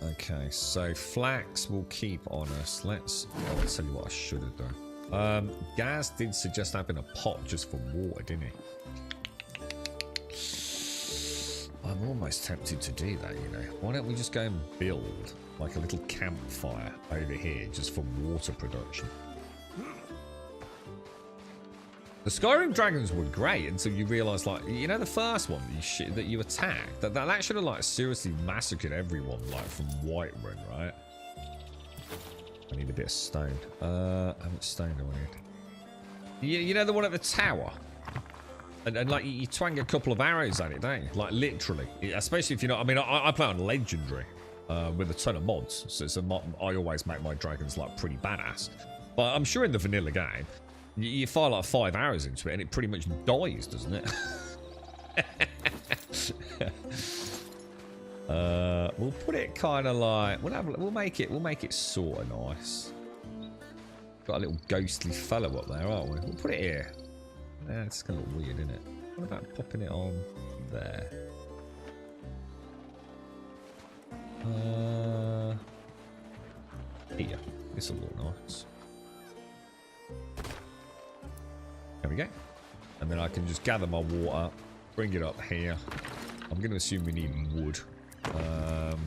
Okay, so flax will keep on us. I'll tell you what I should have done. Gaz did suggest having a pot just for water, didn't he? I'm almost tempted to do that, you know. Why don't we just go and build like a little campfire over here just for water production? The Skyrim dragons were great until you realise, like, you know, the first one that you attacked, that should have like seriously massacred everyone, like from Whiterun, right? I need a bit of stone. How much stone do I need? You know the one at the tower? And like you twang a couple of arrows at it, don't you? Like literally, especially if you're not. I mean, I play on legendary with a ton of mods, so I always make my dragons like pretty badass. But I'm sure in the vanilla game, you fire like 5 arrows into it, and it pretty much dies, doesn't it? We'll put it kind of like we'll make it sort of nice. Got a little ghostly fellow up there, aren't we? We'll put it here. Yeah, it's gonna look weird, isn't it? What about popping it on there? Here. This will look nice. There we go. And then I can just gather my water, bring it up here. I'm going to assume we need wood. And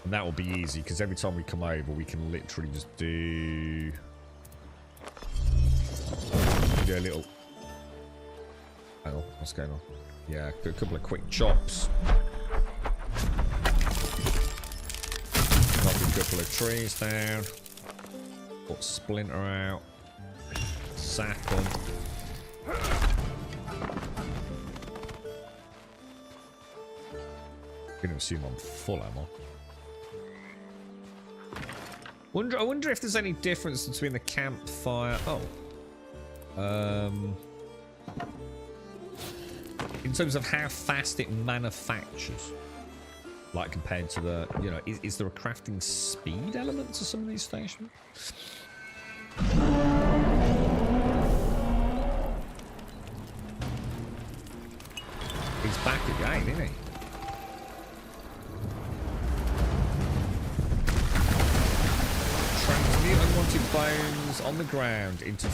that will be easy, because every time we come over, we can literally just do a little... Hang on, what's going on? Yeah, a couple of quick chops. Knock a couple of trees down. Put Splinter out. Sack them. I'm going to assume I'm full, am I? I wonder if there's any difference between the campfire... Oh. In terms of how fast it manufactures, like compared to the, you know, is there a crafting speed element to some of these stations? He's back again, isn't he? Transmute unwanted bones on the ground into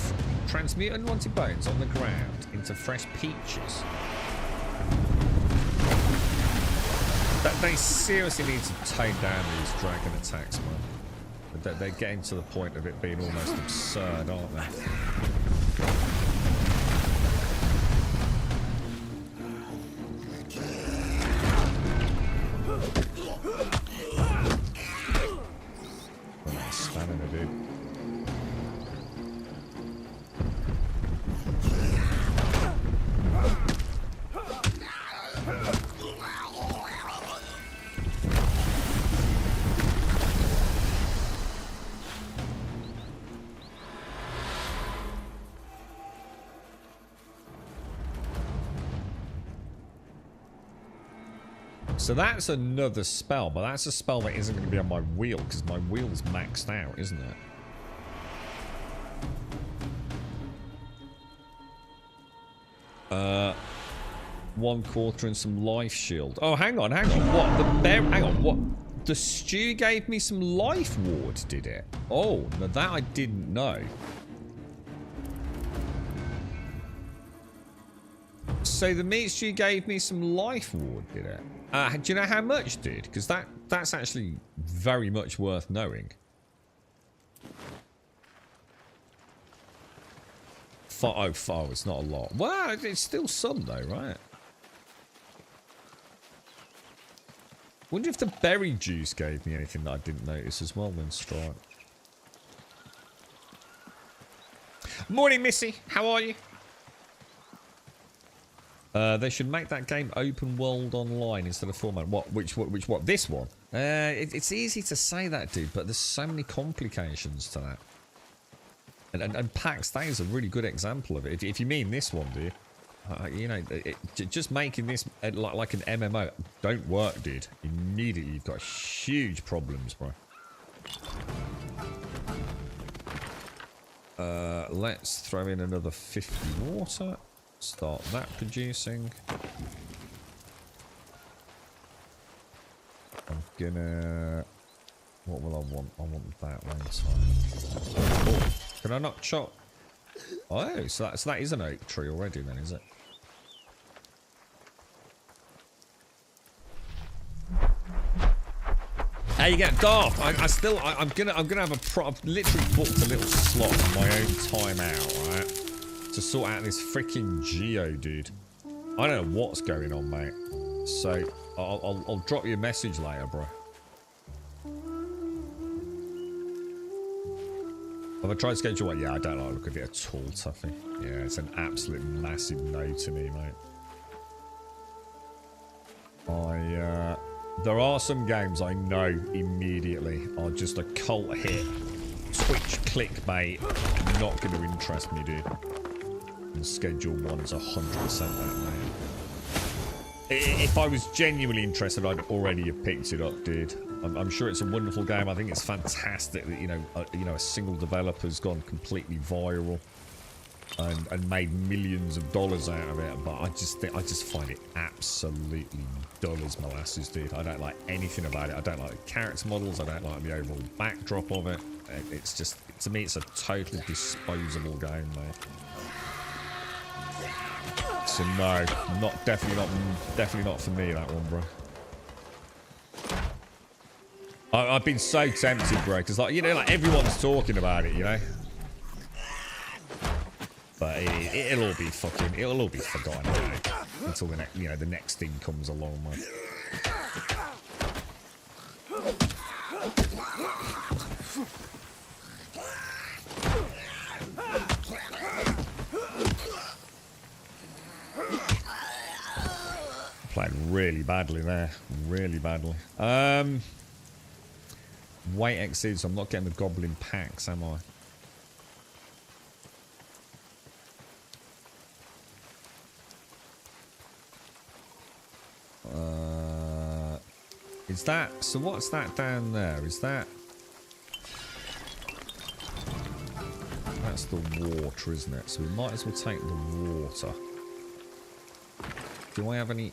transmute unwanted bones on the ground into fresh peaches. They seriously need to tone down these dragon attacks, man. They're getting to the point of it being almost absurd, aren't they? Stamina, dude. So that's another spell, but that's a spell that isn't going to be on my wheel, because my wheel is maxed out, isn't it? One quarter and some life shield. Oh, hang on. What? Hang on, what? The stew gave me some life ward, did it? Oh, now that I didn't know. So the meat stew gave me some life ward, did it? Do you know how much, dude? Because that's actually very much worth knowing. Oh, it's not a lot. Well, it's still some though, right? Wonder if the berry juice gave me anything that I didn't notice as well then, Stripe. Morning, Missy. How are you? They should make that game open world online instead of format. What? Which? This one? It's easy to say that, dude, but there's so many complications to that. And PAX, that is a really good example of it. If you mean this one, dude, you know, just making this like an MMO don't work, dude. Immediately, you've got huge problems, bro. Let's throw in another 50 water. Start that producing. I'm gonna... What will I want? I want that one time. Oh, can I not chop? Oh, so that is an oak tree already then, is it? How you get Darth? I'm gonna have I've literally booked a little slot on my own time out, right? To sort out this freaking geo, dude. I don't know what's going on, mate. So I'll drop you a message later, bro. Have I tried to schedule one? Yeah, I don't like the look of it at all, Tuffy. Yeah, it's an absolute massive no to me, mate. There are some games I know immediately are just a cult hit. Twitch clickbait. Not going to interest me, dude. And schedule one is 100% that, mate. If I was genuinely interested, I'd already have picked it up, dude. I'm sure it's a wonderful game. I think it's fantastic that, you know, a single developer's gone completely viral and made millions of dollars out of it. But I just find it absolutely dull as molasses, dude. I don't like anything about it. I don't like the character models. I don't like the overall backdrop of it. It's just, to me, it's a totally disposable game, mate. So no, definitely not for me, that one, bro. I've been so tempted, bro, because, like, you know, like, everyone's talking about it, you know. But it'll all be forgotten about until the next, you know, the next thing comes along, man. Played really badly there, really badly. Weight exceeds, so I'm not getting the goblin packs, am I? Is that, so what's that down there? Is that, that's the water, isn't it? So we might as well take the water. Do I have any...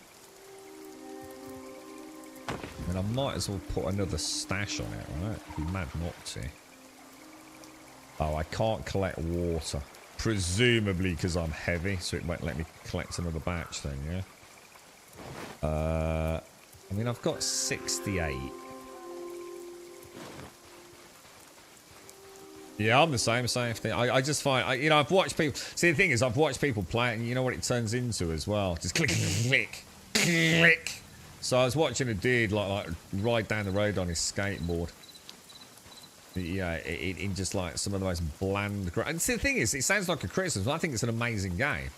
I mean, I might as well put another stash on it, right? It'd be mad not to. Oh, I can't collect water. Presumably because I'm heavy, so it won't let me collect another batch then, yeah? I mean, I've got 68. Yeah, I'm the same thing. I just find, you know, I've watched people... See, the thing is, I've watched people play it, and you know what it turns into as well? Just click, click, click. So I was watching a dude, like ride down the road on his skateboard. Yeah, in just, like, some of the most bland... And see, the thing is, it sounds like a criticism. I think it's an amazing game.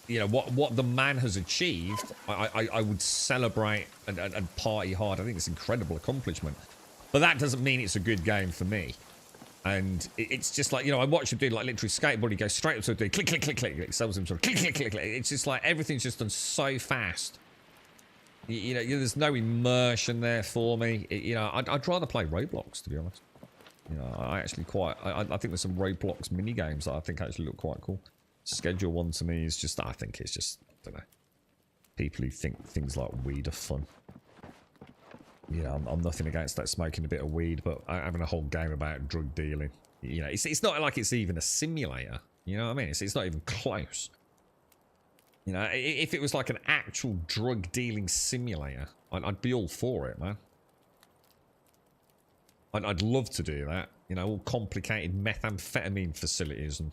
You know, what the man has achieved, I would celebrate and party hard. I think it's an incredible accomplishment. But that doesn't mean it's a good game for me. And it's just like, you know, I watch him do like literally skateboard. He goes straight up to a dude, click, click, click, click. It sells him sort of click, click, click, click. It's just like everything's just done so fast. You know, there's no immersion there for me. You know, I'd rather play Roblox, to be honest. You know, I actually quite, I think there's some Roblox mini games that I think actually look quite cool. Schedule one to me is just, I think it's just, I don't know, people who think things like weed are fun. You know, I'm nothing against that, smoking a bit of weed, but having a whole game about drug dealing, you know, it's not like it's even a simulator. You know what I mean? It's not even close. You know, if it was like an actual drug dealing simulator, I'd be all for it, man. I'd love to do that. You know, all complicated methamphetamine facilities and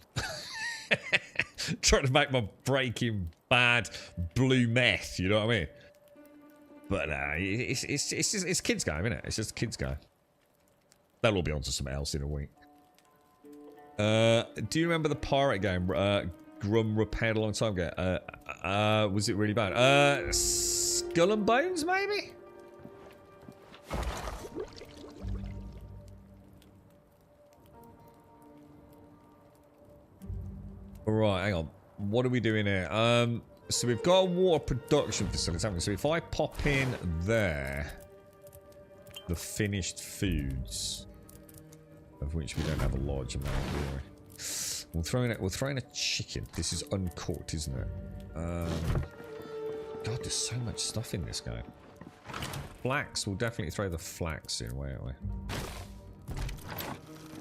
trying to make my Breaking Bad blue meth. You know what I mean? But it's kids' game, isn't it? It's just kids' game. They'll all be onto something else in a week. Do you remember the pirate game Grum repaired a long time ago? Was it really bad? Skull and Bones, maybe? Alright, hang on. What are we doing here? So we've got a water production facility, haven't we? So if I pop in there, the finished foods, of which we don't have a large amount, do we? We'll throw in a chicken. This is uncooked, isn't it? God, there's so much stuff in this game. Flax, we'll definitely throw the flax in, won't we?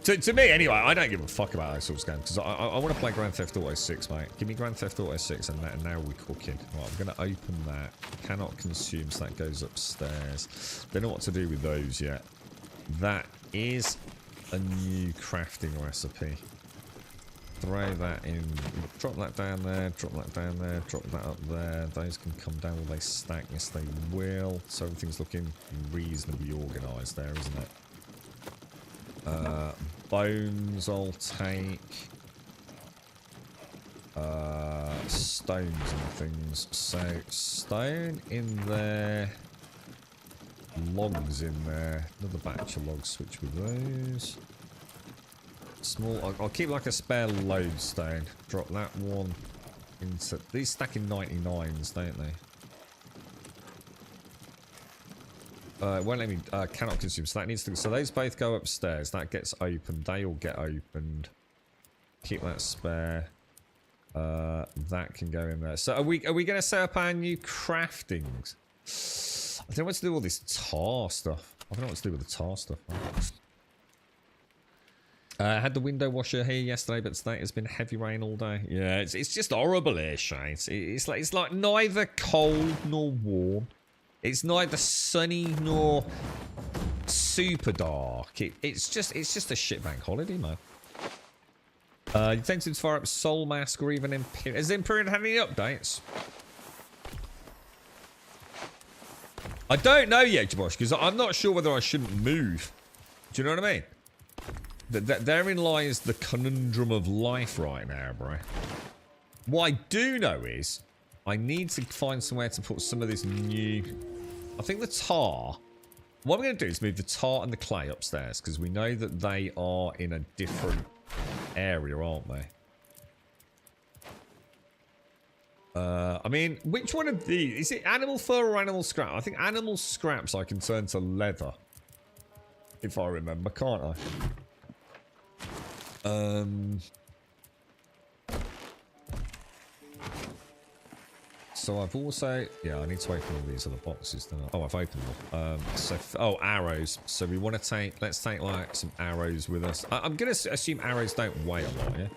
To me, anyway, I don't give a fuck about those sorts of games, because I want to play Grand Theft Auto 6, mate. Give me Grand Theft Auto 6, and now we're cooking. Right, I'm going to open that. Cannot consume, so that goes upstairs. Don't know what to do with those yet. That is a new crafting recipe. Throw that in. Drop that down there, drop that down there, drop that up there. Those can come down. Will they stack? Yes, they will. So everything's looking reasonably organised there, isn't it? Bones I'll take. Stones and things. So stone in there. Logs in there. Another batch of logs. Switch with those. Small. I'll keep like a spare lodestone. Drop that one into. These stack in 99s, don't they? It won't let me, cannot consume, so that needs to, so those both go upstairs, that gets opened, they all get opened, keep that spare, that can go in there. So are we going to set up our new craftings? I don't know what to do with all this tar stuff. I don't know what to do with the tar stuff. I had the window washer here yesterday, but today it's been heavy rain all day. Yeah, it's just horrible here, Shane. It's like neither cold nor warm. It's neither sunny nor super dark. It's just a shit bank holiday, man. You tempted to fire up Soul Mask or even Imperial. Has Imperial had any updates? I don't know yet, Jabosh, because I'm not sure whether I shouldn't move. Do you know what I mean? Therein lies the conundrum of life right now, bro. What I do know is I need to find somewhere to put some of this new... I think the tar... What I'm going to do is move the tar and the clay upstairs, because we know that they are in a different area, aren't they? I mean, which one of these? Is it animal fur or animal scrap? I think animal scraps I can turn to leather. If I remember, can't I? so I've also... Yeah, I need to open all these other boxes. Don't I? Oh, I've opened them. Oh, arrows. So we want to take... Let's take, like, some arrows with us. I'm going to assume arrows don't weigh a lot, yeah?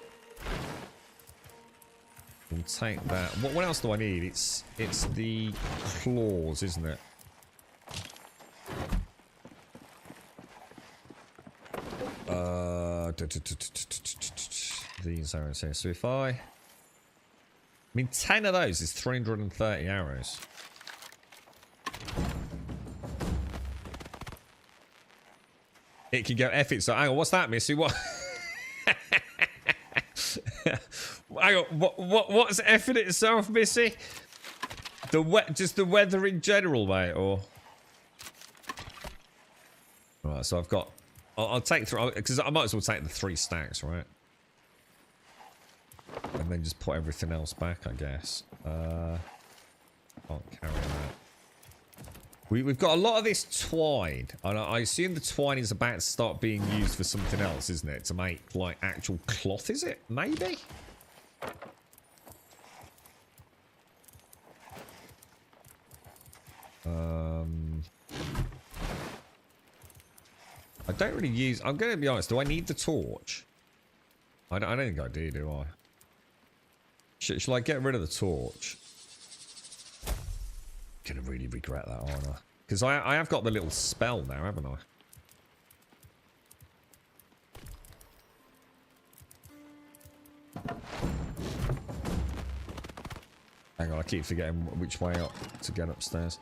We'll take that. What else do I need? It's the claws, isn't it? These arrows here. So if I mean, 10 of those is 330 arrows. It can go F it. So hang on, what's that, Missy? What? Hang on, what's F-ing itself, Missy? Just the weather in general, mate, or? Right, so I've got. I'll take through because I might as well take the 3 stacks, right? And then just put everything else back, I guess. Can't carry that. We've got a lot of this twine, and I assume the twine is about to start being used for something else, isn't it? To make like actual cloth, is it? Maybe. I don't really use... I'm going to be honest. Do I need the torch? I don't think I do I? Shall I get rid of the torch? Gonna really regret that, aren't I? Because I have got the little spell now, haven't I? Hang on, I keep forgetting which way up to get upstairs.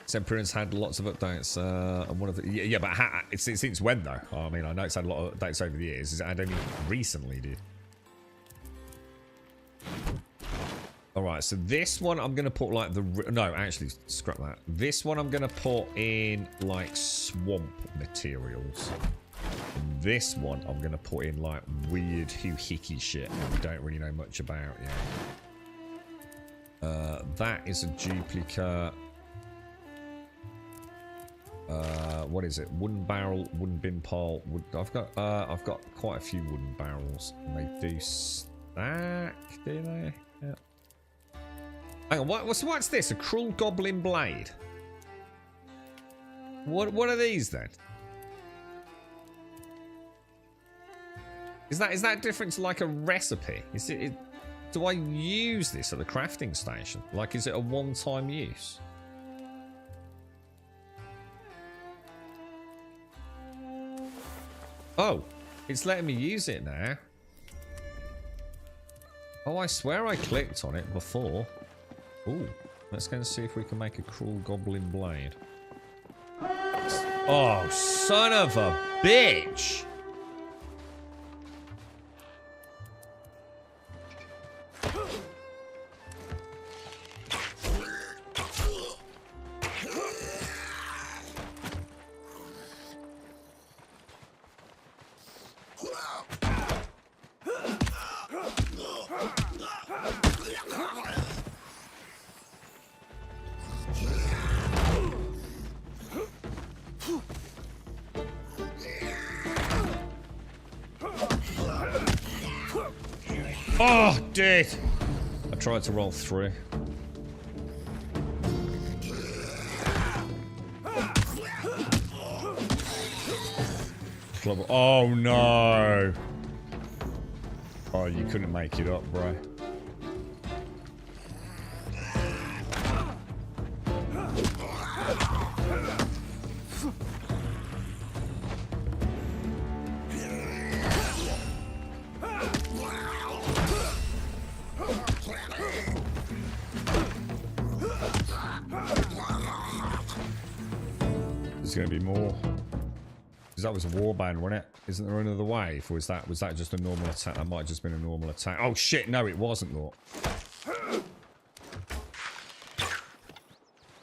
Semperion's had lots of updates, and one of the... Yeah, but since when, though? I mean, I know it's had a lot of updates over the years. Is it had only recently, dude? Alright, so this one I'm going to put, like, the... No, actually, scrap that. This one I'm going to put in, like, swamp materials. And this one I'm going to put in, like, weird hoo-hickey shit that we don't really know much about yet. That is a duplicate... what is it? Wooden barrel, wooden bin pile. I've got quite a few wooden barrels, and they do stack, do they? Yeah. Hang on, what's this? A cruel goblin blade. What are these then? Is that different to like a recipe? Do I use this at the crafting station? Like, is it a one-time use? Oh, it's letting me use it now. Oh, I swear I clicked on it before. Ooh, let's go and see if we can make a cruel goblin blade. Oh, son of a bitch! Oh, dude! I tried to roll through. Oh no! Oh, you couldn't make it up, bro. There's gonna be more. Because that was a warband, wasn't it? Isn't there another wave? Or was that just a normal attack? That might have just been a normal attack. Oh shit, no it wasn't, look.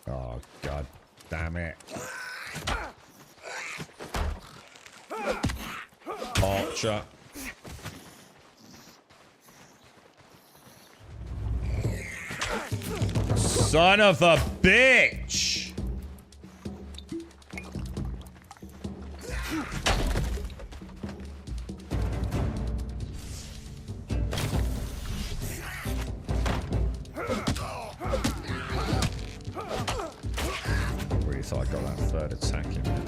Oh god damn it. Archer. Son of a bitch! until I got that third attack in there.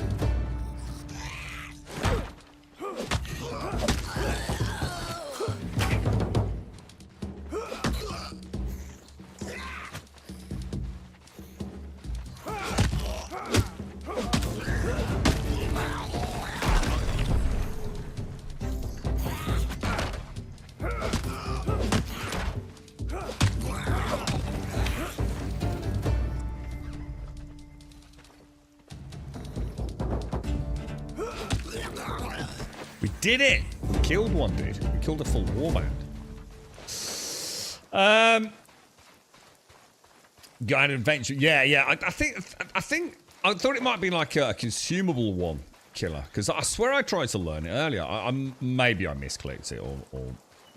Did it! We killed one, dude. We killed a full warband. Got an adventure. Yeah. I think I thought it might be like a consumable one killer because I swear I tried to learn it earlier. Maybe I misclicked it or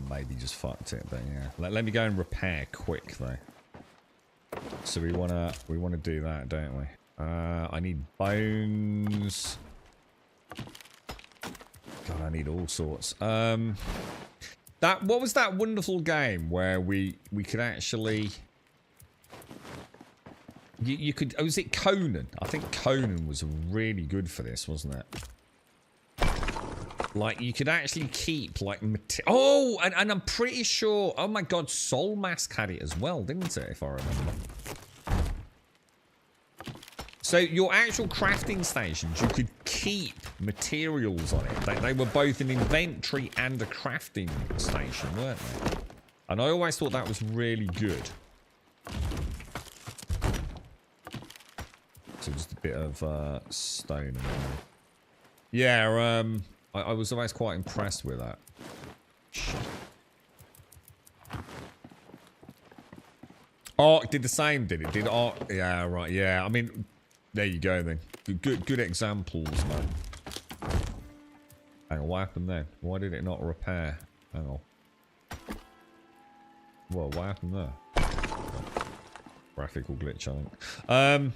maybe just fucked it. But yeah, let me go and repair quick though. So we wanna do that, don't we? I need bones. God, I need all sorts. What was that wonderful game where we could actually you could, oh, was it Conan? I think Conan was really good for this, wasn't it? Like you could actually keep like and I'm pretty sure, oh my god, Soul Mask had it as well, didn't it, if I remember. So your actual crafting stations, you could keep materials on it. They were both an inventory and a crafting station, weren't they? And I always thought that was really good. So just a bit of stone. Yeah, I was always quite impressed with that. Shit. Ark did the same, did it? Did Ark? Yeah, right. Yeah, I mean, there you go then. Good examples, man. Hang on, what happened then? Why did it not repair? Hang on. Whoa, what happened there? Graphical glitch, I think.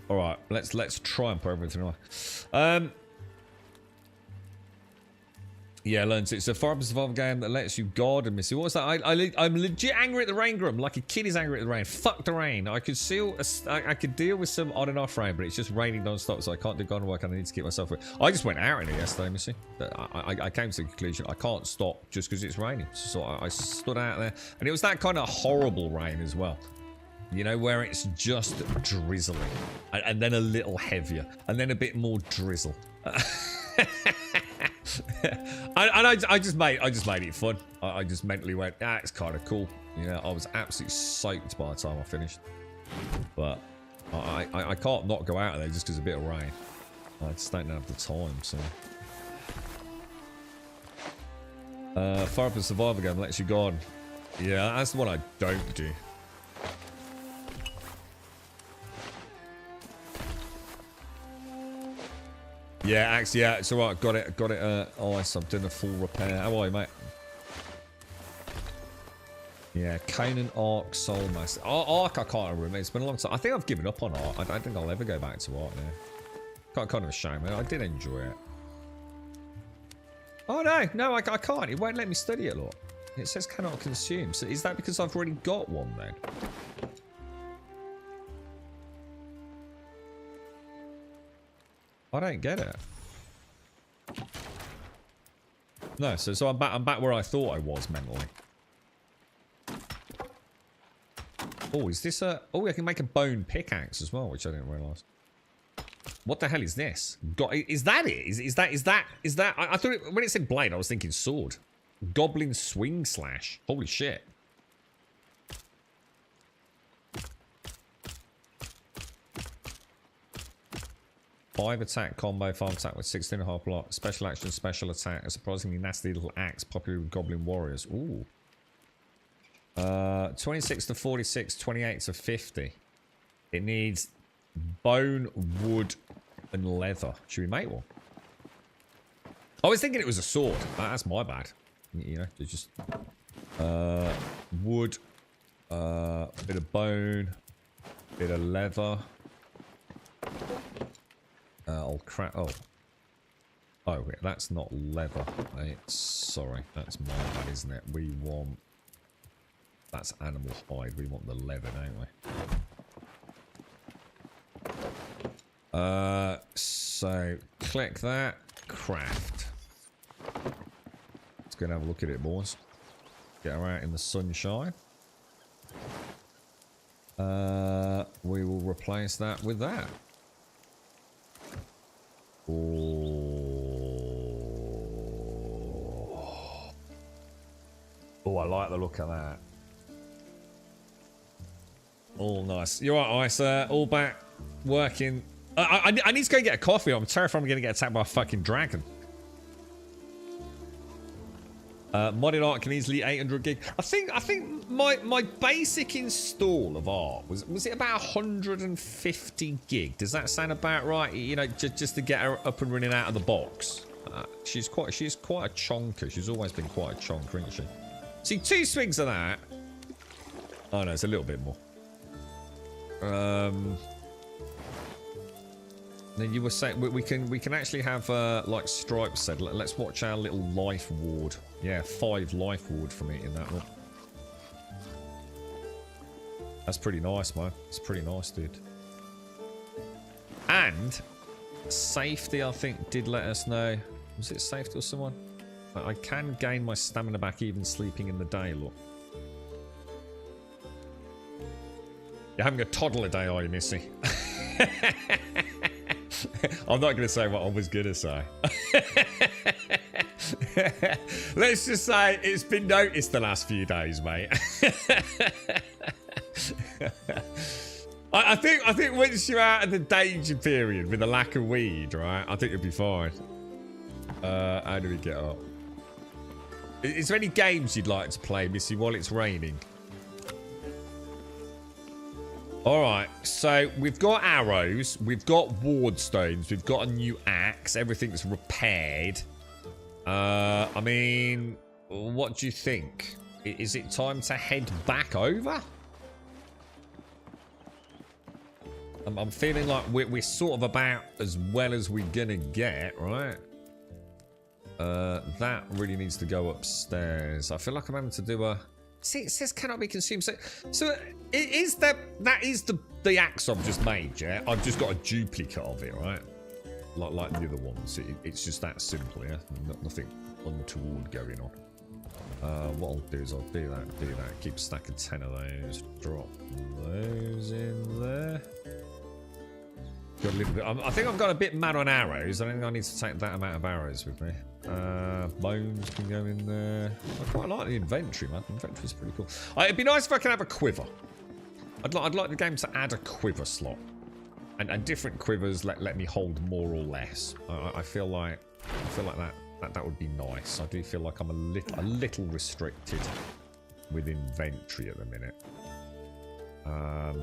All right, let's try and put everything on. Yeah, learns it's a farm survival game that lets you guard and miss it. What's that? I'm legit angry at the rain, Grum. Like a kid is angry at the rain. Fuck the rain. I could deal with some on and off rain, but it's just raining non-stop, so I can't do garden work and I need to keep myself away. I just went out in it yesterday, Missy. I came to the conclusion I can't stop just because it's raining. So I stood out there, and it was that kind of horrible rain as well. You know, where it's just drizzling, and then a little heavier, and then a bit more drizzle. I just made it fun. I just mentally went, it's kind of cool. You know, I was absolutely soaked by the time I finished. But I can't not go out of there just because of a bit of rain. I just don't have the time, so. Fire up and survival game lets you garden. Yeah, that's the one I don't do. Yeah, actually, yeah, it's alright. Got it, ice. I'm doing a full repair. How are you, mate? Yeah, Conan, Ark, Soul Master. Ark, I can't remember. It's been a long time. I think I've given up on Ark. I don't think I'll ever go back to Ark now. Kind of a shame, man. I did enjoy it. Oh, no, I can't. It won't let me study it, look. It says cannot consume. So is that because I've already got one, then? I don't get it. No, so I'm back where I thought I was mentally. Oh, is this a... Oh, I can make a bone pickaxe as well, which I didn't realise. What the hell is this? Is that it? Is that... I thought when it said blade, I was thinking sword. Goblin swing slash. Holy shit. Five attack combo, 5 attack with 16.5 block. Special action, special attack. A surprisingly nasty little axe, popular with goblin warriors. Ooh. 26 to 46, 28 to 50. It needs bone, wood, and leather. Should we make one? I was thinking it was a sword. That's my bad. You know, it's just wood, bit of bone, bit of leather. Oh crap! Oh, wait, that's not leather. Sorry, that's my bad, isn't it? We want... That's animal hide. We want the leather, don't we? So click that. Craft. Let's go and have a look at it, boys. Get her out in the sunshine. We will replace that with that. Oh, I like the look of that. All nice. You're right, Ice. All back working. I need to go get a coffee. I'm terrified I'm going to get attacked by a fucking dragon. Modded art can easily 800 gig. I think my basic install of art was it about 150 gig? Does that sound about right? You know, just to get her up and running out of the box. She's quite a chonker. She's always been quite a chonker, isn't she? See, 2 swings of that. Oh no, it's a little bit more. Then you were saying we can actually have like stripes said. Let's watch our little life ward. Yeah, 5 life ward from it in that one. That's pretty nice, man. It's pretty nice, dude. And safety, I think, did let us know. Was it safety or someone? I can gain my stamina back even sleeping in the day, look. You're having a toddler day, are you, Missy? I'm not going to say what I was going to say. Let's just say it's been noticed the last few days, mate. I think once you're out of the danger period with the lack of weed, right, I think you'll be fine. How do we get up? Is there any games you'd like to play, Missy, while it's raining? Alright, so we've got arrows, we've got ward stones, we've got a new axe, everything's repaired. I mean, what do you think? Is it time to head back over? I'm feeling like we're sort of about as well as we're gonna get, right? That really needs to go upstairs. I feel like I'm having to do a... See, it says cannot be consumed. So it is that is the axe I've just made, yeah? I've just got a duplicate of it, right? Like the other ones. It's just that simple, yeah? Nothing untoward going on. What I'll do is I'll do that. Keep a stack of 10 of those. Drop those in there. Got a little bit. I think I've got a bit mad on arrows. I think I need to take that amount of arrows with me. Bones can go in there. I quite like the inventory, man. The inventory's pretty cool. It'd be nice if I could have a quiver. I'd like the game to add a quiver slot, and different quivers let me hold more or less. I feel like that would be nice. I do feel like I'm a little restricted with inventory at the minute.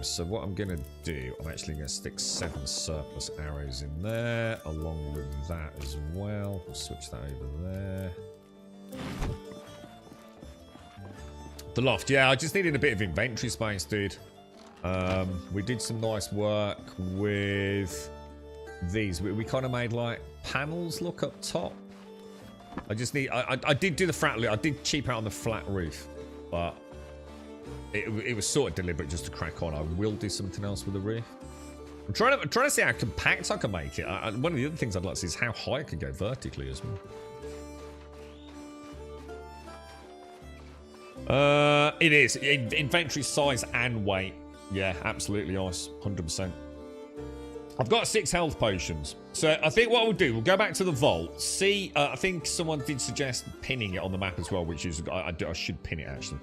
So what I'm gonna do, I'm actually gonna stick 7 surplus arrows in there, along with that as well. We'll switch that over there. The loft, yeah, I just needed a bit of inventory space, dude. We did some nice work with these. We kind of made like panels look up top. I just need, I did do the flat, I did cheap out on the flat roof, but it was sort of deliberate just to crack on. I will do something else with the roof. I'm trying to see how compact I can make it. One of the other things I'd like to see is how high I can go vertically as well. It is inventory size and weight. Yeah, absolutely, ice, 100%. I've got 6 health potions, so I think what we'll do, we'll go back to the vault. See, I think someone did suggest pinning it on the map as well, which is I should pin it actually.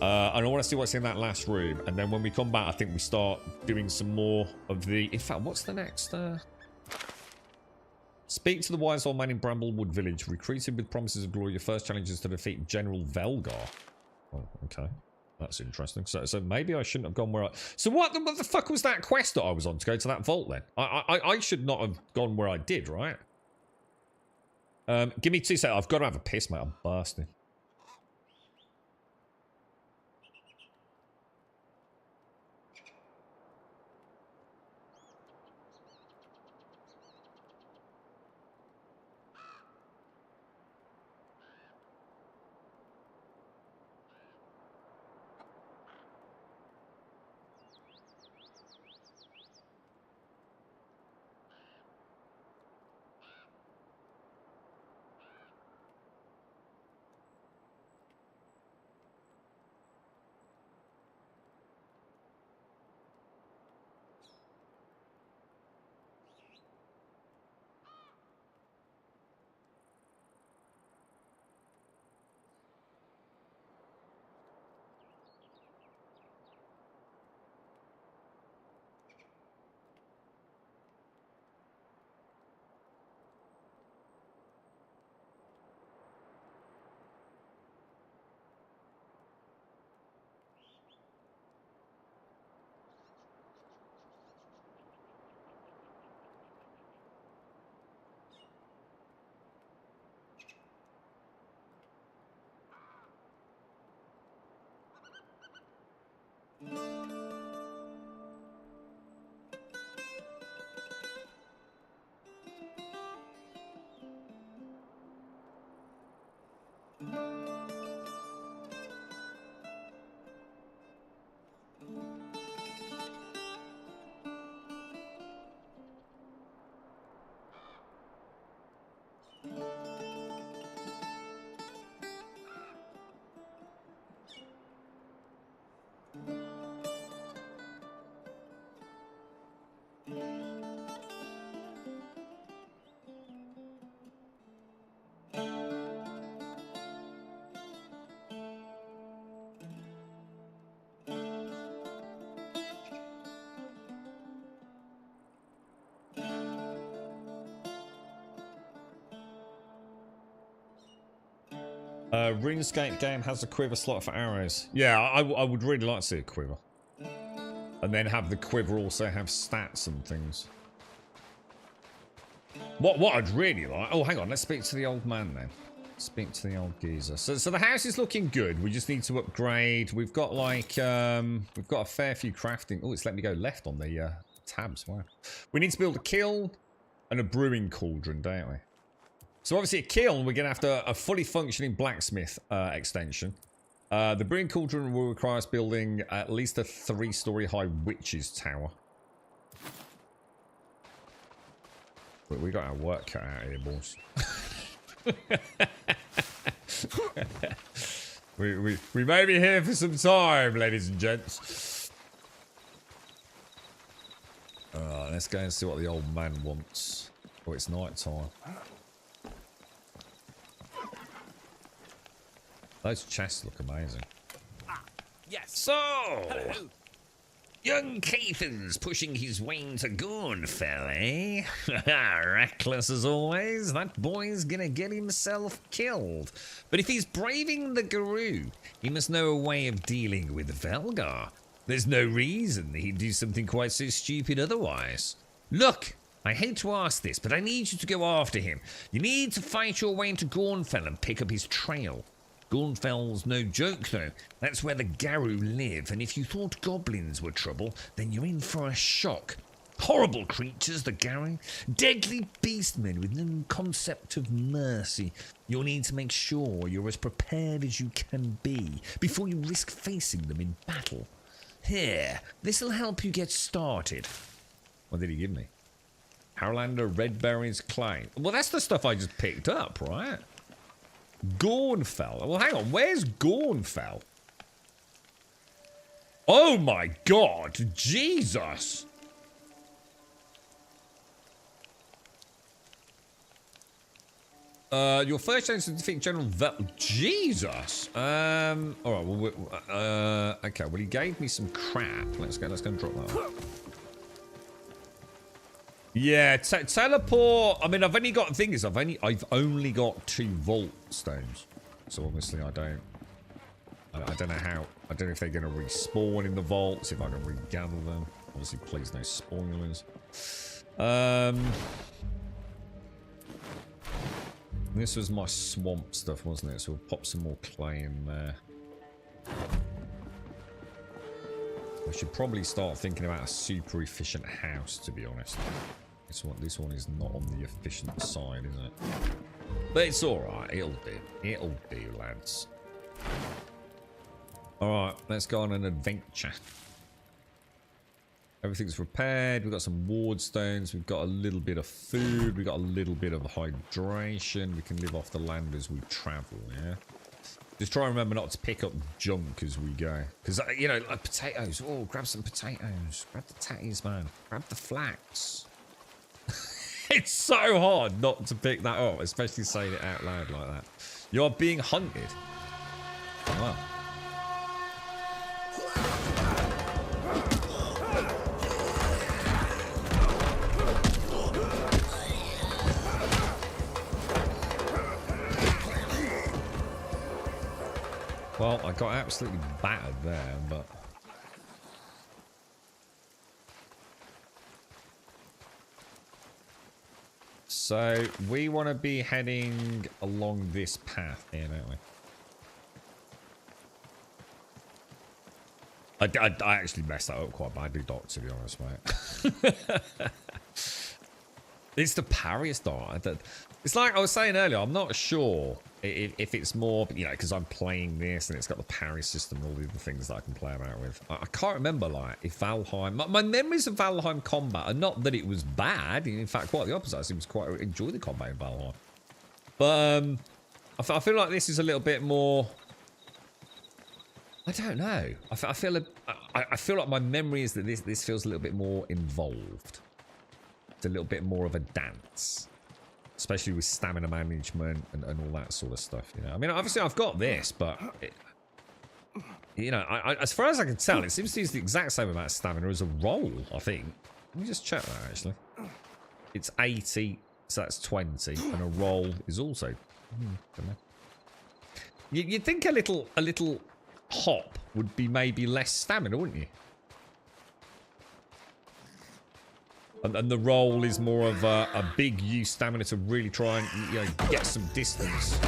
And I want to see what's in that last room. And then when we come back, I think we start doing some more of the... In fact, what's the next? Speak to the wise old man in Bramblewood Village. Recruited with promises of glory. Your first challenge is to defeat General Velgar. Oh, okay. That's interesting. So maybe I shouldn't have gone where I... So what the fuck was that quest that I was on to go to that vault then? I should not have gone where I did, right? Give me 2 seconds. I've got to have a piss, mate. I'm bursting. Runescape game has a quiver slot for arrows. Yeah, I would really like to see a quiver. And then have the quiver also have stats and things. What I'd really like... Oh, hang on. Let's speak to the old man then. Speak to the old geezer. So the house is looking good. We just need to upgrade. We've got like... we've got a fair few crafting... Oh, it's let me go left on the tabs. Wow. We need to build a kiln and a brewing cauldron, don't we? So obviously a kiln, we're going to have to a fully functioning blacksmith extension. The brewing cauldron will require us building at least a 3-story high witch's tower. But we got our work cut out here, boys. we may be here for some time, ladies and gents. Let's go and see what the old man wants. Oh, it's night time. Those chests look amazing. Yes. So, hello. Young Cathan's pushing his way into Gornfell, eh? Reckless as always. That boy's gonna get himself killed. But if he's braving the Garou, he must know a way of dealing with Velgar. There's no reason he'd do something quite so stupid otherwise. Look, I hate to ask this, but I need you to go after him. You need to fight your way into Gornfell and pick up his trail. Gornfell's no joke, though. That's where the Garou live, and if you thought goblins were trouble, then you're in for a shock. Horrible creatures, the Garou. Deadly beastmen with no concept of mercy. You'll need to make sure you're as prepared as you can be before you risk facing them in battle. Here, this'll help you get started. What did he give me? Harlander, red berries, clay. Well, that's the stuff I just picked up, right? Gornfell. Well, hang on. Where's Gornfell? Oh my god. Jesus. Your first chance to defeat General Vel... Jesus. Alright, well, okay, well, he gave me some crap. Let's go and drop that. Yeah, teleport. I mean, I've only got I've only got 2 vault stones, so obviously I don't know how. I don't know if they're going to respawn in the vaults. If I can regather them. Obviously, please no spoilers. This was my swamp stuff, wasn't it? So we'll pop some more clay in there. I should probably start thinking about a super efficient house, to be honest. This one is not on the efficient side, is it? But it's alright. It'll do. It'll do, lads. Alright, let's go on an adventure. Everything's repaired. We've got some ward stones. We've got a little bit of food. We've got a little bit of hydration. We can live off the land as we travel, yeah? Just try and remember not to pick up junk as we go. Because, you know, like potatoes. Oh, grab some potatoes. Grab the tatties, man. Grab the flax. It's so hard not to pick that up, especially saying it out loud like that. You're being hunted. Wow. Well, I got absolutely battered there, but... So, we want to be heading along this path here, don't we? I actually messed that up quite badly, Doc, to be honest, mate. It's the parry style. It's like I was saying earlier, I'm not sure if it's more, you know, because I'm playing this and it's got the parry system and all the other things that I can play about with. I can't remember, like, if Valheim... My memories of Valheim combat are not that it was bad. In fact, quite the opposite. I seem to quite enjoy the combat in Valheim. But I feel like this is a little bit more... I don't know. I feel like my memory is that this feels a little bit more involved. It's a little bit more of a dance, especially with stamina management and all that sort of stuff. You know, I mean, obviously I've got this, but you know, as far as I can tell, it seems to use the exact same amount of stamina as a roll. I think. Let me just check that actually. It's 80, so that's 20, and a roll is also. You'd think a little hop would be maybe less stamina, wouldn't you? And the roll is more of a big use stamina to really try and, you know, get some distance.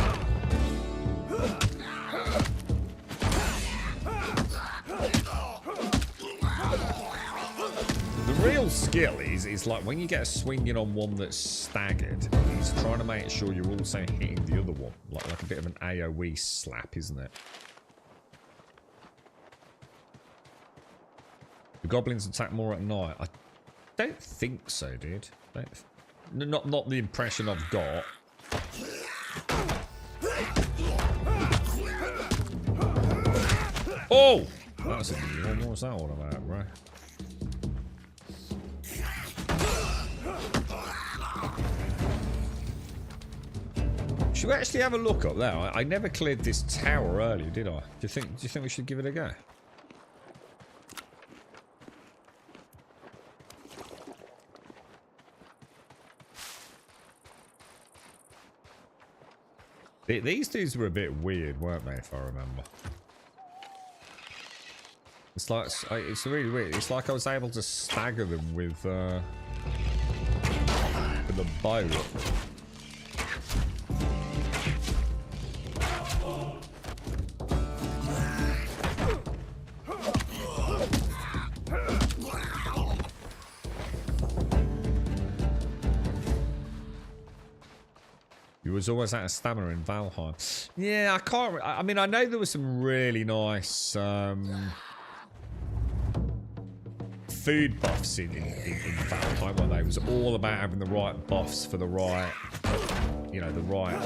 The real skill is like when you get a swing in on one that's staggered, is trying to make sure you're also hitting the other one. Like a bit of an AoE slap, isn't it? The goblins attack more at night. I don't think so, dude. Not the impression I've got. Oh! That was a new one. What was that all about, bro? Should we actually have a look up there? I never cleared this tower earlier, did I? Do you think we should give it a go? These dudes were a bit weird, weren't they, if I remember? It's like, it's really weird. It's like I was able to stagger them with a bow. Was always out of stamina in Valheim. Yeah, I can't. I mean, I know there was some really nice food buffs in Valheim, where they was all about having the right buffs for the right, you know, the right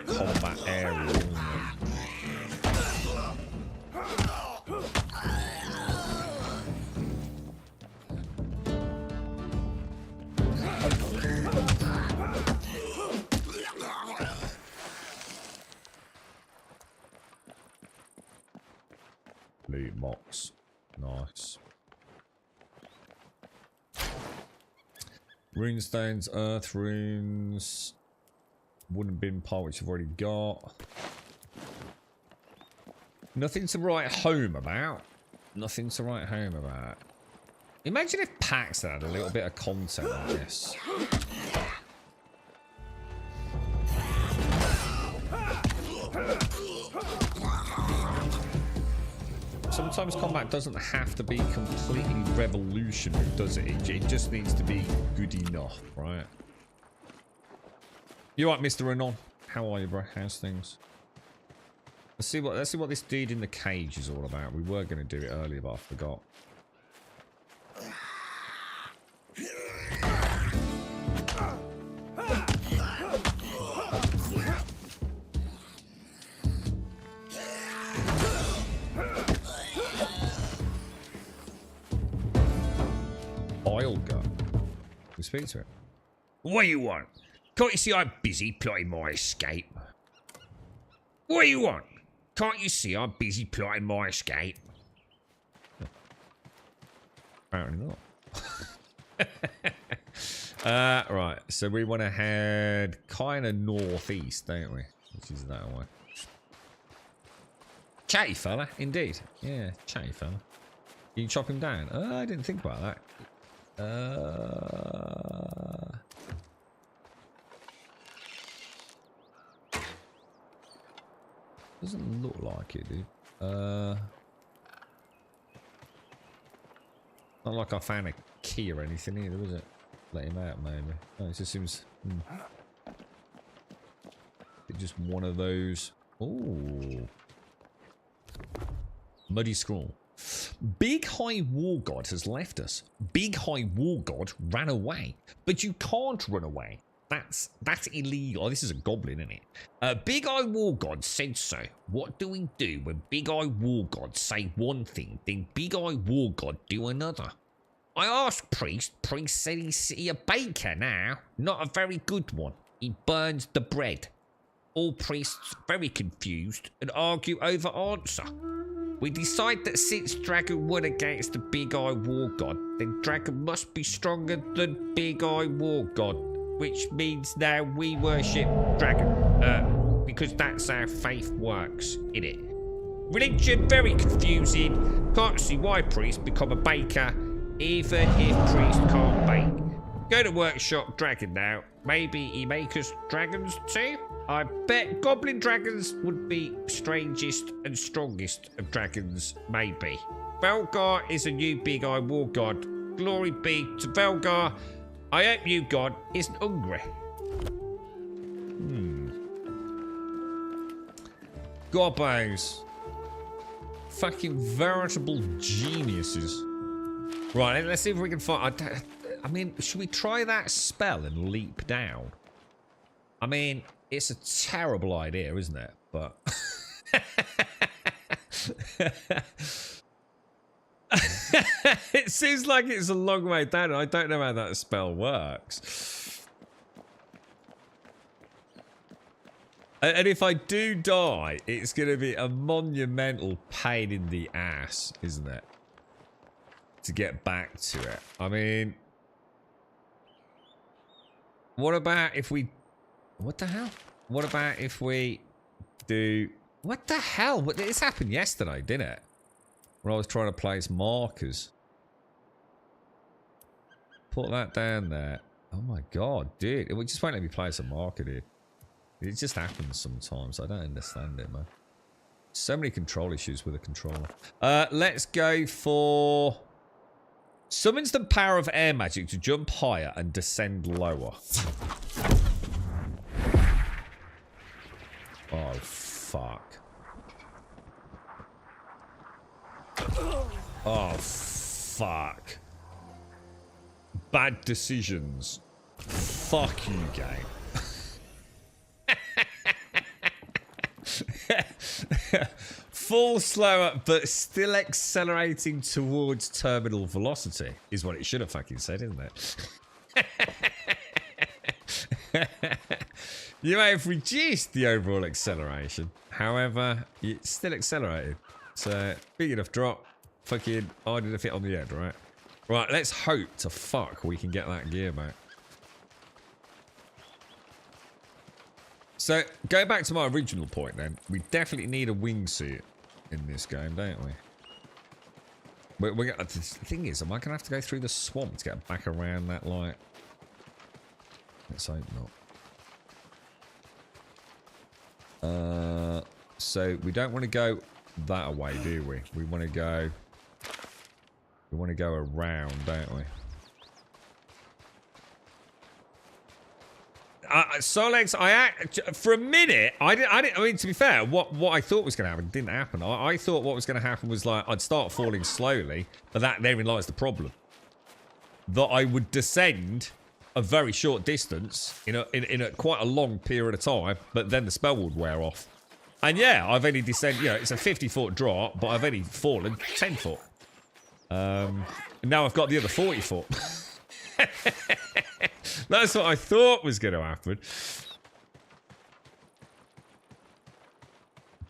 combat area. Wasn't it? Loot box. Nice. Runestones, earth runes. Wooden bin pile, which I've already got. Nothing to write home about. Nothing to write home about. Imagine if packs had a little bit of content like this. Sometimes combat doesn't have to be completely revolutionary, does it? It just needs to be good enough, right? You alright, Mr. Anon? How are you, bro? How's things? Let's see what this dude in the cage is all about. We were going to do it earlier, but I forgot. Oil gun. We speak to it. What do you want? Can't you see I'm busy plotting my escape? What do you want? Can't you see I'm busy plotting my escape? Apparently not. Right, so we want to head kind of northeast, don't we? Which is that way. Chatty fella, indeed. Yeah, chatty fella. You can chop him down. I didn't think about that. Doesn't look like it, dude. Not like I found a key or anything either, is it? let him out, maybe. Oh, it just seems... It's just one of those... Ooh. Muddy scroll. Big High War God has left us. Big High War God ran away. But you can't run away. That's illegal. Oh, this is a goblin, isn't it? Big Eye War God said so. What do we do when Big Eye War God say one thing, then Big Eye War God do another? I asked Priest. Priest said he's a baker now. Not a very good one. He burns the bread. All priests very confused and argue over answer. We decide that since Dragon won against the Big Eye War God, then Dragon must be stronger than Big Eye War God. Which means now we worship Dragon, because that's how faith works, innit? Religion, very confusing. Can't see why priests become a baker, even if priests can't bake. Go to workshop Dragon now. Maybe he make us dragons too? I bet goblin dragons would be strangest and strongest of dragons, maybe. Velgar is a new Big Eye War God. Glory be to Velgar. I hope you, God, isn't hungry. Gobbos. Fucking veritable geniuses. Right, let's see if we can find... I mean, should we try that spell and leap down? I mean, it's a terrible idea, isn't it? But... It seems like it's a long way down, and I don't know how that spell works. And if I do die, it's going to be a monumental pain in the ass, isn't it? To get back to it. I mean... What about if we... What the hell? What about if we do... What the hell? This happened yesterday, didn't it? When I was trying to place markers. Put that down there. Oh my god, dude. It just won't let me place a marker, dude. It just happens sometimes. I don't understand it, man. So many control issues with a controller. Let's go for... Summons the power of air magic to jump higher and descend lower. Oh, fuck. Oh, fuck. Bad decisions. Fuck you, game. Full slower, but still accelerating towards terminal velocity is what it should have fucking said, isn't it? You may have reduced the overall acceleration. However, it's still accelerated. So, big enough drop. Fucking hard enough hit on the head, right? Right, let's hope to fuck we can get that gear back. So, go back to my original point then. We definitely need a wingsuit in this game, don't we? The thing is, am I going to have to go through the swamp to get back around that, like... Let's hope not. So, we don't want to go that way, do we? We want to go... We want to go around, don't we? Solex, for a minute, I mean, to be fair, what I thought was going to happen didn't happen. I thought what was going to happen was, like, I'd start falling slowly, but therein lies the problem. That I would descend a very short distance in a quite a long period of time, but then the spell would wear off. And yeah, I've only descended, you know, it's a 50-foot drop, but I've only fallen 10 foot. Now I've got the other 40 foot. That's what I thought was going to happen.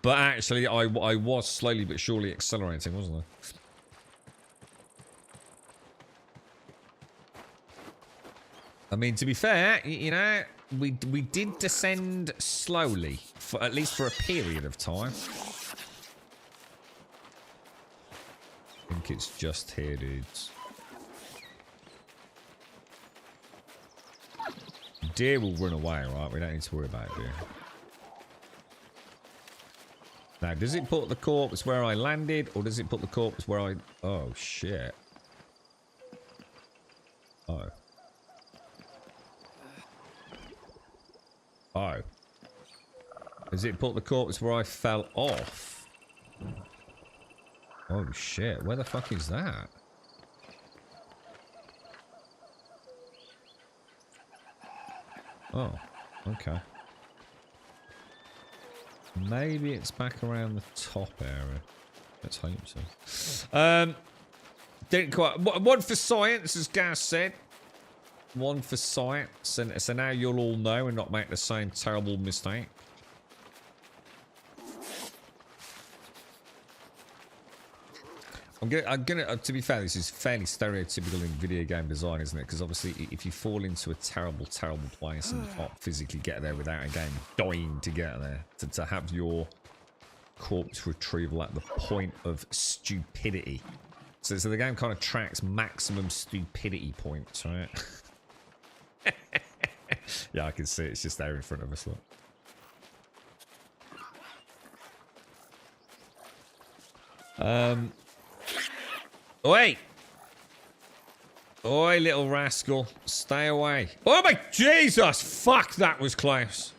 But actually, I was slowly but surely accelerating, wasn't I? I mean, to be fair, you know, we did descend slowly, at least for a period of time. I think it's just here, dudes. Deer will run away, right? We don't need to worry about deer. Now, does it put the corpse where I landed, or does it put the corpse where I... Oh, shit. Oh. Oh. Has it put the corpse where I fell off? Oh shit, where the fuck is that? Oh, okay. Maybe it's back around the top area. Let's hope so. Didn't quite. One for science, as Gaz said. One for science, and so now you'll all know and not make the same terrible mistake. I'm gonna. To be fair, this is fairly stereotypical in video game design, isn't it? Because obviously, if you fall into a terrible, terrible place and can't physically get there without a game dying to get there, to have your corpse retrieval at the point of stupidity. So the game kind of tracks maximum stupidity points, right? Yeah, I can see it. It's just there in front of us. Look. Oi! Oi, little rascal. Stay away. Oh my Jesus! Fuck, that was close.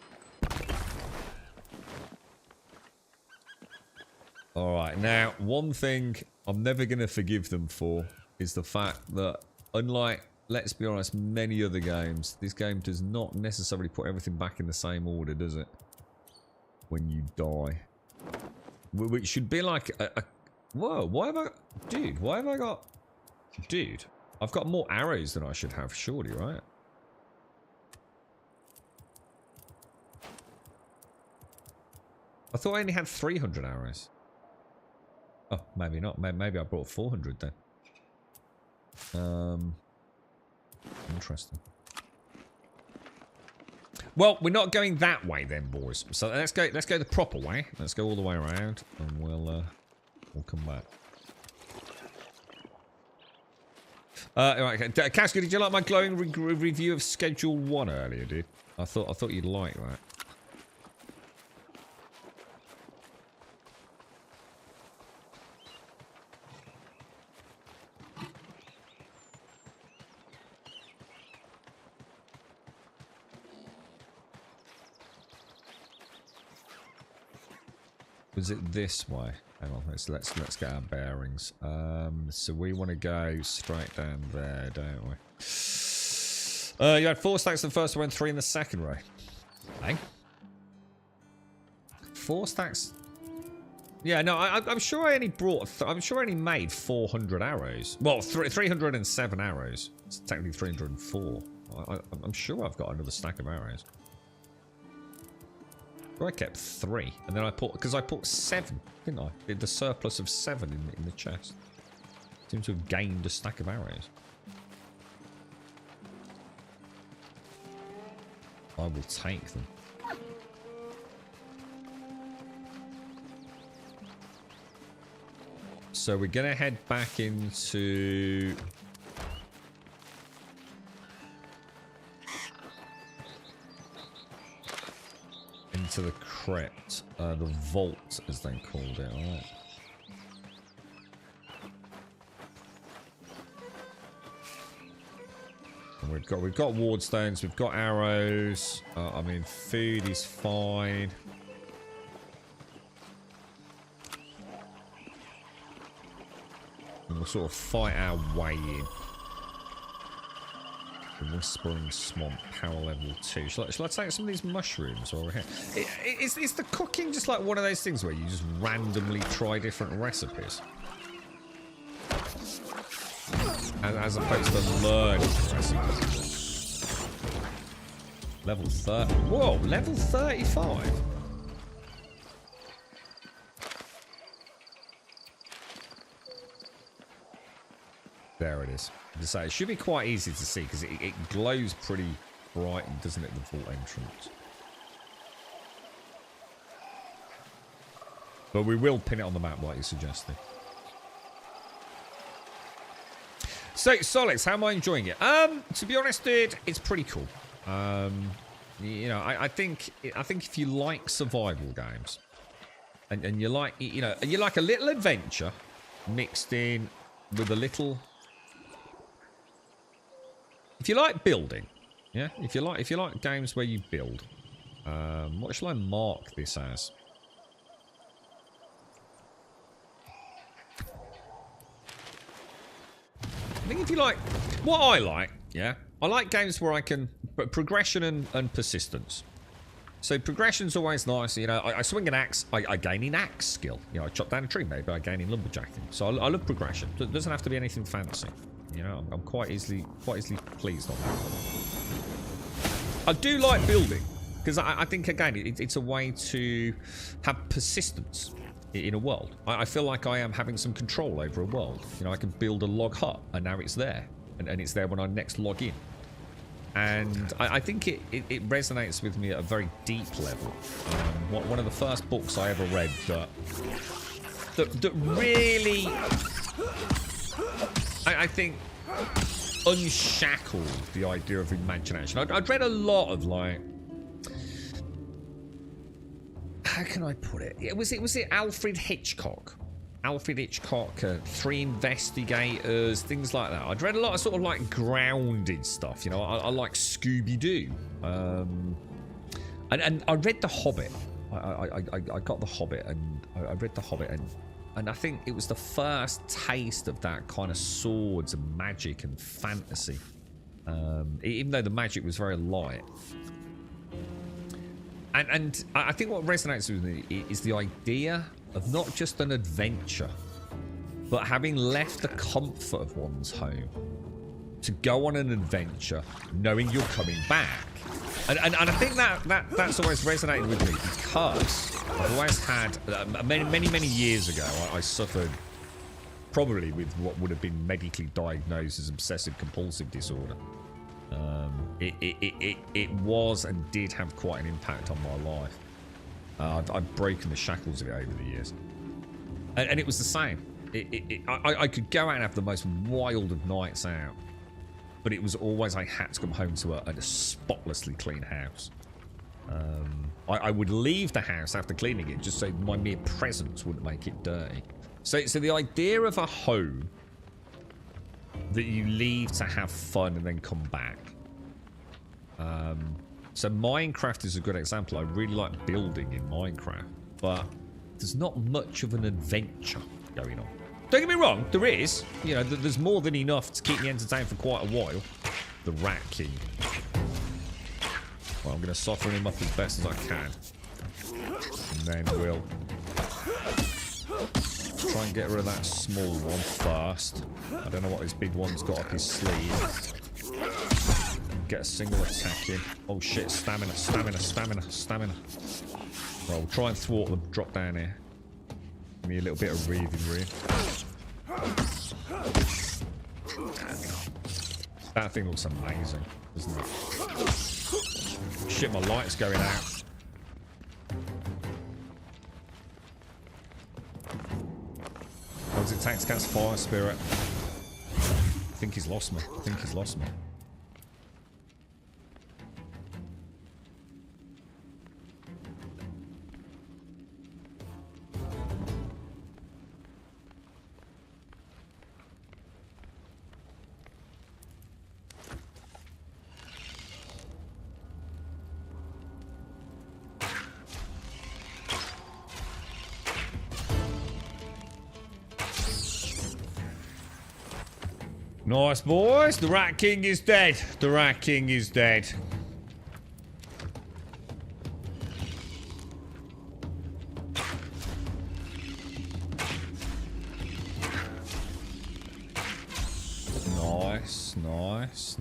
Alright, now, one thing I'm never going to forgive them for is the fact that, unlike, let's be honest, many other games, this game does not necessarily put everything back in the same order, does it? When you die. Which should be like a whoa, why have I... Dude, why have I got... Dude, I've got more arrows than I should have, surely, right? I thought I only had 300 arrows. Oh, maybe not. Maybe I brought 400 then. Interesting. Well, we're not going that way then, boys. So let's go the proper way. Let's go all the way around, and we'll come back. Right, okay. Casca, did you like my glowing review of Schedule 1 earlier, dude? I thought you'd like that. Was it this way? Hang on, let's get our bearings. So we want to go straight down there, don't we? You had 4 stacks in the first row and 3 in the second row. Hey? 4 stacks? Yeah, no, I'm sure I only brought... I'm sure I only made 400 arrows. Well, 307 arrows. It's technically 304. I'm sure I've got another stack of arrows. I kept 3, and then I put, because I put 7, didn't I? Did the surplus of 7 in the chest. Seem to have gained a stack of arrows. I will take them. So we're gonna head back into... into the crypt, the vault as they called it, alright. We've got ward stones, we've got arrows. I mean, food is fine. And we'll sort of fight our way in. The Whispering Swamp, power level 2. Shall I take some of these mushrooms while we're here? Is the cooking just like one of those things where you just randomly try different recipes? As opposed to learning recipes. Level 30. Whoa, level 35. There it is. To say, it should be quite easy to see because it glows pretty bright, doesn't it, the vault entrance? But we will pin it on the map like you suggested. So, Solix, how am I enjoying it? To be honest, dude, it's pretty cool. You know, I think if you like survival games, and you like, you know, you like a little adventure mixed in with a little. If you like building, yeah, if you like games where you build, What shall I mark this as? I think if you like... What I like, yeah? I like games where I can... Progression and persistence. So progression's always nice. You know, I swing an axe, I gain in axe skill. You know, I chop down a tree, maybe I gain in lumberjacking. So I love progression. It doesn't have to be anything fancy. You know, I'm quite easily pleased on that. I do like building, because I think, again, it's a way to have persistence in a world. I feel like I am having some control over a world. You know, I can build a log hut, and now it's there. And it's there when I next log in. And I think it resonates with me at a very deep level. One of the first books I ever read that really, I think, unshackled the idea of imagination. I'd read a lot of, like, how can I put it? Was it Alfred Hitchcock? Alfred Hitchcock, Three Investigators, things like that. I'd read a lot of sort of like grounded stuff, you know. I like Scooby-Doo. And I read The Hobbit. I got The Hobbit, and I read The Hobbit, and I think it was the first taste of that kind of swords and magic and fantasy. Even though the magic was very light. And I think what resonates with me is the idea of not just an adventure, but having left the comfort of one's home to go on an adventure knowing you're coming back. And I think that's always resonated with me, because I've always had, many years ago, I suffered probably with what would have been medically diagnosed as obsessive compulsive disorder. It was and did have quite an impact on my life. I've broken the shackles of it over the years. And it was the same. I could go out and have the most wild of nights out, but it was always I had to come home to a spotlessly clean house. I would leave the house after cleaning it just so my mere presence wouldn't make it dirty. So the idea of a home that you leave to have fun and then come back. So Minecraft is a good example. I really like building in Minecraft, but there's not much of an adventure going on. Don't get me wrong, there is. You know, there's more than enough to keep me entertained for quite a while. The Rat King. Well, I'm going to soften him up as best as I can. And then we'll try and get rid of that small one first. I don't know what this big one's got up his sleeve. Get a single attack in. Oh shit, stamina. Right, we'll try and thwart them. Drop down here. Give me a little bit of breathing room. That thing looks amazing, doesn't it? Shit, my light's going out. How does it take to cast Fire Spirit? I think he's lost me. Nice, boys. The Rat King is dead. The Rat King is dead.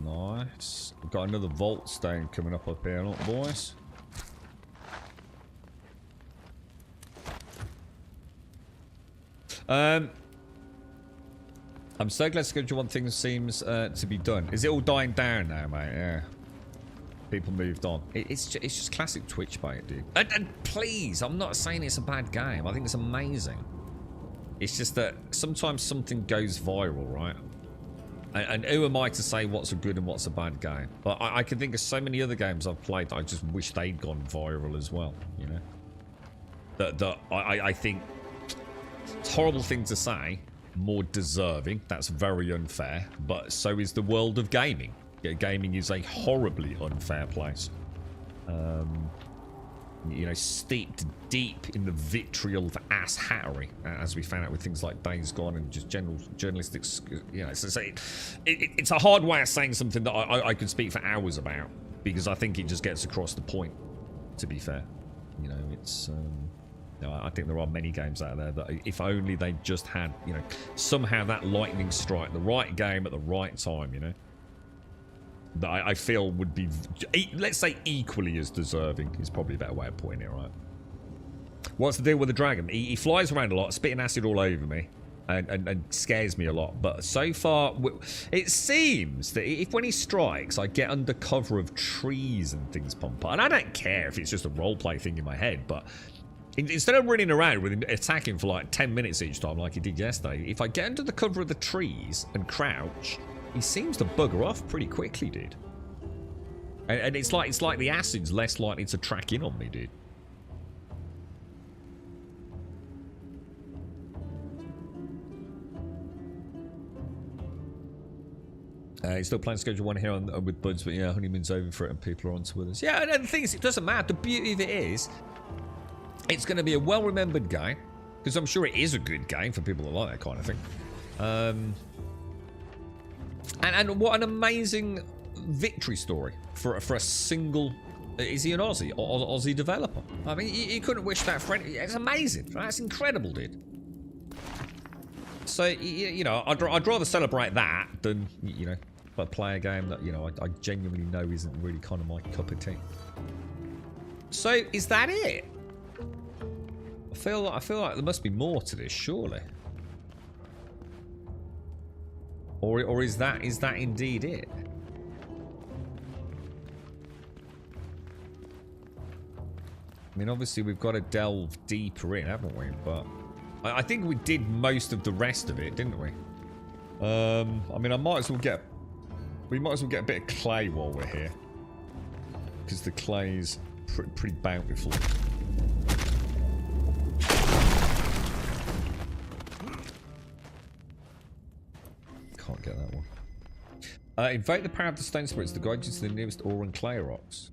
Nice. We've got another vault stone coming up here, look, boys. I'm so glad Schedule 1 things seems to be done. Is it all dying down now, mate? Yeah. People moved on. It's just classic Twitch bait, dude. And please, I'm not saying it's a bad game. I think it's amazing. It's just that sometimes something goes viral, right? And who am I to say what's a good and what's a bad game? But I can think of so many other games I've played that I just wish they'd gone viral as well, you know? That I think it's a horrible thing to say. More deserving. That's very unfair. But so is the world of gaming. Gaming is a horribly unfair place. you know, steeped deep in the vitriol of ass hattery, as we found out with things like Days Gone and just general journalistic, you know. It's a hard way of saying something that I could speak for hours about, because I think it just gets across the point, to be fair. You know, it's... you know, I think there are many games out there that if only they just had, you know, somehow that lightning strike, the right game at the right time, you know, that I feel would be, let's say, equally as deserving is probably a better way of putting it, right? What's the deal with the dragon? He flies around a lot, spitting acid all over me, and scares me a lot. But so far, it seems that if when he strikes, I get under cover of trees and things pump up. And I don't care if it's just a roleplay thing in my head, but instead of running around with him attacking for like 10 minutes each time like he did yesterday, if I get under the cover of the trees and crouch, he seems to bugger off pretty quickly, dude. And it's like the acid's less likely to track in on me, dude. He's still playing Schedule 1 here with Buds, but yeah, honeymoon's over for it and people are on to with us. Yeah, and the thing is, it doesn't matter. The beauty of it is, it's going to be a well-remembered game, because I'm sure it is a good game for people that like that kind of thing. And what an amazing victory story for a single... Is he an Aussie developer? I mean, you couldn't wish that for any... It's amazing. That's incredible, dude. So, you know, I'd rather celebrate that than, you know, but play a game that, you know, I genuinely know isn't really kind of my cup of tea. So, is that it? I feel like there must be more to this, surely. Or is that indeed it? I mean, obviously we've got to delve deeper in, haven't we? But I think we did most of the rest of it, didn't we? I mean, we might as well get a bit of clay while we're here, because the clay's pretty bountiful. Can't get that one. Invoke the power of the stone spirits to guide you to the nearest ore and clay rocks.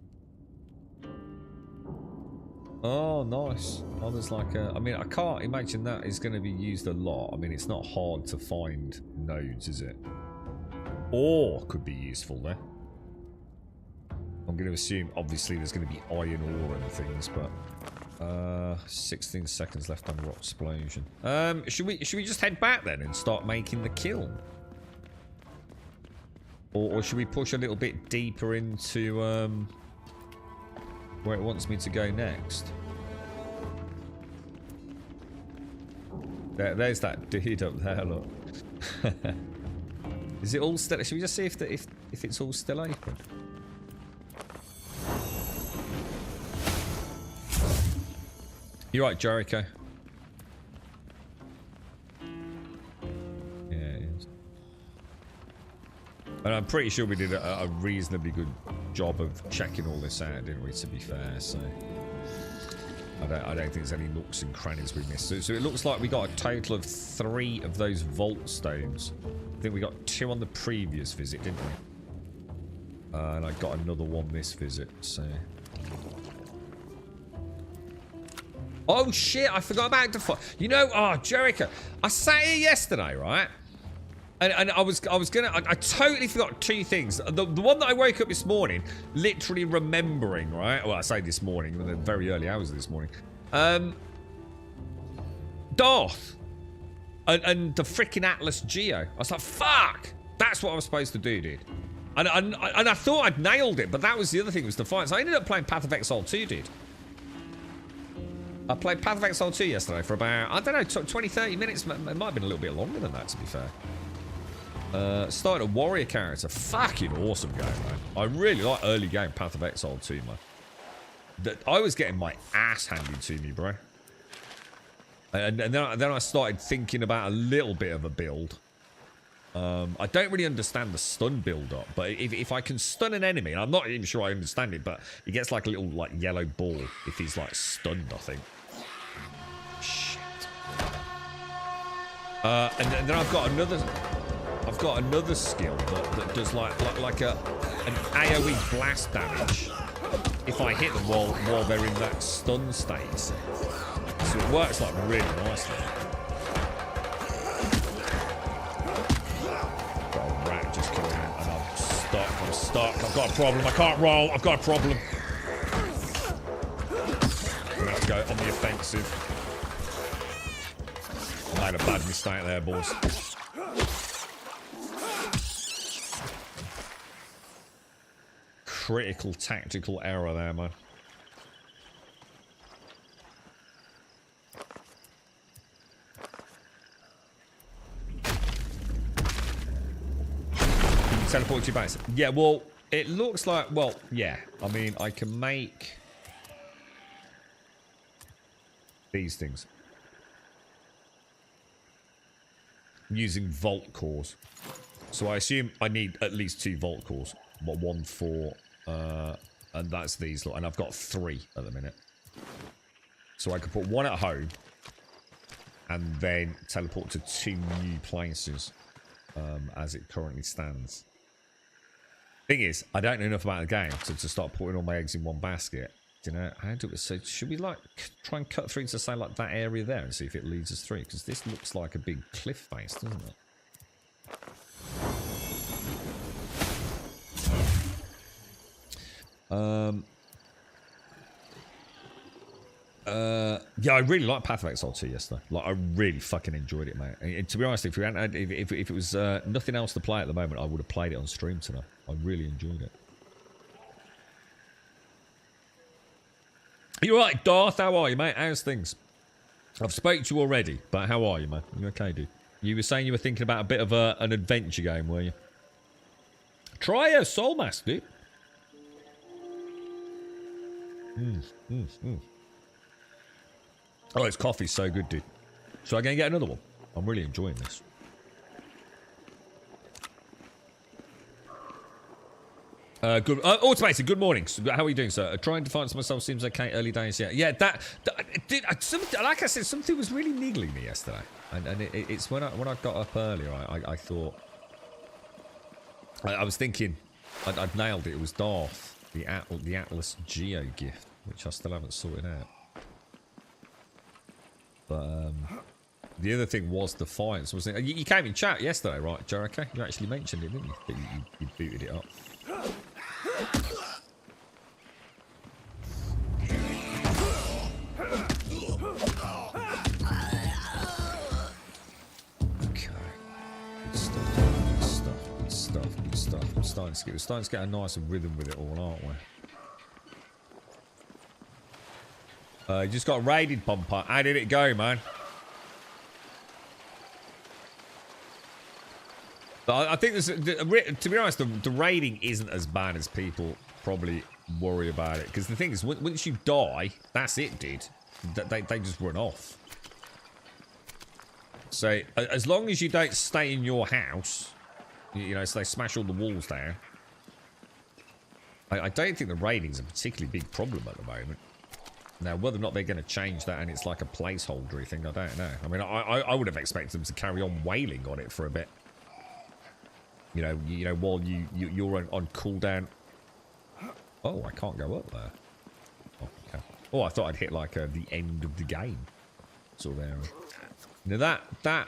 Oh, nice. Oh, there's like a... I mean, I can't imagine that is going to be used a lot. I mean, it's not hard to find nodes, is it? Ore could be useful there. I'm going to assume, obviously, there's going to be iron ore and things, but... 16 seconds left on rock explosion. Should we just head back then and start making the kiln? Or should we push a little bit deeper into where it wants me to go next? There's that dude up there, look. Is it all still... Should we just see if it's all still open? You're right, Jericho. Yeah, it is. And I'm pretty sure we did a reasonably good job of checking all this out, didn't we, to be fair, so... I don't think there's any nooks and crannies we missed. So it looks like we got a total of 3 of those vault stones. I think we got 2 on the previous visit, didn't we? And I got another one this visit, so... Oh shit, I forgot about the... You know, Jericho, I sat here yesterday, right? And I was gonna... I totally forgot 2 things. The one that I woke up this morning, literally remembering, right? Well, I say this morning, in the very early hours of this morning. Darth. And the freaking Atlas Geo. I was like, fuck! That's what I was supposed to do, dude. And I thought I'd nailed it, but that was the other thing, was to find. So I ended up playing Path of Exile 2, dude. I played Path of Exile 2 yesterday for about, I don't know, 20, 30 minutes. It might have been a little bit longer than that, to be fair. Started a warrior character. Fucking awesome game, man. I really like early game Path of Exile 2, man. I was getting my ass handed to me, bro. And then I started thinking about a little bit of a build. I don't really understand the stun build-up, but if I can stun an enemy, and I'm not even sure I understand it, but he gets like a little like yellow ball if he's like stunned, I think. Shit. And then I've got another skill that does like an AoE blast damage if I hit them while they're in that stun state. So it works like really nicely. Got a rat just coming in and I'm stuck. I've got a problem. I can't roll. I've got a problem. I'm gonna have to go on the offensive. I made a bad mistake there, boys. Critical tactical error there, man. Can you teleport to your base? Yeah, well, it looks like, well, yeah. I mean, I can make these things using vault cores. So I assume I need at least 2 vault cores. What, 1 for and that's these, and I've got 3 at the minute. So I could put 1 at home and then teleport to 2 new places as it currently stands. Thing is, I don't know enough about the game to start putting all my eggs in one basket. Do you know how do it? So should we like try and cut through to say like that area there and see if it leads us through? Because this looks like a big cliff face, doesn't it? Yeah, I really liked Path of Exile 2 yesterday. Like, I really fucking enjoyed it, mate. And to be honest, if it was nothing else to play at the moment, I would have played it on stream tonight. I really enjoyed it. You're right, Darth. How are you, mate? How's things? I've spoken to you already, but how are you, man? You okay, dude? You were saying you were thinking about a bit of an adventure game, were you? Try a Soul Mask, dude. Oh, this coffee's so good, dude. So I'm going to get another one. I'm really enjoying this. Good. Automated, good morning. How are you doing, sir? Trying to find myself seems okay. Early days, yeah. Yeah, like I said, something was really niggling me yesterday. And it's when I got up earlier, I thought... I was thinking I'd nailed it. It was Darth, the Atlas Geo gift, which I still haven't sorted out. But the other thing was Defiance. You came in chat yesterday, right, Jericho? You actually mentioned it, didn't you? That you booted it up. Okay. Good stuff. We're starting to get a nice rhythm with it all, aren't we? You just got raided, Pompa. How did it go, man? But I think to be honest, the raiding isn't as bad as people probably worry about it. Because the thing is, once you die, that's it, dude. They just run off. So as long as you don't stay in your house, you know, so they smash all the walls down. I don't think the raiding's a particularly big problem at the moment. Now, whether or not they're going to change that and it's like a placeholdery thing, I don't know. I mean, I would have expected them to carry on wailing on it for a bit. You know, while you're on cooldown. Oh, I can't go up there. Oh, okay. Oh, I thought I'd hit like the end of the game sort of area. Now that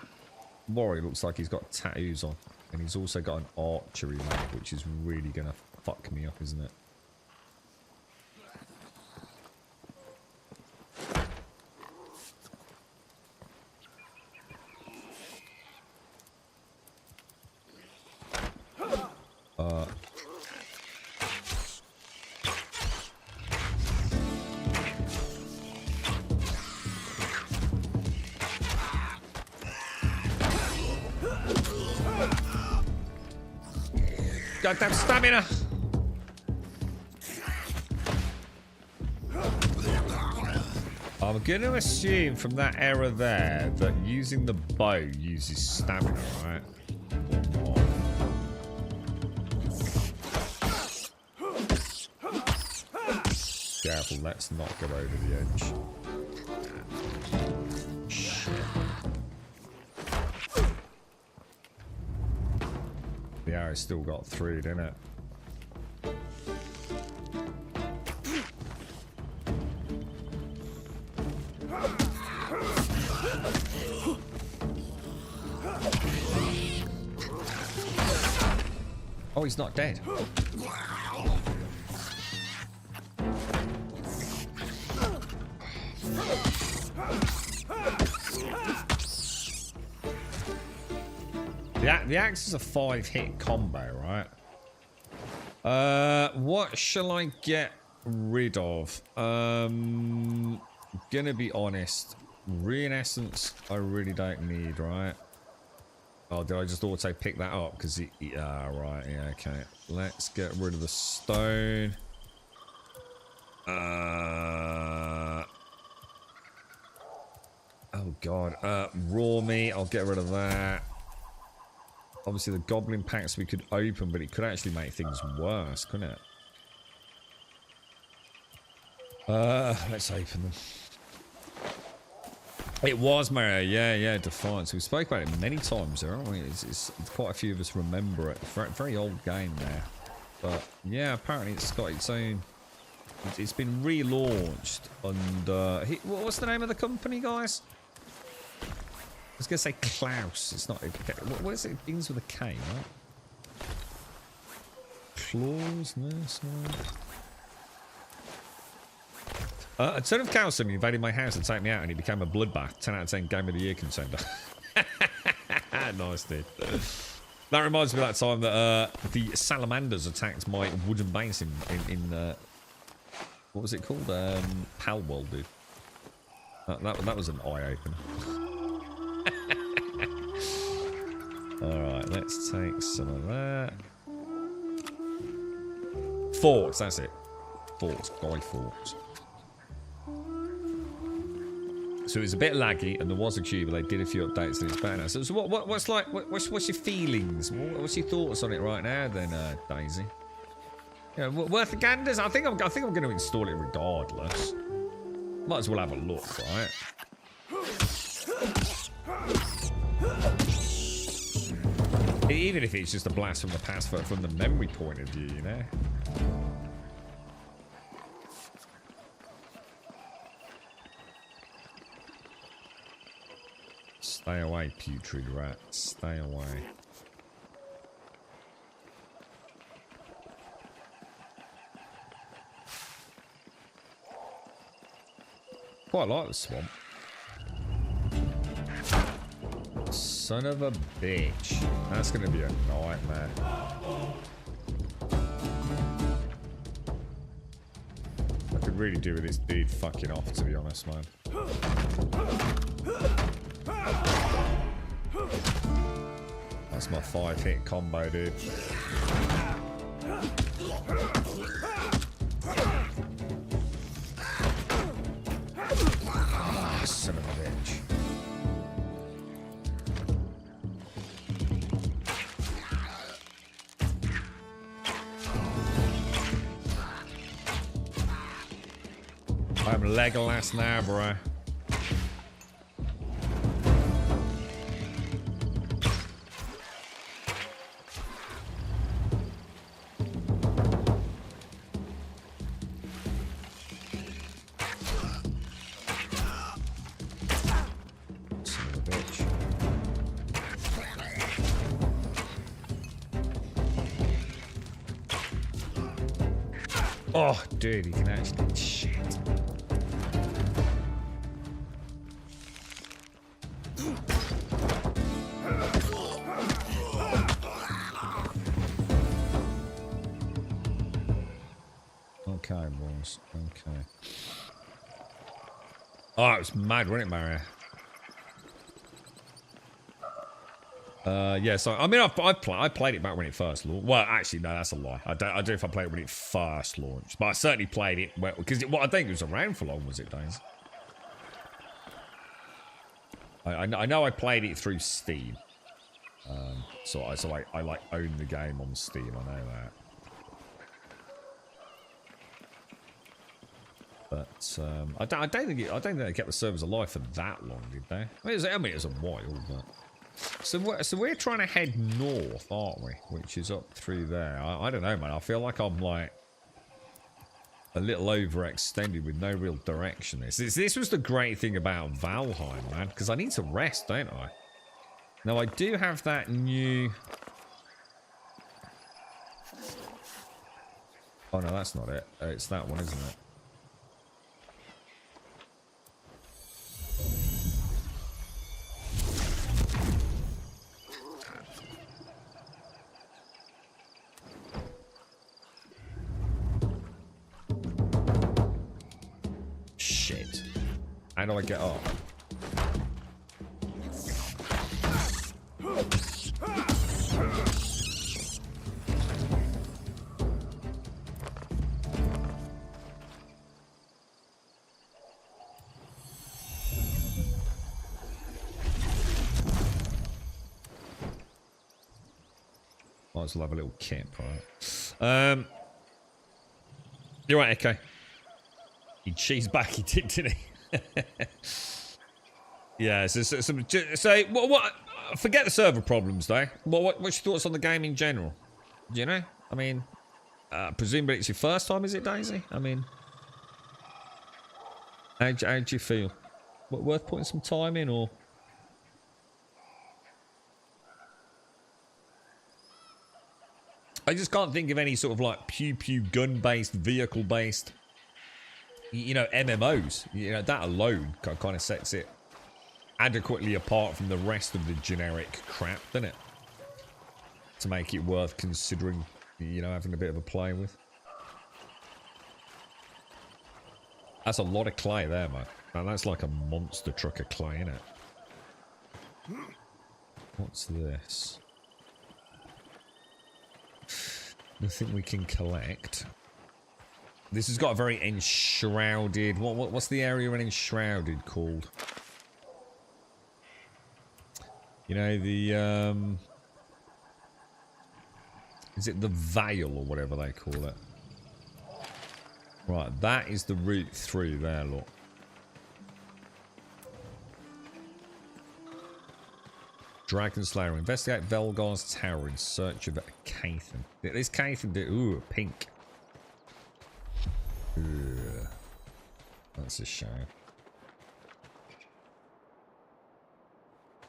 warrior looks like he's got tattoos on, and he's also got an archery mag, which is really gonna fuck me up, isn't it? Goddamn stamina! I'm going to assume from that error there that using the bow uses stamina, right? Or not. Careful, let's not go over the edge. Shit. The arrow still got through, didn't it? Oh, he's not dead. The axe is a 5-hit combo, right? What shall I get rid of? Gonna be honest. Rune essence, I really don't need, right? Oh, did I just auto pick that up? Because right, yeah, okay. Let's get rid of the stone. Oh god. Raw meat, I'll get rid of that. Obviously the goblin packs we could open, but it could actually make things worse, couldn't it? Let's open them. It was Mario, yeah, Defiance. We spoke about it many times there, aren't we? It's quite a few of us remember it. Very old game there. But yeah, apparently it's got its own... It's been relaunched under... What's the name of the company, guys? I was going to say Klaus. It's not... What is it? It begins with a K, right? Claws? No, it's not... A son of Cowsum invaded my house to take me out and he became a bloodbath. 10 out of 10 game of the year contender. Nice, dude. That reminds me of that time that the salamanders attacked my wooden base in what was it called? Palworld, dude. That was an eye-opener. Alright, let's take some of that. Forts, that's it. Forts, Guy Forts. So it was a bit laggy, and there was a queue, but they did a few updates, and it's better now. So what's your feelings? What's your thoughts on it right now, then, Daisy? Yeah, worth the ganders? I think I'm going to install it regardless. Might as well have a look, right? Even if it's just a blast from the past, from the memory point of view, you know. Stay away, putrid rat. Stay away. Quite like the swamp. Son of a bitch. That's going to be a nightmare. I could really do with this dude fucking off, to be honest, man. That's my 5-hit combo, dude. Oh, son of a bitch. I'm Legolas now, bro. Oh, dude, he can actually... Shit. Okay, boys. Okay. Oh, it was mad, wasn't it, Mario? Yeah, so I mean, I played it back when it first launched. Well, actually, no, that's a lie. I don't know if I played it when it first launched, but I certainly played it because I think it was around for long, was it, Days? I know I played it through Steam, so I like own the game on Steam. I know that, but I don't think they kept the servers alive for that long, did they? I mean, it was a while, but. So we're trying to head north, aren't we? Which is up through there. I don't know, man. I feel like I'm like a little overextended with no real direction. This was the great thing about Valheim, man. Because I need to rest, don't I? Now I do have that new Oh no, that's not it. It's that one, isn't it? Shit. How do I get up? Might as well have a little camp, right? You're right, Echo. He cheesed back, he did, didn't he? Yeah, so what? Forget the server problems, though. What's your thoughts on the game in general? Do you know? I mean, presumably it's your first time, is it, Daisy? I mean, how do you feel? Worth putting some time in, or? I just can't think of any sort of like pew-pew gun-based, vehicle-based, you know, MMOs. You know, that alone kind of sets it adequately apart from the rest of the generic crap, doesn't it? To make it worth considering, you know, having a bit of a play with. That's a lot of clay there, mate. Man, that's like a monster truck of clay, isn't it? What's this? Nothing we can collect. This has got a very enshrouded... What's the area in enshrouded called? You know, the... Is it the Veil or whatever they call it? Right, that is the route through there, look. Dragon Slayer. Investigate Velgar's tower in search of Cathan. This Cathan did... Ooh, pink. Ugh. That's a shame.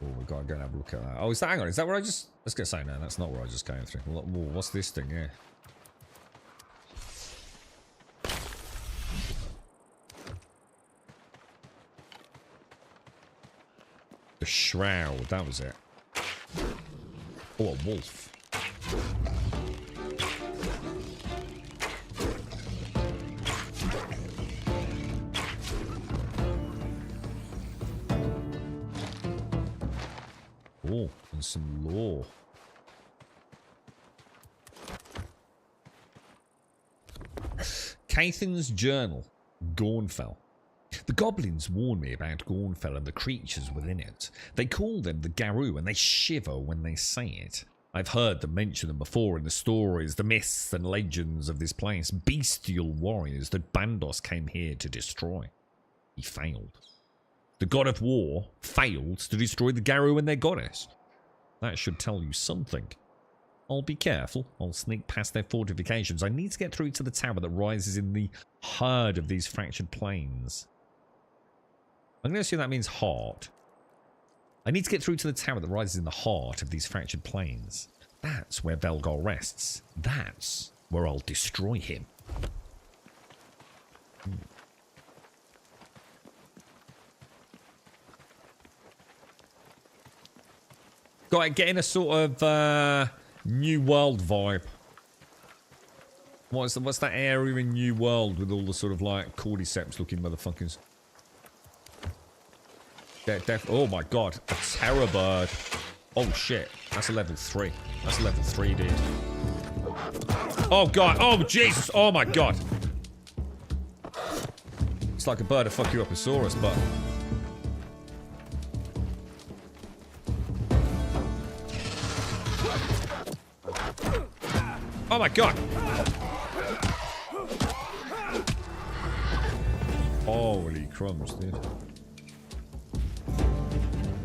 Oh, we've got to go and have a look at that. Oh, is that... Hang on, is that where I just... Let's go say no, that's not where I just came through. What's this thing here? The Shroud, that was it. Oh, a wolf. Oh, and some lore. Cathan's Journal. Gornfell. The goblins warn me about Gornfell and the creatures within it. They call them the Garou and they shiver when they say it. I've heard them mention them before in the stories, the myths and legends of this place. Bestial warriors that Bandos came here to destroy. He failed. The god of war failed to destroy the Garou and their goddess. That should tell you something. I'll be careful. I'll sneak past their fortifications. I need to get through to the tower that rises in the heart of these fractured plains. I'm going to assume that means heart. I need to get through to the tower that rises in the heart of these fractured plains. That's where Velgar rests. That's where I'll destroy him. Got it, getting a sort of New World vibe. What's that area in New World with all the sort of like cordyceps looking motherfuckers? Oh my god, a terror bird. Oh shit, that's a level 3. That's a level 3, dude. Oh god, oh Jesus, oh my god. It's like a bird of fuck you up a saurus, but... Oh my god. Holy crumbs, dude.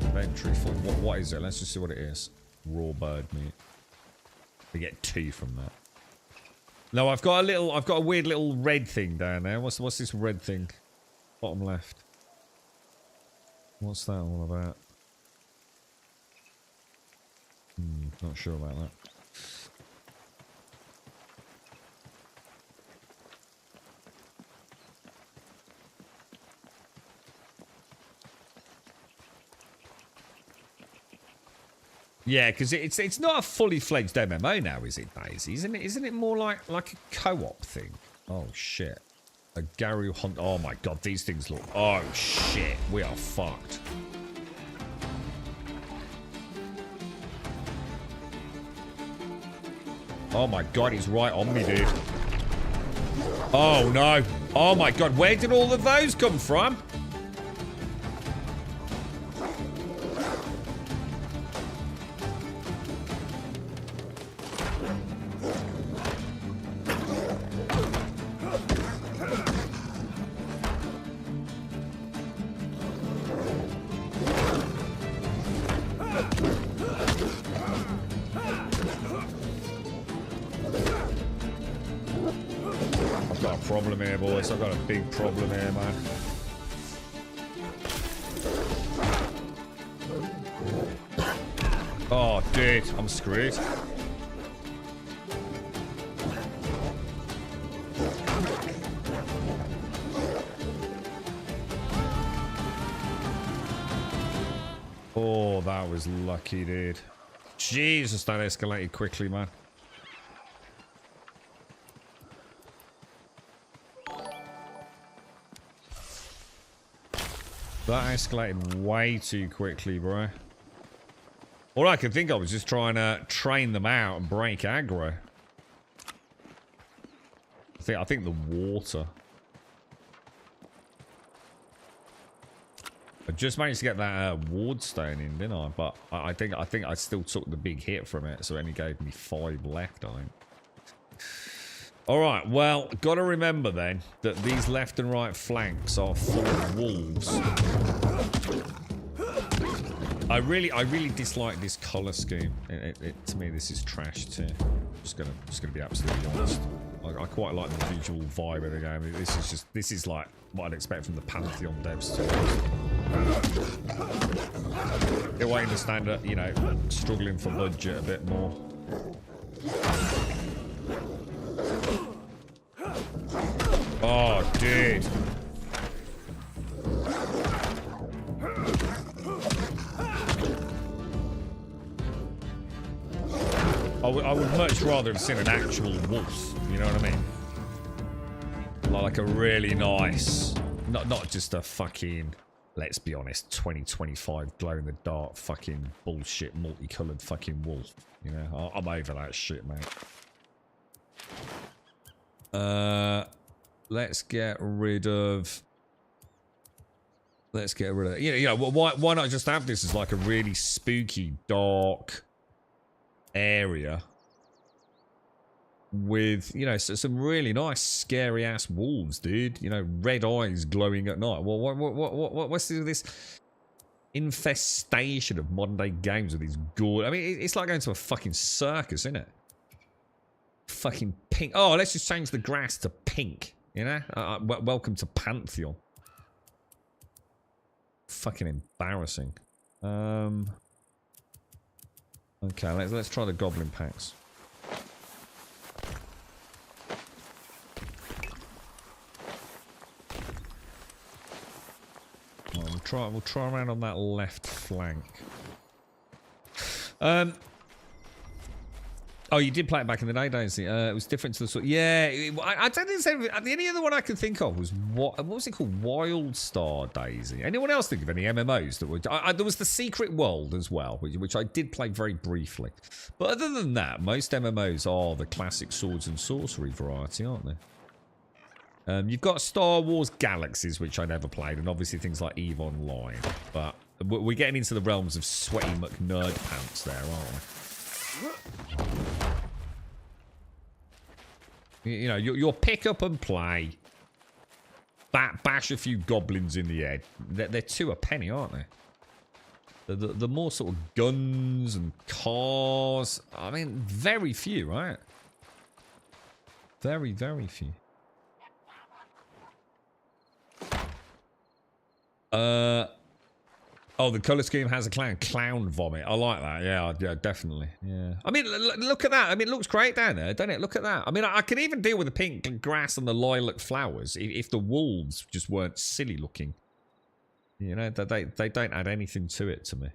Inventory full. What is it? Let's just see what it is. Raw bird meat. We get 2 from that. No, I've got a weird little red thing down there. What's this red thing? Bottom left. What's that all about? Not sure about that. Yeah, because it's not a fully fledged MMO now, is it, Daisy? Isn't it more like a co-op thing? Oh shit. A Gary Hunt. Oh my god, these things look. Oh shit, we are fucked. Oh my god, he's right on me, dude. Oh no. Oh my god, where did all of those come from? Problem here, boys. I've got a big problem here, man. Oh, dude, I'm screwed. Oh, that was lucky, dude. Jesus, that escalated quickly, man. That escalated way too quickly, bro. All I could think of was just trying to train them out and break aggro. I think the water. I just managed to get that ward stone in, didn't I? But I think I still took the big hit from it, so it only gave me 5 left, I think. Alright, well, gotta remember then that these left and right flanks are full of wolves. I really dislike this colour scheme. To me, this is trash too. Just gonna be absolutely honest. I quite like the visual vibe of the game. This is like what I'd expect from the Pantheon devs too. They're waiting to stand up, you know, struggling for budget a bit more. Oh, dude. I would much rather have seen an actual wolf, you know what I mean? Like a really nice, not just a fucking, let's be honest, 2025 glow-in-the-dark fucking bullshit multicolored fucking wolf. You know, I'm over that shit, mate. Let's get rid of. You know, why not just have this as like a really spooky, dark area with, you know, some really nice, scary ass wolves, dude. You know, red eyes glowing at night. Well, what's this infestation of modern day games with these gore? I mean, it's like going to a fucking circus, isn't it? Fucking pink. Oh, let's just change the grass to pink. You know, welcome to Pantheon. Fucking embarrassing. Okay, let's try the goblin packs. Well, we'll try around on that left flank. Oh, you did play it back in the day, Daisy. It was different to the sort. Yeah, I don't think so. The only other one I could think of was what was it called? Wild Star, Daisy. Anyone else think of any MMOs that were? There was the Secret World as well, which I did play very briefly. But other than that, most MMOs are the classic swords and sorcery variety, aren't they? You've got Star Wars Galaxies, which I never played, and obviously things like EVE Online. But we're getting into the realms of sweaty McNerd pants there, aren't we? You know, you'll pick up and play. Bash a few goblins in the head. They're 2 a penny, aren't they? The more sort of guns and cars. I mean, very few, right? Very, very few. Oh, the colour scheme has a clown vomit. I like that. Yeah, definitely. Yeah. I mean, look at that. I mean, it looks great down there, doesn't it? Look at that. I mean, I can even deal with the pink grass and the lilac flowers if the wolves just weren't silly looking. You know, they don't add anything to it to me.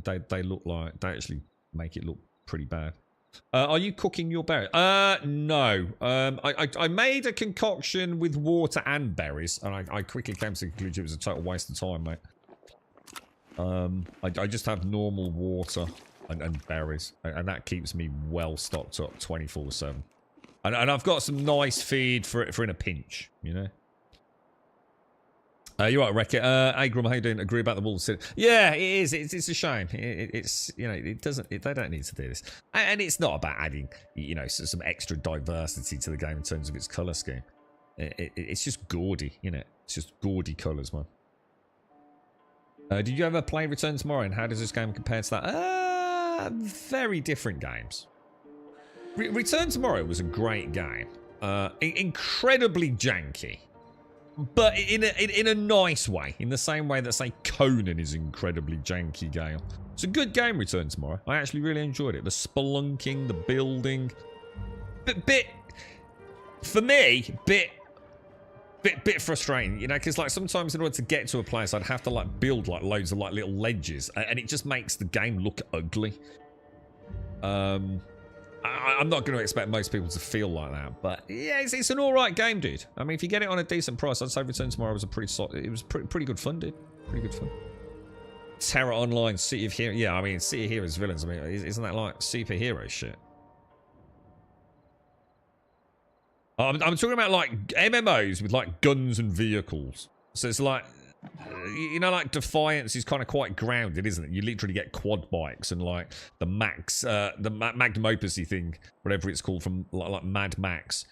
They look like they actually make it look pretty bad. Are you cooking your berries? No. I made a concoction with water and berries, and I quickly came to the conclusion it was a total waste of time, mate. I just have normal water and berries, and that keeps me well stocked up 24/7. And I've got some nice feed for in a pinch, you know. You're right, Wreck-It. Agrum, how you doing? Agree about the wolves? Yeah, it is. It's a shame. It's, you know, it doesn't. They don't need to do this, and it's not about adding, you know, some extra diversity to the game in terms of its color scheme. It's just gaudy, you know. It's just gaudy colors, man. Did you ever play Return Tomorrow, and how does this game compare to that? Very different games. Return Tomorrow was a great game. Incredibly janky. But in a nice way. In the same way that, say, Conan is an incredibly janky game. It's a good game, Return Tomorrow. I actually really enjoyed it. The spelunking, the building. For me, bit frustrating, you know, because like sometimes in order to get to a place I'd have to like build like loads of like little ledges, and it just makes the game look ugly. I'm not going to expect most people to feel like that, but yeah, it's an alright game, dude. I mean, if you get it on a decent price, I'd say Return Tomorrow was a pretty good fun, dude. Pretty good fun. Terror Online, City of Heroes. Yeah, I mean, City of Heroes villains. I mean, isn't that like superhero shit? I'm talking about like MMOs with like guns and vehicles. So it's like, you know, like Defiance is kind of quite grounded, isn't it? You literally get quad bikes and like the Magnum Opus-y thing, whatever it's called, from like Mad Max.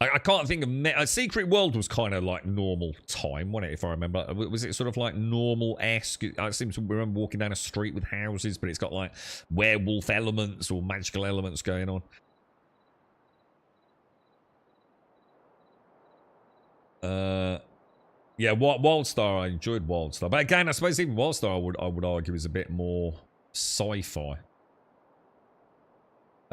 I can't think of... Secret World was kind of like normal time, wasn't it, if I remember? Was it sort of like normal-esque? I seem to remember walking down a street with houses, but it's got like werewolf elements or magical elements going on. Yeah, Wildstar, I enjoyed Wildstar. But again, I suppose even Wildstar I would argue is a bit more sci-fi.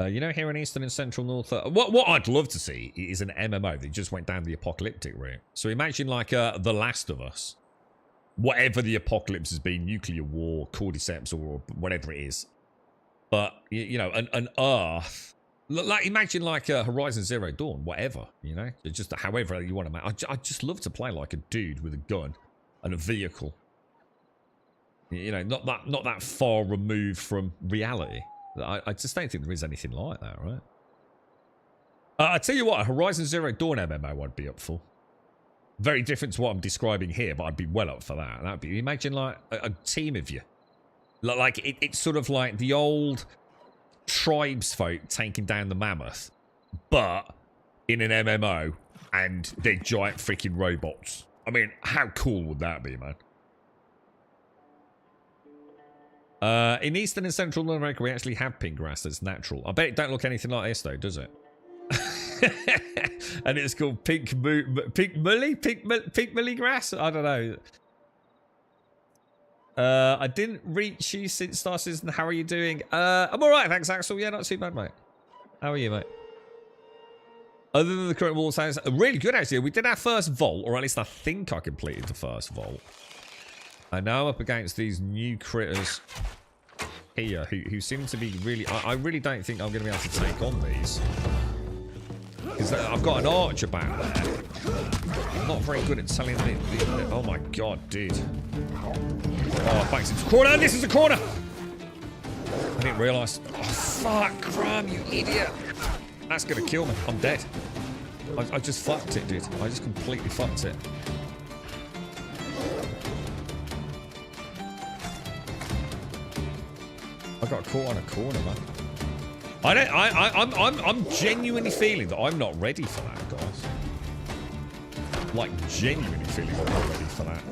You know, here in Eastern and Central North, what I'd love to see is an MMO that just went down the apocalyptic route. So imagine like The Last of Us. Whatever the apocalypse has been, nuclear war, cordyceps, or whatever it is. But, you know, an Earth... Like, imagine like Horizon Zero Dawn, whatever, you know? Just however you want to make. I'd just love to play like a dude with a gun and a vehicle. You know, not that far removed from reality. I just don't think there is anything like that, right? I tell you what, a Horizon Zero Dawn MMO I'd be up for. Very different to what I'm describing here, but I'd be well up for that. That'd be, imagine like a team of you. Like it's sort of like the old... tribes folk taking down the mammoth, but in an MMO, and they're giant freaking robots. I mean, how cool would that be, man? In Eastern and Central North America, we actually have pink grass that's natural. I bet it don't look anything like this, though, does it? And it's called pink mully grass? I don't know. I didn't reach you since Star Citizen. How are you doing? I'm alright, thanks, Axel. Yeah, not too bad, mate. How are you, mate? Other than the current wall sounds really good, actually. We did our first vault, or at least I think I completed the first vault. And now I'm up against these new critters here, who seem to be really... I really don't think I'm going to be able to take on these. Because I've got an archer back there. I'm not very good at telling the... Oh my god, dude. Oh, thanks. It's a corner. This is a corner. I didn't realise. Oh, fuck, Crumb, you idiot. That's going to kill me. I'm dead. I just fucked it, dude. I just completely fucked it. I got caught on a corner, man. I'm genuinely feeling that I'm not ready for that, guys. Like, genuinely feeling I'm not ready for that.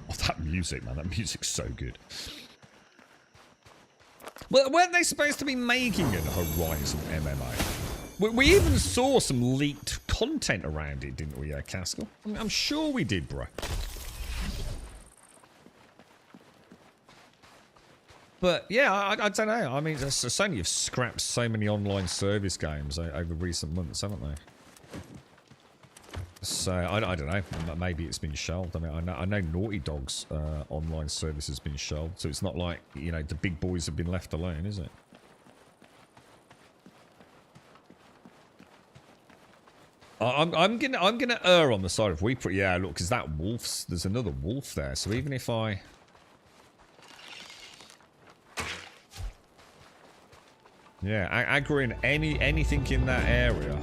Oh, that music, man. That music's so good. Well, weren't they supposed to be making an Horizon MMO? We even saw some leaked content around it, didn't we, Caskell? I'm sure we did, bro. But yeah, I don't know. I mean, Sony have scrapped so many online service games over recent months, haven't they? So I don't know. Maybe it's been shelved. I mean, I know Naughty Dog's online service has been shelved, so it's not like, you know, the big boys have been left alone, is it? I'm gonna err on the side of yeah, look, because that wolf's, there's another wolf there. So even if I, yeah, aggroing anything in that area.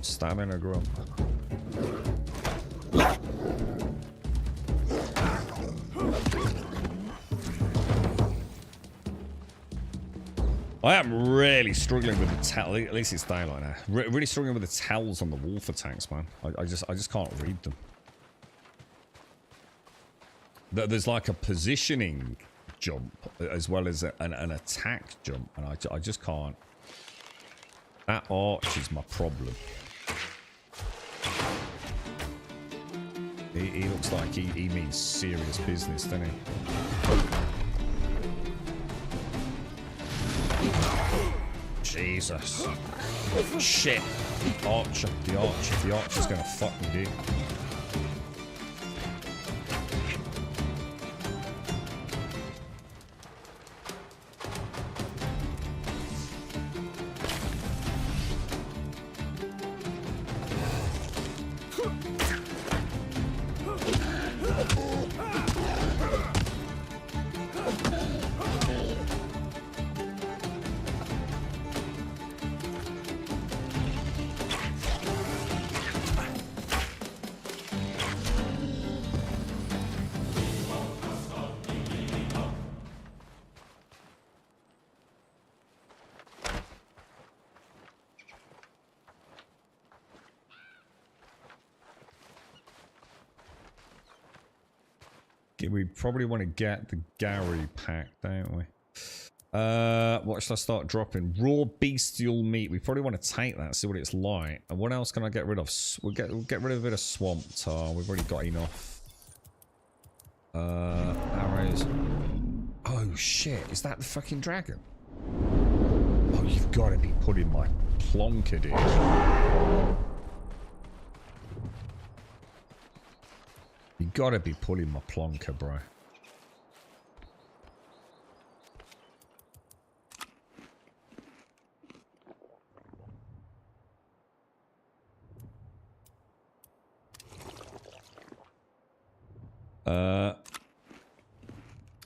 Stamina grump. I am really struggling with the tail. At least it's daylight now. Really struggling with the tells on the wolf attacks, man. I just can't read them. There's like a positioning jump as well as an attack jump, and I just can't. That arch is my problem. He looks like he means serious business, doesn't he? Jesus. Shit. The archer's gonna fuck me, dude. We probably want to get the Gary pack, don't we? What should I start dropping? Raw bestial meat. We probably want to take that, see what it's like. And what else can I get rid of? We'll get rid of a bit of swamp tar. We've already got enough. Arrows. Oh shit! Is that the fucking dragon? Oh, you've got to be putting my plonker, dude. You gotta be pulling my plonker, bro.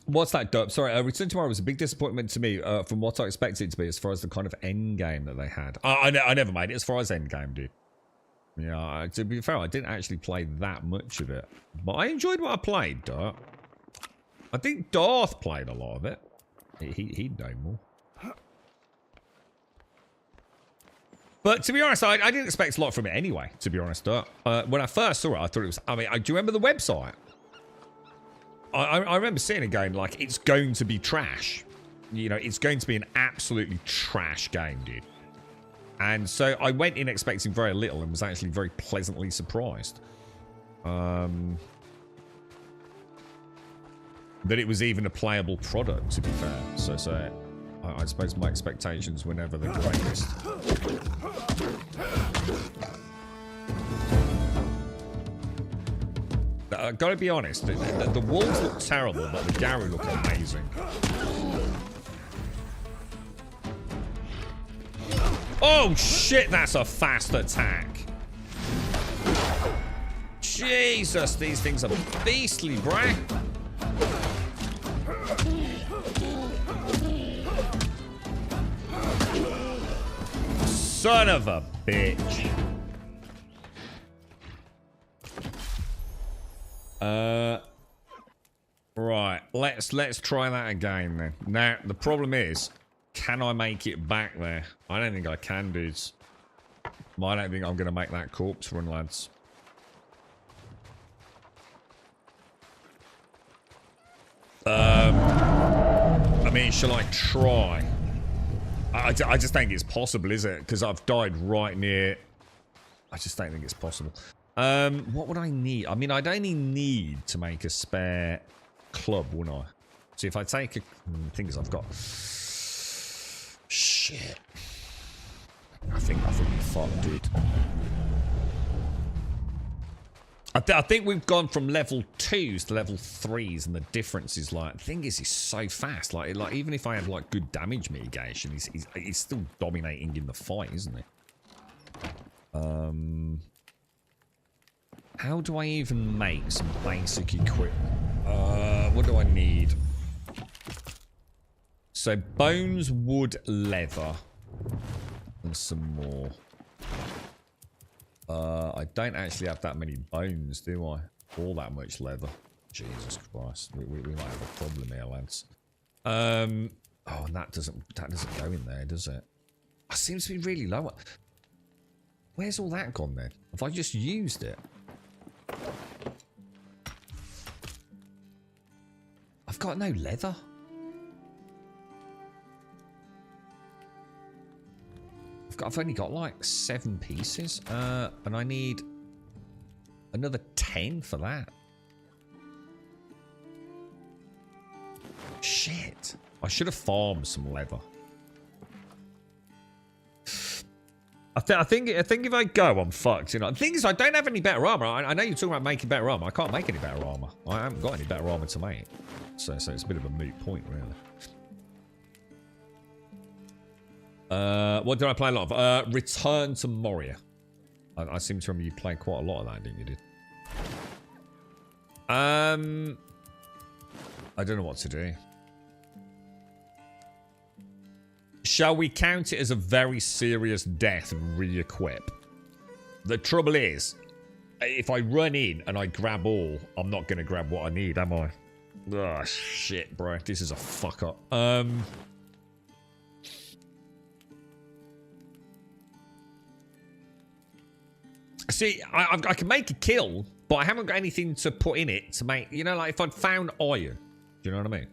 What's that, dope? Sorry, Return Tomorrow was a big disappointment to me from what I expected it to be as far as the kind of end game that they had. I never made it as far as end game, dude. Yeah, to be fair, I didn't actually play that much of it. But I enjoyed what I played, Dart. I think Darth played a lot of it. He'd know more. But to be honest, I didn't expect a lot from it anyway, to be honest, Dart. When I first saw it, I thought it was... I mean, do you remember the website? I remember seeing it going, like, it's going to be trash. You know, it's going to be an absolutely trash game, dude. And so I went in expecting very little and was actually very pleasantly surprised. That it was even a playable product, to be fair. So I suppose my expectations were never the greatest. I've got to be honest, the wolves look terrible, but the Gary look amazing. Oh shit, that's a fast attack. Jesus, these things are beastly, bruh. Son of a bitch. Right, let's try that again then. Now, the problem is, can I make it back there? I don't think I can, dudes. I don't think I'm going to make that corpse run, lads. mean, shall I try? I just think it's possible, is it? Because I've died right near... I just don't think it's possible. What would I need? I mean, I'd only need to make a spare club, wouldn't I? So if I take a... The thing is, I've got... Shit. I think we fucked, dude. I think we've gone from level 2s to level 3s, and the difference is like, the thing is, he's so fast. Like even if I have like good damage mitigation, he's still dominating in the fight, isn't he? How do I even make some basic equipment? What do I need? So bones, wood, leather, and some more. I don't actually have that many bones, do I? Or that much leather. Jesus Christ, we might have a problem here, lads. Oh, and that doesn't go in there, does it? It seems to be really low. Where's all that gone then? Have I just used it? I've got no leather. I've only got like 7 pieces, and I need another 10 for that. Shit! I should have farmed some leather. I think if I go, I'm fucked. You know, the thing is, I don't have any better armor. I know you're talking about making better armor. I can't make any better armor. I haven't got any better armor to make, so it's a bit of a moot point, really. What did I play a lot of? Return to Moria. I seem to remember you played quite a lot of that, didn't you? I don't know what to do. Shall we count it as a very serious death and re-equip? The trouble is, if I run in and I grab all, I'm not going to grab what I need, am I? Oh, shit, bro. This is a fuck up. See, I can make a kill, but I haven't got anything to put in it to make... You know, like if I'd found iron, do you know what I mean?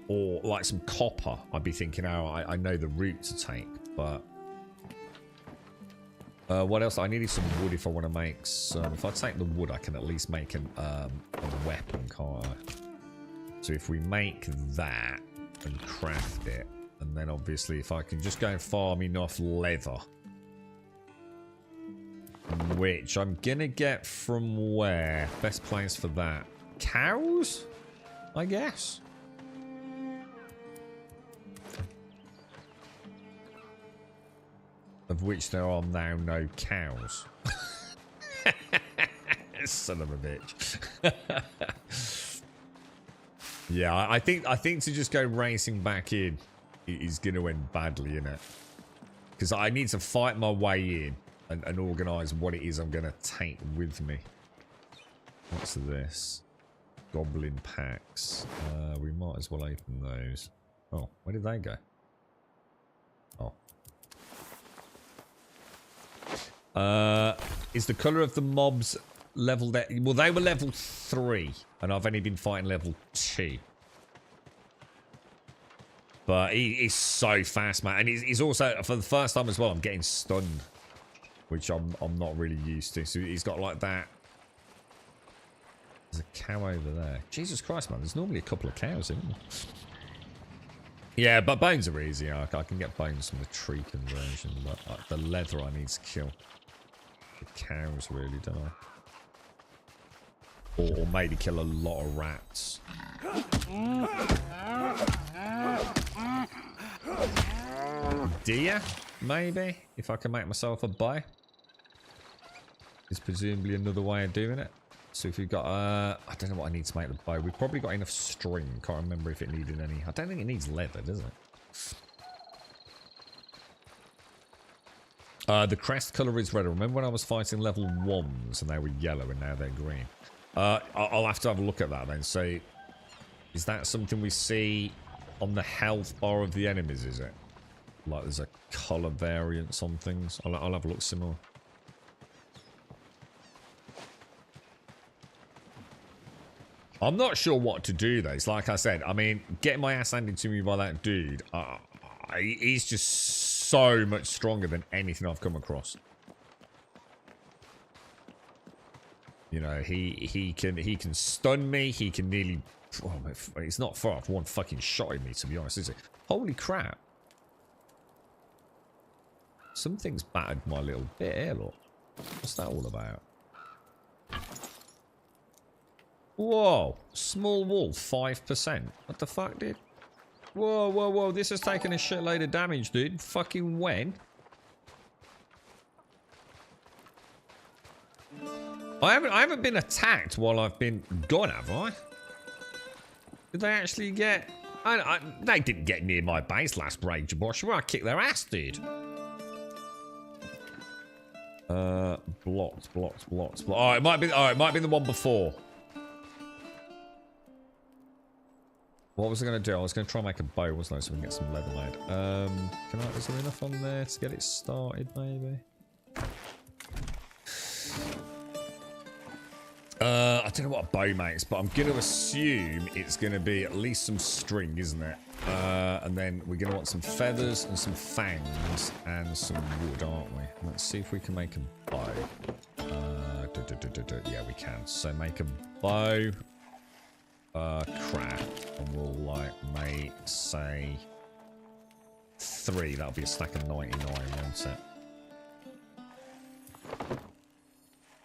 Or like some copper, I'd be thinking, oh, I know the route to take, but... what else? I needed some wood if I want to make some... If I take the wood, I can at least make a weapon, can't I? So if we make that and craft it, and then obviously if I can just go and farm enough leather... Which I'm gonna get from where? Best place for that. Cows? I guess. Of which there are now no cows. Son of a bitch. Yeah, I think to just go racing back in is gonna end badly, innit? Because I need to fight my way in. And organise what it is I'm going to take with me. What's this? Goblin packs. We might as well open those. Oh, where did they go? Oh. Is the colour of the mobs level there? Well, they were level 3. And I've only been fighting level 2. But he's so fast, man. And he's also, for the first time as well, I'm getting stunned. Which I'm not really used to. So he's got like that. There's a cow over there. Jesus Christ, man. There's normally a couple of cows, isn't there? Yeah, but bones are easy. I can get bones from the tree conversion. But the leather I need to kill. The cows, really, don't I? Or maybe kill a lot of rats. Deer, maybe? If I can make myself a bow. Is presumably another way of doing it. So if we've got, I don't know what I need to make the bow. We've probably got enough string. Can't remember if it needed any. I don't think it needs leather, does it? The crest colour is red. Remember when I was fighting level 1s and they were yellow and now they're green? I'll have to have a look at that then. So, is that something we see on the health bar of the enemies, is it? Like there's a colour variance on things. I'll have a look similar. I'm not sure what to do though. It's like I said, I mean, getting my ass handed to me by that dude, he's just so much stronger than anything I've come across. You know, he can stun me. He can nearly. Oh, it's not far off one fucking shot at me, to be honest, is it? Holy crap! Something's battered my little bit here. Look, what's that all about? Whoa! Small wall, 5%. What the fuck, dude? Whoa, whoa, whoa! This has taken a shitload of damage, dude. Fucking when? I haven't been attacked while I've been gone, have I? Did they actually get... they didn't get near my base last Rage Bosh. Well, I kicked their ass, dude. Blocked. Oh, it might be the one before. What was I going to do? I was going to try and make a bow, wasn't I? So we can get some leather made. Is there enough on there to get it started, maybe? I don't know what a bow makes, but I'm going to assume it's going to be at least some string, isn't it? And then we're going to want some feathers and some fangs and some wood, aren't we? Let's see if we can make a bow. Yeah, we can. So make a bow, craft, and we'll like make, say, 3. That'll be a stack of 99, won't it?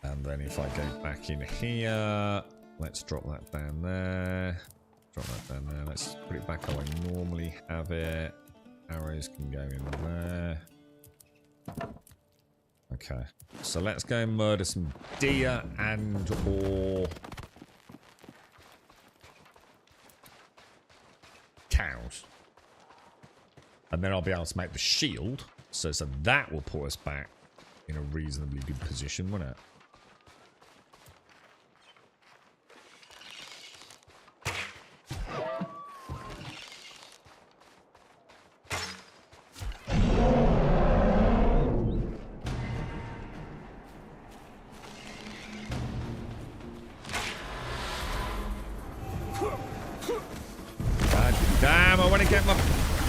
And then if I go back in here, let's drop that down there. Drop that down there. Let's put it back how I normally have it. Arrows can go in there. Okay. So let's go and murder some deer and or cows. And then I'll be able to make the shield. So that will put us back in a reasonably good position, won't it?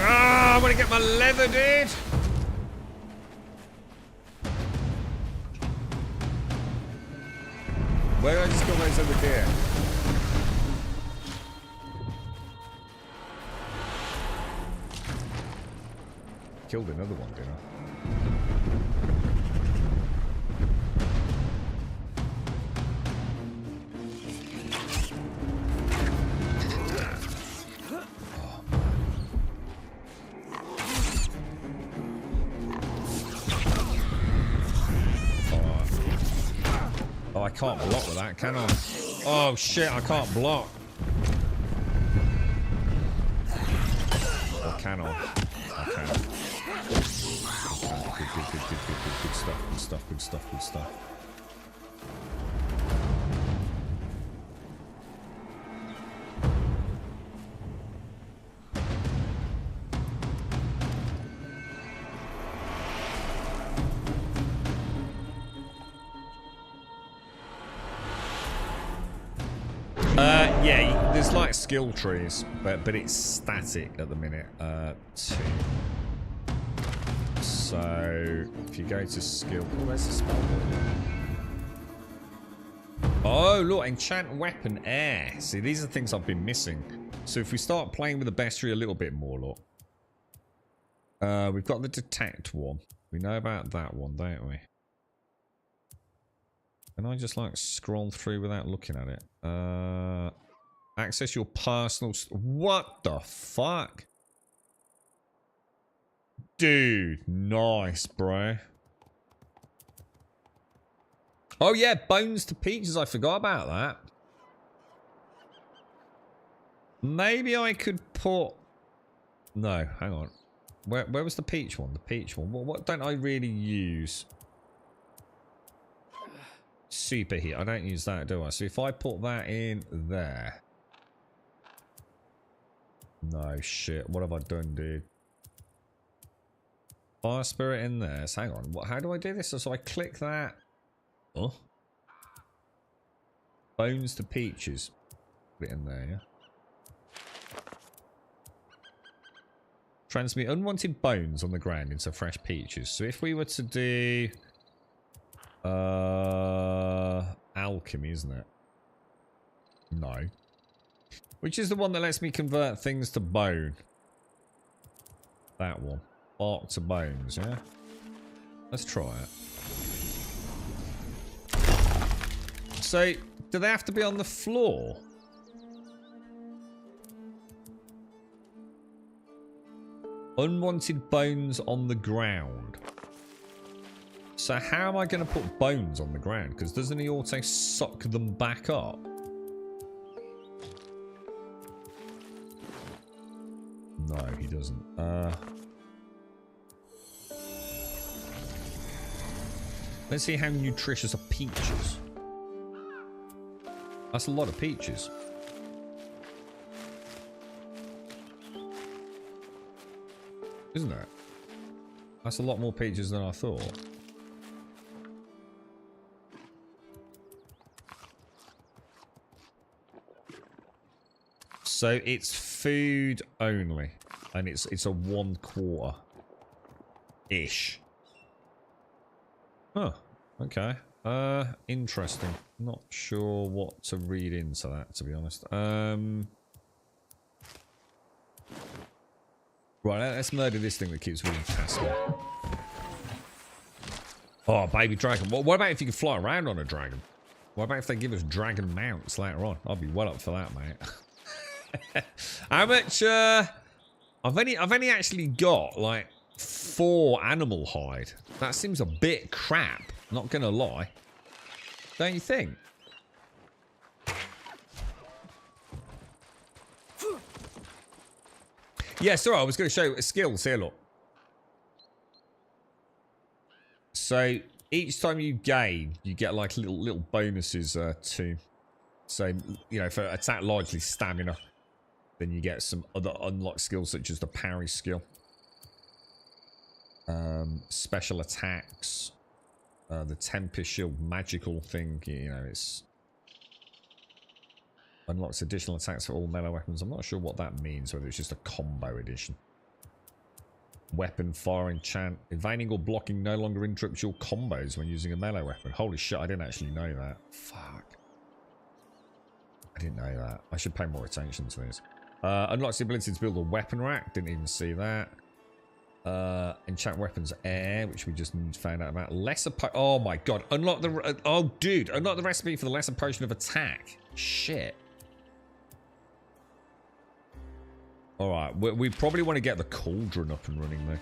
I want to get my leather, dude. Where did I just go those over there? Killed another one, didn't I? I can't block with that, can I? Oh shit, I can't block. Or can I? I can. Good stuff. Yeah, there's like skill trees, but it's static at the minute. 2. So if you go to skill, oh, where's the spell? Oh, look, enchant weapon air. See, these are things I've been missing. So if we start playing with the bestiary a little bit more, look. We've got the detect one. We know about that one, don't we? Can I just like scroll through without looking at it? Access your personal... What the fuck? Dude, nice, bro. Oh yeah, bones to peaches. I forgot about that. Maybe I could put... No, hang on. Where was the peach one? The peach one. What don't I really use? Super heat. I don't use that, do I? So if I put that in there... No shit. What have I done, dude? Fire spirit in there. So hang on. How do I do this? So I click that. Oh. Bones to peaches. Put it in there, yeah. Transmute unwanted bones on the ground into fresh peaches. So if we were to do alchemy, isn't it? No. Which is the one that lets me convert things to bone? That one. Bark to bones, yeah? Let's try it. So, do they have to be on the floor? Unwanted bones on the ground. So how am I going to put bones on the ground? Because doesn't he auto suck them back up? No, he doesn't. Let's see how nutritious are peaches. That's a lot of peaches. Isn't it? That's a lot more peaches than I thought. So it's food only, and it's a 1/4 ish. Huh. Okay. Interesting. Not sure what to read into that, to be honest. Right, let's murder this thing that keeps moving past me. Oh, baby dragon. What about if you could fly around on a dragon? What about if they give us dragon mounts later on? I'll be well up for that, mate. How much? I've only actually got like 4 animal hide. That seems a bit crap. Not gonna lie. Don't you think? Yeah, sorry, I was going to show skills here, look. So, each time you gain, you get like little bonuses too. So, you know, for attack largely stamina, then you get some other unlocked skills such as the parry skill. Special attacks. The Tempest Shield magical thing, you know, it's... Unlocks additional attacks for all melee weapons. I'm not sure what that means, whether it's just a combo edition. Weapon fire enchant. Evading or blocking no longer interrupts your combos when using a melee weapon. Holy shit, I didn't actually know that. Fuck. I didn't know that. I should pay more attention to this. Unlocks the ability to build a weapon rack. Didn't even see that. Enchant weapons air, which we just found out about. Lesser oh my god. Unlock the... oh, dude. Unlock the recipe for the lesser potion of attack. Shit. Alright, we probably want to get the cauldron up and running though.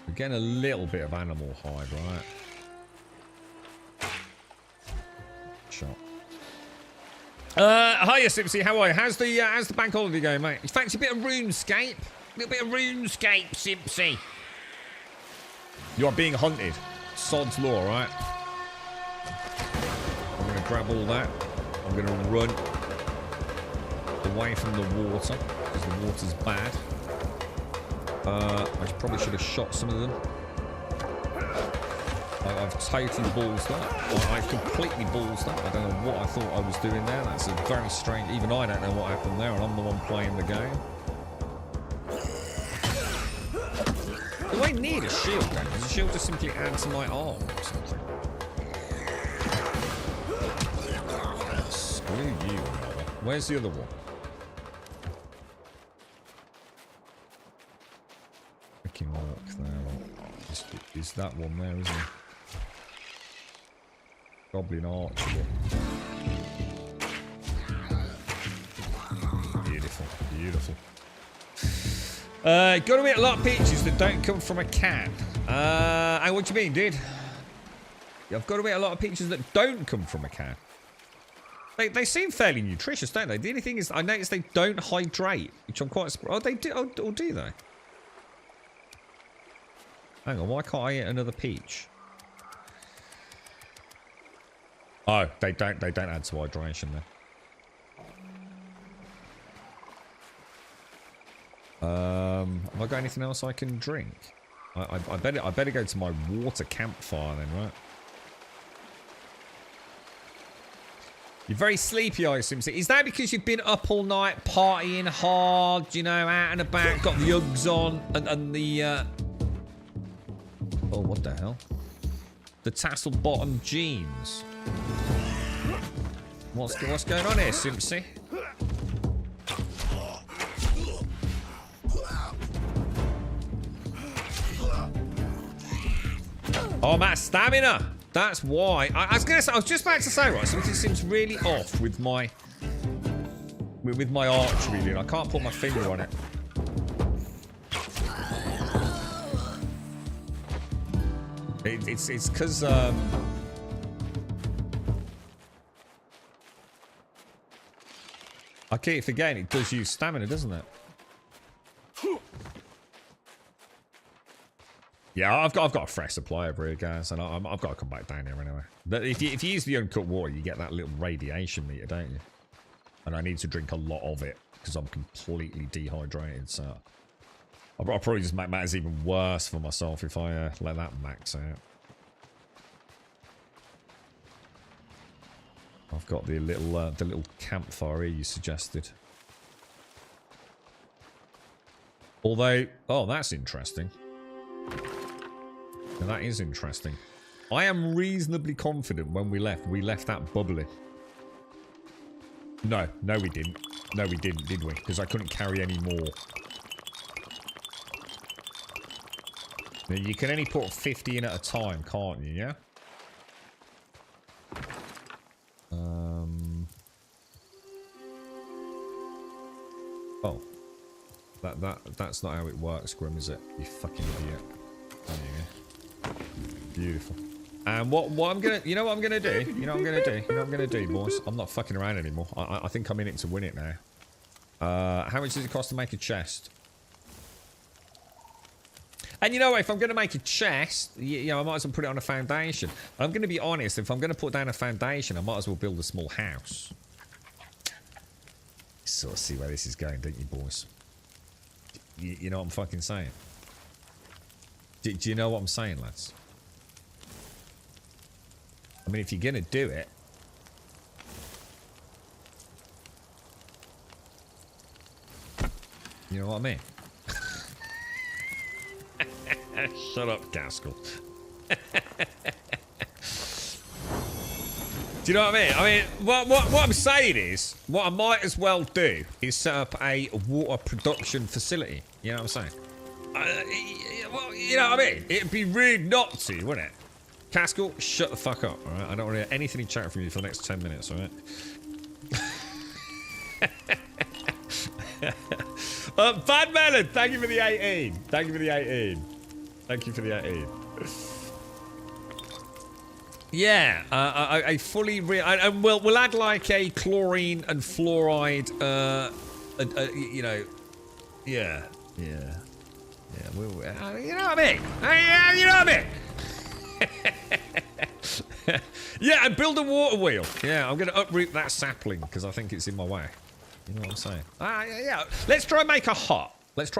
We're getting a little bit of animal hide, right? Shot. Hiya Simpsy, how are you? How's the bank holiday going, mate? You fancy a bit of RuneScape? A little bit of RuneScape, Simpsy. You are being hunted. Sod's law, right? I'm gonna grab all that. I'm gonna run away from the water because the water's bad. I probably should have shot some of them. I've totally ballsed up. I've completely ballsed up. I don't know what I thought I was doing there. That's a very strange... Even I don't know what happened there, and I'm the one playing the game. Do I need a shield then? Does a shield just simply add to my arm or something? Screw you, brother. Where's the other one? Freaking orc there. Is that one there, isn't it? Goblin archer. Beautiful, beautiful. Got to eat a lot of peaches that don't come from a can. What do you mean, dude? I've got to eat a lot of peaches that don't come from a can. They seem fairly nutritious, don't they? The only thing is, I noticed they don't hydrate, which I'm quite surprised. Oh, they do. Oh, or do they? Hang on, why can't I eat another peach? Oh, they don't add to hydration there. Have I got anything else I can drink? I better go to my water campfire then, right? You're very sleepy, I assume. Is that because you've been up all night partying hard, you know, out and about, got the Uggs on, and the, oh, what the hell? The tassel bottom jeans. What's going on here, Simpsy? Oh, I'm at stamina. That's why. I was just about to say, right, something seems really off with my archery, dude. I can't put my finger on it. It's because I keep forgetting it does use stamina, doesn't it? Yeah, I've got a fresh supply over here, guys, and I've got to come back down here anyway. But if you use the uncut water, you get that little radiation meter, don't you? And I need to drink a lot of it because I'm completely dehydrated. So I'll probably just make matters even worse for myself if I let that max out. I've got the little campfire here you suggested. Although, oh, that's interesting. Now, that is interesting. I am reasonably confident when we left that bubbling. No, we didn't. No, we didn't, did we? Because I couldn't carry any more. Now, you can only put 50 in at a time, can't you, yeah? Oh. That's not how it works, Grim, is it? You fucking idiot. There you go. Beautiful. And what I'm gonna, you know what I'm gonna do? You know what I'm gonna do? You know what I'm gonna do, boys? I'm not fucking around anymore. I think I'm in it to win it now. How much does it cost to make a chest? And you know what? If I'm gonna make a chest, you know, I might as well put it on a foundation. And I'm gonna be honest. If I'm gonna put down a foundation, I might as well build a small house. Sort of see where this is going, don't you, boys? You know what I'm fucking saying? Do you know what I'm saying, lads? I mean, if you're gonna do it, you know what I mean? Shut up, Gaskell. Do you know what I mean? I mean, what I'm saying is, what I might as well do is set up a water production facility. You know what I'm saying? Well, you know what I mean? It'd be rude not to, wouldn't it? Gaskell, shut the fuck up, alright? I don't want to hear anything in chat from you for the next 10 minutes, alright? Bad Melon, thank you for the 18. Thank you for the 18. Thank you for the 18. Yeah, I fully and we'll add like a chlorine and fluoride, you know, yeah, you know what I mean? You know what I mean? Yeah, and build a water wheel. Yeah, I'm gonna uproot that sapling because I think it's in my way. You know what I'm saying? Yeah. Let's try and make a hut. Let's.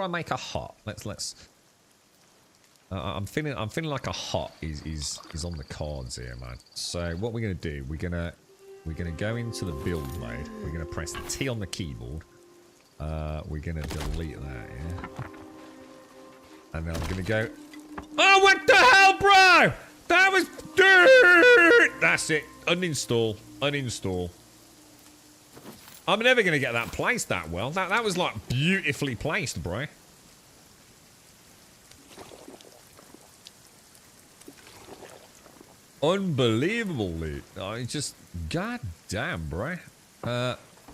I'm feeling like a hut is on the cards here, man. So what we're gonna do? We're gonna go into the build mode. We're gonna press T on the keyboard. We're gonna delete that, yeah. And then I'm gonna go. Oh, what the hell, bro? That was dirt. That's it. Uninstall. Uninstall. I'm never gonna get that placed that well. That was like beautifully placed, bro. Unbelievably. I just, god damn, bro.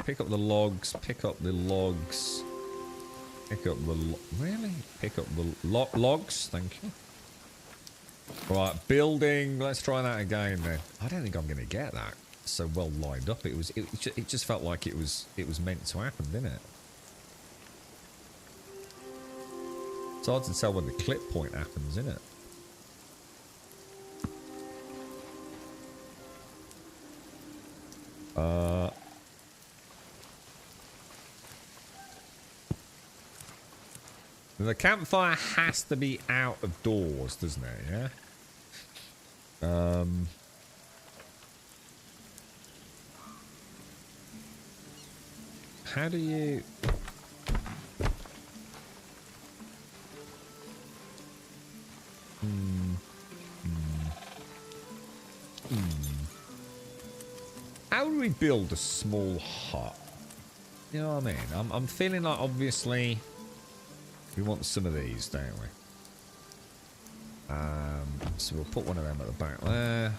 Pick up the logs. Pick up the logs. Pick up the really? Pick up the logs. Thank you. Right, building. Let's try that again then. I don't think I'm gonna get that so well lined up. It just felt like it was meant to happen, didn't it? It's hard to tell when the clip point happens, isn't it? The campfire has to be out of doors, doesn't it? Yeah. how do you... How do we build a small hut? You know what I mean? I'm feeling like, obviously, we want some of these, don't we? So we'll put one of them at the back there,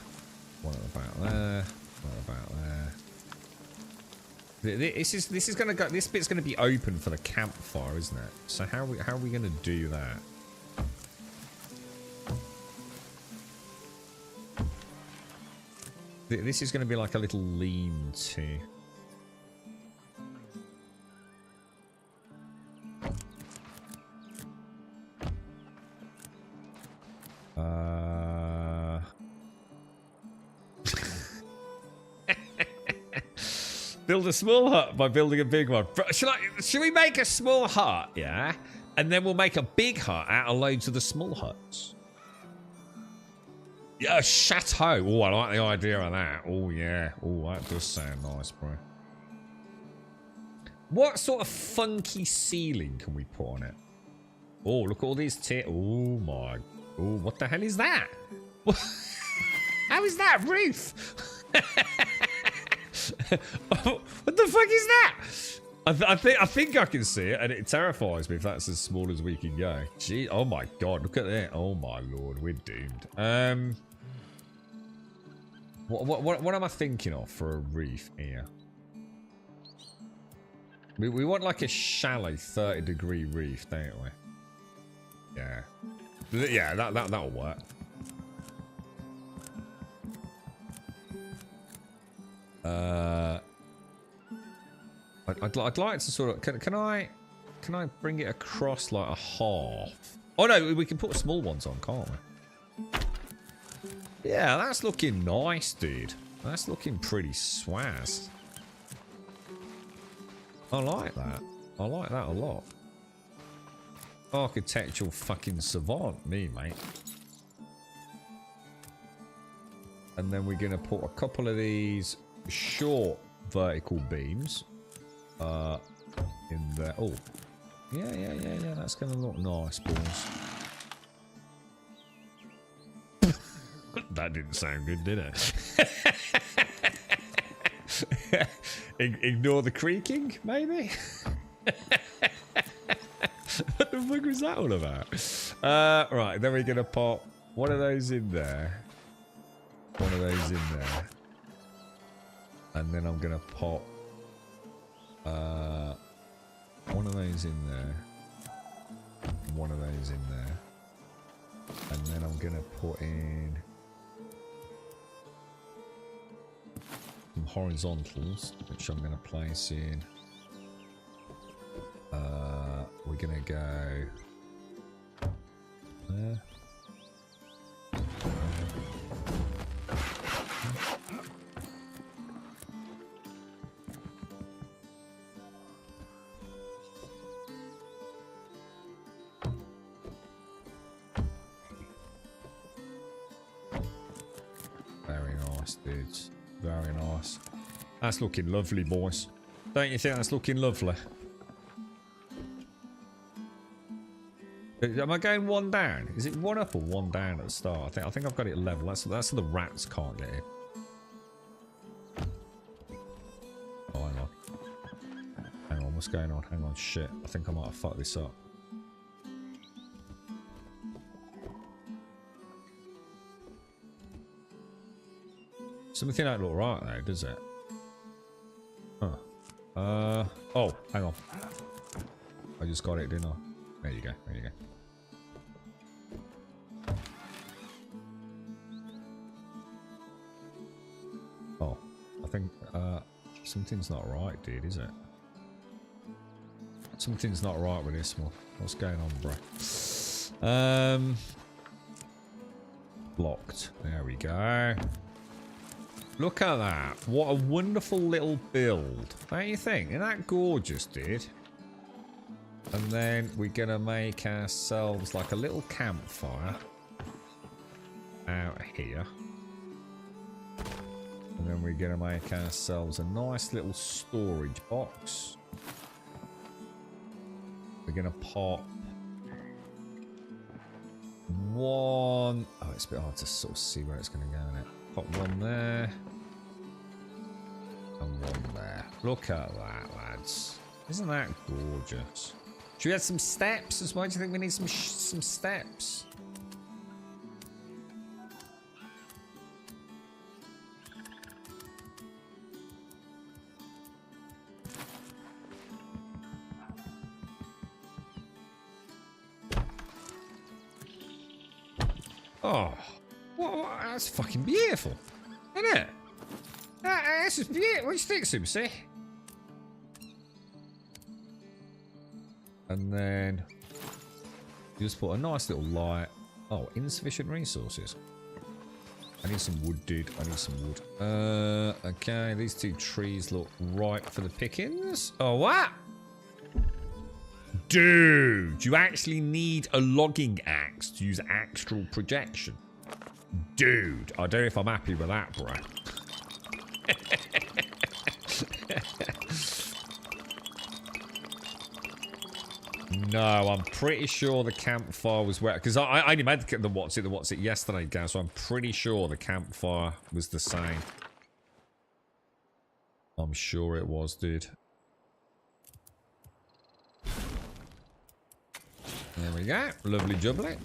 one at the back there, one at the back there. This is gonna go. This bit's gonna be open for the campfire, isn't it? So how are we gonna do that? This is gonna be like a little lean-to. Build a small hut by building a big one. Should we make a small hut, yeah? And then we'll make a big hut out of loads of the small huts. Yeah, a chateau. Oh, I like the idea of that. Oh, yeah. Oh, that does sound nice, bro. What sort of funky ceiling can we put on it? Oh, look at all these oh, my. Oh, what the hell is that? How is that roof? What the fuck is that? I think I can see it, and it terrifies me if that's as small as we can go. Gee, oh my god, look at that! Oh my lord, we're doomed. What am I thinking of for a reef here? We want like a shallow 30-degree reef, don't we? Yeah, yeah, that'll work. I'd like to sort of can I bring it across like a half? Oh no, we can put small ones on, can't we? Yeah, that's looking nice, dude. That's looking pretty swaz. I like that. I like that a lot. Architectural fucking savant, me, mate. And then we're gonna put a couple of these short vertical beams in there. Oh, yeah. That's gonna look nice, boys. That didn't sound good, did it? Ignore the creaking, maybe. What the fuck was that all about? Right, then we're gonna pop one of those in there. One of those in there. And then I'm gonna pop one of those in there. One of those in there. And then I'm gonna put in some horizontals, which I'm gonna place in. We're gonna go there. Very nice, dudes. Very nice. That's looking lovely, boys. Don't you think that's looking lovely? Am I going one down? Is it one up or one down at the start? I think I've got it level. That's so the rats can't get in. Oh, hang on. Hang on, what's going on? Hang on, shit. I think I might have fucked this up. Something don't look right though, does it? Huh. Oh, hang on. I just got it, didn't I? There you go, there you go. Oh, I think something's not right, dude, is it? Something's not right with this one. What's going on, bro? Blocked. There we go. Look at that. What a wonderful little build. Don't you think? Isn't that gorgeous, dude? And then we're going to make ourselves like a little campfire out here. And then we're going to make ourselves a nice little storage box. We're gonna pop one. Oh, it's a bit hard to sort of see where it's gonna go in it. Pop one there. And one there. Look at that, lads. Isn't that gorgeous? Should we add some steps as well? Do you think we need some steps? Oh, that's fucking beautiful, isn't it? That's just beautiful. What do you think, Super? And then you just put a nice little light. Oh, insufficient resources. I need some wood, dude. I need some wood. Okay, these two trees look ripe for the pickings. Oh, what? Dude, you actually need a logging axe to use astral projection. Dude, I don't know if I'm happy with that, bro. No, I'm pretty sure the campfire was wet. Because I only made the what's it yesterday, guys. So I'm pretty sure the campfire was the same. I'm sure it was, dude. There we go. Lovely jubbly.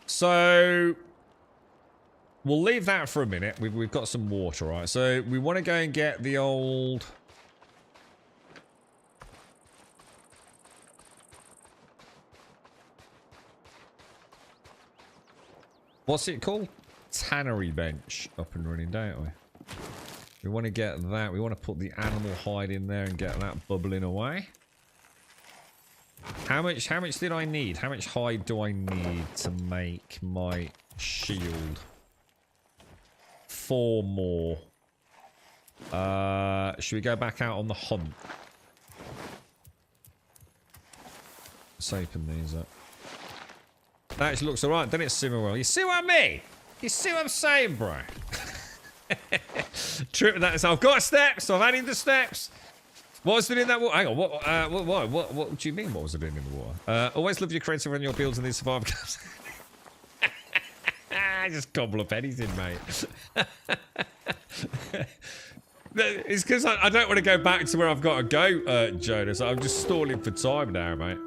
So we'll leave that for a minute. We've got some water, right? So we want to go and get the old... What's it called? Tannery bench up and running, don't we? We want to get that. We want to put the animal hide in there and get that bubbling away. How much did I need? How much hide do I need to make my shield? 4 more. Should we go back out on the hunt? Let's open these up. That actually looks alright, doesn't it, Simmerwell? You see what I mean? You see what I'm saying, bro? Trip that. So I've got steps, so I've added the steps. What was it in that water? Hang on, what do you mean what was it in the water? Always love your creative and your builds in these survival games. Just gobble up anything, mate. It's because I don't want to go back to where I've got to go, Jonas. I'm just stalling for time now, mate.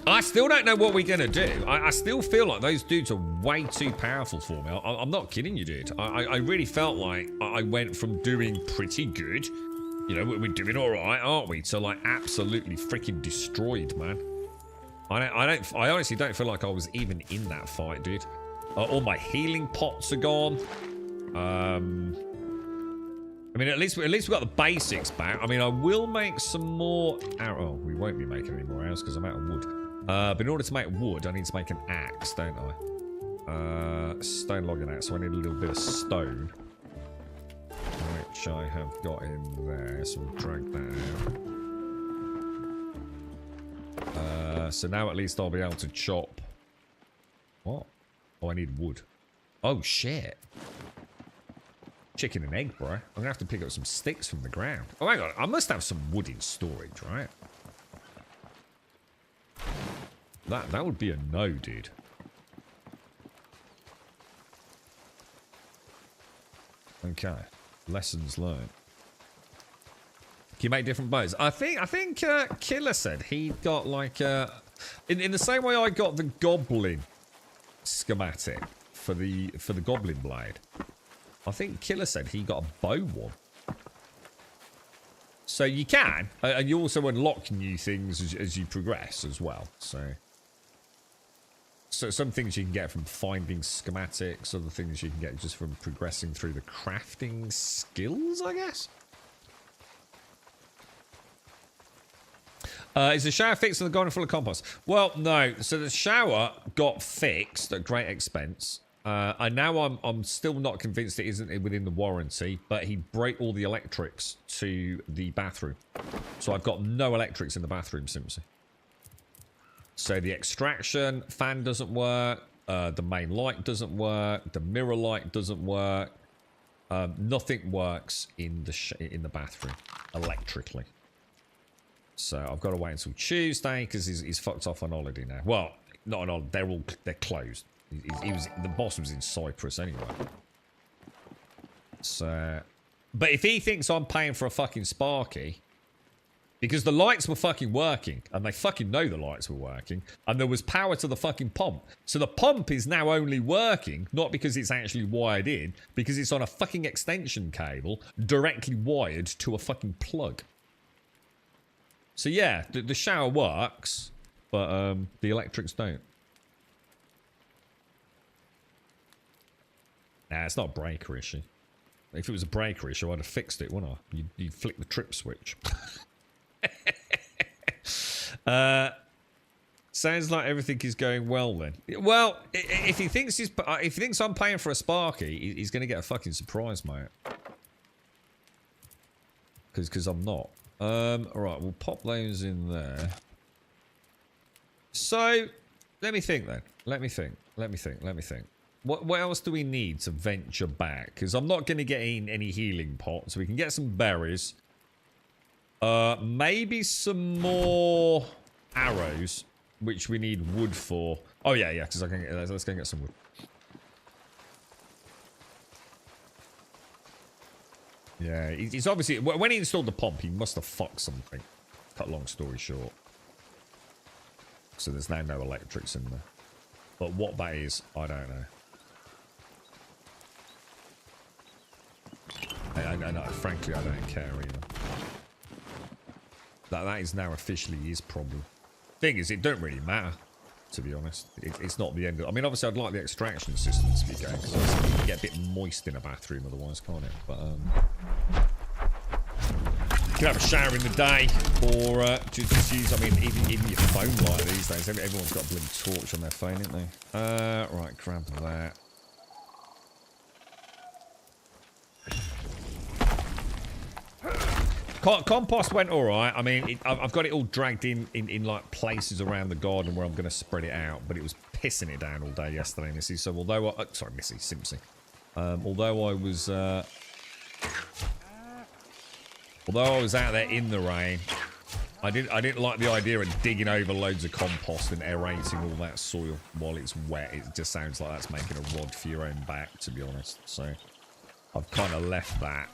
I still don't know what we're going to do. I still feel like those dudes are way too powerful for me. I'm not kidding you, dude. I really felt like I went from doing pretty good, you know, we're doing all right, aren't we, to like absolutely freaking destroyed, man. I honestly don't feel like I was even in that fight, dude. All my healing pots are gone. I mean, at least we got the basics back. I mean, I will make some more arrows. Oh, we won't be making any more arrows because I'm out of wood. But in order to make wood, I need to make an axe, don't I? Stone logging axe, so I need a little bit of stone. Which I have got in there, so we'll drag that out. So now at least I'll be able to chop. What? Oh, I need wood. Oh, shit. Chicken and egg, bro. I'm gonna have to pick up some sticks from the ground. Oh, hang on. I must have some wood in storage, right? That would be a no, dude. Okay. Lessons learned. Can you make different bows? I think Killer said he got like in the same way I got the goblin schematic for the goblin blade. I think Killer said he got a bow one. So you can, and you also unlock new things as you progress as well. So some things you can get from finding schematics, other things you can get just from progressing through the crafting skills, I guess. Is the shower fixed and the garden full of compost? Well, no. So the shower got fixed at great expense. And now I'm still not convinced it isn't within the warranty, but he broke all the electrics to the bathroom. So I've got no electrics in the bathroom, Simpsy. So the extraction fan doesn't work, the main light doesn't work, the mirror light doesn't work. Nothing works in the bathroom electrically. So I've got to wait until Tuesday because he's fucked off on holiday now. Well, not on holiday. They're closed. The boss was in Cyprus anyway. So, but if he thinks I'm paying for a fucking Sparky, because the lights were fucking working, and they fucking know the lights were working, and there was power to the fucking pump. So the pump is now only working, not because it's actually wired in, because it's on a fucking extension cable directly wired to a fucking plug. So yeah, the shower works, but the electrics don't. Nah, it's not a breaker issue. If it was a breaker issue, I'd have fixed it, wouldn't I? You'd flick the trip switch. Sounds like everything is going well then. Well, if he thinks I'm paying for a Sparky, he's going to get a fucking surprise, mate. Because I'm not. Alright, we'll pop those in there. So, let me think then. Let me think. What else do we need to venture back? Because I'm not going to get in any healing pots. So we can get some berries. Maybe some more arrows, which we need wood for. Oh, yeah, because let's go and get some wood. Yeah, he's obviously... When he installed the pump, he must have fucked something. Cut long story short. So there's now no electrics in there. But what that is, I don't know. I frankly, I don't care either. That is now officially his problem. Thing is, it don't really matter, to be honest. It's not the end of... I mean, obviously, I'd like the extraction system to be going, because you can get a bit moist in a bathroom otherwise, can't it? But, you can have a shower in the day, or just use... I mean, even your phone light these days. Everyone's got a bloody torch on their phone, ain't they? Right, grab that. Compost went all right. I mean, I've got it all dragged in like places around the garden where I'm going to spread it out, but it was pissing it down all day yesterday, Missy. So although sorry, Missy, Simpsy. Although I was out there in the rain, I didn't like the idea of digging over loads of compost and aerating all that soil while it's wet. It just sounds like that's making a rod for your own back, to be honest. So I've kind of left that.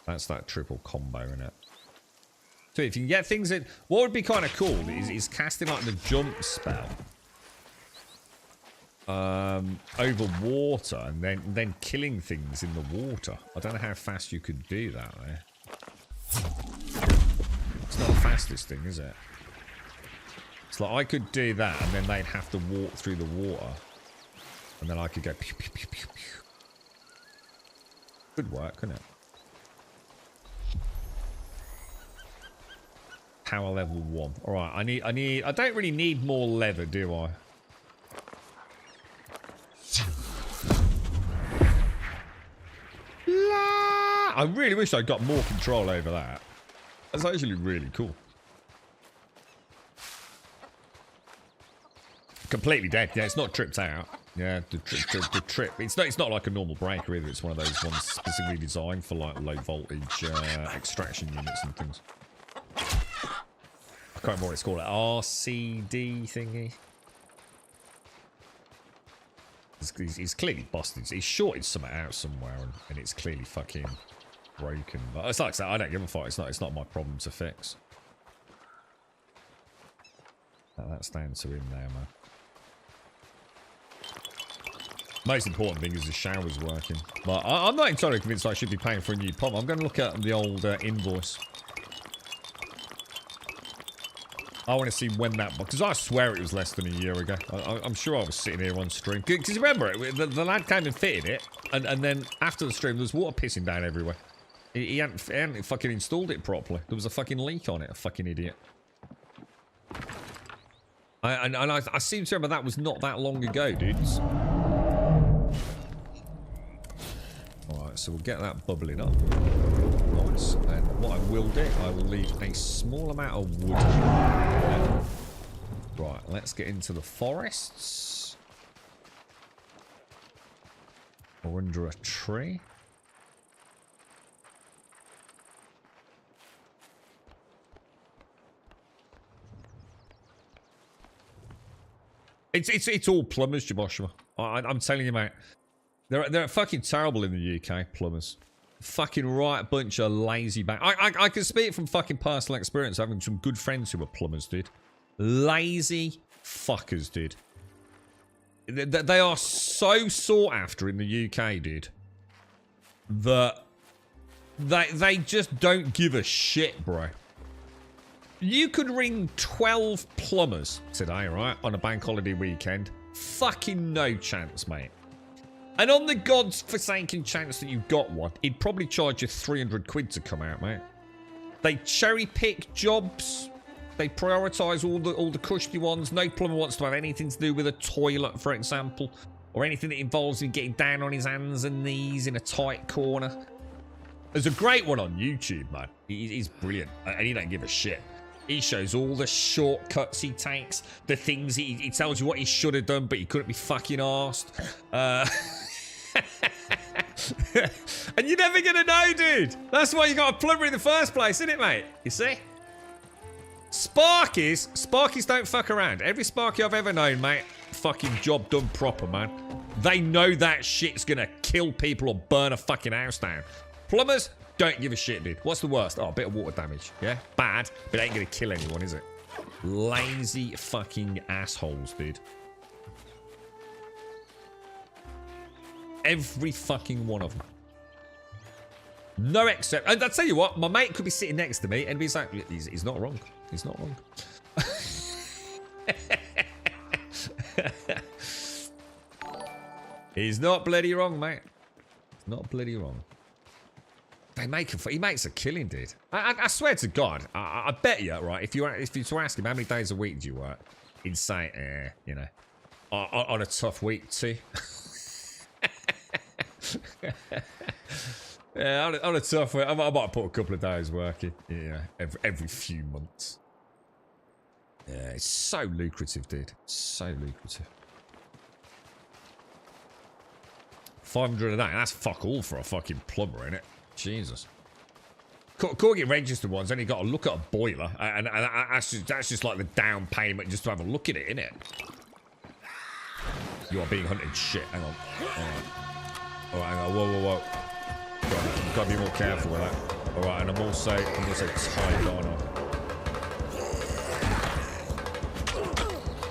That's that triple combo, innit? So if you can get things in... What would be kind of cool is casting like the jump spell over water and then killing things in the water. I don't know how fast you could do that there. It's not the fastest thing, is it? It's like I could do that and then they'd have to walk through the water. And then I could go pew, pew, pew, pew, pew. Good work, couldn't it? Power level 1. Alright, I don't really need more leather, do I? I really wish I got more control over that. That's actually really cool. Completely dead. Yeah, it's not tripped out. Yeah, the trip. It's not like a normal breaker either. It's one of those ones specifically designed for like low voltage extraction units and things. I can't remember what it's called. RCD thingy. He's clearly busted. He's shorted something out somewhere, and it's clearly fucking broken. But it's like that. I don't give a fuck. It's not my problem to fix. That's down to him there, man. Most important thing is the shower's working. But I'm not entirely convinced I should be paying for a new pump. I'm going to look at the old invoice. I want to see when that... Because I swear it was less than a year ago. I'm sure I was sitting here on stream. Because remember, the lad came and fitted it. And then after the stream, there was water pissing down everywhere. He hadn't fucking installed it properly. There was a fucking leak on it. A fucking idiot. I seem to remember that was not that long ago, dudes. Alright, so we'll get that bubbling up. Nice. And what I will do, I will leave a small amount of wood. Right, let's get into the forests. Or under a tree. It's all plumbers, Joshua. I'm telling you, mate. They're fucking terrible in the UK, plumbers. Fucking right bunch of lazy I can speak from fucking personal experience, having some good friends who were plumbers, dude. Lazy fuckers, dude. They are so sought after in the UK, dude, that they just don't give a shit, bro. You could ring 12 plumbers today, right, on a bank holiday weekend. Fucking no chance, mate. And on the god's forsaken chance that you got one, he'd probably charge you 300 quid to come out, mate. They cherry pick jobs. They prioritise all the cushy ones. No plumber wants to have anything to do with a toilet, for example, or anything that involves him getting down on his hands and knees in a tight corner. There's a great one on YouTube, man. He's brilliant, and he don't give a shit. He shows all the shortcuts he takes, the things he tells you what he should have done, but he couldn't be fucking arsed. And you're never gonna know, dude. That's why you got a plumber in the first place, isn't it, mate? You see? Sparkies don't fuck around. Every Sparky I've ever known, mate, fucking job done proper, man. They know that shit's gonna kill people or burn a fucking house down. Plumbers don't give a shit, dude. What's the worst? Oh, a bit of water damage. Yeah? Bad, but it ain't gonna kill anyone, is it? Lazy fucking assholes, dude. Every fucking one of them. No except... And I'll tell you what, my mate could be sitting next to me and be like, he's not wrong. He's not wrong. He's not bloody wrong, mate. He's not bloody wrong. He makes a killing, dude. I swear to God, I bet you, right, if you to ask him how many days a week do you work, he'd say, you know, on a tough week too. Yeah, on a tough week, I might put a couple of days working, yeah, every few months. Yeah, it's so lucrative, dude. So lucrative. 500 a day, that's fuck all for a fucking plumber, innit? Jesus. Corgi registered ones only got to look at a boiler, and that's just like the down payment just to have a look at it, innit? You are being hunted. Shit, hang on. Alright, hang on. Whoa. Gotta be more careful with that. Alright, and I'm also tied on.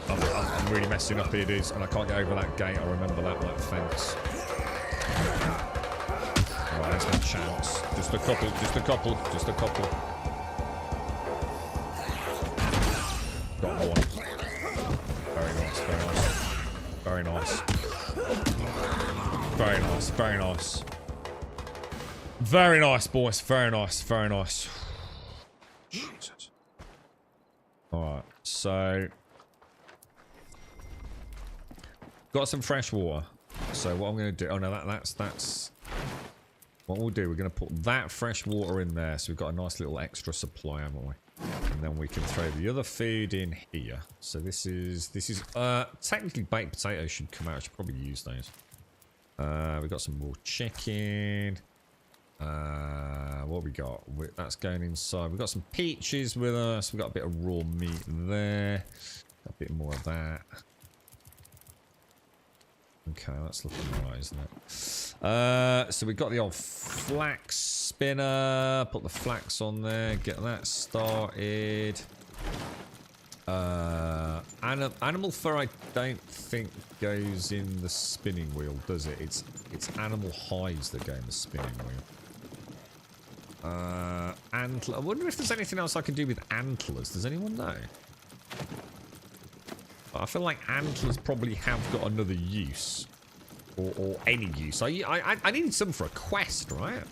I'm really messing up here, dudes, and I can't get over that gate. I remember that fence. Alright, there's no chance. Just a couple. Got one. Very nice. Very nice, boys. Very nice. Jesus. Alright, so... got some fresh water. So what I'm going to do... oh, no, that's... what we'll do, we're going to put that fresh water in there. So we've got a nice little extra supply, haven't we? And then we can throw the other food in here. So this is technically baked potatoes should come out. I should probably use those. We've got some more chicken. What we got? That's going inside. We've got some peaches with us. We've got a bit of raw meat there. Got a bit more of that. Okay, that's looking right, isn't it? So we've got the old flax spinner. Put the flax on there. Get that started. Animal fur, I don't think goes in the spinning wheel, does it? It's animal hides that go in the spinning wheel. Antler. I wonder if there's anything else I can do with antlers. Does anyone know? I feel like antlers probably have got another use. Or any use. I needed some for a quest, right?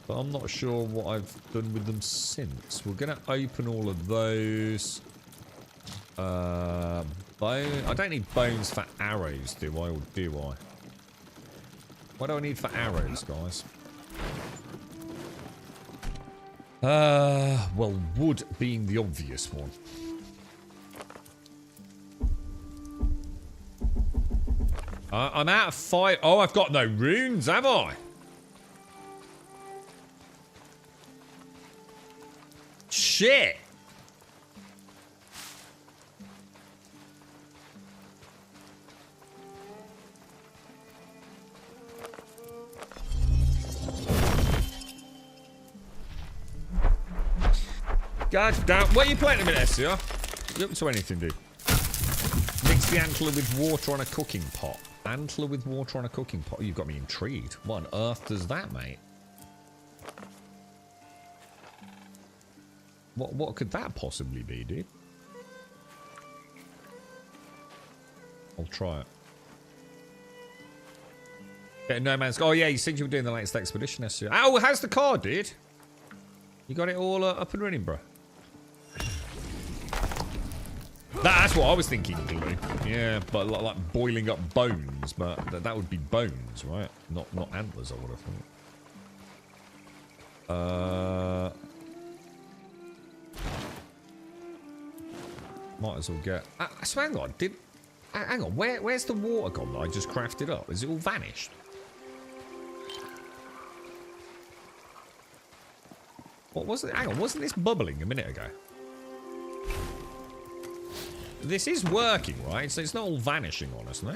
But I'm not sure what I've done with them since. We're going to open all of those. Bone. I don't need bones for arrows, do I? Or do I? What do I need for arrows, guys? Well, wood being the obvious one. I'm out of fire. Oh, I've got no runes, have I? Shit. God damn. What are you playing in a minute, SCR? You up to anything, dude? Mix the antler with water on a cooking pot. Antler with water on a cooking pot? Oh, you've got me intrigued. What on earth does that, mate? What could that possibly be, dude? I'll try it. Okay, no man's... Oh, yeah, you said you were doing the latest expedition, SCR. Oh, how's the car, dude? You got it all up and running, bro? That's what I was thinking, glue. Yeah, but like boiling up bones, but that would be bones, right? Not antlers, I would have thought. Might as well get... so hang on, hang on, where's the water gone that I just crafted up? Is it all vanished? What was it? Hang on, wasn't this bubbling a minute ago? This is working, right? So it's not all vanishing on us, no?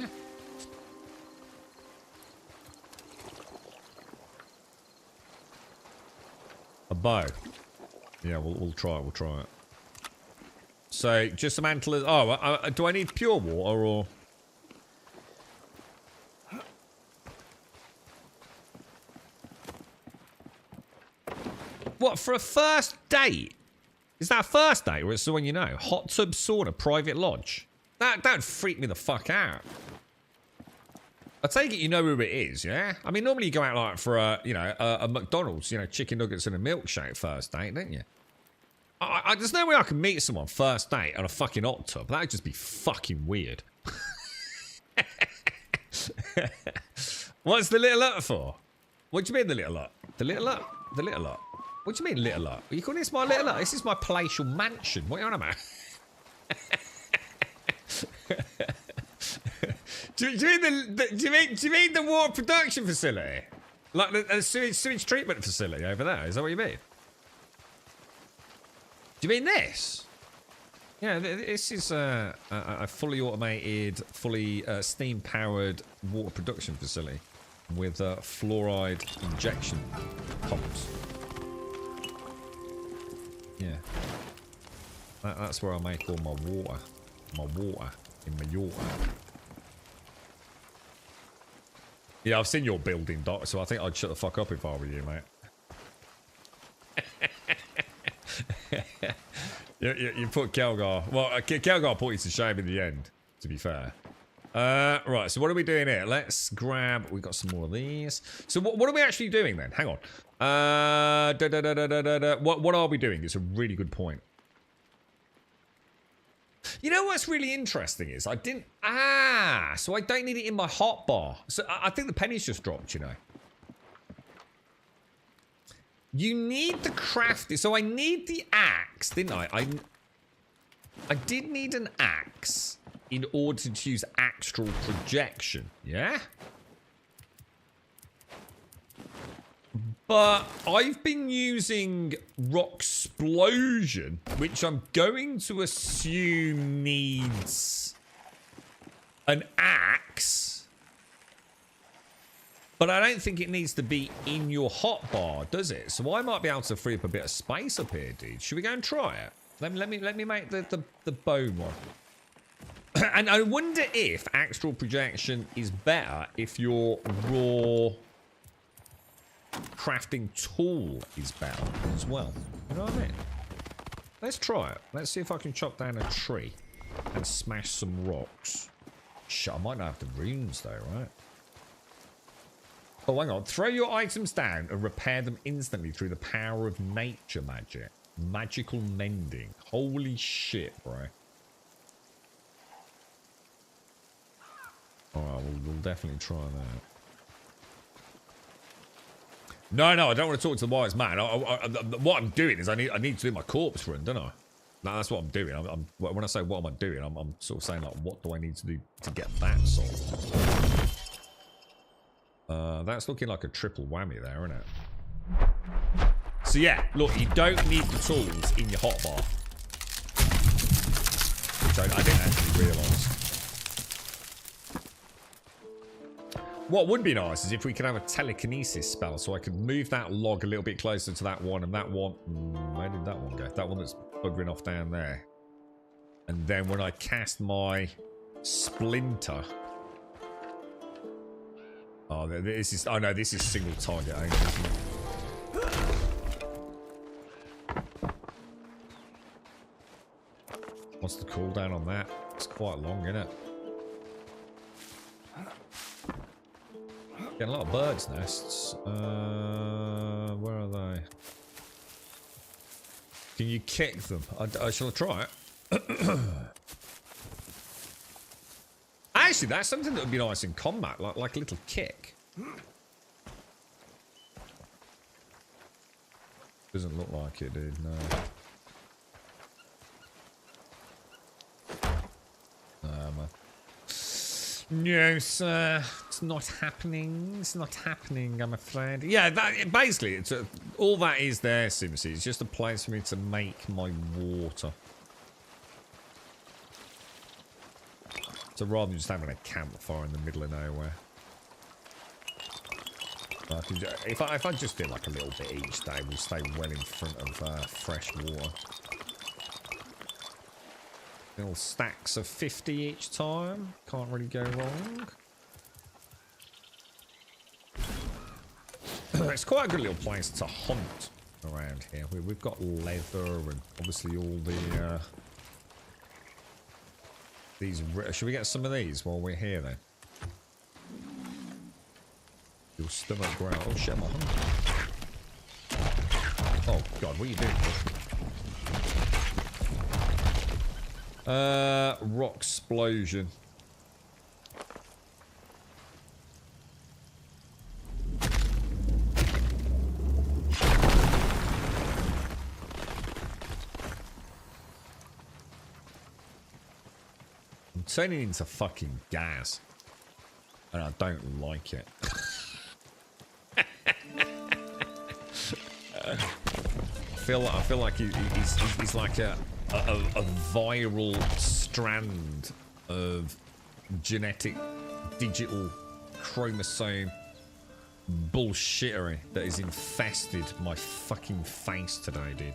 A bow. Yeah, we'll try it. We'll try it. So, just some antlers. Oh, do I need pure water or... What, for a first date? Is that a first date or it's someone you know? Hot tub sauna, private lodge. That would freak me the fuck out. I take it you know who it is, yeah? I mean, normally you go out like for a, you know, a McDonald's, you know, chicken nuggets and a milkshake first date, don't you? There's no way I can meet someone first date on a fucking hot tub. That would just be fucking weird. What's the little hut for? What do you mean the little hut? The little hut? The little hut? What do you mean little hut? You calling this my little hut? This is my palatial mansion. What are you on about? do you mean the water production facility? Like the sewage treatment facility over there? Is that what you mean? Do you mean this? Yeah, this is a fully automated, fully steam-powered water production facility with fluoride injection pumps. Yeah. That's where I make all my water. My water in my yacht. Yeah, I've seen your building, Doc, so I think I'd shut the fuck up if I were you, mate. you put Kelgar... Well, Kelgar put you to shame in the end, to be fair. Right, so what are we doing here? Let's grab... We've got some more of these. So what are we actually doing then? Hang on. What are we doing? It's a really good point. You know what's really interesting is I didn't... so I don't need it in my hotbar. So I think the pennies just dropped, you know. You need the crafting. So I need the axe, didn't I? I did need an axe in order to use astral projection, yeah? But I've been using Rocksplosion, which I'm going to assume needs an axe. But I don't think it needs to be in your hotbar, does it? So I might be able to free up a bit of space up here, dude. Should we go and try it? Let me make the bone one. And I wonder if astral projection is better if your raw crafting tool is better as well. You know what I mean? Let's try it. Let's see if I can chop down a tree and smash some rocks. Shit, I might not have the runes though, right? Oh, hang on. Throw your items down and repair them instantly through the power of nature magic. Magical mending. Holy shit, bro. Alright, we'll definitely try that. No, I don't want to talk to the wise man. What I'm doing is I need to do my corpse run, don't I? No, that's what I'm doing. When I say what am I doing, I'm sort of saying like, what do I need to do to get that solved? That's looking like a triple whammy there, isn't it? So yeah, look, you don't need the tools in your hotbar. Which I didn't actually realise. What would be nice is if we could have a telekinesis spell, so I could move that log a little bit closer to that one, and that one... where did that one go? That one that's buggering off down there. And then when I cast my splinter... Oh, this is... Oh no, this is single target only, isn't it? What's the cooldown on that? It's quite long, isn't it? Getting a lot of birds' nests. Where are they? Can you kick them? Shall I try it? Actually, that's something that would be nice in combat, like a little kick. Doesn't look like it, dude. No. Man. No, sir. It's not happening. It's not happening, I'm afraid. Yeah, basically, it's all that is there, Simsy. It's just a place for me to make my water. So rather than just having a campfire in the middle of nowhere. If I just do like a little bit each day, we'll stay well in front of fresh water. Little stacks of 50 each time. Can't really go wrong. It's quite a good little place to hunt around here. We've got leather and obviously all the... these... Should we get some of these while we're here then? Your stomach growl. Oh shit, I'm hungry. Oh god, what are you doing? Rock explosion. I'm turning into fucking gas, and I don't like it. I feel like he's like a viral strand of genetic digital chromosome bullshittery that has infested my fucking face today, dude.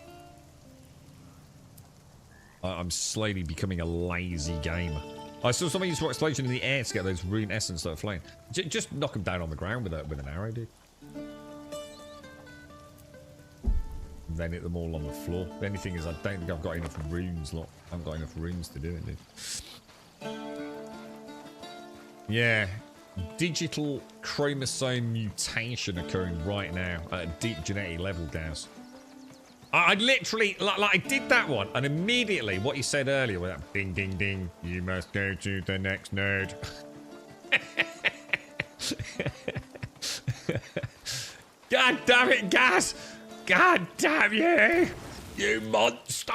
I'm slowly becoming a lazy gamer. I saw someone use rock explosion in the air to get those rune essence that are flying. Just knock them down on the ground with an arrow, dude. Then hit them all on the floor. The only thing is I don't think I've got enough runes, look. I haven't got enough runes to do it, dude. Yeah. Digital chromosome mutation occurring right now at a deep genetic level, guys. I literally, like I did that one, and immediately what you said earlier with that ding, ding, ding, you must go to the next node. God damn it, Gaz! God damn you! You monster!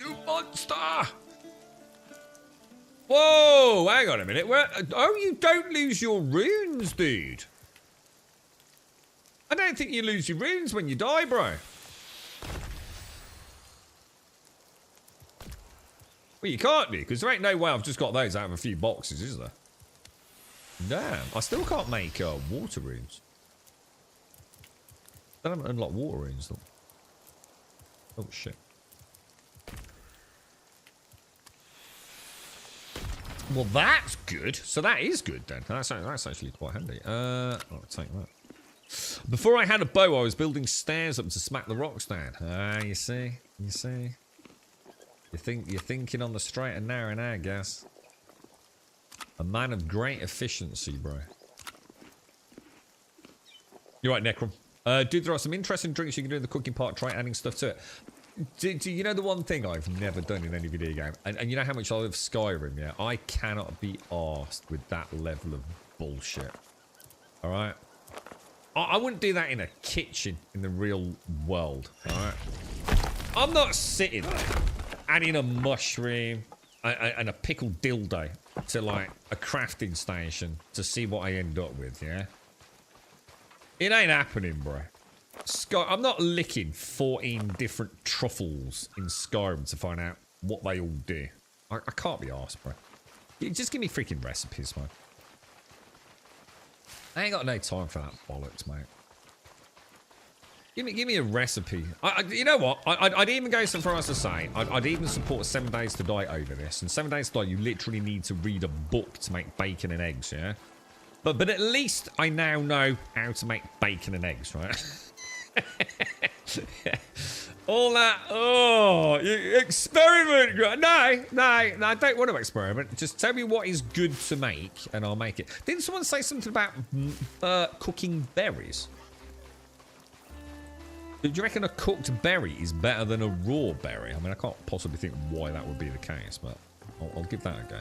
You monster! Whoa! Hang on a minute. Oh, you don't lose your runes, dude. I don't think you lose your runes when you die, bro. Well, you can't do, because there ain't no way I've just got those out of a few boxes, is there? Damn. I still can't make water runes. I haven't unlocked water runes, though. Oh, shit. Well, that's good. So that is good, then. That's actually quite handy. I'll take that. Before I had a bow, I was building stairs up to smack the rocks down. Ah, you see? You see? You're thinking on the straight and narrow now, Gas. A man of great efficiency, bro. You're right, Necrom. Dude, there are some interesting drinks you can do in the cooking part. Try adding stuff to it. Do you know the one thing I've never done in any video game? And you know how much I love Skyrim, yeah? I cannot be arsed with that level of bullshit. Alright? I wouldn't do that in a kitchen in the real world. Alright? I'm not sitting there adding a mushroom and a pickled dildo to like a crafting station to see what I end up with, yeah? It ain't happening, bro. I'm not licking 14 different truffles in Skyrim to find out what they all do. I can't be arsed, bro. Just give me freaking recipes, man. I ain't got no time for that bollocks, mate. Give me a recipe. You know what? I'd even go so far as to say I'd even support 7 Days to Die over this. And 7 Days to Die, you literally need to read a book to make bacon and eggs, yeah? But at least I now know how to make bacon and eggs, right? Yeah. All that, oh, you experiment. No, I don't want to experiment. Just tell me what is good to make and I'll make it. Didn't someone say something about cooking berries? Do you reckon a cooked berry is better than a raw berry? I mean, I can't possibly think why that would be the case, but I'll give that a go.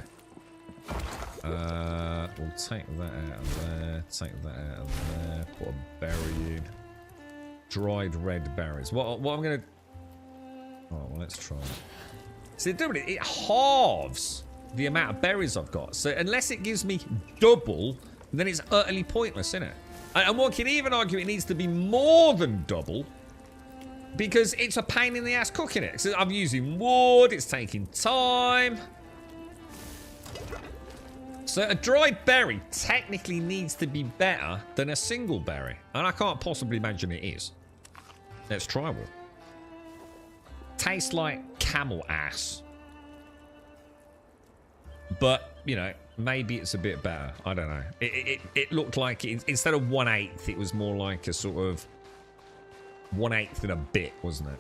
We'll take that out of there, take that out of there, put a berry in. Dried red berries. What I'm going to... Oh, well, let's try it. See, it halves the amount of berries I've got. So unless it gives me double, then it's utterly pointless, isn't it? And one can even argue it needs to be more than double because it's a pain in the ass cooking it. So I'm using wood, it's taking time. So a dried berry technically needs to be better than a single berry. And I can't possibly imagine it is. Let's try one. Tastes like camel ass. But, you know, maybe it's a bit better. I don't know. It looked like, instead of 1/8, it was more like a sort of 1/8 and a bit, wasn't it?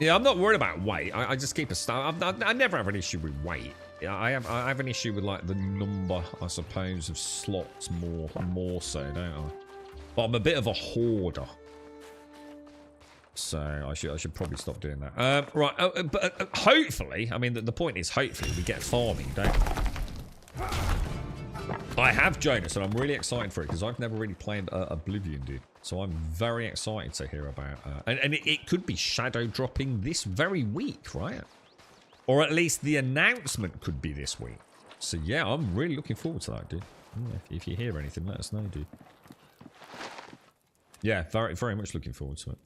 Yeah, I'm not worried about weight. I just keep a star. I never have an issue with weight. I have an issue with like the number, I suppose, of slots more so, don't I? But I'm a bit of a hoarder, so I should probably stop doing that. Right, but hopefully, I mean, the point is, hopefully we get farming, don't we? I have, Jonas, and I'm really excited for it because I've never really played Oblivion, dude. So I'm very excited to hear about and it could be shadow dropping this very week, right? Or at least the announcement could be this week. So yeah, I'm really looking forward to that, dude. Yeah, if you hear anything, let us know, dude. Yeah, very, very much looking forward to it.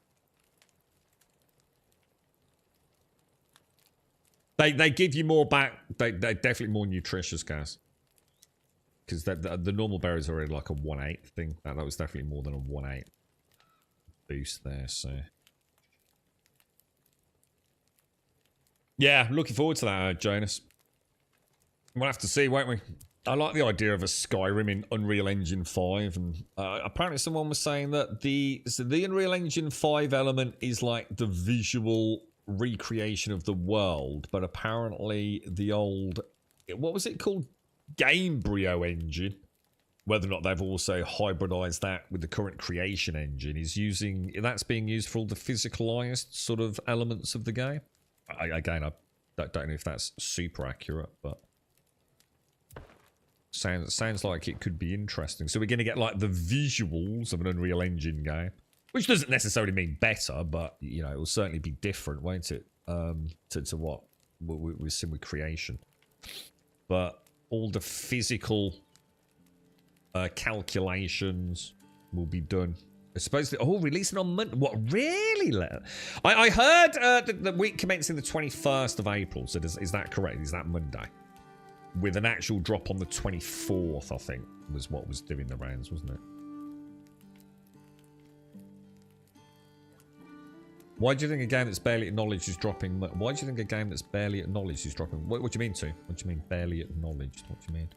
They give you more back. They're definitely more nutritious, guys. Because the normal berries are already like a 1/8 thing. That was definitely more than a 1/8 boost there, so. Yeah, looking forward to that, Jonas. We'll have to see, won't we? I like the idea of a Skyrim in Unreal Engine 5, and apparently someone was saying that the Unreal Engine 5 element is like the visual recreation of the world, but apparently the old, what was it called? Gamebryo engine, whether or not they've also hybridized that with the current creation engine, that's being used for all the physicalized sort of elements of the game. I don't know if that's super accurate, but sounds like it could be interesting. So we're going to get like the visuals of an Unreal Engine game, which doesn't necessarily mean better, but you know, it will certainly be different, won't it? To what we've seen with creation, but all the physical calculations will be done. I suppose releasing on Monday. What, really? I heard the week commencing the 21st of April. So is that correct? Is that Monday? With an actual drop on the 24th, I think, was what was doing the rounds, wasn't it? Why do you think a game that's barely acknowledged is dropping? Why do you think a game that's barely acknowledged is dropping? What do you mean, to? What do you mean, barely acknowledged? What do you mean?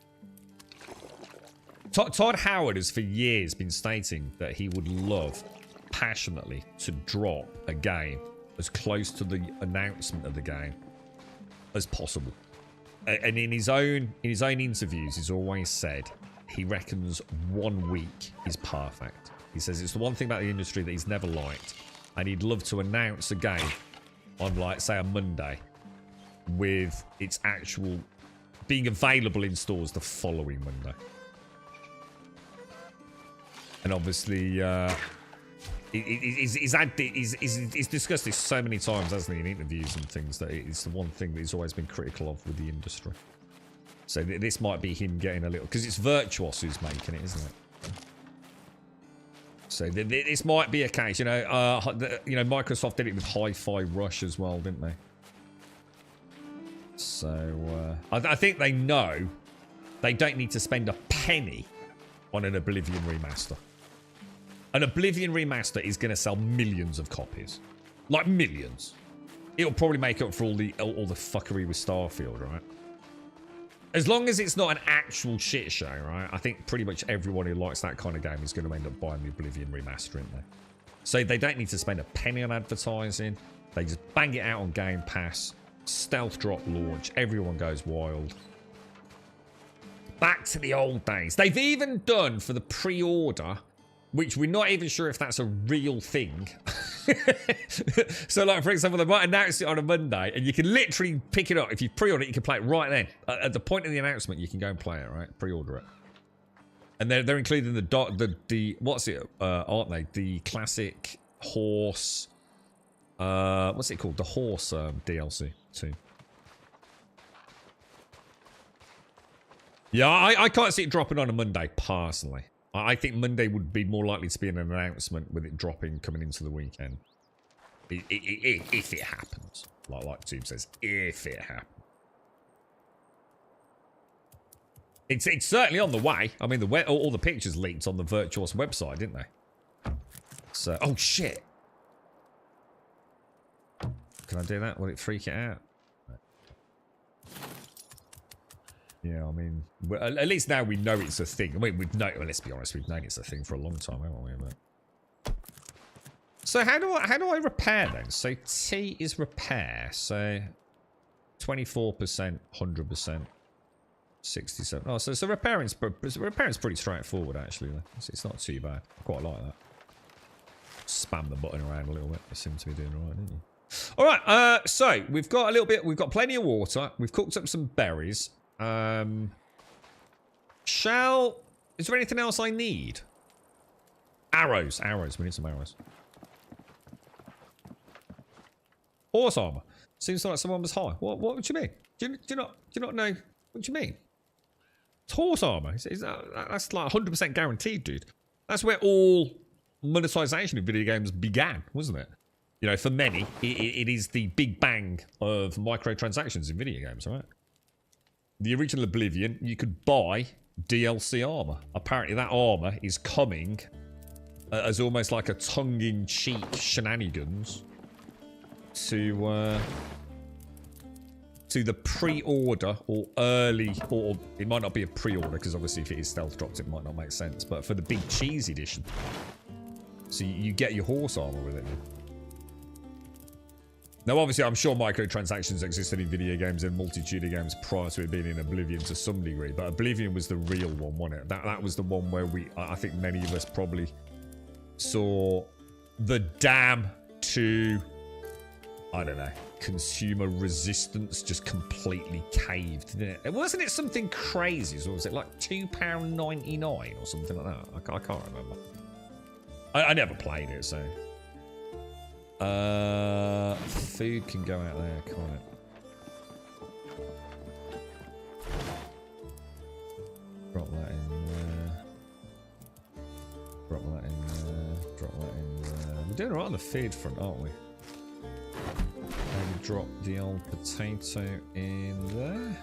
Todd Howard has for years been stating that he would love passionately to drop a game as close to the announcement of the game as possible. And in his own interviews, he's always said he reckons 1 week is perfect. He says it's the one thing about the industry that he's never liked, and he'd love to announce a game on, like, say, a Monday with its actual being available in stores the following Monday. And obviously, He's discussed this so many times, hasn't he, in interviews and things, that it's the one thing that he's always been critical of with the industry. So this might be him getting a little, because it's Virtuos who's making it, isn't it? So this might be a case, you know. Microsoft did it with Hi-Fi Rush as well, didn't they? So I think they know they don't need to spend a penny on an Oblivion remaster. An Oblivion remaster is going to sell millions of copies, like millions. It'll probably make up for all the fuckery with Starfield, right? As long as it's not an actual shit show, right? I think pretty much everyone who likes that kind of game is going to end up buying the Oblivion remaster, isn't they? So they don't need to spend a penny on advertising. They just bang it out on Game Pass, stealth drop launch, everyone goes wild. Back to the old days. They've even done for the pre-order, which we're not even sure if that's a real thing. So, like, for example, they might announce it on a Monday, and you can literally pick it up. If you pre-order it, you can play it right then. At the point of the announcement, you can go and play it, right? Pre-order it. And they're including the what's it, aren't they? The classic horse, what's it called? The horse DLC too. Yeah, I can't see it dropping on a Monday, personally. I think Monday would be more likely to be an announcement with it dropping coming into the weekend. If it happens. Like Tube says, if it happens. It's certainly on the way. I mean, all the pictures leaked on the Virtuos website, didn't they? So, oh shit. Can I do that? Will it freak it out? Yeah, I mean, at least now we know it's a thing. I mean, well, let's be honest, we've known it's a thing for a long time, haven't we? But... So how do I repair then? So T is repair. So 24%, 100%, 67. Oh, so repairing's pretty straightforward actually. It's not too bad. I quite like that. Spam the button around a little bit. You seem to be doing alright, didn't you? All right. So we've got a little bit. We've got plenty of water. We've cooked up some berries. Is there anything else I need? Arrows. We need some arrows. Horse armor. Seems like someone was high. What do you mean? Do you not know? What do you mean? It's horse armor. That's like 100% guaranteed, dude. That's where all monetization of video games began, wasn't it? You know, for many, it is the big bang of microtransactions in video games, right? The original Oblivion, you could buy DLC armor. Apparently that armor is coming as almost like a tongue-in-cheek shenanigans to the pre-order or early, or it might not be a pre-order because obviously if it is stealth dropped it might not make sense, but for the big cheese edition. So you get your horse armor with it. Now, obviously, I'm sure microtransactions existed in video games and multitude of games prior to it being in Oblivion to some degree, but Oblivion was the real one, wasn't it? That was the one where I think many of us probably saw the dam to, I don't know, consumer resistance just completely caved, didn't it? Wasn't it something crazy? So was it like £2.99 or something like that? I can't remember. I never played it, so... food can go out there, can't it? Drop that in there. Drop that in there. Drop that in there. We're doing alright on the feed front, aren't we? Maybe drop the old potato in there.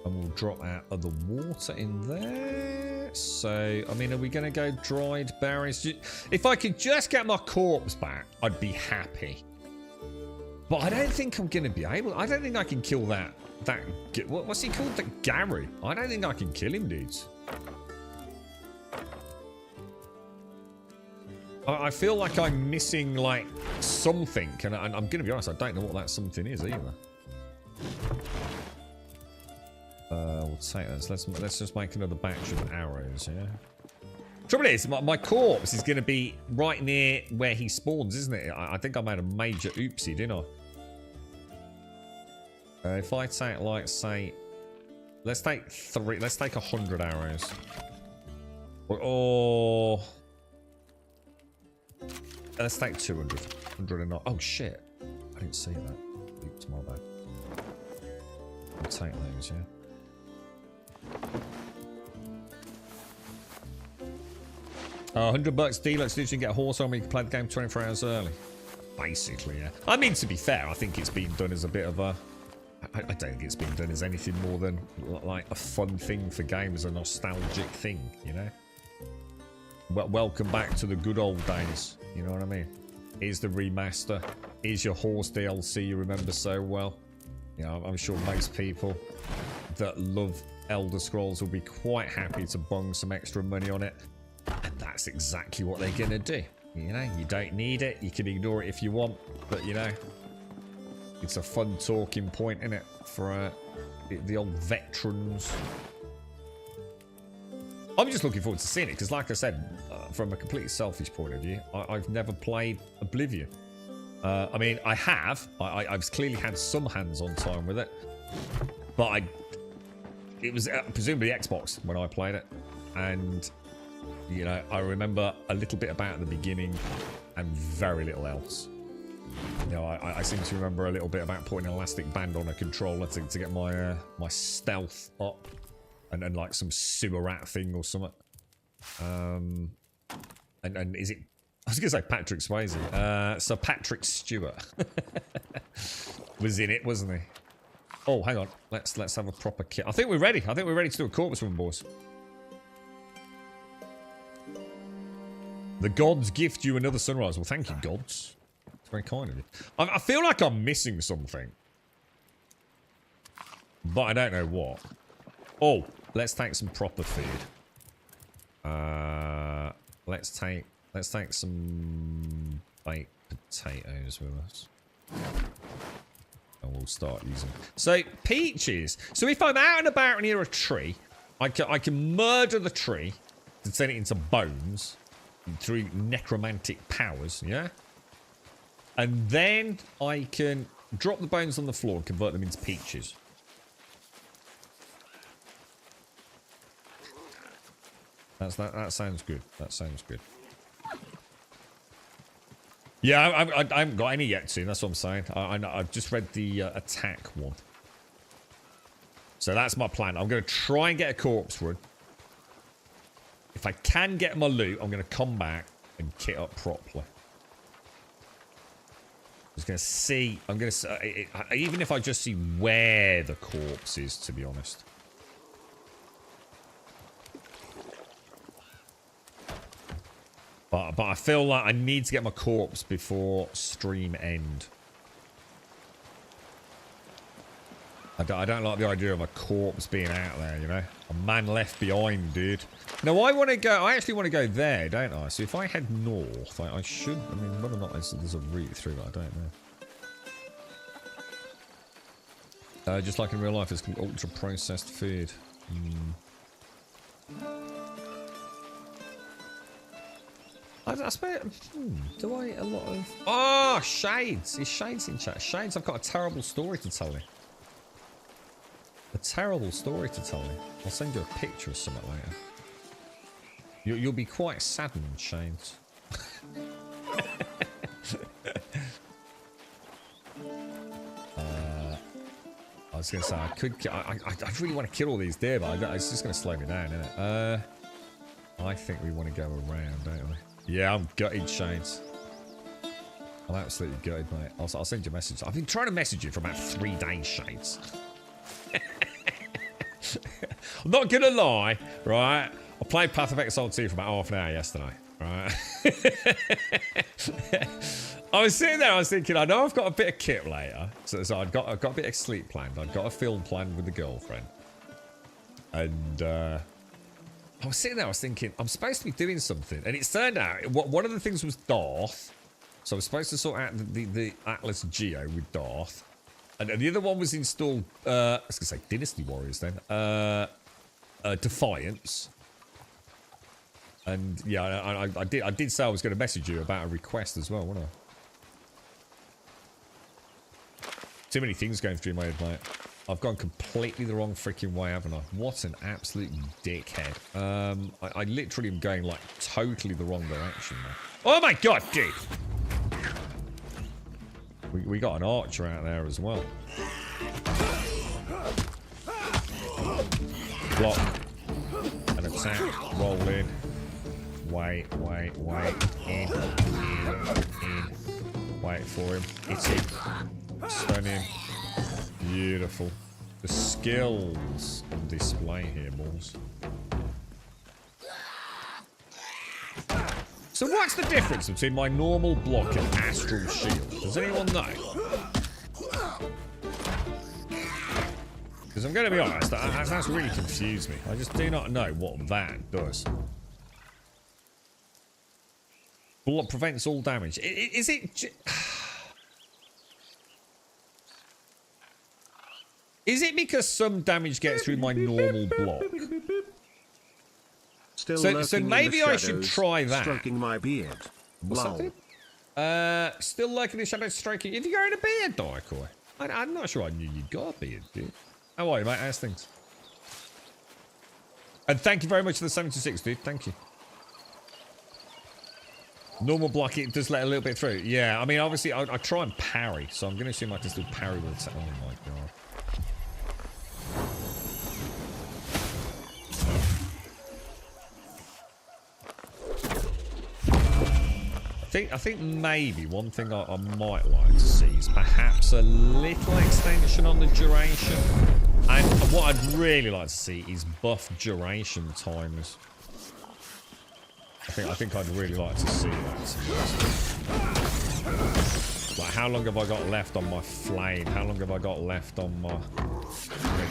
And we'll drop our other water in there. So, I mean, are we going to go dried berries? If I could just get my corpse back, I'd be happy. But I don't think I'm going to be able. I don't think I can kill that. What's he called? That Gary. I don't think I can kill him, dudes. I feel like I'm missing, like, something. And I'm going to be honest, I don't know what that something is either. We'll take this. Let's just make another batch of arrows, yeah? Trouble is, my corpse is going to be right near where he spawns, isn't it? I think I made a major oopsie, didn't I? If I take, like, say... Let's take 100 arrows. Or... Let's take 200. 109. Oh, shit. I didn't see that. Oops, my bad. I'll take those, yeah. $100 deluxe edition, get a horse on me, you can play the game 24 hours early. Basically, yeah. I mean, to be fair, I think it's been done as a bit of a... I don't think it's been done as anything more than like a fun thing for gamers, a nostalgic thing, you know? Well, welcome back to the good old days, you know what I mean? Here's the remaster. Here's your horse DLC you remember so well. You know, I'm sure most people that love Elder Scrolls will be quite happy to bung some extra money on it. And that's exactly what they're gonna do. You know, you don't need it. You can ignore it if you want. But, you know, it's a fun talking point, isn't it? For the old veterans. I'm just looking forward to seeing it. Because, like I said, from a completely selfish point of view, I've never played Oblivion. I mean, I have. I've clearly had some hands-on time with it. But it was presumably Xbox when I played it. And... you know, I remember a little bit about the beginning and very little else. You know, I seem to remember a little bit about putting an elastic band on a controller to get my my stealth up, and then like some sewer rat thing or something. And is it? I was gonna say Patrick Swayze. So Patrick Stewart was in it, wasn't he? Oh, hang on. Let's have a proper kit. I think we're ready. I think we're ready to do a corpse run, boys. The gods gift you another sunrise. Well, thank you, gods. It's very kind of you. I feel like I'm missing something. But I don't know what. Oh, let's take some proper food. Let's take some baked potatoes with us. And we'll start using... So, peaches. So if I'm out and about near a tree, I can murder the tree to turn it into bones. Through necromantic powers, yeah? And then I can drop the bones on the floor and convert them into peaches. That sounds good. That sounds good. Yeah, I haven't got any yet, soon. That's what I'm saying. I've just read the attack one. So that's my plan. I'm going to try and get a corpse run. If I can get my loot, I'm going to come back and kit up properly. I'm just going to see... I'm going to... even if I just see where the corpse is, to be honest. But I feel like I need to get my corpse before stream end. I don't like the idea of a corpse being out there, you know? A man left behind, dude. No, I want to go... I actually want to go there, don't I? So if I head north, I should... I mean, whether or not there's a route through that, I don't know. Just like in real life, it's ultra-processed food. I suppose... do I a lot of... Oh, Shades! Is Shades in chat? Shades, I've got a terrible story to tell you. A terrible story to tell you. I'll send you a picture of something later. You'll be quite saddened, Shades. I was going to say, I could... I really want to kill all these deer, but it's just going to slow me down, isn't it? I think we want to go around, don't we? Yeah, I'm gutted, Shades. I'm absolutely gutted, mate. I'll send you a message. I've been trying to message you for about 3 days, Shades. I'm not gonna lie, right? I played Path of Exile 2 for about half an hour yesterday, right? I was sitting there, I was thinking, I know I've got a bit of kit later. So I've got a bit of sleep planned. I've got a film planned with the girlfriend. And I was sitting there, I was thinking, I'm supposed to be doing something. And it turned out, one of the things was Darth. So I was supposed to sort out the Atlas Geo with Darth. And the other one was installed, I was going to say Dynasty Warriors then. Defiance. And yeah, I did say I was going to message you about a request as well, wasn't I? Too many things going through my head, mate. I've gone completely the wrong freaking way, haven't I? What an absolute dickhead. I literally am going like totally the wrong direction, man. Oh my god, dude! We got an archer out there as well. Block. An attack. Roll in. Wait. In. Wait for him. Hit him. Stun him. Beautiful. The skills on display here, boys. So what's the difference between my normal block and astral shield? Does anyone know? Because I'm going to be honest, that's really confused me. I just do not know what that does. Block prevents all damage. Is it... Is it because some damage gets through my normal block? So maybe I should try that. Stroking my beard. What's that? Still lurking in the shadows, stroking. Have you got a beard, Daikoi? I'm not sure I knew you got a beard, dude. How are you, mate? How's things? And thank you very much for the 76, dude. Thank you. Normal block, it does let a little bit through. Yeah, I mean, obviously, I try and parry, so I'm going to assume I can still parry with it. Oh my god. I think maybe one thing I might like to see is perhaps a little extension on the duration. And what I'd really like to see is buff duration timers. I think I'd really like to see that. Like, how long have I got left on my flame? How long have I got left on my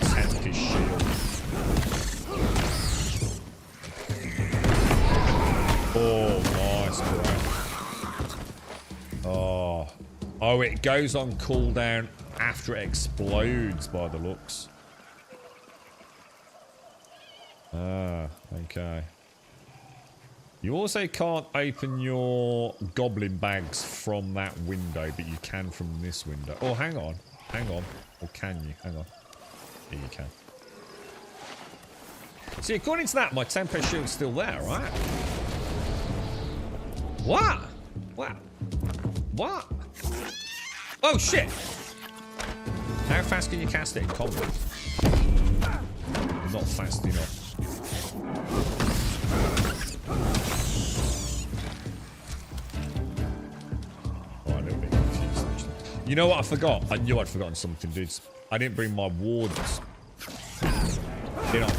Tempest shield? Oh, nice, bro. Oh, it goes on cooldown after it explodes by the looks. Ah, okay. You also can't open your goblin bags from that window, but you can from this window. Oh, hang on. Or can you? Hang on. Yeah, you can. See, according to that, my Tempest shield's still there, right? What? What? Oh, shit! How fast can you cast it in combat? Not fast enough. Oh, I'm a little bit confused, actually. You know what I forgot? I knew I'd forgotten something, dudes. I didn't bring my wards. You know.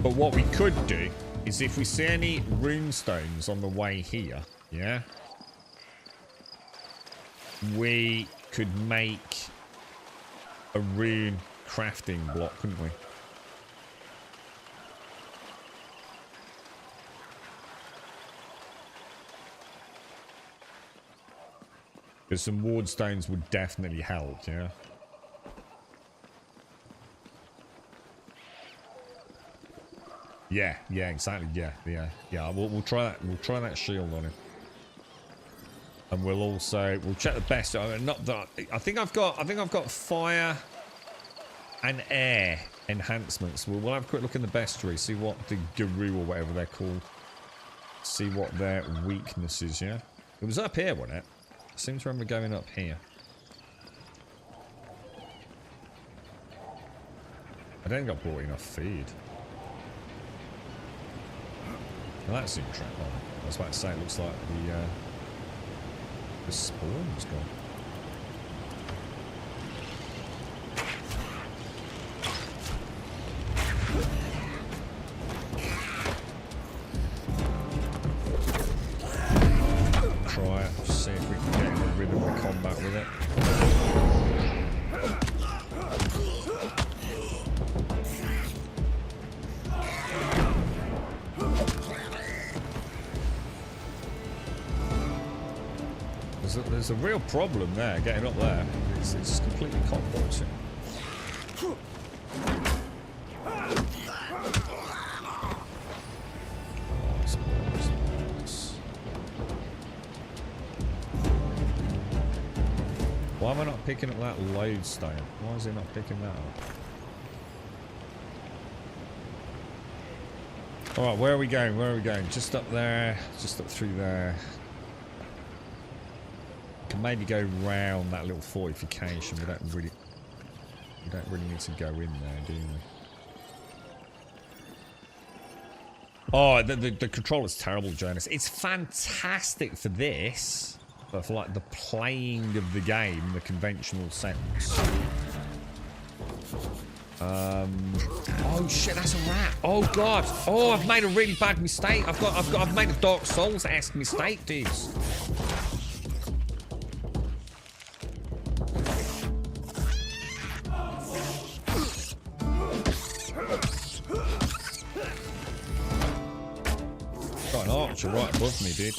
But what we could do is if we see any runestones on the way here, yeah, we could make a rune crafting block, couldn't we? Because some ward stones would definitely help, yeah. Yeah, exactly. Yeah. We'll try that. We'll try that shield on him, and we'll check the best. Not that I think I've got fire and air enhancements. We'll have a quick look in the bestiary, see what the guru or whatever they're called, see what their weakness is. Yeah, it was up here, wasn't it? I seem to remember going up here. I don't think I bought enough feed. Well, that's interesting. I was about to say, it looks like the spawn's gone. Try it, see if we can get in the rhythm of combat with it. There's a real problem there, getting up there. It's completely cockboxing. Why am I not picking up that lodestone? Why is he not picking that up? Alright, where are we going? Just up there, just up through there. Can maybe go round that little fortification. We don't really need to go in there, do we? Oh, the controller's terrible, Jonas. It's fantastic for this, but for like the playing of the game in the conventional sense. Oh shit, that's a rat. Oh god. Oh, I've made a really bad mistake. I've made a Dark Souls-esque mistake, dudes. Got an archer right above me, dude.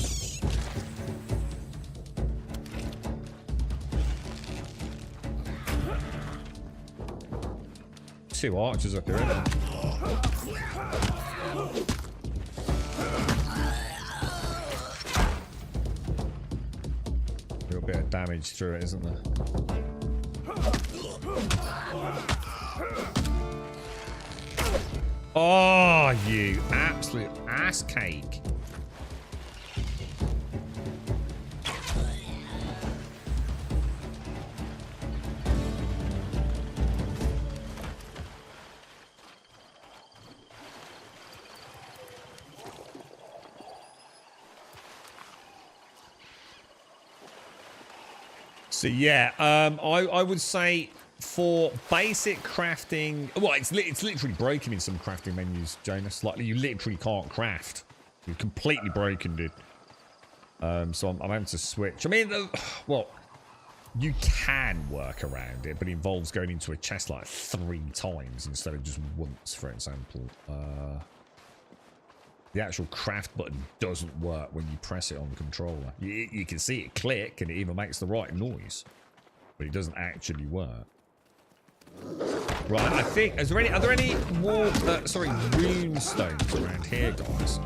Two archers up here, isn't there? A little bit of damage through it, isn't there? Oh, you absolute ass cake. So yeah, I would say for basic crafting, well, it's literally broken in some crafting menus, Jonas. Like you literally can't craft. You're completely broken, dude. So I'm having to switch. I mean, well, you can work around it, but it involves going into a chest like 3 times instead of just once, for example. The actual craft button doesn't work when you press it on the controller. You can see it click and it even makes the right noise, but it doesn't actually work. Right, I think, are there any more, rune stones around here, guys?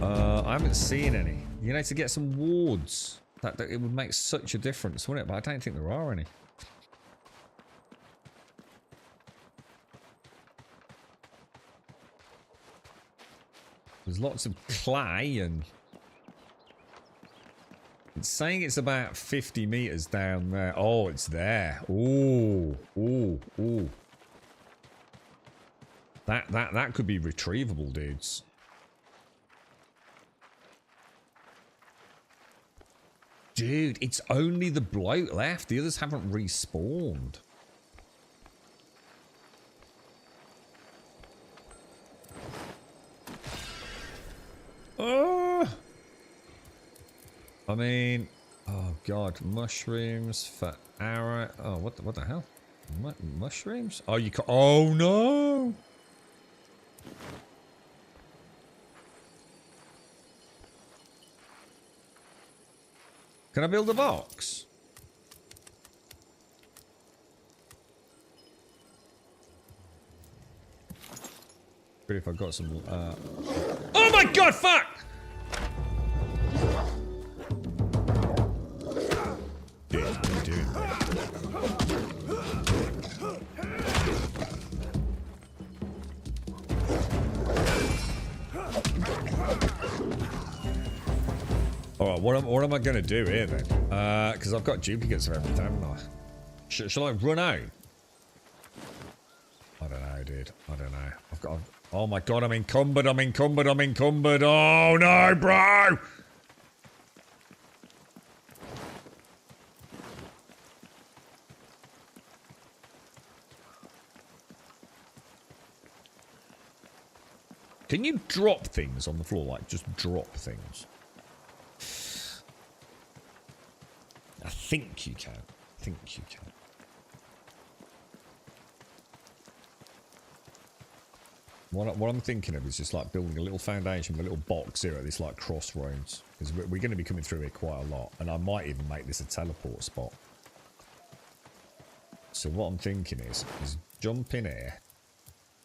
I haven't seen any. You know, to get some wards. That it would make such a difference, wouldn't it? But I don't think there are any. There's lots of clay and... It's saying it's about 50 meters down there. Oh, it's there. Ooh. Ooh. Ooh. That could be retrievable, dudes. Dude, it's only the bloke left. The others haven't respawned. I mean, oh god, mushrooms for arrow. Oh, what the hell? Mushrooms? Oh, you can't. Oh no! Can I build a box? But if I got some, oh my god, fuck! Dude, what are you doing, man? Alright, what am I going to do here then? Because I've got duplicates of everything, haven't I? Shall I run out? I don't know, dude. I don't know. Oh my god, I'm encumbered. Oh no, bro! Can you drop things on the floor? Like, just drop things? I think you can. What I'm thinking of is just like building a little foundation with a little box here at this like crossroads. Because we're going to be coming through here quite a lot. And I might even make this a teleport spot. So what I'm thinking is jump in here.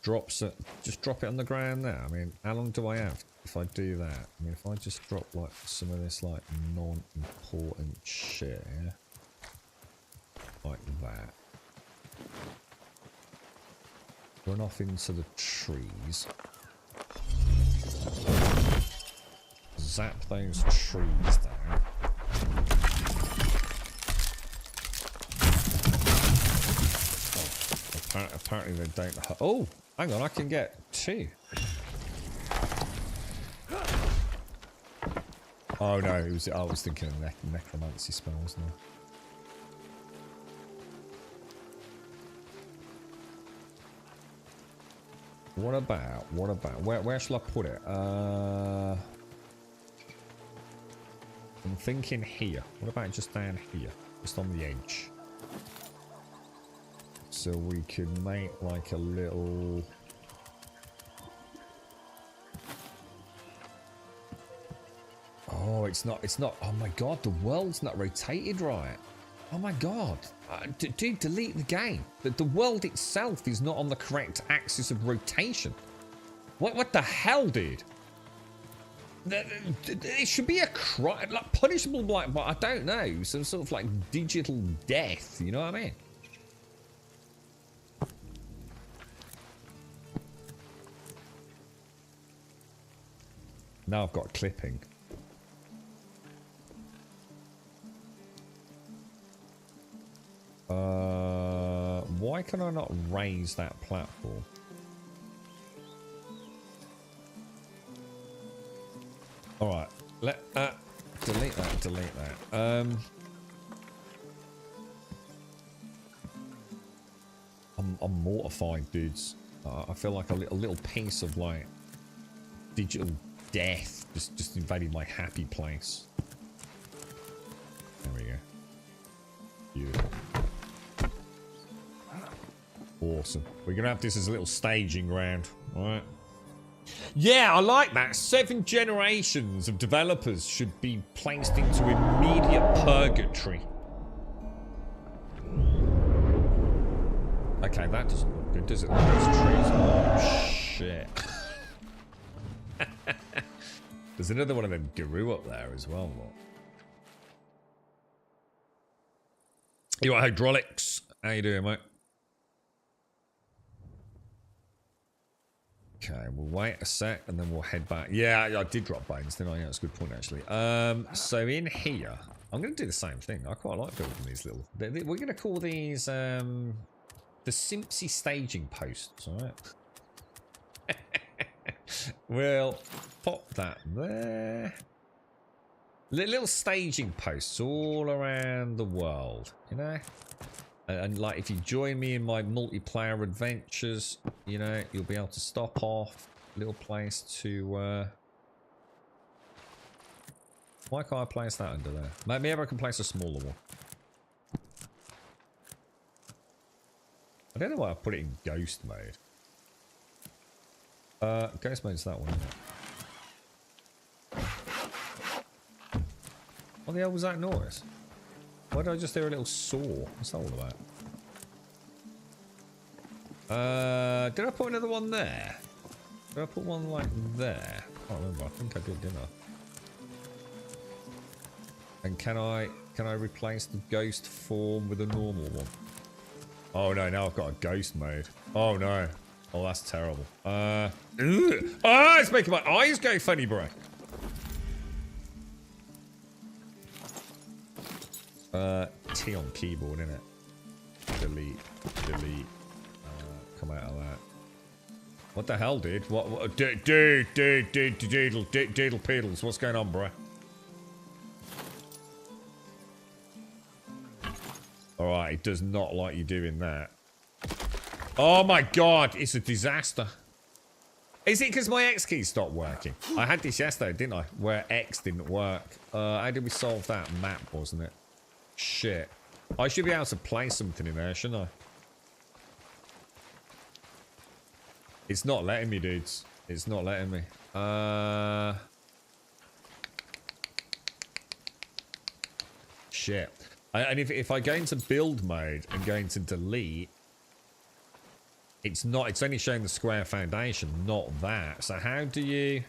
Just drop it on the ground there. I mean, how long do I have if I do that? I mean, if I just drop like some of this like non-important shit here. Like that. Run off into the trees. Zap those trees down. Oh, apparently they don't. Oh, hang on, I can get 2. Oh no, it was. I was thinking of necromancy spells now. What about? Where shall I put it? I'm thinking here. What about just down here? Just on the edge. So we could make like a little... Oh, it's not, oh my god, the world's not rotated right. Oh my god. Dude, delete the game. The world itself is not on the correct axis of rotation. What the hell, dude? It should be a crime, like punishable, like, I don't know, some sort of like digital death, you know what I mean? Now I've got clipping. Why can I not raise that platform? Alright, delete that. I'm mortified, dudes. I feel like a little piece of like digital death just invaded my happy place. There we go. Beautiful. Awesome. We're gonna have this as a little staging ground, alright? Yeah, I like that. 7 generations of developers should be placed into immediate purgatory. Okay, that doesn't look good, does it? Those trees. Oh, shit. There's another one of them grew up there as well, look. You want hydraulics? How you doing, mate? Okay, we'll wait a sec and then we'll head back. Yeah, I did drop bones, didn't I? Yeah, that's a good point, actually. So in here, I'm going to do the same thing. I quite like building these little... We're going to call these the Simpsy staging posts, all right? We'll pop that there. Little staging posts all around the world, you know? And like, if you join me in my multiplayer adventures, you know, you'll be able to stop off. Little place to... Why can't I place that under there? Maybe I can place a smaller one. I don't know why I put it in ghost mode. Ghost mode's that one, isn't it? What the hell was that noise? Why did I just hear a little saw? What's that all about? Did I put another one there? Did I put one like there? I can't remember. I think I did, didn't I? And can I replace the ghost form with a normal one? Oh no, now I've got a ghost mode. Oh no. Oh, that's terrible. It's making my eyes go funny, bro. T on keyboard, innit? Delete. Come out of that. What the hell, dude? What dude, doodle peedles. What's going on, bro? Alright, it does not like you doing that. Oh my god, it's a disaster. Is it because my X key stopped working? I had this yesterday, didn't I? Where X didn't work. How did we solve that? Map, wasn't it? Shit. I should be able to play something in there, shouldn't I? It's not letting me, dudes. It's not letting me. Shit. And if I go into build mode and go into delete, it's only showing the square foundation, not that. So how do you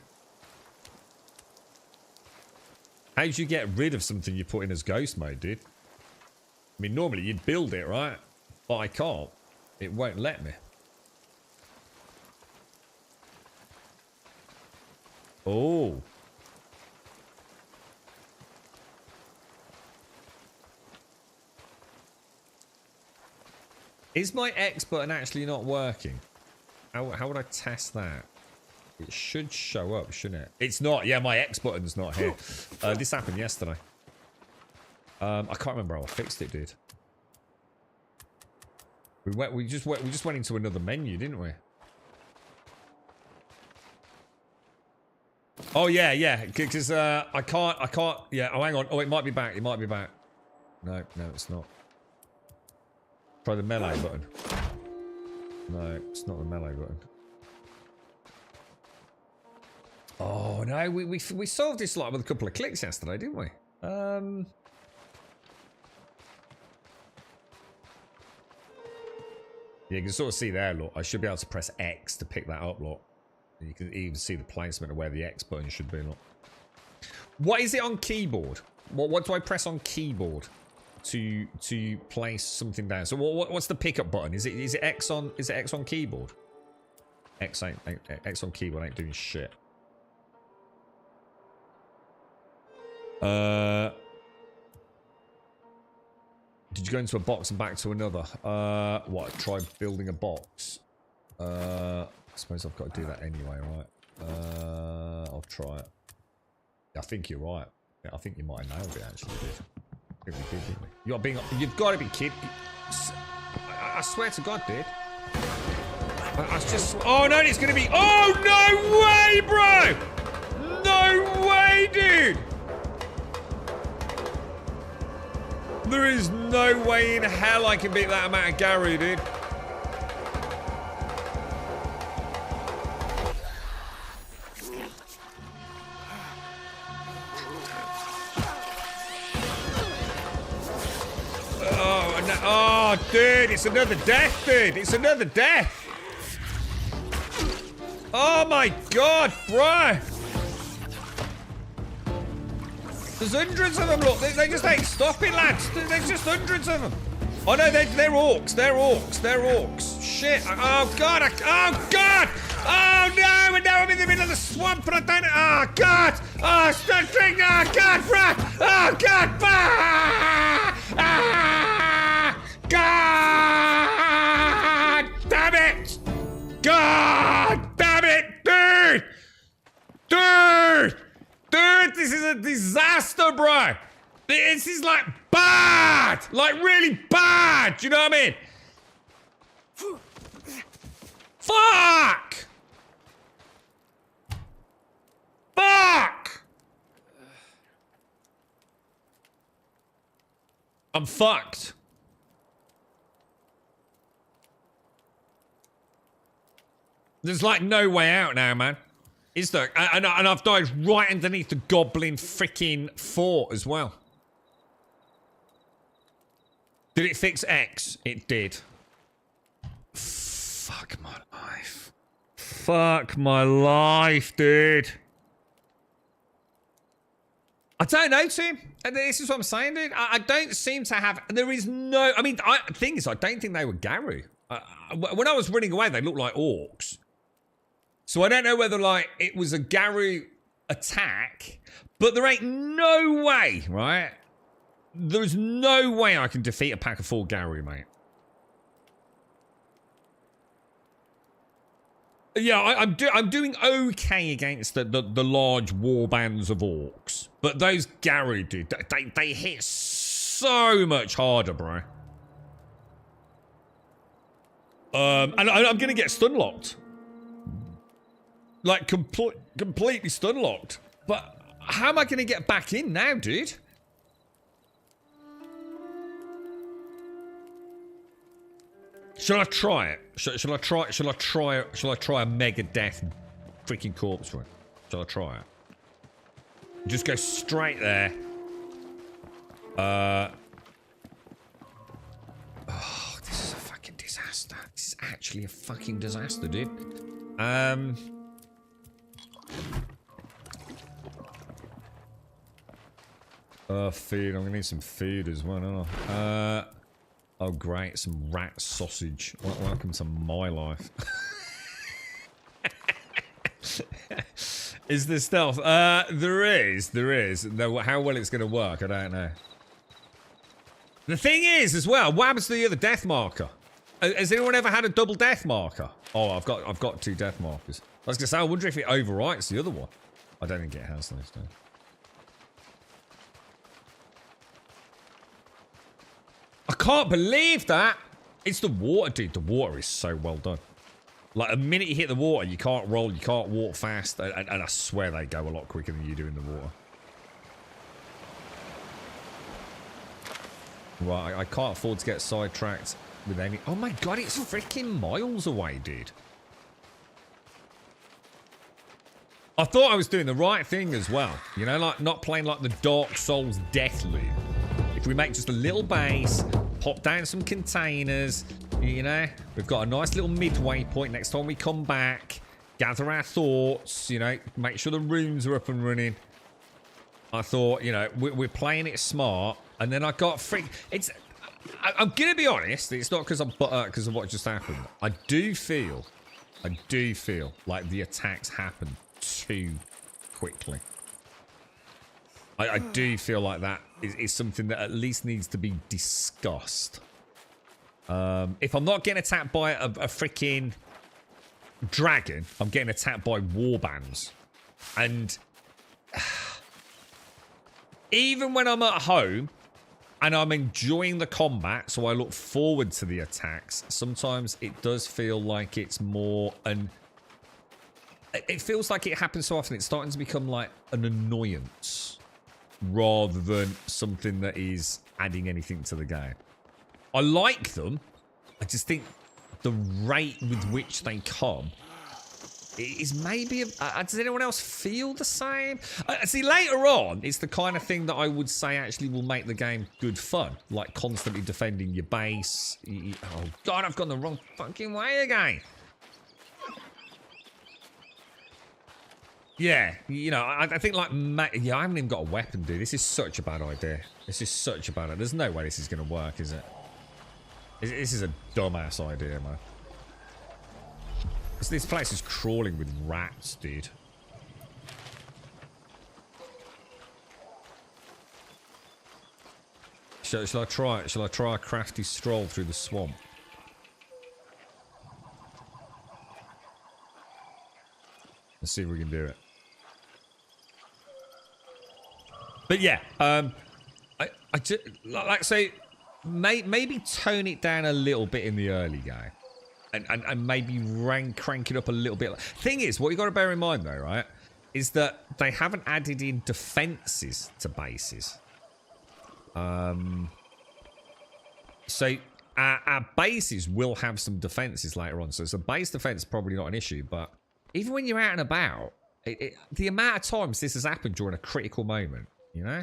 get rid of something you put in as ghost mode, dude? I mean, normally you'd build it, right? But I can't. It won't let me. Oh. Is my X button actually not working? How would I test that? It should show up, shouldn't it? It's not. Yeah, my X button's not here. This happened yesterday. I can't remember how I fixed it, dude. We just went into another menu, didn't we? Oh yeah, because I can't. Yeah. Oh, hang on. Oh, it might be back. It might be back. No, it's not. Try the melee button. No, it's not the melee button. Oh no, we solved this like with a couple of clicks yesterday, didn't we? Yeah, you can sort of see there, look. I should be able to press X to pick that up, look. And you can even see the placement of where the X button should be, look. What is it on keyboard? What do I press on keyboard to place something down? So what's the pickup button? Is it X on keyboard? X on keyboard ain't doing shit. Did you go into a box and back to another? What? Try building a box. I suppose I've got to do that anyway, right? I'll try it. I think you're right. Yeah, I think you might have nailed it, actually. I think we did, didn't we? You've got to be kidding. I swear to God, dude. I just... Oh, no, it's going to be... Oh, no way, bro! No way, dude! There is no way in hell I can beat that amount of Gary, dude. Oh, no. Oh, dude, it's another death, dude. It's another death. Oh my God, bro. There's hundreds of them, look. They just ain't stopping, lads. There's just hundreds of them. Oh, no, they're orcs. They're orcs. They're orcs. Shit. Oh, God. Oh, God. Oh, no. And now I'm in the middle of the swamp, and I don't... Oh, God. Oh, something. Oh, God, bro. Oh, God. Ah! God damn it. God damn it, dude. Dude. Dude, this is a disaster, bro. This is like bad. Like really bad. Do you know what I mean? Fuck. Fuck. I'm fucked. There's like no way out now, man. Is there? And I've died right underneath the goblin freaking fort as well. Did it fix X? It did. Fuck my life. Fuck my life, dude. I don't know, Tim. This is what I'm saying, dude. I don't seem to have... There is no... I mean, the thing is, I don't think they were Garu. When I was running away, they looked like orcs. So I don't know whether, like, it was a Garu attack, but there ain't no way, right? There's no way I can defeat a pack of 4 Garu, mate. Yeah, I'm doing okay against the large war bands of orcs, but those Garu, dude, they hit so much harder, bro. And I'm gonna get stun locked. Like, completely stun locked. But how am I going to get back in now, dude? Shall I try it? Shall I try a mega death freaking corpse run? Shall I try it? Just go straight there. Oh, this is a fucking disaster. This is actually a fucking disaster, dude. Food. I'm gonna need some food as well, aren't I? Oh great, some rat sausage. Welcome to my life. Is there stealth? There is. Though how well it's going to work, I don't know. The thing is, as well, what happens to the other death marker? Has anyone ever had a double death marker? Oh, I've got 2 death markers. I was going to say, I wonder if it overwrites the other one. I don't think it has those, no. I can't believe that. It's the water, dude. The water is so well done. Like, the minute you hit the water, you can't roll, you can't walk fast. And I swear they go a lot quicker than you do in the water. Right, I can't afford to get sidetracked with any... Oh my god, it's freaking miles away, dude. I thought I was doing the right thing as well. You know, like, not playing like the Dark Souls death loop. If we make just a little base, pop down some containers, you know, we've got a nice little midway point next time we come back, gather our thoughts, you know, make sure the rooms are up and running. I thought, you know, we're playing it smart, and then I got I'm gonna be honest, it's not because I'm butthurt because of what just happened. I do feel like the attacks happen too quickly. I do feel like that is something that at least needs to be discussed. If I'm not getting attacked by a freaking dragon, I'm getting attacked by warbands. And even when I'm at home and I'm enjoying the combat, so I look forward to the attacks, sometimes it does feel like it's more it feels like it happens so often, it's starting to become like an annoyance rather than something that is adding anything to the game. I like them. I just think the rate with which they come is maybe... does anyone else feel the same? See, later on, it's the kind of thing that I would say actually will make the game good fun. Like constantly defending your base. Oh, God, I've gone the wrong fucking way again. Yeah, you know, I think like... Yeah, I haven't even got a weapon, dude. This is such a bad idea. This is such a bad idea. There's no way this is going to work, is it? This is a dumbass idea, man. This place is crawling with rats, dude. Shall I try a crafty stroll through the swamp? Let's see if we can do it. But yeah, I just, like I say, maybe tone it down a little bit in the early game. And maybe crank it up a little bit. Thing is, what you got to bear in mind though, right, is that they haven't added in defenses to bases. So our bases will have some defenses later on. So base defense is probably not an issue, but even when you're out and about, the amount of times this has happened during a critical moment, you know?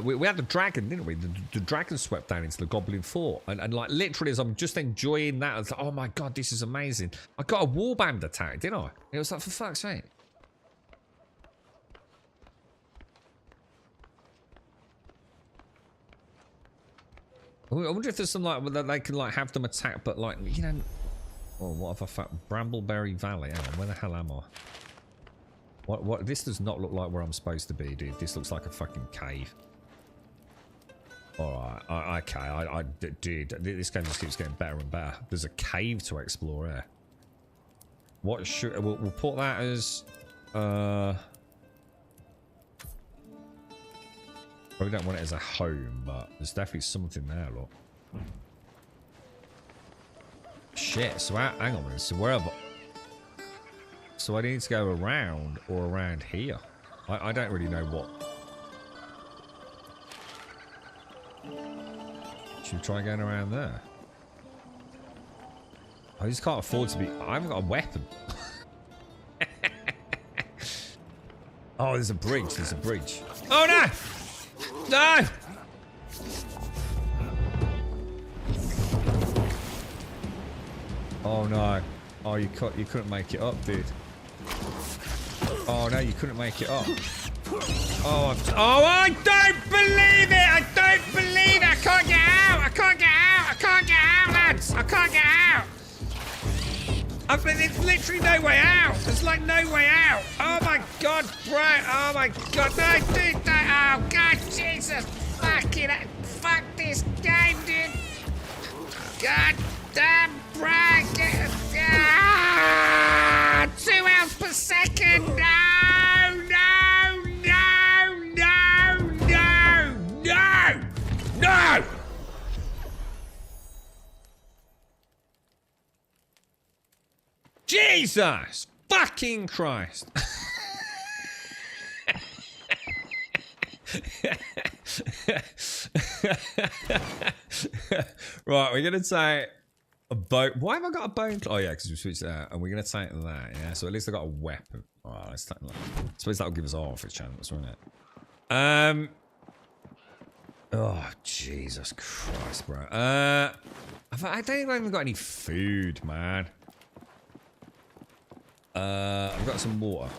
We had the dragon, didn't we? The dragon swept down into the goblin fort. And like, literally, as I'm just enjoying that, I was like, oh my god, this is amazing. I got a warband attack, didn't I? It was like, for fuck's sake. I wonder if there's some, like, that they can, like, have them attack, but, like, you know... Oh, what have I found? Brambleberry Valley. Hang on, where the hell am I? What? This does not look like where I'm supposed to be, dude. This looks like a fucking cave. Alright, okay. Dude, this game just keeps getting better and better. There's a cave to explore here. What should... We'll put that as... Probably don't want it as a home, but there's definitely something there, look. Shit, so hang on a minute. So where have I... So I need to go around or around here. I don't really know what. Should we try going around there? I just can't afford to be... I haven't got a weapon. Oh, there's a bridge. There's a bridge. Oh, no! No! Oh, no. Oh, you couldn't make it up, dude. Oh, no, you couldn't make it up. Oh, I don't believe it! I don't believe it! I can't get out! I can't get out! I can't get out, lads! I can't get out! There's literally no way out. There's like no way out. Oh my god, bro. Oh my god. No, dude. No. Oh god, Jesus. Fucking fuck this game, dude. God damn, bro. 2 hours per second. No. Jesus fucking Christ. Right, we're going to take a boat. Why have I got a bone? Oh, yeah, because we switched it out. And we're going to take that, yeah? So at least I got a weapon. All right, let's take that. I suppose that'll give us half a chance, won't it? Oh, Jesus Christ, bro. I don't even got any food, man. I've got some water.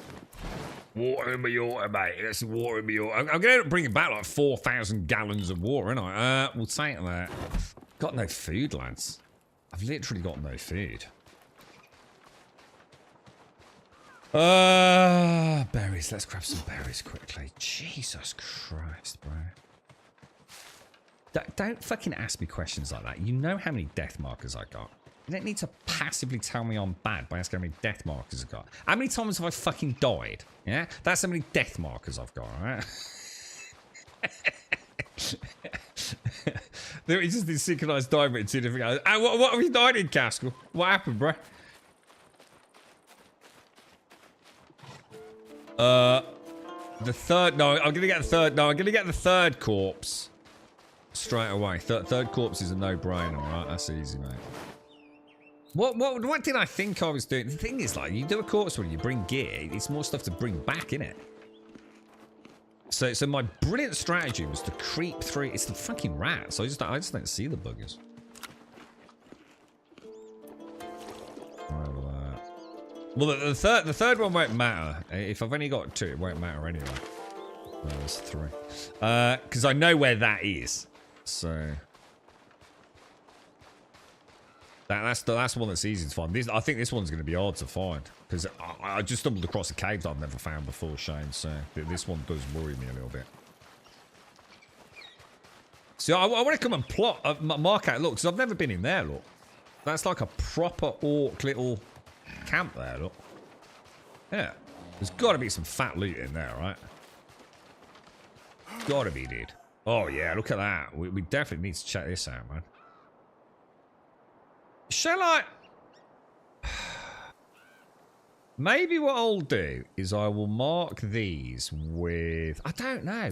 Water in my water, mate. That's some water in my water. I'm going to end up bringing back like 4,000 gallons of water, ain't I? We'll take that. Got no food, lads. I've literally got no food. Berries. Let's grab some berries quickly. Jesus Christ, bro. Don't fucking ask me questions like that. You know how many death markers I got. You don't need to passively tell me I'm bad by asking how many death markers I've got. How many times have I fucking died? Yeah? That's how many death markers I've got, alright? There is just this synchronized diving in 2 different guys. What have you died in, Castle? What happened, bro? The third... No, I'm gonna get the third... No, I'm gonna get the third corpse. Straight away. Third corpse is a no-brainer, alright? That's easy, mate. What did I think I was doing? The thing is, like, you do a corpse when you bring gear, it's more stuff to bring back, innit? So my brilliant strategy was to creep through. It's the fucking rats. I just don't see the buggers. Well, the third one won't matter. If I've only got 2, it won't matter anyway. No, there's 3. Because I know where that is. So that's the one that's easy to find. I think this one's going to be hard to find because I just stumbled across a cave that I've never found before, Shane. So this one does worry me a little bit. So I want to come and plot, mark out. Look, because I've never been in there. Look, that's like a proper orc little camp there. Look, yeah. There's got to be some fat loot in there, right? Got to be, dude. Oh yeah, look at that. We definitely need to check this out, man. Shall I? Maybe what I'll do is I will mark these with... I don't know.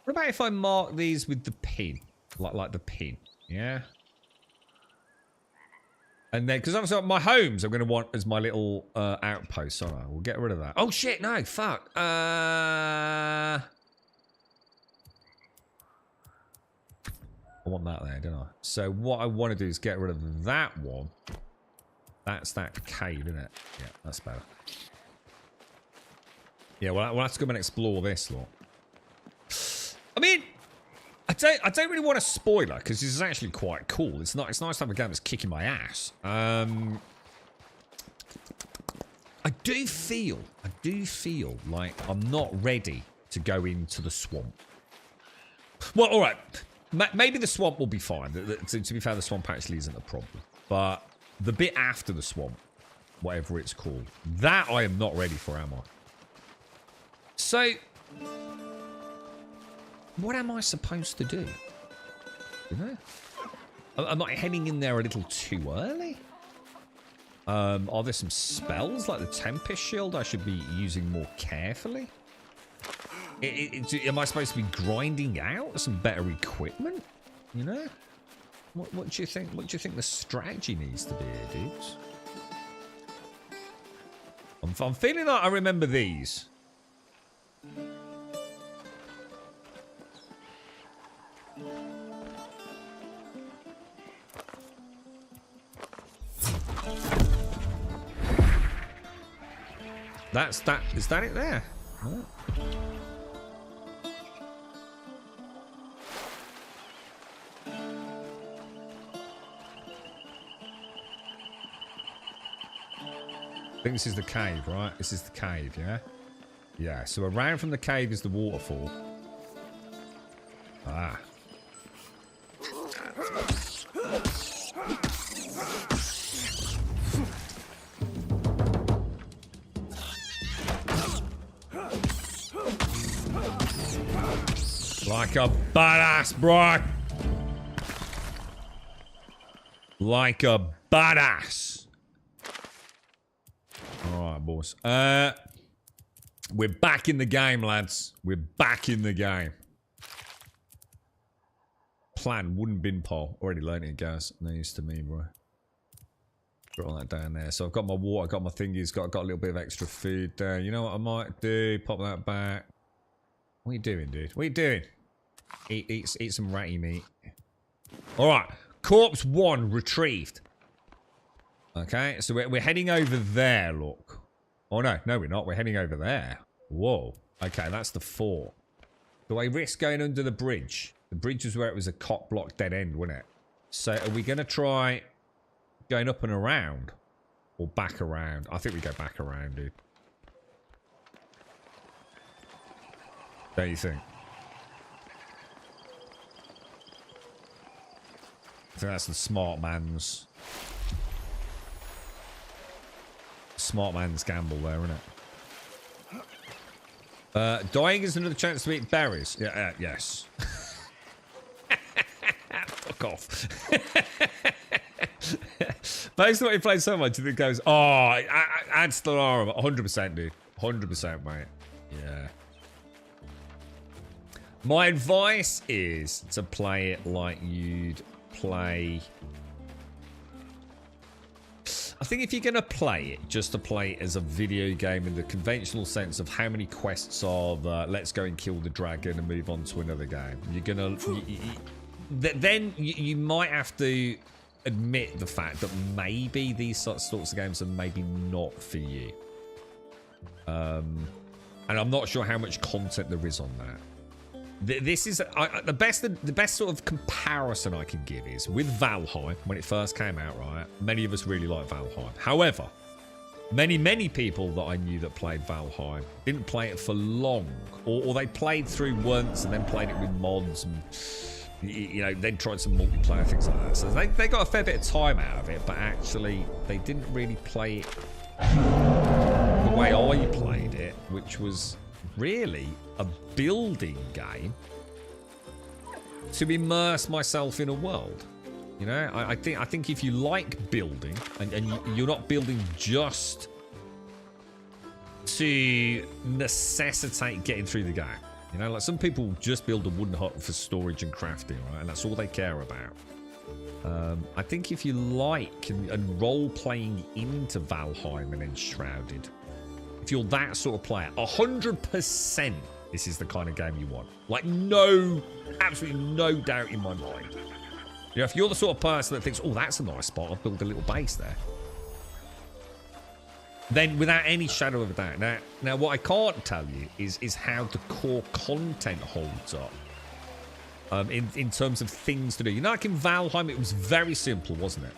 What about if I mark these with the pin? Like the pin, yeah? And then, because obviously my homes I'm going to want as my little outpost, aren't I? We'll get rid of that. Oh shit, no, fuck. I want that there, don't I? So what I want to do is get rid of that one. That's that cave, isn't it? Yeah, that's better. Yeah, we'll have to come and explore this, lot. I mean, I don't really want a spoiler because this is actually quite cool. It's nice to have a game that's kicking my ass. I do feel like I'm not ready to go into the swamp. Well, all right. Maybe the swamp will be fine. To be fair, the swamp actually isn't a problem. But the bit after the swamp, whatever it's called, that I am not ready for, am I? So, what am I supposed to do? You know? Am I heading in there a little too early? Are there some spells like the Tempest Shield I should be using more carefully? Am I supposed to be grinding out some better equipment? You know? What do you think? What do you think the strategy needs to be here, dudes? I'm feeling like I remember these. Is that it there? Oh. think this is the cave, right? This is the cave, yeah? Yeah, so around from the cave is the waterfall. Ah. Like a badass, bro. Like a badass. Alright, boys. We're back in the game, lads. We're back in the game. Plan wooden bin pole. Already learned it, guys. No use to me, bro. Put all that down there. So I've got my water, got my thingies, got a little bit of extra food there. You know what I might do? Pop that back. What are you doing, dude? What are you doing? Eat some ratty meat. Alright. Corpse 1 retrieved. Okay, so we're heading over there, look. Oh, no, we're not. We're heading over there. Whoa. Okay, that's the fort. Do I risk going under the bridge? The bridge was where it was a cock-block dead end, wasn't it? So are we going to try going up and around? Or back around? I think we go back around, dude. Don't you think? I think that's the smart man's gamble there, isn't it? Dying is another chance to eat berries. Yeah, yes. Fuck off. Based on what you played so much, it goes, oh, add Stellarum. 100%, dude. 100%, mate. Yeah. My advice is to play it like you'd play... I think if you're going to play it, just to play it as a video game in the conventional sense of how many quests are the let's go and kill the dragon and move on to another game. You're going to... Then you might have to admit the fact that maybe these sorts of games are maybe not for you. And I'm not sure how much content there is on that. This is the best sort of comparison I can give is with Valheim when it first came out, right? Many of us really like Valheim. However, many people that I knew that played Valheim didn't play it for long, or they played through once and then played it with mods and then tried some multiplayer things like that. So they got a fair bit of time out of it, but actually they didn't really play it the way I played it, which was really a building game to immerse myself in a world. You know, I think if you like building and you're not building just to necessitate getting through the game. You know, like some people just build a wooden hut for storage and crafting, right? And that's all they care about. I think if you like and role-playing into Valheim and Enshrouded, if you're that sort of player, 100% this is the kind of game you want. Like absolutely no doubt in my mind. You know, if you're the sort of person that thinks, oh, that's a nice spot, I'll build a little base there. Then without any shadow of a doubt. Now what I can't tell you is how the core content holds up. In terms of things to do. You know, like in Valheim, it was very simple, wasn't it?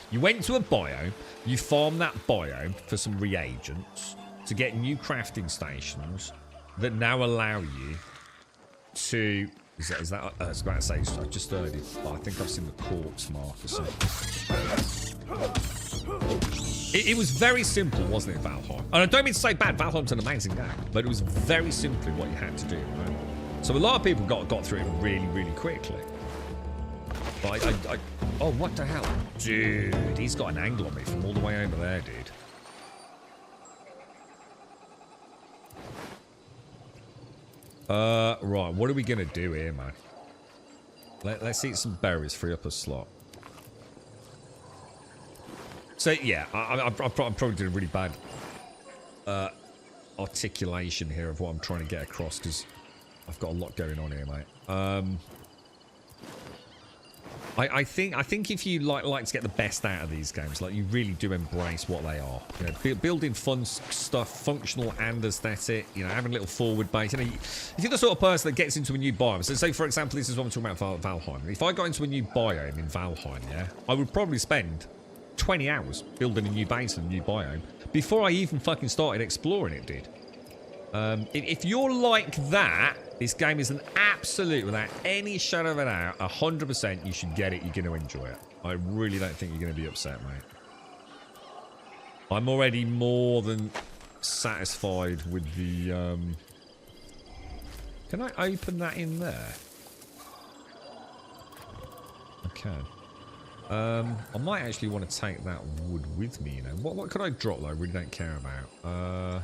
You went to a biome, you farmed that biome for some reagents to get new crafting stations that now allow you to... Is that I was about to say, I just heard it, but I think I've seen the corpse mark or something. It was very simple, wasn't it, Valheim? And I don't mean to say bad, Valheim's an amazing game, but it was very simply what you had to do, right? So a lot of people got through it really, really quickly. But oh, what the hell? Dude, he's got an angle on me from all the way over there, dude. Right, what are we gonna do here, man? Let's eat some berries, free up a slot. So, yeah, I probably did a really bad articulation here of what I'm trying to get across, because I've got a lot going on here, mate. I think if you like to get the best out of these games, like you really do embrace what they are. You know, building fun stuff, functional and aesthetic. You know, having a little forward base. You know, if you're the sort of person that gets into a new biome. So, say for example, this is what I'm talking about Valheim. If I got into a new biome in Valheim, yeah, I would probably spend 20 hours building a new base and a new biome before I even fucking started exploring it, dude. If you're like that, this game is an absolute, without any shadow of a doubt, 100% you should get it. You're going to enjoy it. I really don't think you're going to be upset, mate. I'm already more than satisfied with the... Can I open that in there? I can. I might actually want to take that wood with me, you know. What could I drop that I really don't care about?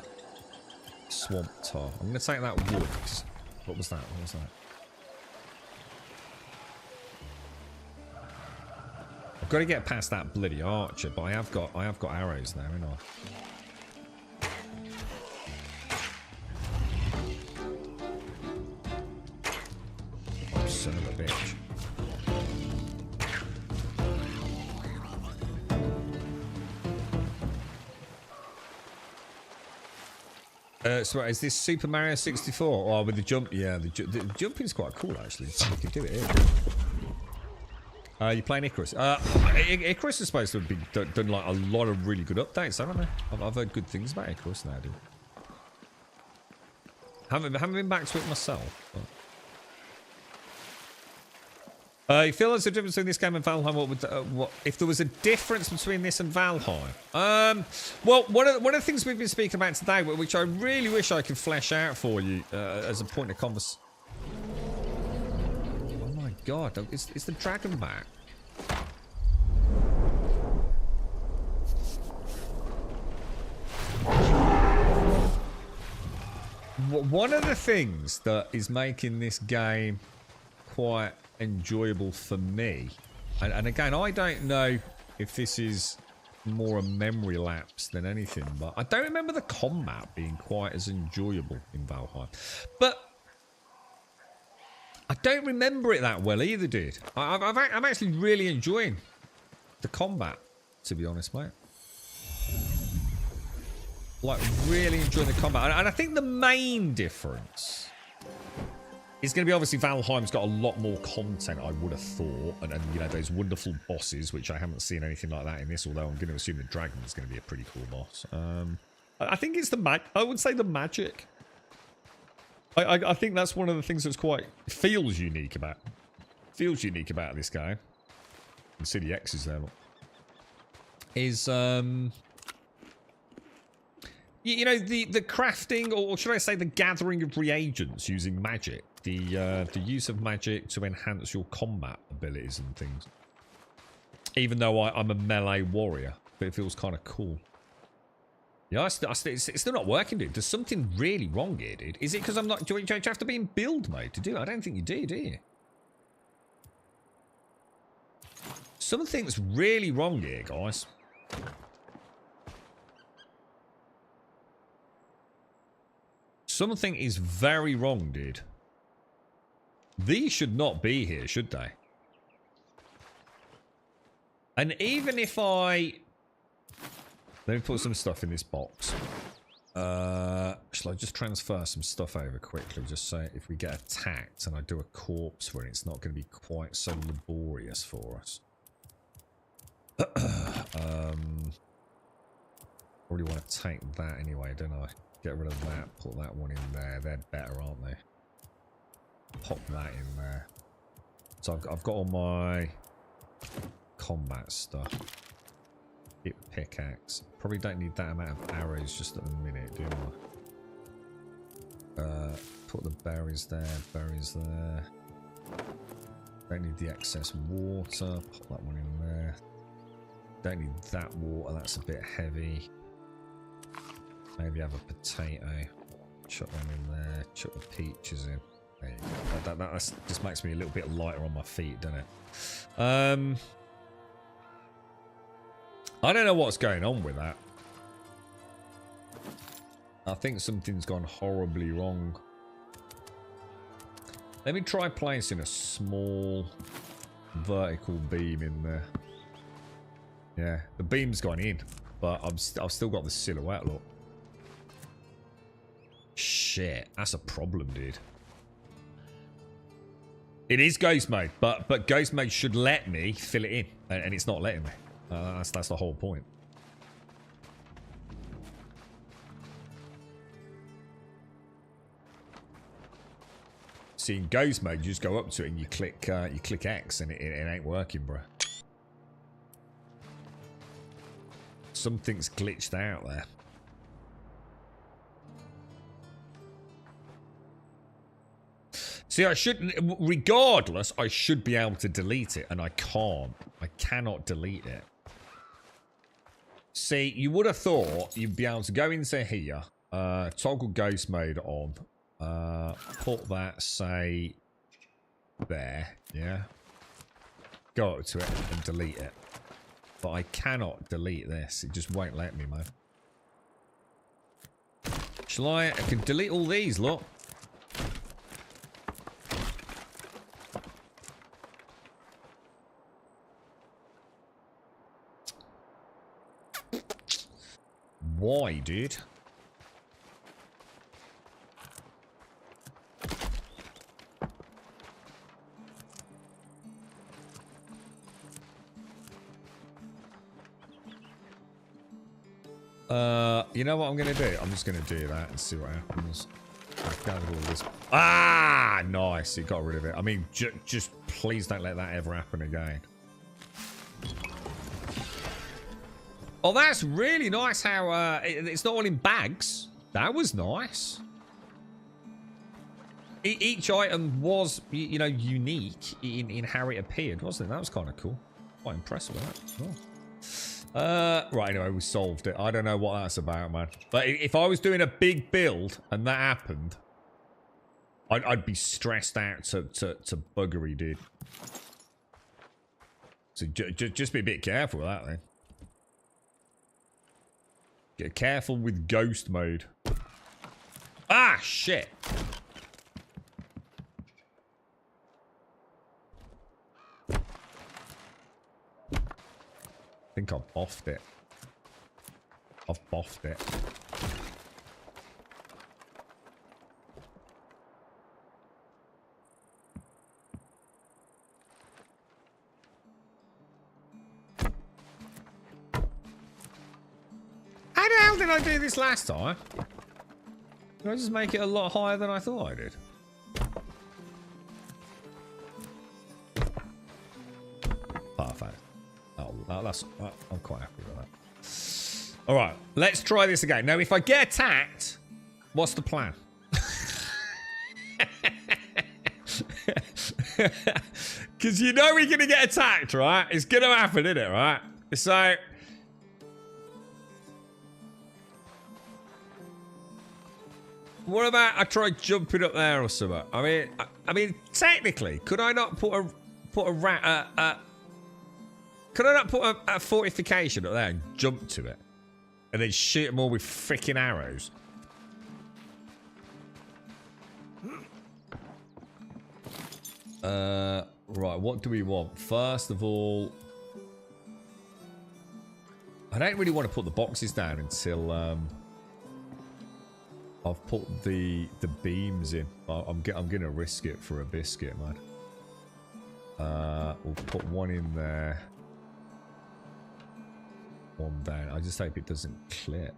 Swamp tar. I'm going to take that wood. What was that? What was that? I've got to get past that bloody archer, but I have got arrows now, haven't I? Oh, son of a bitch. So is this Super Mario 64? Oh, with the jump? Yeah, the jumping's quite cool, actually. You can do it here. You're playing Icarus. Icarus is supposed to have been done like a lot of really good updates, haven't they? I've heard good things about Icarus now, dude. Haven't been back to it myself. You feel there's a difference between this game and Valheim? What if there was a difference between this and Valheim? Well, one of the things we've been speaking about today, which I really wish I could flesh out for you as a point of conversation. Oh my god, it's the dragon back. One of the things that is making this game quite enjoyable for me, and again, I don't know if this is more a memory lapse than anything, but I don't remember the combat being quite as enjoyable in Valheim. But I don't remember it that well either, dude. I'm actually really enjoying the combat, to be honest, mate. Like, really enjoying the combat. And I think the main difference is going to be, obviously, Valheim's got a lot more content, I would have thought. And you know, those wonderful bosses, which I haven't seen anything like that in this, although I'm going to assume the dragon is going to be a pretty cool boss. I think it's I would say the magic. I think that's one of the things that's feels unique about this game. You can see the X's there, look. Is you know, the crafting, or should I say the gathering of reagents using magic, the use of magic to enhance your combat abilities and things. Even though I'm a melee warrior, but it feels kind of cool. Yeah, it's still not working, dude. There's something really wrong here, dude. Is it because I'm not... Do you have to be in build mode to do it? I don't think you do you? Something's really wrong here, guys. Something is very wrong, dude. These should not be here, should they? And even if I... Let me put some stuff in this box. Shall I just transfer some stuff over quickly? Just so if we get attacked and I do a corpse for it, it's not going to be quite so laborious for us. Probably want to take that anyway, don't I? Get rid of that, put that one in there. They're better, aren't they? Pop that in there. So I've got all my combat stuff. Hit pickaxe. Probably don't need that amount of arrows just at the minute, do I? Put the berries there, berries there. Don't need the excess water. Put that one in there. Don't need that water, that's a bit heavy. Maybe have a potato. Chuck them in there. Chuck the peaches in. There you go. That just makes me a little bit lighter on my feet, doesn't it? I don't know what's going on with that. I think something's gone horribly wrong. Let me try placing a small vertical beam in there. Yeah, the beam's gone in, but I've still got the silhouette, look. Shit, that's a problem, dude. It is ghost mode, but ghost mode should let me fill it in, and it's not letting me. That's the whole point. See, in ghost mode, you just go up to it and you click X, and it ain't working, bro. Something's glitched out there. See, I shouldn't. Regardless, I should be able to delete it, and I can't. I cannot delete it. See, you would have thought you'd be able to go into here, toggle ghost mode on, put that, say, there, yeah? Go up to it and delete it. But I cannot delete this. It just won't let me, man. Shall I can delete all these, look. Why, dude? You know what I'm gonna do? I'm just gonna do that and see what happens. I've gathered all this. Ah, nice. You got rid of it. I mean, just please don't let that ever happen again. Oh, that's really nice how it's not all in bags. That was nice. Each item was, you know, unique in how it appeared, wasn't it? That was kind of cool. Quite impressed with that as well. Right, anyway, we solved it. I don't know what that's about, man. But if I was doing a big build and that happened, I'd be stressed out to buggery, dude. So just be a bit careful with that, then. Get careful with ghost mode. Ah, shit. I think I've boffed it. I've boffed it. How the hell did I do this last time? Did I just make it a lot higher than I thought I did? Perfect. I'm quite happy with that. All right, let's try this again. Now, if I get attacked, what's the plan? Because you know we're going to get attacked, right? It's going to happen, isn't it, right? So... what about I try jumping up there or something? I mean, technically, could I not put a fortification up there and jump to it, and then shoot them all with freaking arrows? Right. What do we want? First of all, I don't really want to put the boxes down until I've put the beams in. I'm gonna risk it for a biscuit, man. We'll put one in there, one down. I just hope it doesn't clip.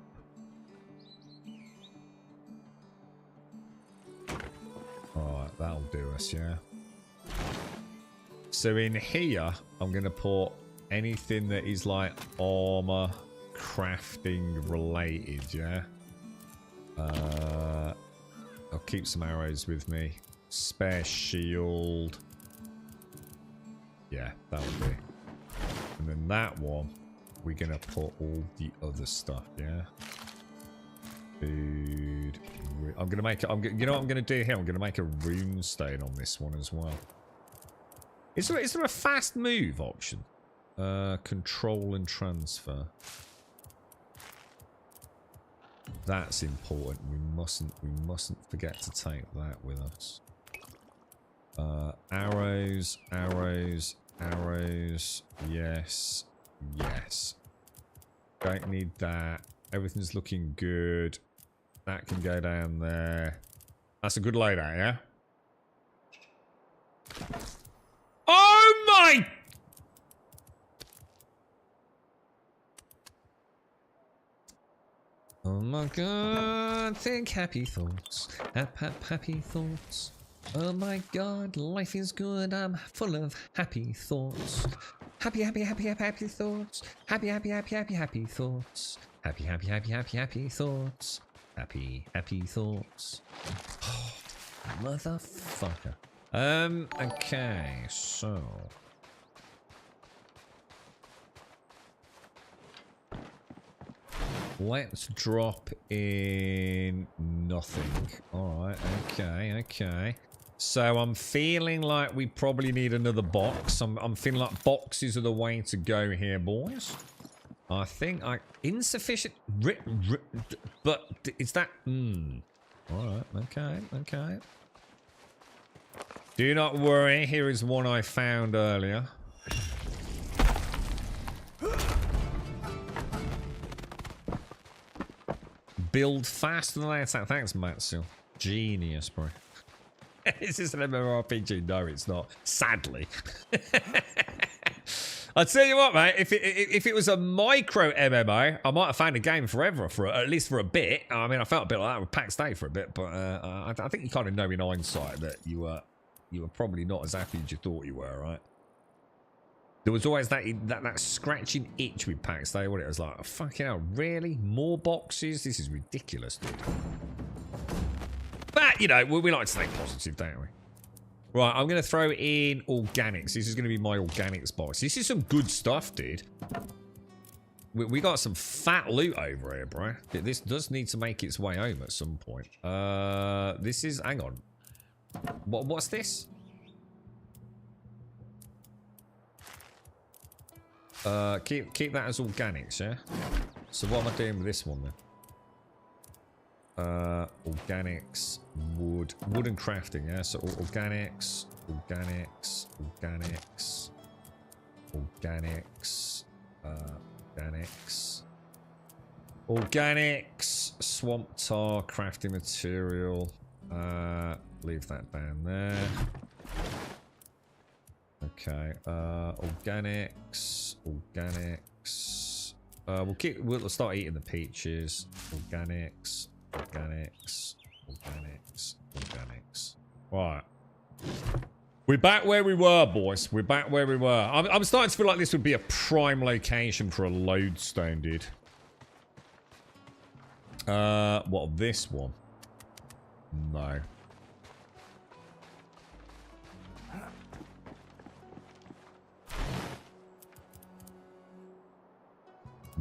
Alright, that'll do us, yeah. So in here, I'm gonna put anything that is like armor crafting related, yeah. I'll keep some arrows with me. Spare shield. Yeah, that'll do. And then that one, we're gonna put all the other stuff, yeah? Food. I'm gonna make it. You know what I'm gonna do here? I'm gonna make a rune stone on this one as well. Is there a fast move option? Control and transfer. That's important. We mustn't forget to take that with us. Arrows. Yes. Don't need that. Everything's looking good. That can go down there. That's a good loadout, yeah? Oh my! my god, think happy thoughts. Happy thoughts. Oh my god, life is good. I'm full of happy thoughts. Happy thoughts. Happy thoughts. Happy thoughts. Happy thoughts. Motherfucker. Okay, so. Let's drop in nothing. Alright, okay. So I'm feeling like we probably need another box. I'm feeling like boxes are the way to go here, boys. I think insufficient but is that alright, okay. Do not worry, here is one I found earlier. Build faster than attack. Thanks, Matsu. Genius, bro. Is this an MMORPG? No, it's not. Sadly. I'll tell you what, mate. If it was a micro MMO, I might have found a game forever, at least for a bit. I mean, I felt a bit like that with PAX Day for a bit, but I think you kind of know in hindsight that you were probably not as happy as you thought you were, right? There was always that scratching itch with PAX Day, what it was like, oh, fucking hell, really? More boxes? This is ridiculous, dude. But, you know, we like to stay positive, don't we? Right, I'm going to throw in organics. This is going to be my organics box. This is some good stuff, dude. We got some fat loot over here, bro. This does need to make its way home at some point. This is... Hang on. What's this? Keep that as organics, yeah? So what am I doing with this one then? Organics, wood and crafting, yeah? So organics, swamp tar, crafting material, leave that down there. Okay, organics. We'll start eating the peaches. Organics. Right. We're back where we were, boys. We're back where we were. I'm starting to feel like this would be a prime location for a lodestone, dude. What, this one? No.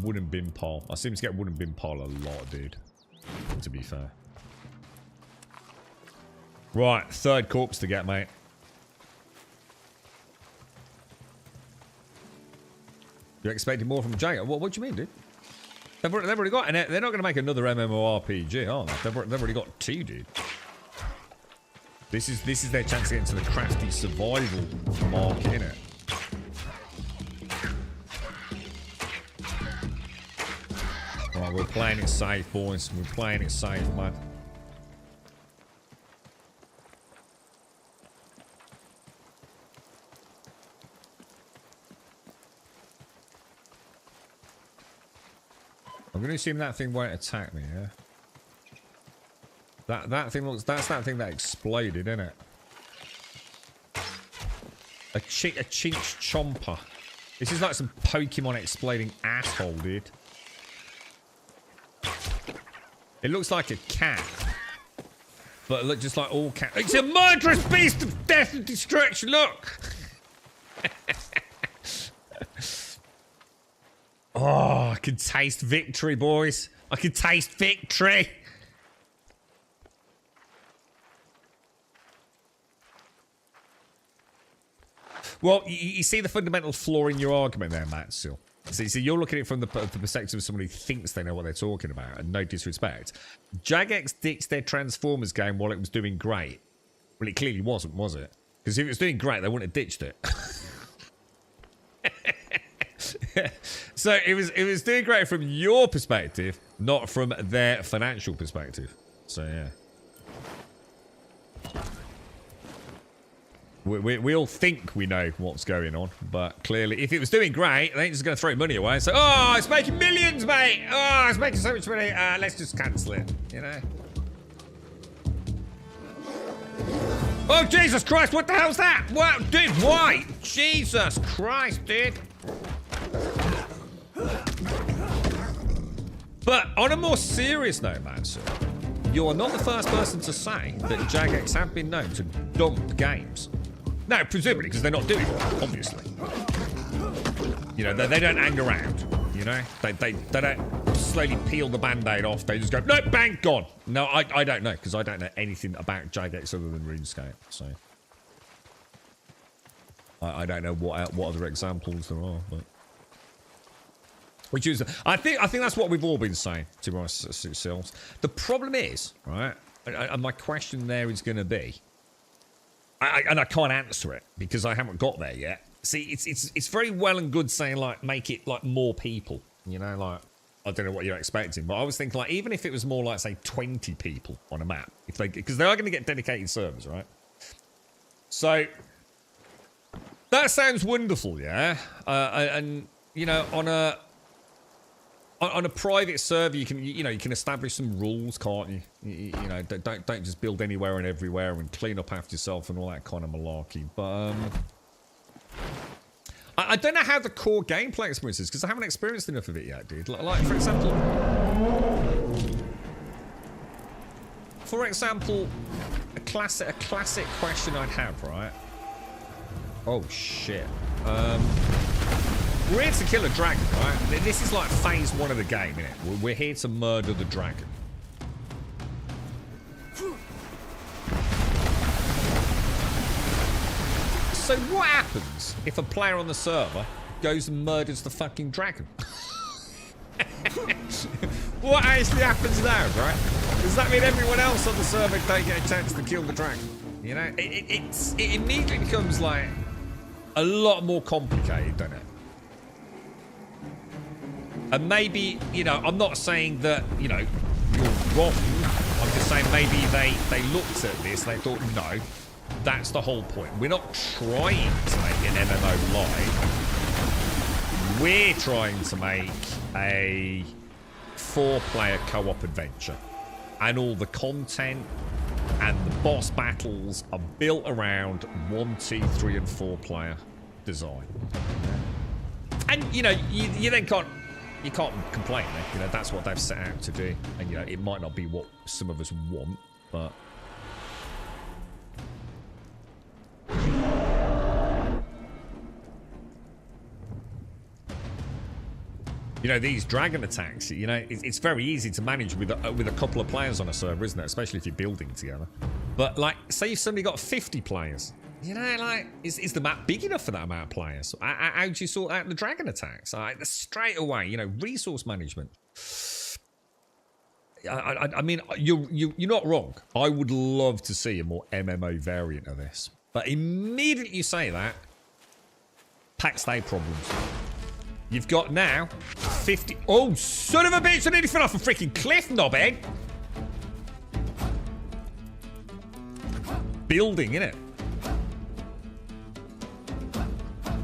Wooden bin pile. I seem to get wooden bin pile a lot, dude. To be fair. Right, third corpse to get, mate. You're expecting more from Jager? What do you mean, dude? They've already got, and they're not going to make another MMORPG, are they? They've already got two, dude. This is their chance to get into the crafty survival market, innit? Right, we're playing it safe, boys. We're playing it safe, man. I'm going to assume that thing won't attack me, yeah? That thing looks... That's that thing that exploded, isn't it? A chinch chomper. This is like some Pokemon exploding asshole, dude. It looks like a cat. But it looks just like all cats. It's a murderous beast of death and destruction, look! Oh, I can taste victory, boys. I can taste victory. Well, you see the fundamental flaw in your argument there, Matsu. So you're looking at it from the perspective of somebody who thinks they know what they're talking about, and no disrespect. Jagex ditched their Transformers game while it was doing great. Well, it clearly wasn't, was it? Because if it was doing great, they wouldn't have ditched it. So it was doing great from your perspective, not from their financial perspective. So yeah. We all think we know what's going on, but clearly, if it was doing great, they ain't just going to throw money away and say, oh, it's making millions, mate. Oh, it's making so much money. Let's just cancel it, you know? Oh, Jesus Christ, what the hell's that? What, dude, why? Jesus Christ, dude. But on a more serious note, man, sir, you are not the first person to say that Jagex have been known to dump games. No, presumably, because they're not doing it, obviously. You know, they don't hang around, you know? They don't slowly peel the Band-Aid off. They just go, no, bang, gone. No, I don't know, because I don't know anything about Jagex other than RuneScape, so... I don't know what other examples there are, but... Which is, I think that's what we've all been saying to ourselves. The problem is, right, and my question there is going to be, and I can't answer it because I haven't got there yet. See, it's very well and good saying like make it like more people, you know, like I don't know what you're expecting, but I was thinking like even if it was more like say 20 people on a map, if they because they are going to get dedicated servers, right? So that sounds wonderful, yeah, and you know on a private server, you can establish some rules, can't you? You know, don't just build anywhere and everywhere and clean up after yourself and all that kind of malarkey. But I don't know how the core gameplay experience is because I haven't experienced enough of it yet, dude. Like for example, a classic question I'd have, right? Oh shit. We're here to kill a dragon, right? This is like phase 1 of the game, innit? We're here to murder the dragon. So what happens if a player on the server goes and murders the fucking dragon? What actually happens now, right? Does that mean everyone else on the server don't get a chance to kill the dragon? You know, it immediately becomes like a lot more complicated, doesn't it? And maybe, you know, I'm not saying that, you know, you're wrong. I'm just saying maybe they looked at this and they thought, no, that's the whole point. We're not trying to make an MMO live. We're trying to make a 4-player co-op adventure. And all the content and the boss battles are built around 1, 2, 3, and 4-player design. And, you know, you then can't... You can't complain, eh? You know, that's what they've set out to do. And, you know, it might not be what some of us want, but... You know, these dragon attacks, you know, it's very easy to manage with a couple of players on a server, isn't it? Especially if you're building together. But, like, say you've suddenly got 50 players. You know, like, is the map big enough for that amount of players? How do you sort out the dragon attacks? Like, straight away, you know, resource management. I mean, you're not wrong. I would love to see a more MMO variant of this. But immediately you say that, pack stay problems. You've got now 50... Oh, son of a bitch, I nearly fell off a freaking cliff, knobhead. Building, innit?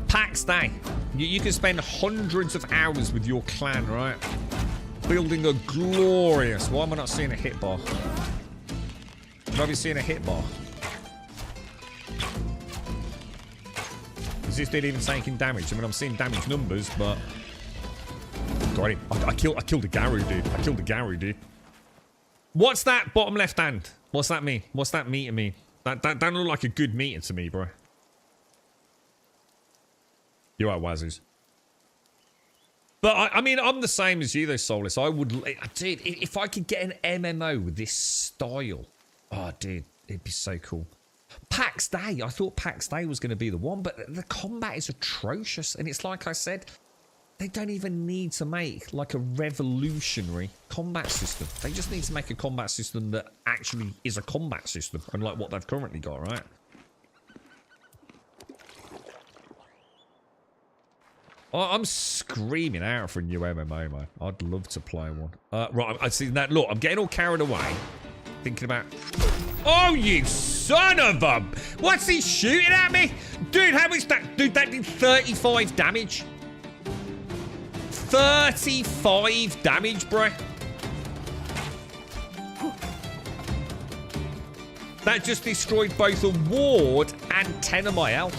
Pack stay. You can spend hundreds of hours with your clan, right? Building a glorious... Why am I not seeing a hit bar? Should I be seeing a hit bar? Is this dude even taking damage? I mean, I'm seeing damage numbers, but... Got him. I killed a Garou, dude. I killed a Garou, dude. What's that bottom left hand? What's that mean? What's that meter mean? That don't look like a good meter to me, bro. You're right, Wazoos. But, I mean, I'm the same as you, though, Soulless. I would... Dude, if I could get an MMO with this style... Oh, dude, it'd be so cool. Pax Day. I thought Pax Day was going to be the one, but the combat is atrocious. And it's like I said, they don't even need to make, like, a revolutionary combat system. They just need to make a combat system that actually is a combat system, unlike what they've currently got, right? I'm screaming out for a new MMO, man. I'd love to play one. Right, I see that. Look, I'm getting all carried away. thinking about... Oh, you son of a... What's he shooting at me? Dude, how much that... Dude, that did 35 damage. 35 damage, bro. That just destroyed both a ward and 10 of my health.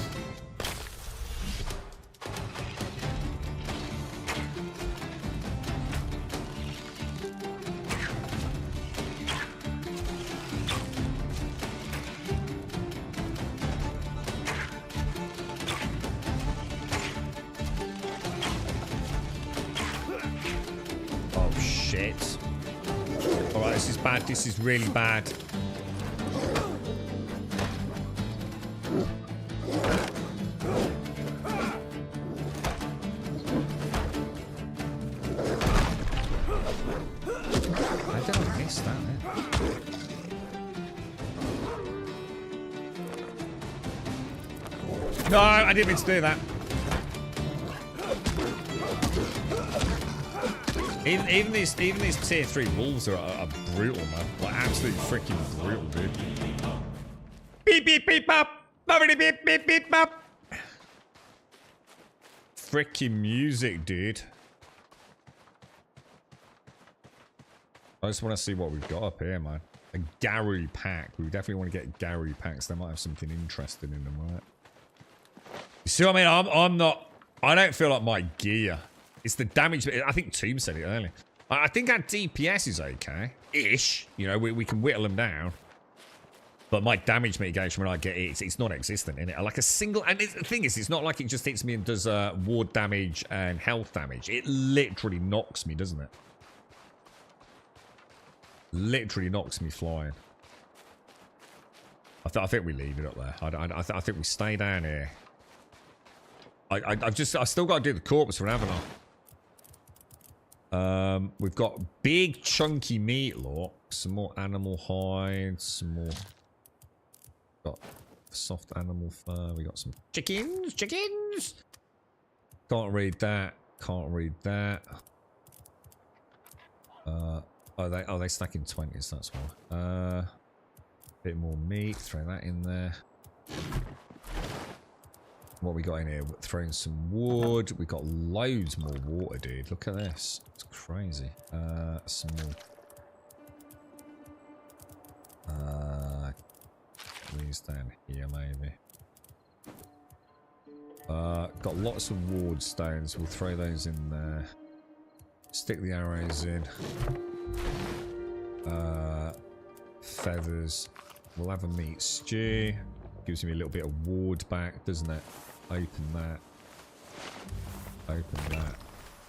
Oh, shit. All right, this is bad. This is really bad. No, I didn't mean to do that. Even these tier 3 wolves are brutal, man. Like absolutely freaking brutal, dude. Beep beep beep bop. Beep beep beep bop. Freaking music, dude. I just want to see what we've got up here, man. A Garou pack. We definitely want to get Garou packs. They might have something interesting in them, right? You see what I mean? I don't feel like my gear. It's the damage. I think Tomb said it earlier. I think our DPS is okay. Ish. You know, we can whittle them down. But my damage mitigation when I get it, it's non-existent in it. Like a single... And the thing is, it's not like it just hits me and does ward damage and health damage. It literally knocks me, doesn't it? Literally knocks me flying. I think we leave it up there. I think we stay down here. I've still got to do the corpse run, haven't I? We've got big chunky meat look, some more animal hides, some more. Got soft animal fur. We got some chickens. Can't read that. Can't read that. Oh, they stack in 20s. That's why. Bit more meat. Throw that in there. What we got in here? We're throwing some wood. We got loads more water, dude. Look at this. It's crazy. Some more. These down here, maybe. Got lots of ward stones. We'll throw those in there. Stick the arrows in. Feathers. We'll have a meat stew. Gives me a little bit of ward back, doesn't it? Open that. Open that.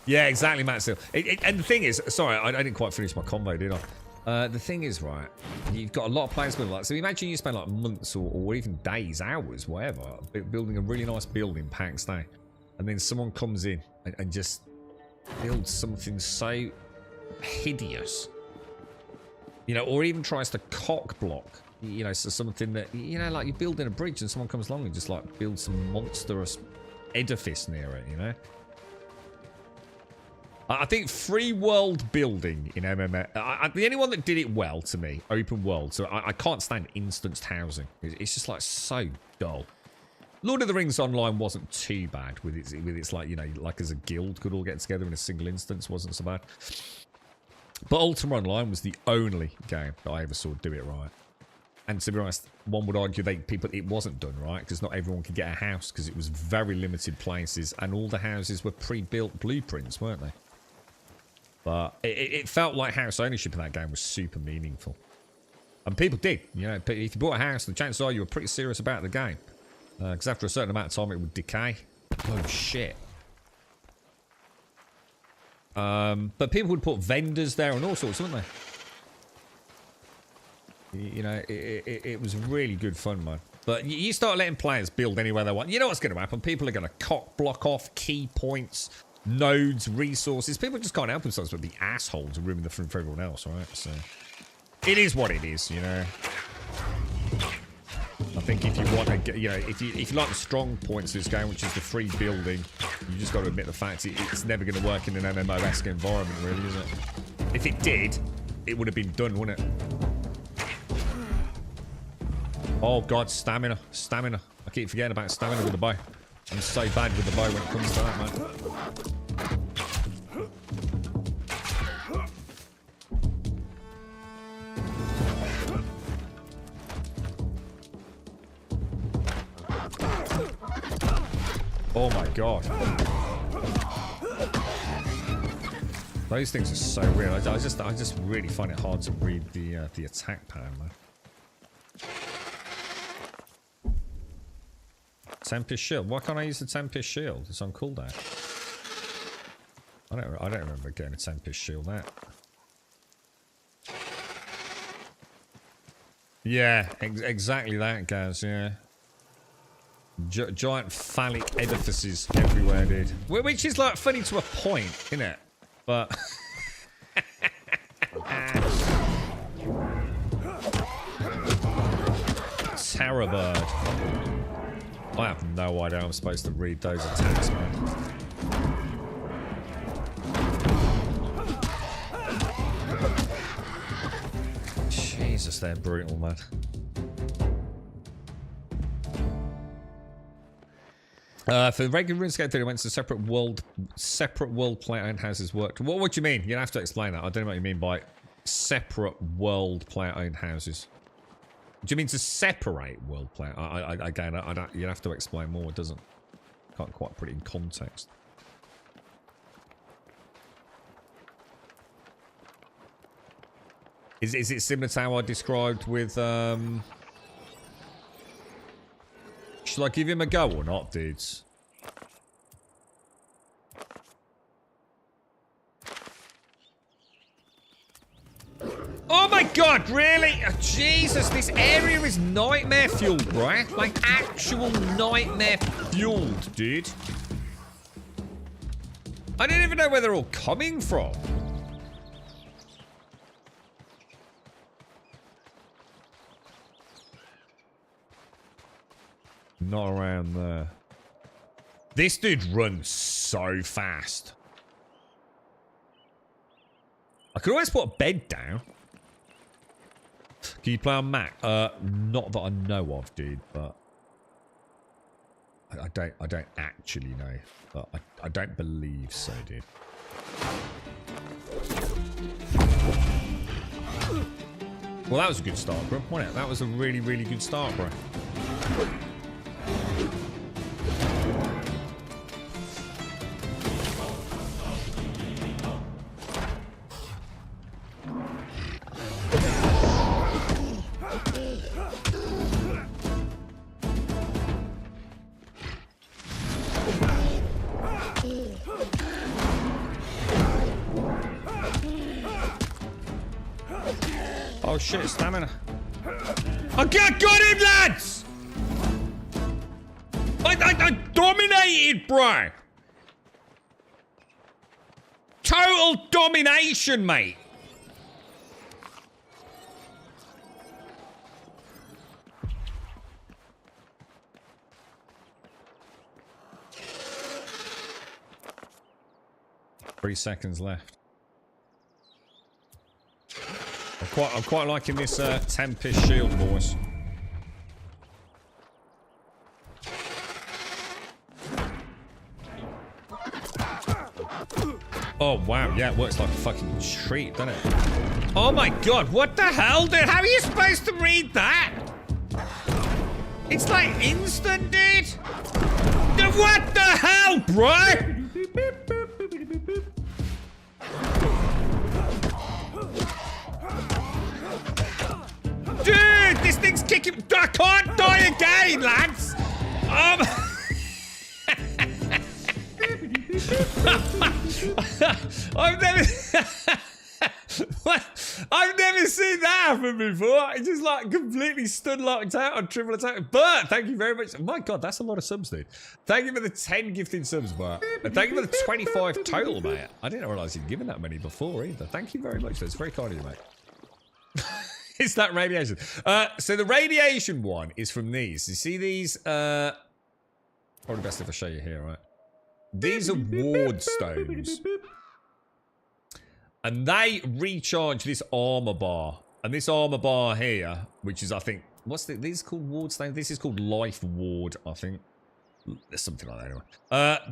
Yeah, exactly, Matt. Still, and the thing is, sorry, I didn't quite finish my combo, did I? The thing is, right, you've got a lot of players building like, so imagine you spend like months or even days, hours, whatever, building a really nice build in packs day, and then someone comes in and just builds something so hideous, you know, or even tries to cock block. You know, so something that, you know, like you're building a bridge and someone comes along and just like builds some monstrous edifice near it, you know? I think free world building in MMO, the only one that did it well to me, open world, so I can't stand instanced housing. It's just like so dull. Lord of the Rings Online wasn't too bad with its like, you know, like as a guild could all get together in a single instance, wasn't so bad. But Ultima Online was the only game that I ever saw do it right. And to be honest, one would argue it wasn't done right because not everyone could get a house because it was very limited places and all the houses were pre-built blueprints, weren't they? But it felt like house ownership in that game was super meaningful. And people did, you know, if you bought a house, the chances are you were pretty serious about the game. Because after a certain amount of time it would decay. Oh shit. But people would put vendors there and all sorts, wouldn't they? You know, it was really good fun, man. But you start letting players build anywhere they want. You know what's going to happen? People are going to cock block off key points, nodes, resources. People just can't help themselves but be assholes and ruining the fun for everyone else, right? So it is what it is, you know. I think if you want to, you know, if you like the strong points of this game, which is the free building, you just got to admit the fact it's never going to work in an MMO-esque environment, really, is it? If it did, it would have been done, wouldn't it? Oh god, stamina. Stamina. I keep forgetting about stamina with the bow. I'm so bad with the bow when it comes to that, man. Oh my god. Those things are so weird. I just really find it hard to read the attack pattern, man. Tempest shield. Why can't I use the Tempest shield? It's on cooldown. I don't remember getting a Tempest shield out. Yeah, exactly that, Gaz. Yeah. Giant phallic edifices everywhere, dude. Which is like funny to a point, isn't it? But Terrorbird. I have no idea how I'm supposed to read those attacks, man. Jesus, they're brutal, man. For the regular Runescape 3, it went to separate world player-owned houses worked. What do you mean? You have to explain that. I don't know what you mean by separate world player-owned houses. Do you mean to separate world player? Again, I don't. You have to explain more. It doesn't. Can't quite put it in context. Is it similar to how I described with? Should I give him a go or not, dudes? Oh my god, really? Oh, Jesus, this area is nightmare fueled, right? Like actual nightmare fueled, dude. I don't even know where they're all coming from. Not around there. This dude runs so fast. I could always put a bed down. Can you play on Mac? Not that I know of, dude, but I don't actually know. But I don't believe so, dude. Well, that was a good start, bro. Wasn't it? That was a really, really good start, bro. Oh shit, stamina. I got him, lads! I dominated, bro! Total domination, mate! Three seconds left. I'm quite liking this Tempest shield, boys. Oh wow, yeah, it works like a fucking treat, doesn't it? Oh my god, what the hell, dude? How are you supposed to read that? It's like instant, dude. What the hell, bro? Dude, this thing's kicking. I can't die again, lads. I've never seen that happen before. I just like completely stood locked out on triple attack. But thank you very much. Oh my god, that's a lot of subs, dude. Thank you for the 10 gifted subs, but thank you for the 25 total, mate. I didn't realize you'd given that many before either. Thank you very much. That's very kind of you, mate. It's that radiation. So the radiation one is from these. You see these? Probably best if I show you here, right? These are ward stones. And they recharge this armor bar. And this armor bar here, which is, I think, What's the, these called ward stones? This is called life ward, I think. There's something like that anyway.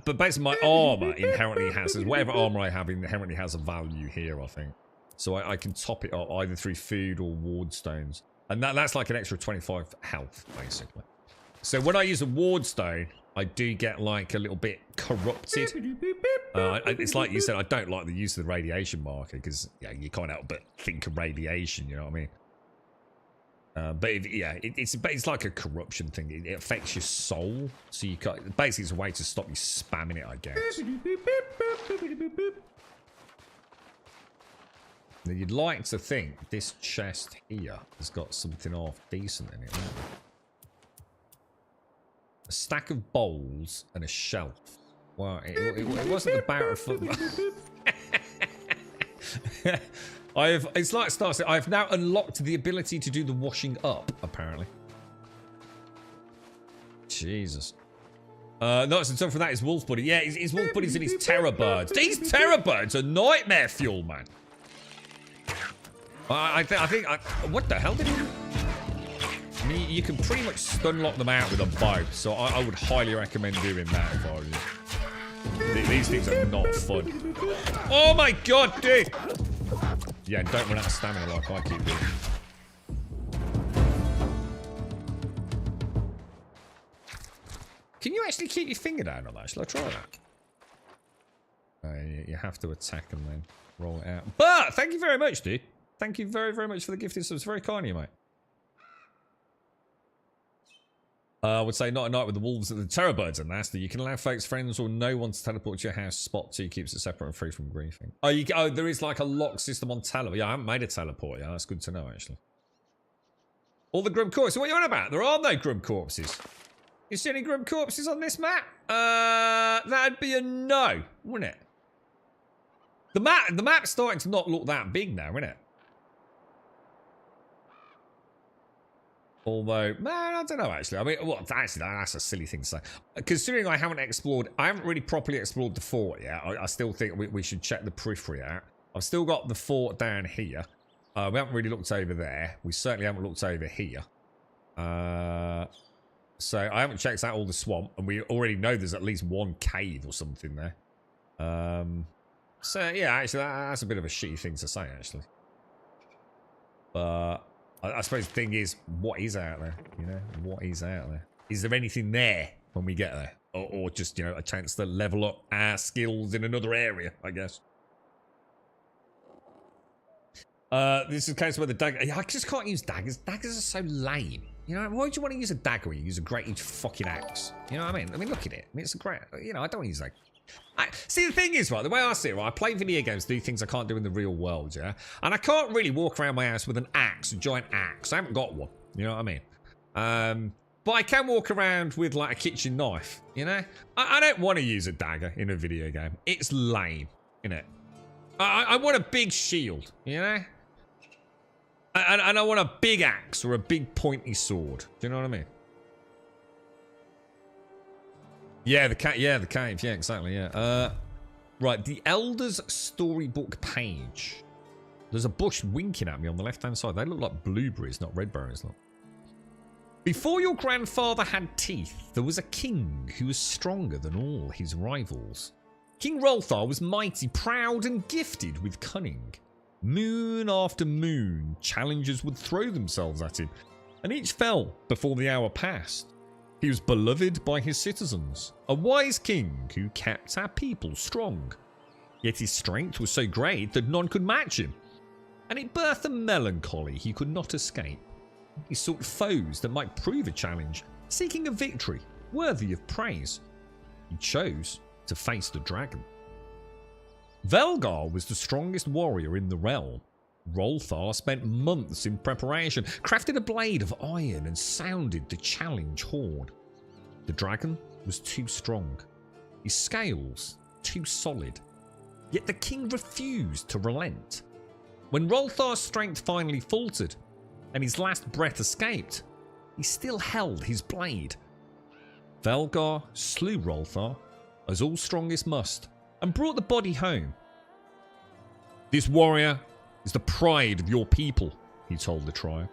But basically my armor inherently has, whatever armor I have inherently has a value here, I think. So I can top it up either through food or ward stones. And that's like an extra 25 health, basically. So when I use a ward stone, I do get like a little bit corrupted. It's like you said, I don't like the use of the radiation marker because you can't help but think of radiation, you know what I mean? But it's like a corruption thing. It affects your soul, so you can't. Basically, it's a way to stop you spamming it, I guess. Now, you'd like to think this chest here has got something half decent in it. Right? A stack of bowls and a shelf. Well, it wasn't the battle football. It's like Star said, I've now unlocked the ability to do the washing up, apparently. Jesus. No, so for that is Wolf Buddy. Yeah, his Wolf Buddies and his Terror Birds. These Terror Birds are nightmare fuel, man. I think what the hell did he do? I mean, you can pretty much stun lock them out with a bow, so I would highly recommend doing that if I were you. These things are not fun. Oh my god, dude! Yeah, don't run out of stamina like I keep doing. Can you actually keep your finger down on that? Shall I try that? You have to attack and then roll it out. But thank you very much, dude. Thank you very, very much for the gifted subs. Very kind of you, mate. I would say not at night with the wolves and the terror birds are nasty. You can allow folks, friends, or no one to teleport to your house. Spot 2 keeps it separate and free from griefing. Oh, there is like a lock system on teleport. Yeah, I haven't made a teleport. Yeah, that's good to know, actually. All the Grum corpses. What are you on about? There are no Grum corpses. You see any Grum corpses on this map? That'd be a no, wouldn't it? The map's starting to not look that big now, isn't it? Although, man, I don't know, actually. I mean, well, actually, that's a silly thing to say. Considering I haven't really properly explored the fort yet, I still think we should check the periphery out. I've still got the fort down here. We haven't really looked over there. We certainly haven't looked over here. So I haven't checked out all the swamp, and we already know there's at least one cave or something there. So, yeah, actually, that's a bit of a shitty thing to say, actually. But I suppose the thing is, what is out there? You know, what is out there? Is there anything there when we get there? Or just, you know, a chance to level up our skills in another area, I guess. This is a case where the dagger... I just can't use daggers. Daggers are so lame. You know, why would you want to use a dagger when you use a great huge fucking axe? You know what I mean? I mean, look at it. I mean, it's a great... You know, I don't want to use that. See, the thing is, right, the way I see it, right, I play video games to do things I can't do in the real world, yeah? And I can't really walk around my house with an axe, a giant axe. I haven't got one. You know what I mean? But I can walk around with, like, a kitchen knife, you know? I don't want to use a dagger in a video game. It's lame, innit? I want a big shield, you know? And I want a big axe or a big pointy sword. Do you know what I mean? Yeah, the cave. Yeah, exactly. Yeah. Right, the Elder's storybook page. There's a bush winking at me on the left-hand side. They look like blueberries, not red berries. Look. Before your grandfather had teeth, there was a king who was stronger than all his rivals. King Rolthar was mighty, proud, and gifted with cunning. Moon after moon, challengers would throw themselves at him, and each fell before the hour passed. He was beloved by his citizens, a wise king who kept our people strong. Yet his strength was so great that none could match him, and it birthed a melancholy he could not escape. He sought foes that might prove a challenge, seeking a victory worthy of praise. He chose to face the dragon. Velgar was the strongest warrior in the realm. Rolthar spent months in preparation, crafted a blade of iron and sounded the challenge horn. The dragon was too strong, his scales too solid, yet the king refused to relent. When Rolthar's strength finally faltered and his last breath escaped, he still held his blade. Velgar slew Rolthar, as all strongest must, and brought the body home. This warrior is the pride of your people, he told the tribe.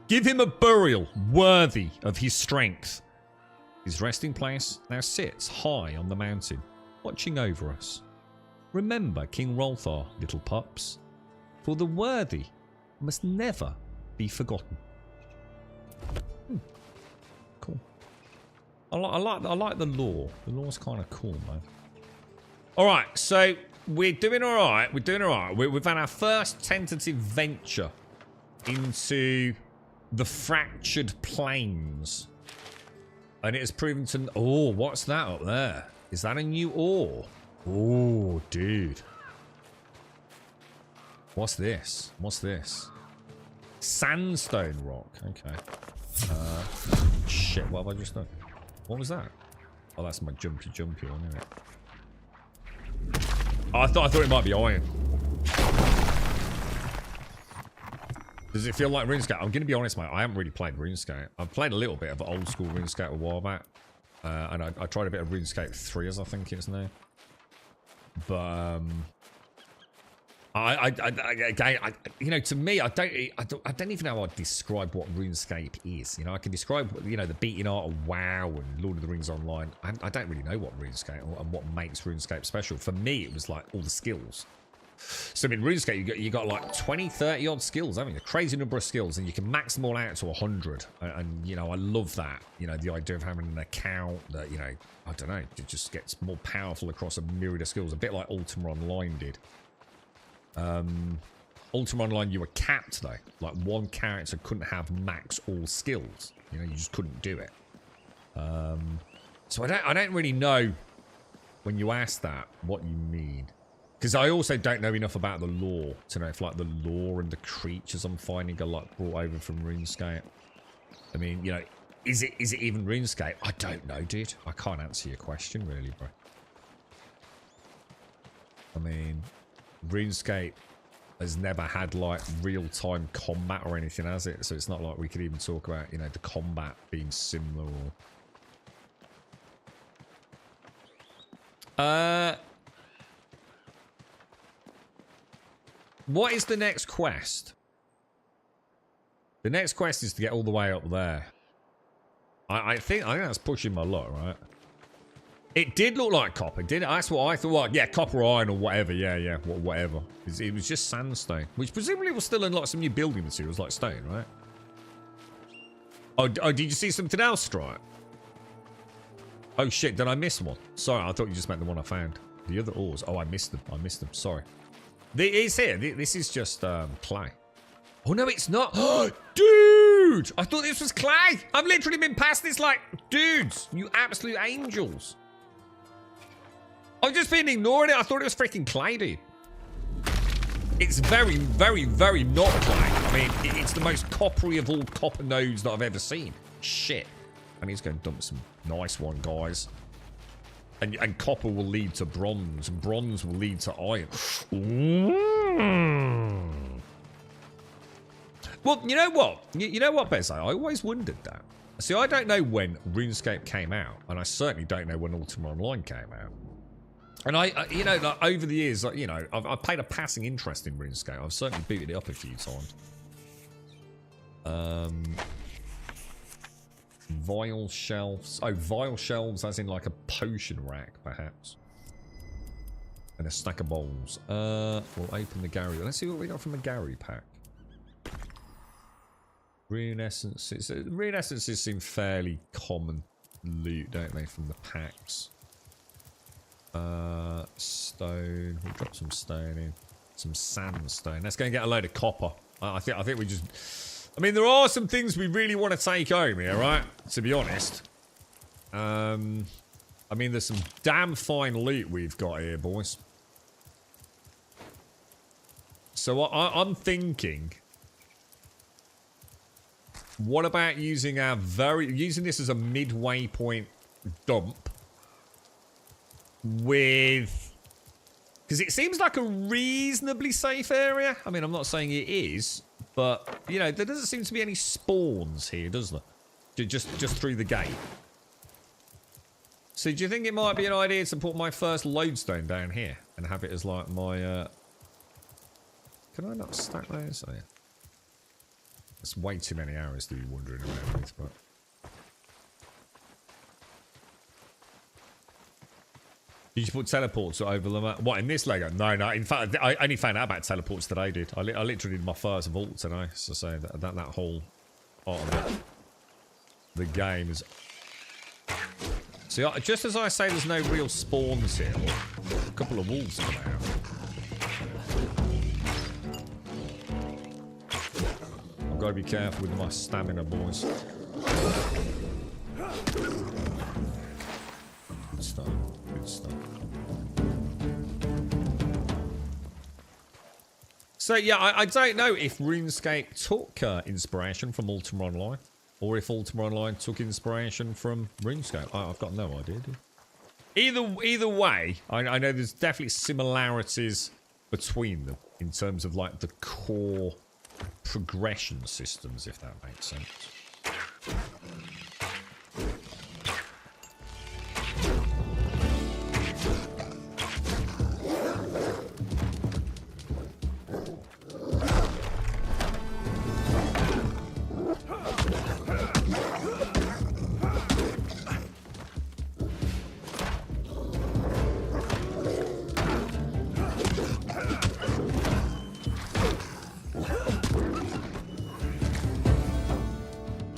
Give him a burial worthy of his strength. His resting place now sits high on the mountain, watching over us. Remember King Rolthar, little pups, for the worthy must never be forgotten. Cool. I like the lore. The lore's kind of cool, man. All right, so we're doing all right. We're doing all right. We've had our first tentative venture into the fractured plains. And it has proven to... Oh, what's that up there? Is that a new ore? Oh, dude. What's this? What's this? Sandstone rock. Okay. Shit, what have I just done? What was that? Oh, that's my jumpy one, isn't it? Oh, I thought it might be iron. Does it feel like RuneScape? I'm going to be honest, mate. I haven't really played RuneScape. I've played a little bit of old school RuneScape a while back. And I tried a bit of RuneScape 3, as I think it's now. But, you know, to me, I don't even know how I'd describe what RuneScape is. You know, I can describe, you know, the beating art of WoW and Lord of the Rings Online. I don't really know what RuneScape and what makes RuneScape special. For me, it was like all the skills. So in RuneScape, you got like 20, 30 odd skills, haven't you? A crazy number of skills, and you can max them all out to 100. And you know, I love that. You know, the idea of having an account that, you know, I don't know, it just gets more powerful across a myriad of skills, a bit like Ultima Online did. Ultima Online, you were capped though. Like one character couldn't have max all skills. You know, you just couldn't do it. So I don't really know when you ask that what you mean. Because I also don't know enough about the lore to know if like the lore and the creatures I'm finding are like brought over from RuneScape. I mean, you know, is it even RuneScape? I don't know, dude. I can't answer your question really, bro. I mean, RuneScape has never had like real-time combat or anything, has it? So it's not like we could even talk about, you know, the combat being similar or... What is the next quest? The next quest is to get all the way up there. I think that's pushing my luck, right? It did look like copper, did it? That's what I thought. Well, yeah, copper or iron or whatever. Yeah, whatever. It was just sandstone, which presumably was still in like some new building materials like stone, right? Oh, did you see something else, Stripe? Oh shit, did I miss one? Sorry, I thought you just meant the one I found. The other ores. Oh, I missed them. Sorry. It's here. This is just clay. Oh, no, it's not. Dude! I thought this was clay. I've literally been past this like, dudes, you absolute angels. I've just been ignoring it. I thought it was freaking clay, dude. It's very, very, very not clay. I mean, it's the most coppery of all copper nodes that I've ever seen. Shit. I need to go and dump some nice one, guys. And copper will lead to bronze, and bronze will lead to iron. Well, you know what? You know what, Bezzo? I always wondered that. See, I don't know when RuneScape came out, and I certainly don't know when Ultima Online came out. And I you know, like, over the years, like, you know, I've paid a passing interest in RuneScape. I've certainly booted it up a few times. Vial shelves. Oh, vial shelves as in like a potion rack, perhaps. And a stack of bowls. We'll open the Gary. Let's see what we got from the Gary pack. Rune essences. Rune essences seem fairly common loot, don't they, from the packs? Stone. We'll drop some stone in. Some sandstone. Let's go and get a load of copper. I think we just... I mean, there are some things we really want to take home here, right? To be honest. I mean, there's some damn fine loot we've got here, boys. So I'm thinking... What about using our using this as a midway point dump with... Because it seems like a reasonably safe area. I mean, I'm not saying it is, but, you know, there doesn't seem to be any spawns here, does there? Just through the gate. So do you think it might be an idea to put my first lodestone down here and have it as like my... Can I not stack those? Oh, yeah. It's way too many arrows to be wandering around with, but... Did you put teleports over the map? What, in this Lego? No. In fact, I only found out about teleports today, dude. I literally did my first vault today. So that whole part of it. The game is... See, just as I say there's no real spawns here, a couple of wolves come out. I've got to be careful with my stamina, boys. Good stuff. Good stuff. So yeah, I don't know if RuneScape took inspiration from Ultima Online, or if Ultima Online took inspiration from RuneScape. I've got no idea, dude. Either way, I know there's definitely similarities between them in terms of like the core progression systems, if that makes sense.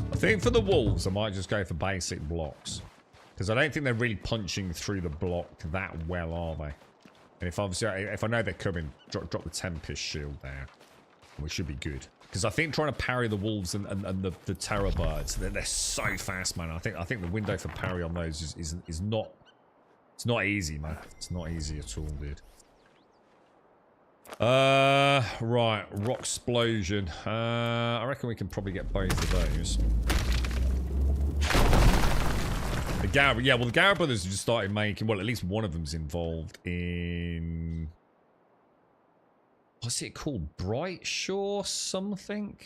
I think for the wolves, I might just go for basic blocks. Because I don't think they're really punching through the block that well, are they? And if obviously, if I know they're coming, drop the Tempest shield there. We should be good. Because I think trying to parry the wolves and the terror birds, they're so fast, man. I think the window for parry on those is not... It's not easy, man. It's not easy at all, dude. Right, rock explosion. I reckon we can probably get both of those. The Garrett, yeah, well, the Garrett brothers just started making, well, at least one of them's involved in, what's it called? Bright Shore something?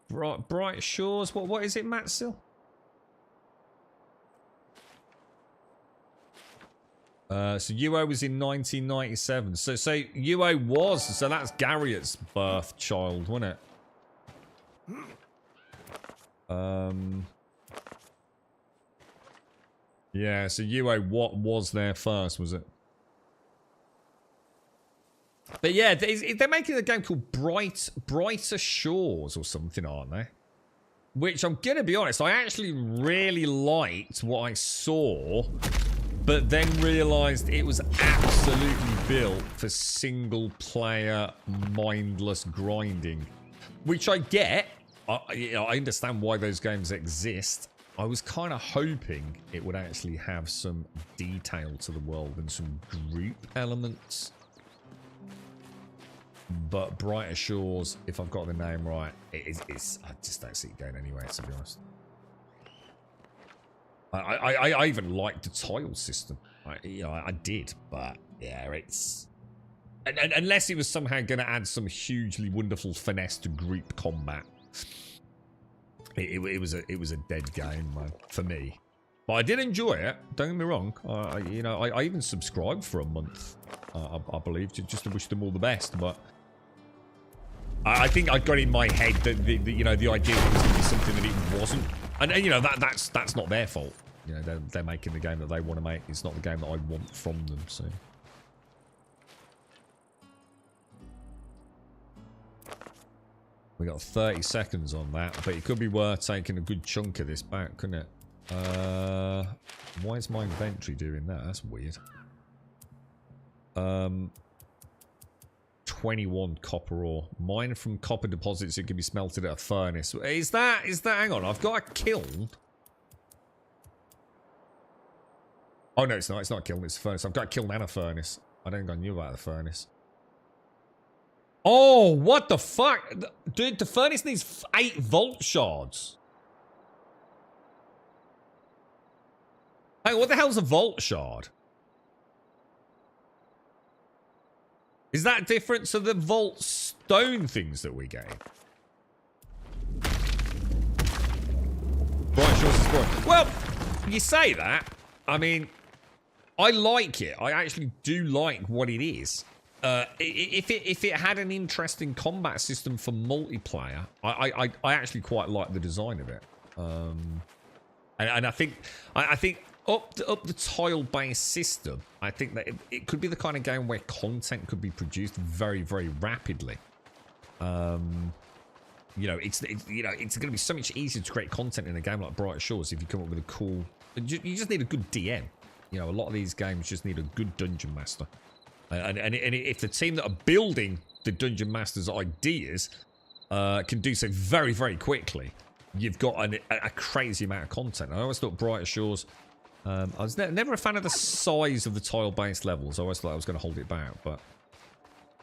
Bright Shores? What is it, Matsil? So UO was in 1997. So UO was, so that's Garrett's birth child, wasn't it? Yeah, so UO what was there first, was it? But yeah, they're making a game called Brighter Shores or something, aren't they? Which I'm gonna be honest, I actually really liked what I saw. But then realised it was absolutely built for single-player, mindless grinding. Which I get. I understand why those games exist. I was kind of hoping it would actually have some detail to the world and some group elements. But Brighter Shores, if I've got the name right, it's I just don't see it going anywhere, to be honest. I even liked the tile system. I did, but yeah, it's... And unless it was somehow going to add some hugely wonderful finesse to group combat. It was a dead game, man, for me. But I did enjoy it, don't get me wrong. I even subscribed for a month, I believe, just to wish them all the best, but... I think I got in my head that the idea that it was going to be something that it wasn't. And that's not their fault. They're making the game that they want to make. It's not the game that I want from them, so. We got 30 seconds on that, but it could be worth taking a good chunk of this back, couldn't it? Why is my inventory doing that? That's weird. 21 copper ore. Mined from copper deposits, it can be smelted at a furnace. Is that, hang on, I've got a kiln. Oh no, it's not a kiln, it's a furnace. I've got a kiln and a furnace. I don't think I knew about the furnace. Oh, what the fuck? Dude, the furnace needs 8 vault shards. Hey, what the hell's a vault shard? Is that different to the vault stone things that we get? Right, sure, it's boring. Well, you say that. I mean, I like it. I actually do like what it is. if it had an interesting combat system for multiplayer, I actually quite like the design of it. And I think up the tile-based system, I think that it could be the kind of game where content could be produced very, very rapidly. You know, it's going to be so much easier to create content in a game like Brighter Shores if you come up with a cool. You just need a good DM. You know, a lot of these games just need a good dungeon master. And if the team that are building the dungeon master's ideas can do so very, very quickly, you've got a crazy amount of content. I always thought Brighter Shores. I was never a fan of the size of the tile-based levels. I always thought I was going to hold it back, but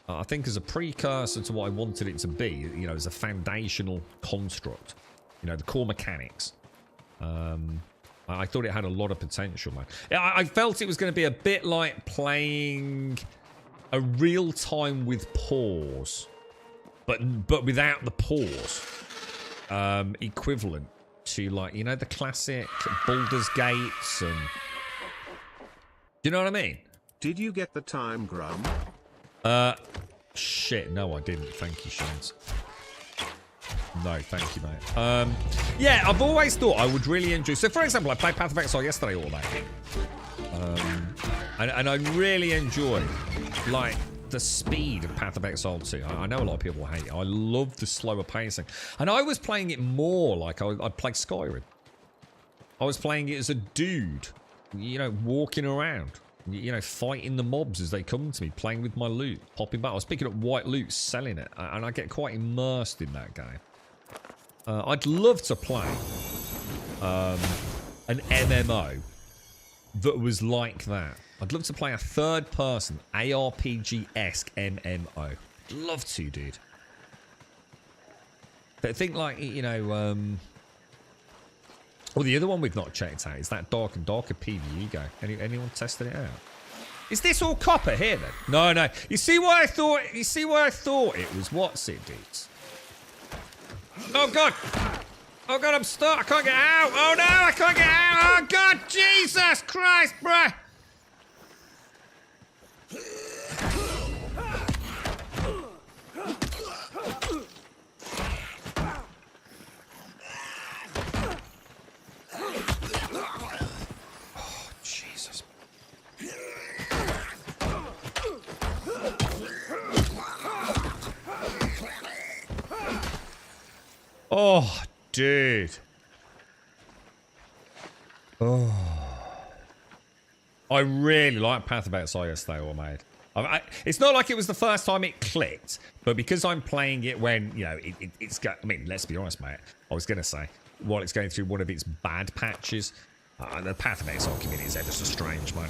I think as a precursor to what I wanted it to be, you know, as a foundational construct, you know, the core mechanics. I thought it had a lot of potential, man. I felt it was going to be a bit like playing a real time with pause, but without the pause. Equivalent to, like, you know, the classic Baldur's Gates and... Do you know what I mean? Did you get the time, Grum? Shit, no I didn't. Thank you, Shans. No, thank you, mate. Yeah, I've always thought I would really enjoy... So, for example, I played Path of Exile yesterday all day. And I really enjoyed, like, the speed of Path of Exile 2. I know a lot of people hate it. I love the slower pacing. And I was playing it more like I'd played Skyrim. I was playing it as a dude, you know, walking around, you know, fighting the mobs as they come to me, playing with my loot, popping back. I was picking up white loot, selling it, and I get quite immersed in that game. I'd love to play an MMO that was like that. I'd love to play a third-person ARPG-esque MMO. I'd love to, dude. But think like, you know, well, the other one we've not checked out is that Dark and Darker PvE game. Anyone tested it out? Is this all copper here then? No, no. You see what I thought? You see what I thought it was? What's it, dudes? Oh god! Oh god, I'm stuck. I can't get out. Oh no, I can't get out. Oh god, Jesus Christ, bruh! Oh, Jesus. Oh, dude. Oh. I really like Path of Exile yesterday, all made. It's not like it was the first time it clicked, but because I'm playing it when, you know, it's got... I mean, let's be honest, mate. I was going to say, while it's going through one of its bad patches, the Path of Exile community is ever so strange, man.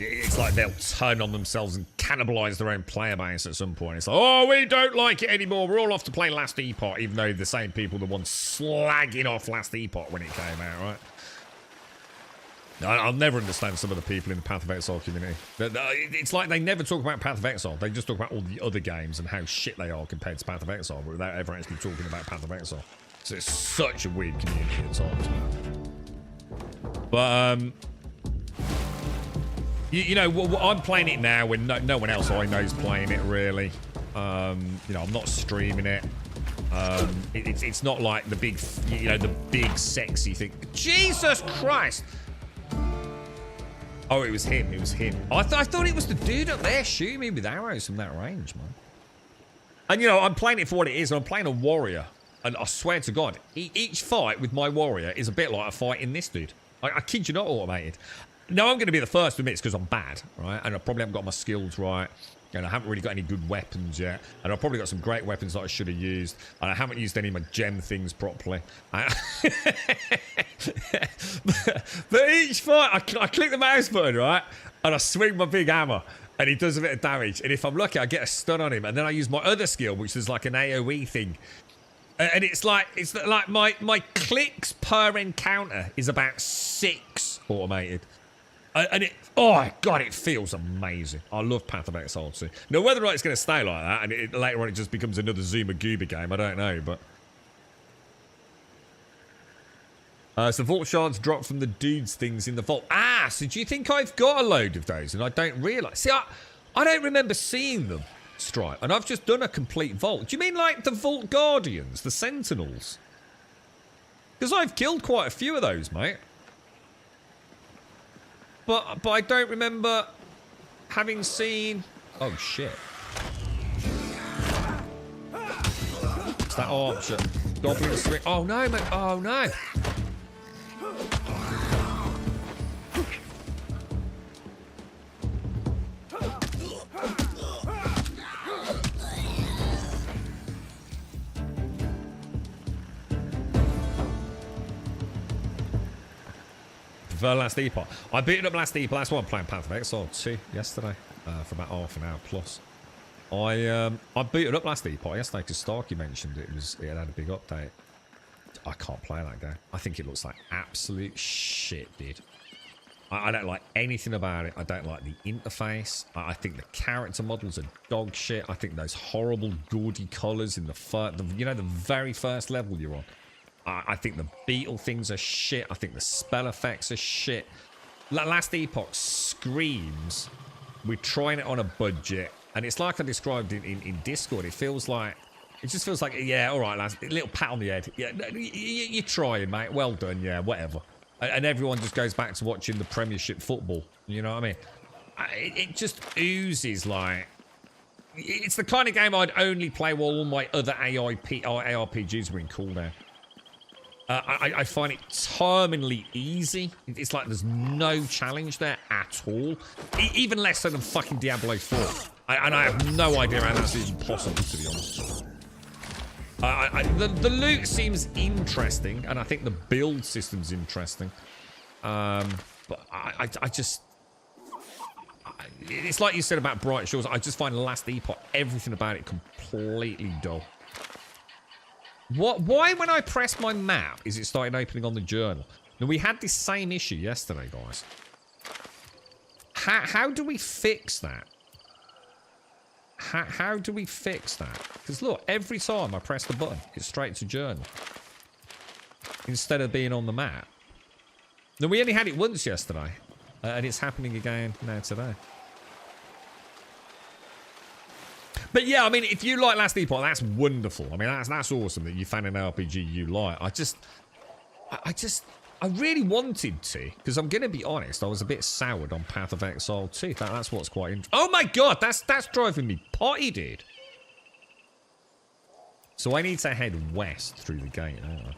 It's like they'll turn on themselves and cannibalise their own player base at some point. It's like, oh, we don't like it anymore. We're all off to play Last Epoch, even though the same people the ones slagging off Last Epoch when it came out, right? I'll never understand some of the people in the Path of Exile community. It's like they never talk about Path of Exile. They just talk about all the other games and how shit they are compared to Path of Exile, but without ever actually talking about Path of Exile. So it's such a weird community at times. But, you know, I'm playing it now when no one else I know is playing it, really. You know, I'm not streaming it. It's not like the big, you know, the big sexy thing. Jesus Christ! Oh, it was him. It was him. I thought it was the dude up there shooting me with arrows from that range, man. And, you know, I'm playing it for what it is. I'm playing a warrior. And I swear to God, each fight with my warrior is a bit like a fight in this dude. I kid you not, automated. Now, I'm going to be the first to admit it's because I'm bad, right? And I probably haven't got my skills right. And I haven't really got any good weapons yet. And I've probably got some great weapons that I should have used. And I haven't used any of my gem things properly. But each fight, I click the mouse button, right? And I swing my big hammer. And he does a bit of damage. And if I'm lucky, I get a stun on him. And then I use my other skill, which is like an AoE thing. And it's like my clicks per encounter is about 6 automated. And oh god, it feels amazing. I love Path of Exile 2. Now, whether or not it's going to stay like that, and later on it just becomes another Zuma Gooba game, I don't know, but... So vault shards drop from the dudes things in the vault. Ah, so do you think I've got a load of those and I don't realise? See, I don't remember seeing them, Stripe, and I've just done a complete vault. Do you mean like the Vault Guardians, the Sentinels? Because I've killed quite a few of those, mate. But I don't remember having seen... Oh, shit. It's that archer. Goblin string. Oh, no, mate. Oh, no. Last Depot. I beat it up last Depot. That's why I'm playing Path of Exile 2 yesterday for about half an hour plus. I beat it up last Depot yesterday because Starkey mentioned it had a big update. I can't play that game. I think it looks like absolute shit, dude. I don't like anything about it. I don't like the interface. I think the character models are dog shit. I think those horrible gaudy colours in the very first level you're on. I think the beetle things are shit. I think the spell effects are shit. Last Epoch screams, we're trying it on a budget. And it's like I described in Discord. It just feels like, yeah, all right, lads. A little pat on the head. Yeah, you're trying, mate. Well done, yeah, whatever. And everyone just goes back to watching the Premiership football. You know what I mean? It just oozes like... It's the kind of game I'd only play while all my other ARPGs were in cooldown. I find it terminally easy. It's like there's no challenge there at all. Even less so than fucking Diablo 4. And I have no idea how that's even possible, to be honest. The loot seems interesting, and I think the build system's interesting. But I just... It's like you said about Bright Shores. I just find Last Epoch, everything about it completely dull. Why, when I press my map, is it starting opening on the journal? Now, we had this same issue yesterday, guys. How do we fix that? How do we fix that? Because look, every time I press the button, it's straight to journal. Instead of being on the map. Now, we only had it once yesterday. And it's happening again now today. But yeah, I mean, if you like Last Epoch, that's wonderful. I mean, that's awesome that you found an RPG you like. I really wanted to, because I'm going to be honest, I was a bit soured on Path of Exile 2. That's what's quite interesting. Oh my god, that's driving me potty, dude. So I need to head west through the gate, don't I?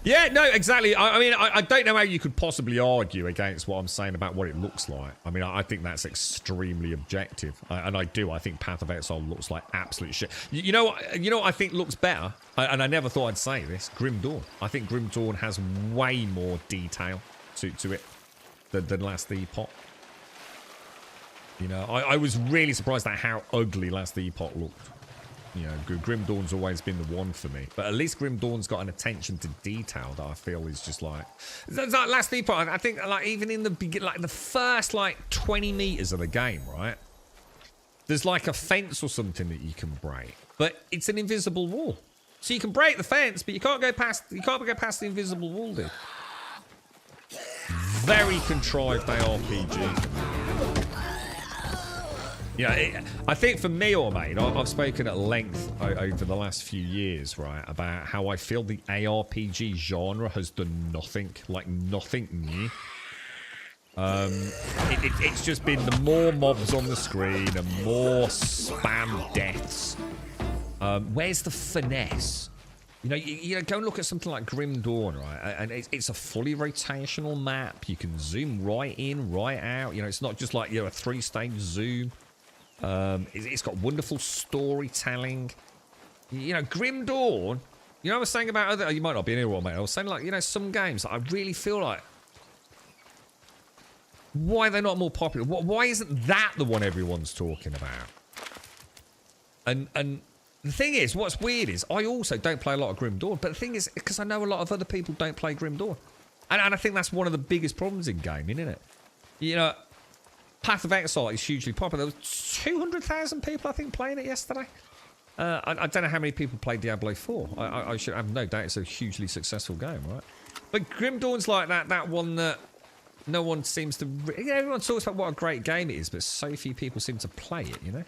Yeah, no, exactly. I mean, I don't know how you could possibly argue against what I'm saying about what it looks like. I mean, I think that's extremely objective. And I do. I think Path of Exile looks like absolute shit. You know what I think looks better? And I never thought I'd say this. Grim Dawn. I think Grim Dawn has way more detail to it than Last Epoch. You know, I was really surprised at how ugly Last Epoch looked. You know, Grim Dawn's always been the one for me. But at least Grim Dawn's got an attention to detail that I feel is just like... It's like Last Epoch, I think, like, even in the beginning, like, the first, like, 20 meters of the game, right? There's, like, a fence or something that you can break. But it's an invisible wall. So you can break the fence, but you can't go past the invisible wall, dude. Very contrived ARPG. Yeah, I think for me, mate, I've spoken at length over the last few years, right, about how I feel the ARPG genre has done nothing, like nothing new. It's just been the more mobs on the screen and more spam deaths. Where's the finesse? You know, go and look at something like Grim Dawn, right? And it's a fully rotational map. You can zoom right in, right out. You know, it's not just like, you know, a 3-stage zoom. It's got wonderful storytelling. You know, Grim Dawn. You know, I was saying about other. You might not be in here, mate. I was saying, like, you know, some games I really feel like. Why are they not more popular? Why isn't that the one everyone's talking about? And the thing is, what's weird is I also don't play a lot of Grim Dawn. But the thing is, because I know a lot of other people don't play Grim Dawn, and I think that's one of the biggest problems in gaming, isn't it? You know. Path of Exile is hugely popular. There was 200,000 people, I think, playing it yesterday. I don't know how many people played Diablo 4. I should have no doubt it's a hugely successful game, right? But Grim Dawn's like that one that no one seems to... everyone talks about what a great game it is, but so few people seem to play it, you know?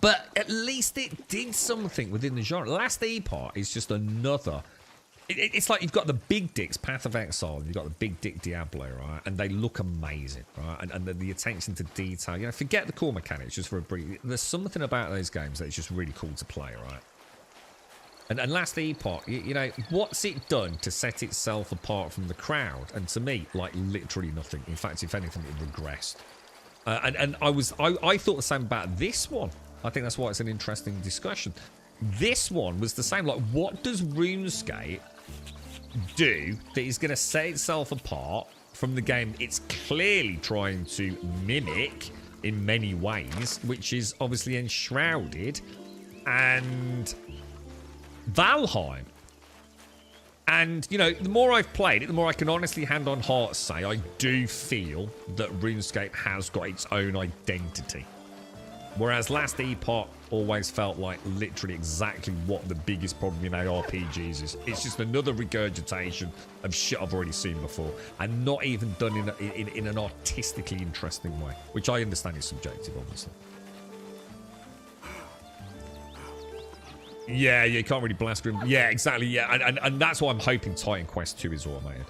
But at least it did something within the genre. Last Epoch is just another... It's like you've got the big dicks, Path of Exile, and you've got the big dick Diablo, right? And they look amazing, right? And the attention to detail. You know, forget the core mechanics just for a brief... There's something about those games that is just really cool to play, right? And Last Epoch, you know, what's it done to set itself apart from the crowd? And to me, like, literally nothing. In fact, if anything, it regressed. And I thought the same about this one. I think that's why it's an interesting discussion. This one was the same. Like, what does RuneScape do that is going to set itself apart from the game it's clearly trying to mimic in many ways, which is obviously Enshrouded and Valheim? And, you know, the more I've played it, the more I can honestly hand on heart say I do feel that RuneScape has got its own identity. Whereas Last Epoch always felt like literally exactly what the biggest problem in ARPGs is. It's just another regurgitation of shit I've already seen before, and not even done in an artistically interesting way, which I understand is subjective, obviously. Yeah, you can't really blast him. Yeah, exactly. Yeah, and that's why I'm hoping Titan Quest 2 is automated.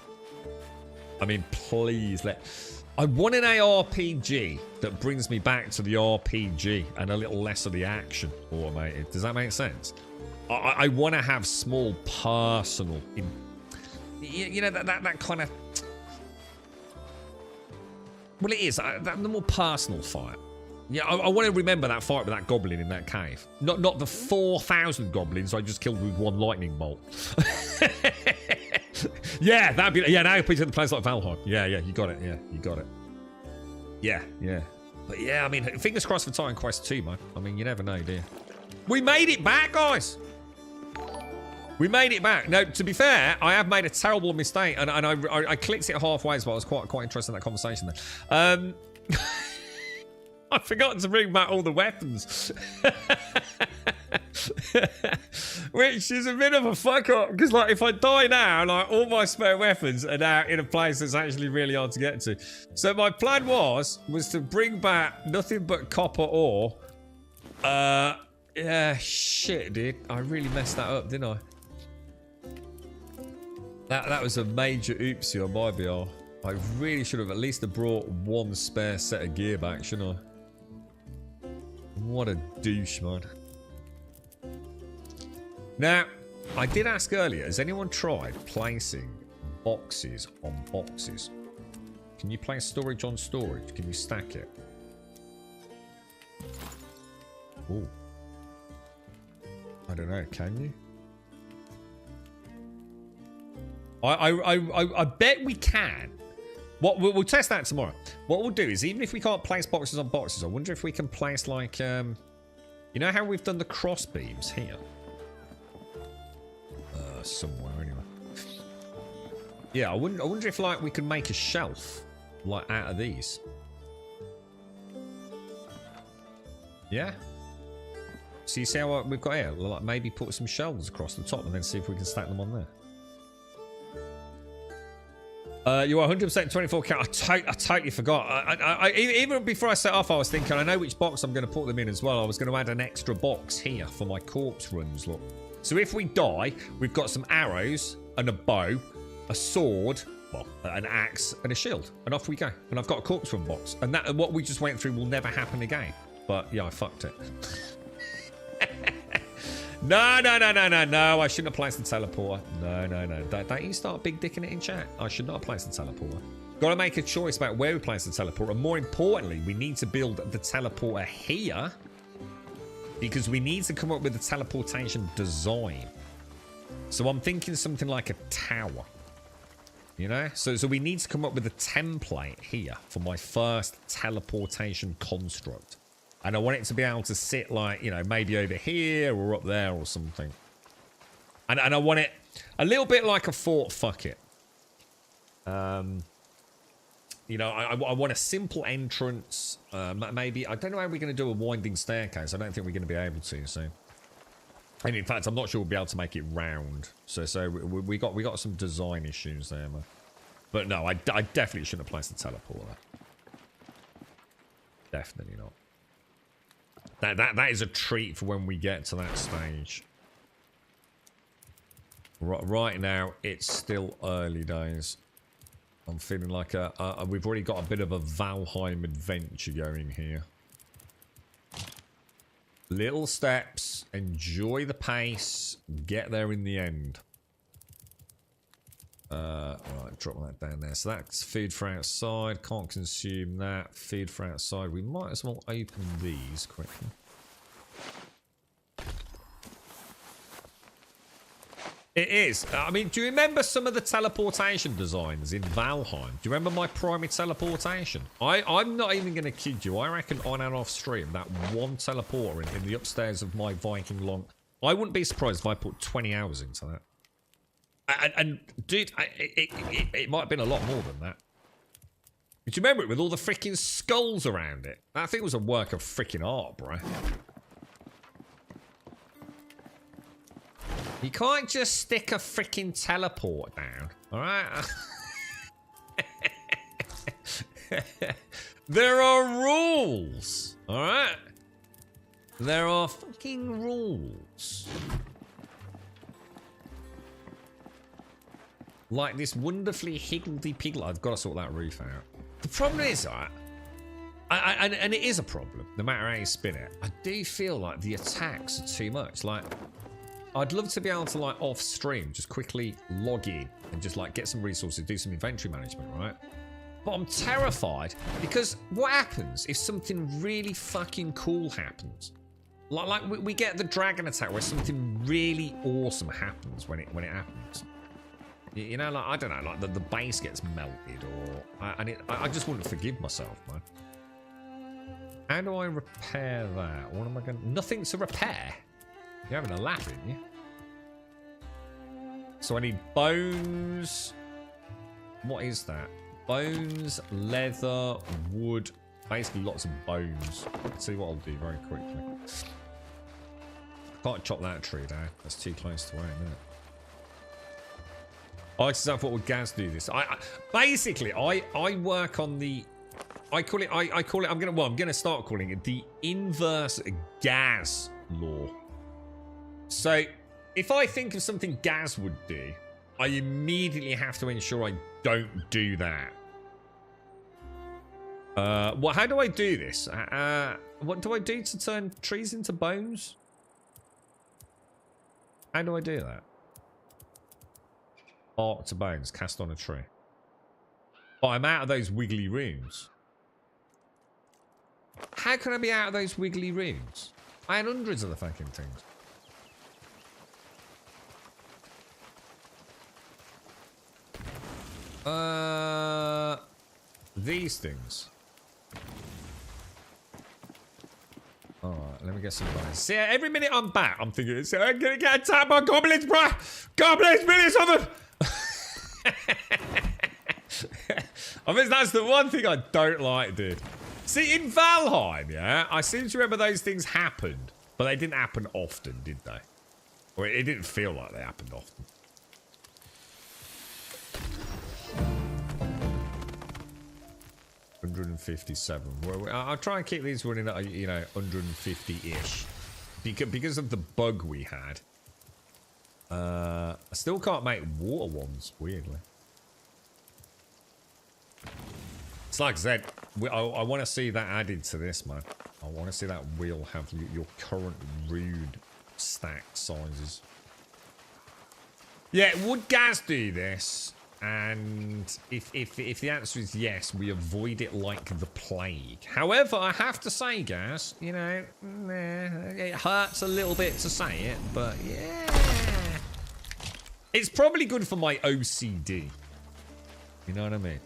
I mean, please let... I want an ARPG that brings me back to the RPG and a little less of the action automated. Does that make sense? I want to have small personal... you know, that kind of... Well, it is. The more personal fight. Yeah, I want to remember that fight with that goblin in that cave. Not the 4,000 goblins I just killed with one lightning bolt. Yeah, that'd be... Yeah, now you put it in the place like Valheim. Yeah, you got it. Yeah, you got it. Yeah. But yeah, I mean, fingers crossed for Titan Quest 2, man. I mean, you never know, do you? We made it back, guys! We made it back. Now, to be fair, I have made a terrible mistake, and I clicked it halfway, but I was quite interested in that conversation there. I've forgotten to bring back all the weapons. Which is a bit of a fuck up, because like if I die now, like all my spare weapons are now in a place that's actually really hard to get to. So my plan was to bring back nothing but copper ore. Yeah, shit, dude. I really messed that up, didn't I? That was a major oopsie on my behalf. I really should have at least have brought one spare set of gear back, shouldn't I? What a douche, man. Now, I did ask earlier, has anyone tried placing boxes on boxes? Can you place storage on storage? Can you stack it? Ooh. I don't know, can you? I bet we can. We'll test that tomorrow. What we'll do is, even if we can't place boxes on boxes, I wonder if we can place like, you know how we've done the cross beams here? Somewhere anyway. Yeah, I wonder if like we could make a shelf like out of these. Yeah. So you see how we've got here? We'll like maybe put some shelves across the top and then see if we can stack them on there. You are 100% 24 count. I totally forgot. Even before I set off, I was thinking, I know which box I'm going to put them in as well. I was going to add an extra box here for my corpse runs, look. So if we die, we've got some arrows and a bow, a sword, well, an axe and a shield. And off we go. And I've got a corpse run box. And that, what we just went through will never happen again. But yeah, I fucked it. No, I shouldn't have placed the teleporter. No. Don't you start big dicking it in chat. I should not have placed the teleporter. Got to make a choice about where we place the teleporter. And more importantly, we need to build the teleporter here, because we need to come up with a teleportation design. So I'm thinking something like a tower. You know? So we need to come up with a template here for my first teleportation construct. And I want it to be able to sit like, you know, maybe over here or up there or something. And I want it a little bit like a fort, fuck it. You know, I want a simple entrance. Maybe, I don't know how we're going to do a winding staircase. I don't think we're going to be able to, so. And in fact, I'm not sure we'll be able to make it round. So we got some design issues there, man. But no, I definitely shouldn't have placed the teleporter. Definitely not. That is a treat for when we get to that stage. Right now, it's still early days. I'm feeling like we've already got a bit of a Valheim adventure going here. Little steps, enjoy the pace, get there in the end. Right, drop that down there. So that's food for outside. Can't consume that. Food for outside. We might as well open these quickly. It is. I mean, do you remember some of the teleportation designs in Valheim? Do you remember my primary teleportation? I'm not even going to kid you. I reckon on and off stream, that one teleporter in the upstairs of my Viking long... I wouldn't be surprised if I put 20 hours into that. And dude, it might have been a lot more than that. Do you remember it with all the freaking skulls around it? That thing was a work of freaking art, bro. You can't just stick a freaking teleport down, alright? There are rules, alright? There are fucking rules. Like this wonderfully higgledy-piggledy... I've got to sort that roof out. The problem is, and it is a problem, no matter how you spin it, I do feel like the attacks are too much. Like, I'd love to be able to, like, off-stream, just quickly log in and just, like, get some resources, do some inventory management, right? But I'm terrified because what happens if something really fucking cool happens? Like we get the dragon attack where something really awesome happens when it happens. You know, like, I don't know, like the base gets melted or... I just wouldn't forgive myself, man. How do I repair that? What am I going to... Nothing to repair? You're having a laugh, aren't you? So I need bones. What is that? Bones, leather, wood. Basically lots of bones. Let's see what I'll do very quickly. Can't chop that tree down. That's too close to where, isn't it? I thought, would Gaz do this? Basically, I work on the... I call it... I'm gonna start calling it the inverse Gaz law. So, if I think of something Gaz would do, I immediately have to ensure I don't do that. Well, how do I do this? What do I do to turn trees into bones? How do I do that? Arc to bones, cast on a tree. But I'm out of those wiggly runes. How can I be out of those wiggly runes? I had hundreds of the fucking things. These things. Alright, let me get some bones. See, every minute I'm back, I'm thinking, I'm gonna get attacked by goblins, bro! Goblins, millions of them! I mean, that's the one thing I don't like, dude. See, in Valheim, yeah, I seem to remember those things happened, but they didn't happen often, did they? Or it didn't feel like they happened often. $157. Well, I'll try and keep these running at, you know, 150-ish. Because of the bug we had. I still can't make water ones, weirdly. It's like I said, I want to see that added to this, man. I want to see that wheel have your current rude stack sizes. Yeah, would Gaz do this? And if the answer is yes, we avoid it like the plague. However, I have to say, Gaz, you know, it hurts a little bit to say it, but yeah. It's probably good for my OCD. You know what I mean?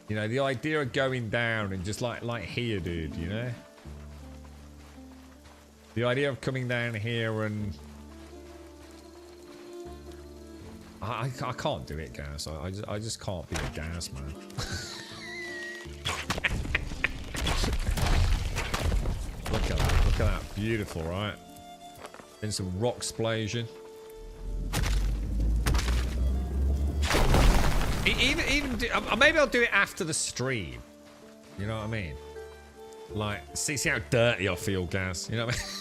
You know, the idea of going down and just like here, dude, you know? The idea of coming down here and... I can't do it, Gaz. I just can't be a Gaz, man. Look at that. Look at that. Beautiful, right? Then some rock explosion. Maybe I'll do it after the stream. You know what I mean? Like, see how dirty I feel, Gaz. You know what I mean?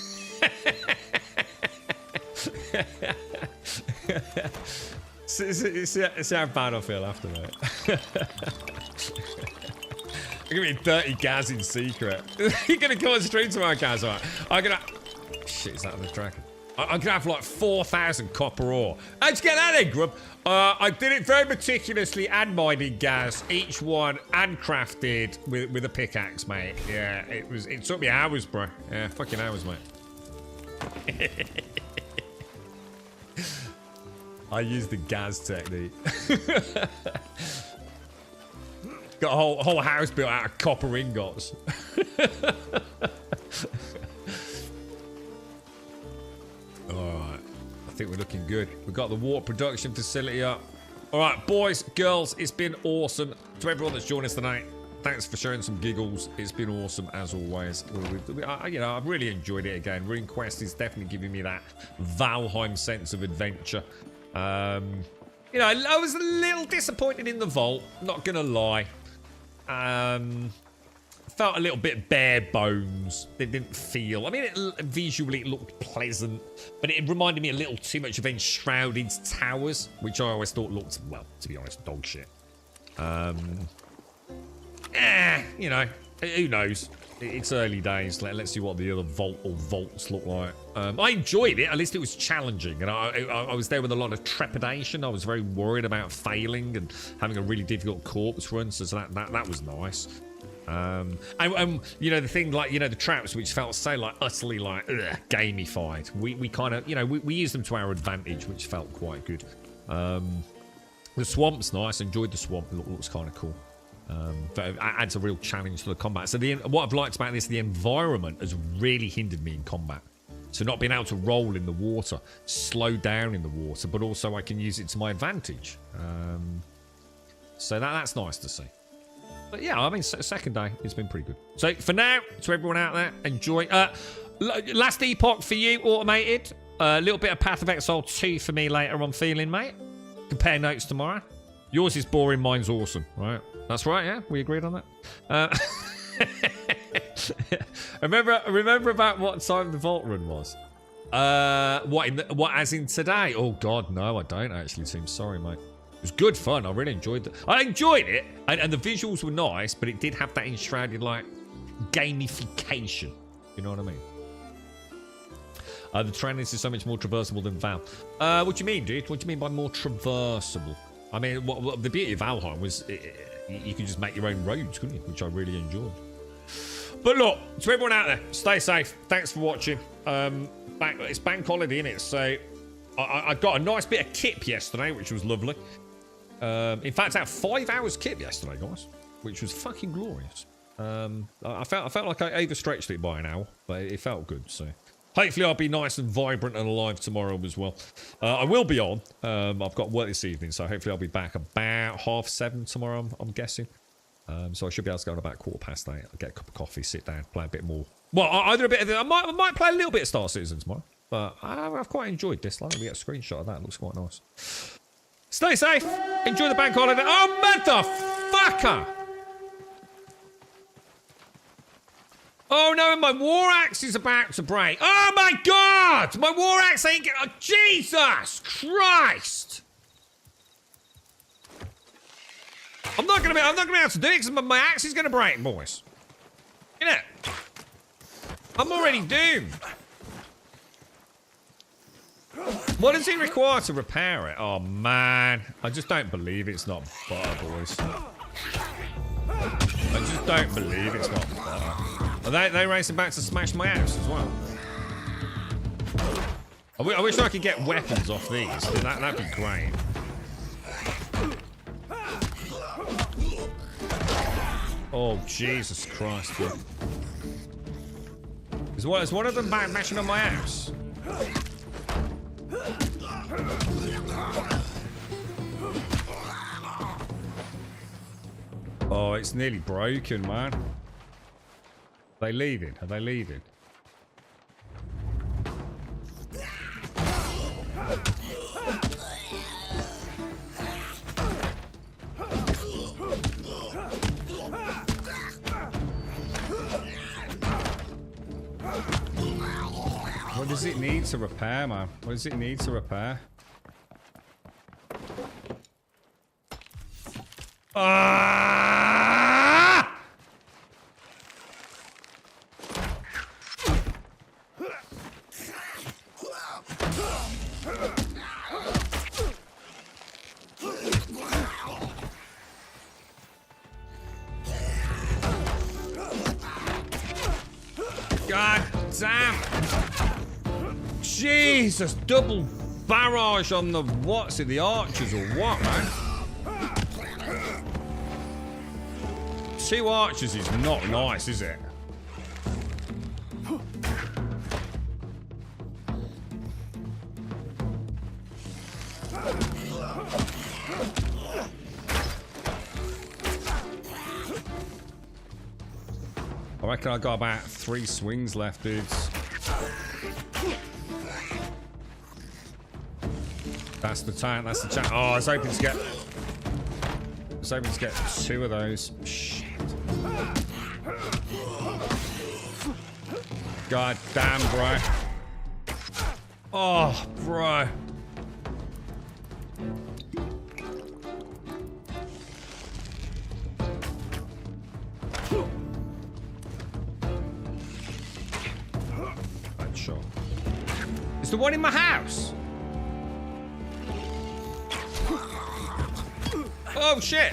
see how bad I feel after that. I'm gonna be dirty Gaz in secret. You're gonna come on stream tomorrow, Gaz. Right? I'm gonna. Shit, is that the dragon? I'm gonna have like 4,000 copper ore. How'd you get that then, Grub? I did it very meticulously and mining, Gaz. Each one handcrafted with a pickaxe, mate. Yeah, it took me hours, bro. Yeah, fucking hours, mate. I used the Gaz technique. Got a whole house built out of copper ingots. Alright. I think we're looking good. We've got the water production facility up. Alright, boys, girls, it's been awesome. To everyone that's joined us tonight, thanks for sharing some giggles. It's been awesome as always. You know, I've really enjoyed it again. RuneQuest is definitely giving me that Valheim sense of adventure. You know, I was a little disappointed in the vault, not gonna lie. Felt a little bit bare bones. It didn't feel. I mean, visually it looked pleasant, but it reminded me a little too much of Enshrouded Towers, which I always thought looked, well, to be honest, dog shit. You know, who knows? It's early days. Let's see what the other vaults look like. I enjoyed it. At least it was challenging, and I was there with a lot of trepidation. I was very worried about failing and having a really difficult corpse run, so that was nice. And you know, the thing, like, you know, the traps, which felt so like utterly like gamified. We kind of, you know, we used them to our advantage, which felt quite good. The swamp's nice. Enjoyed the swamp. It looks kind of cool. But it adds a real challenge to the combat. So what I've liked about this, the environment has really hindered me in combat. So not being able to roll in the water, slow down in the water, but also I can use it to my advantage. So that's nice to see. But yeah, I mean, second day, it's been pretty good. So for now, to everyone out there, enjoy. Last epoch for you, Automated. A little bit of Path of Exile 2 for me later on feeling, mate. Compare notes tomorrow. Yours is boring, mine's awesome, right? That's right, yeah? We agreed on that? Remember about what time the vault run was? What as in today? Oh god, no, I don't actually, Team. Sorry, mate. It was good fun. I really enjoyed it. I enjoyed it, and the visuals were nice, but it did have that enshrouded like gamification. You know what I mean? The terrain is so much more traversable than Val. What do you mean, dude? What do you mean by more traversable? I mean, what the beauty of Valheim was you could just make your own roads, couldn't you? Which I really enjoyed. But look, to everyone out there, stay safe. Thanks for watching. It's bank holiday, innit? So I got a nice bit of kip yesterday, which was lovely. In fact, I had 5 hours kip yesterday, guys, which was fucking glorious. I felt like I overstretched it by an hour, but it felt good. So hopefully I'll be nice and vibrant and alive tomorrow as well. I will be on. I've got work this evening, so hopefully I'll be back about 7:30 tomorrow, I'm guessing. So I should be able to go on about 8:15. I'll get a cup of coffee, sit down, play a bit more. Well, either a bit of I might play a little bit of Star Citizen tomorrow. But I've quite enjoyed this. Like, we get a screenshot of that. It looks quite nice. Stay safe. Enjoy the bank holiday. Oh, motherfucker! Oh, no, my war axe is about to break. Oh, my God! My war axe ain't get... Oh, Jesus Christ! I'm not gonna be able to do it because my axe is gonna break, boys. You know, I'm already doomed. What does it require to repair it? Oh, man. I just don't believe it's not butter, boys. I just don't believe it's not butter. Are they racing back to smash my house as well? I wish I could get weapons off these. That'd be great. Oh, Jesus Christ, dude. Is one of them back mashing on my house? Oh, it's nearly broken, man. Are they leaving? Are they leaving? does it need to repair, man? What does it need to repair? Ah! God damn! Jesus, double barrage on the what's it, the archers or what, man? 2 archers is not nice, is it? I reckon I got about 3 swings left, dudes. That's the tank, that's the tank. Oh, I was hoping to get... I was hoping to get 2 of those. Shit. God damn, bro. Oh, bro. Bad shot. Is the one in my house? Oh shit!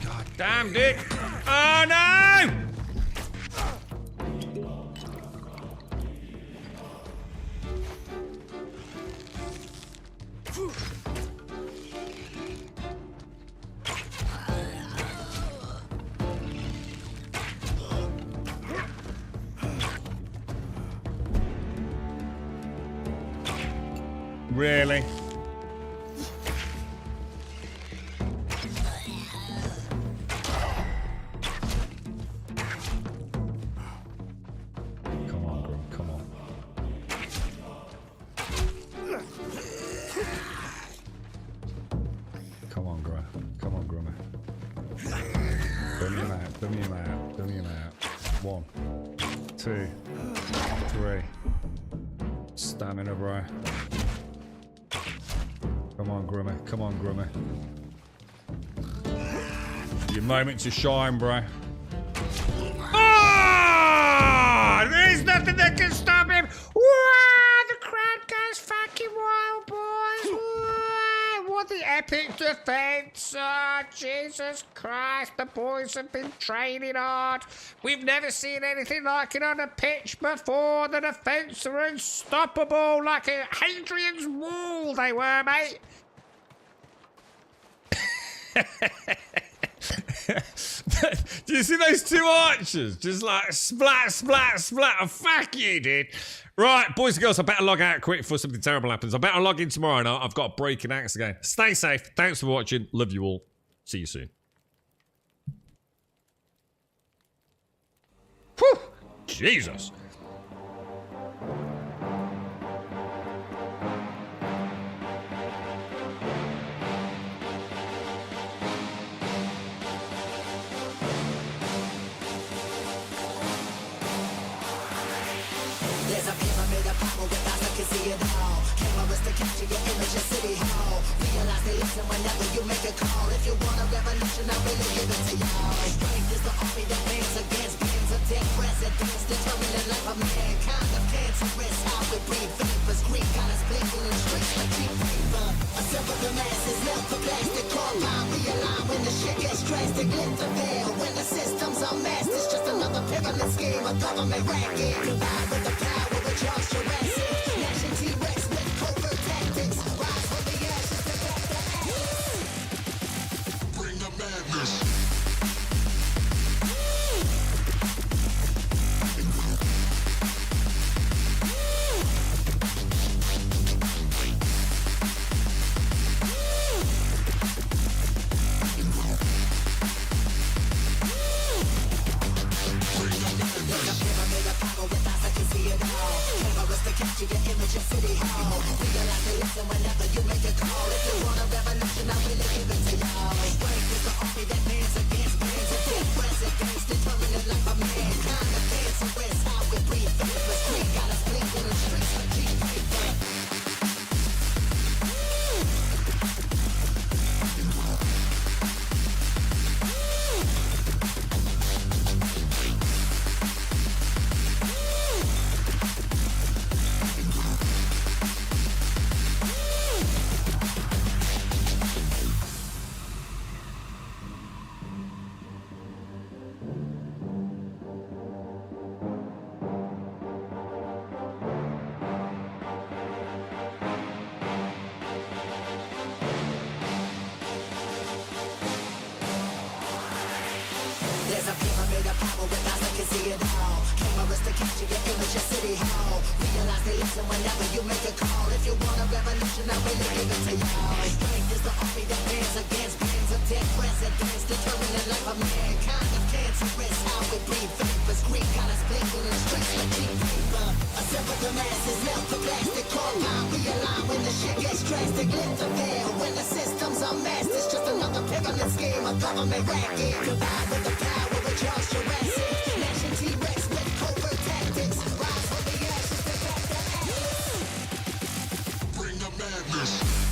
God damn, dude! Oh no! Really? Come on, bro. Come on. Come on, bro. Come on, Grummer. Bring him out. Bring him out. Bring him out. 1, 2, 3. Stamina, bro. Come on, Grummer. Come on, Grummer. Your moment to shine, bro. Oh! There's nothing that can stop him. Wow! The crowd goes fucking wild, boys. Wow, what the epic defense. Oh, Jesus Christ. The boys have been training hard. We've never seen anything like it on a pitch before. The defense are unstoppable like a Hadrian's Wall they were, mate. Do you see those 2 archers? Just like splat, splat, splat. Oh, fuck you, dude. Right, boys and girls, I better log out quick before something terrible happens. I better log in tomorrow now. I've got a breaking axe again. Stay safe. Thanks for watching. Love you all. See you soon. Whew. Jesus. There's a pyramid of power with eyes that can see it all. Cameras to capture your image at City Hall. Realize they listen whenever you make a call. If you want a revolution, I really give it to y'all. Strength is the army that bands against bands of dead presidents, determining the life of mankind. Of cancerous, how we breathe vapors. Greek got us blinking in streets like cheap paper. Assemble the masses, melt the plastic core line. Realign when the shit gets drastic. Lift the veil when the systems are masked. It's just another pyramid scheme, a government racket. Combined with the power. Charge Jurassic, Nation T-Rex with covert tactics. Rise from the ashes to back the ashes. Bring the madness. There's a pyramid of power with eyes that can see it city hall. Realize they listen whenever you make a call. If you want a revolution, I really give it to y'all. Strength is the army that bands against bands of dead presidents, determining the life of mankind of cancerous. How we breathe vapors, Greek got us blinking in the streets like cheap paper. Assemble the masses, melt the plastic compound. Realign when the shit gets drastic. Lift the veil when the system's unmasked. It's just another pyramid scheme, a government racket. Combined with the power of Charles Jurassic. Nation T-Rex with covert tactics. Rise from the ashes to back the atlas. Bring the madness.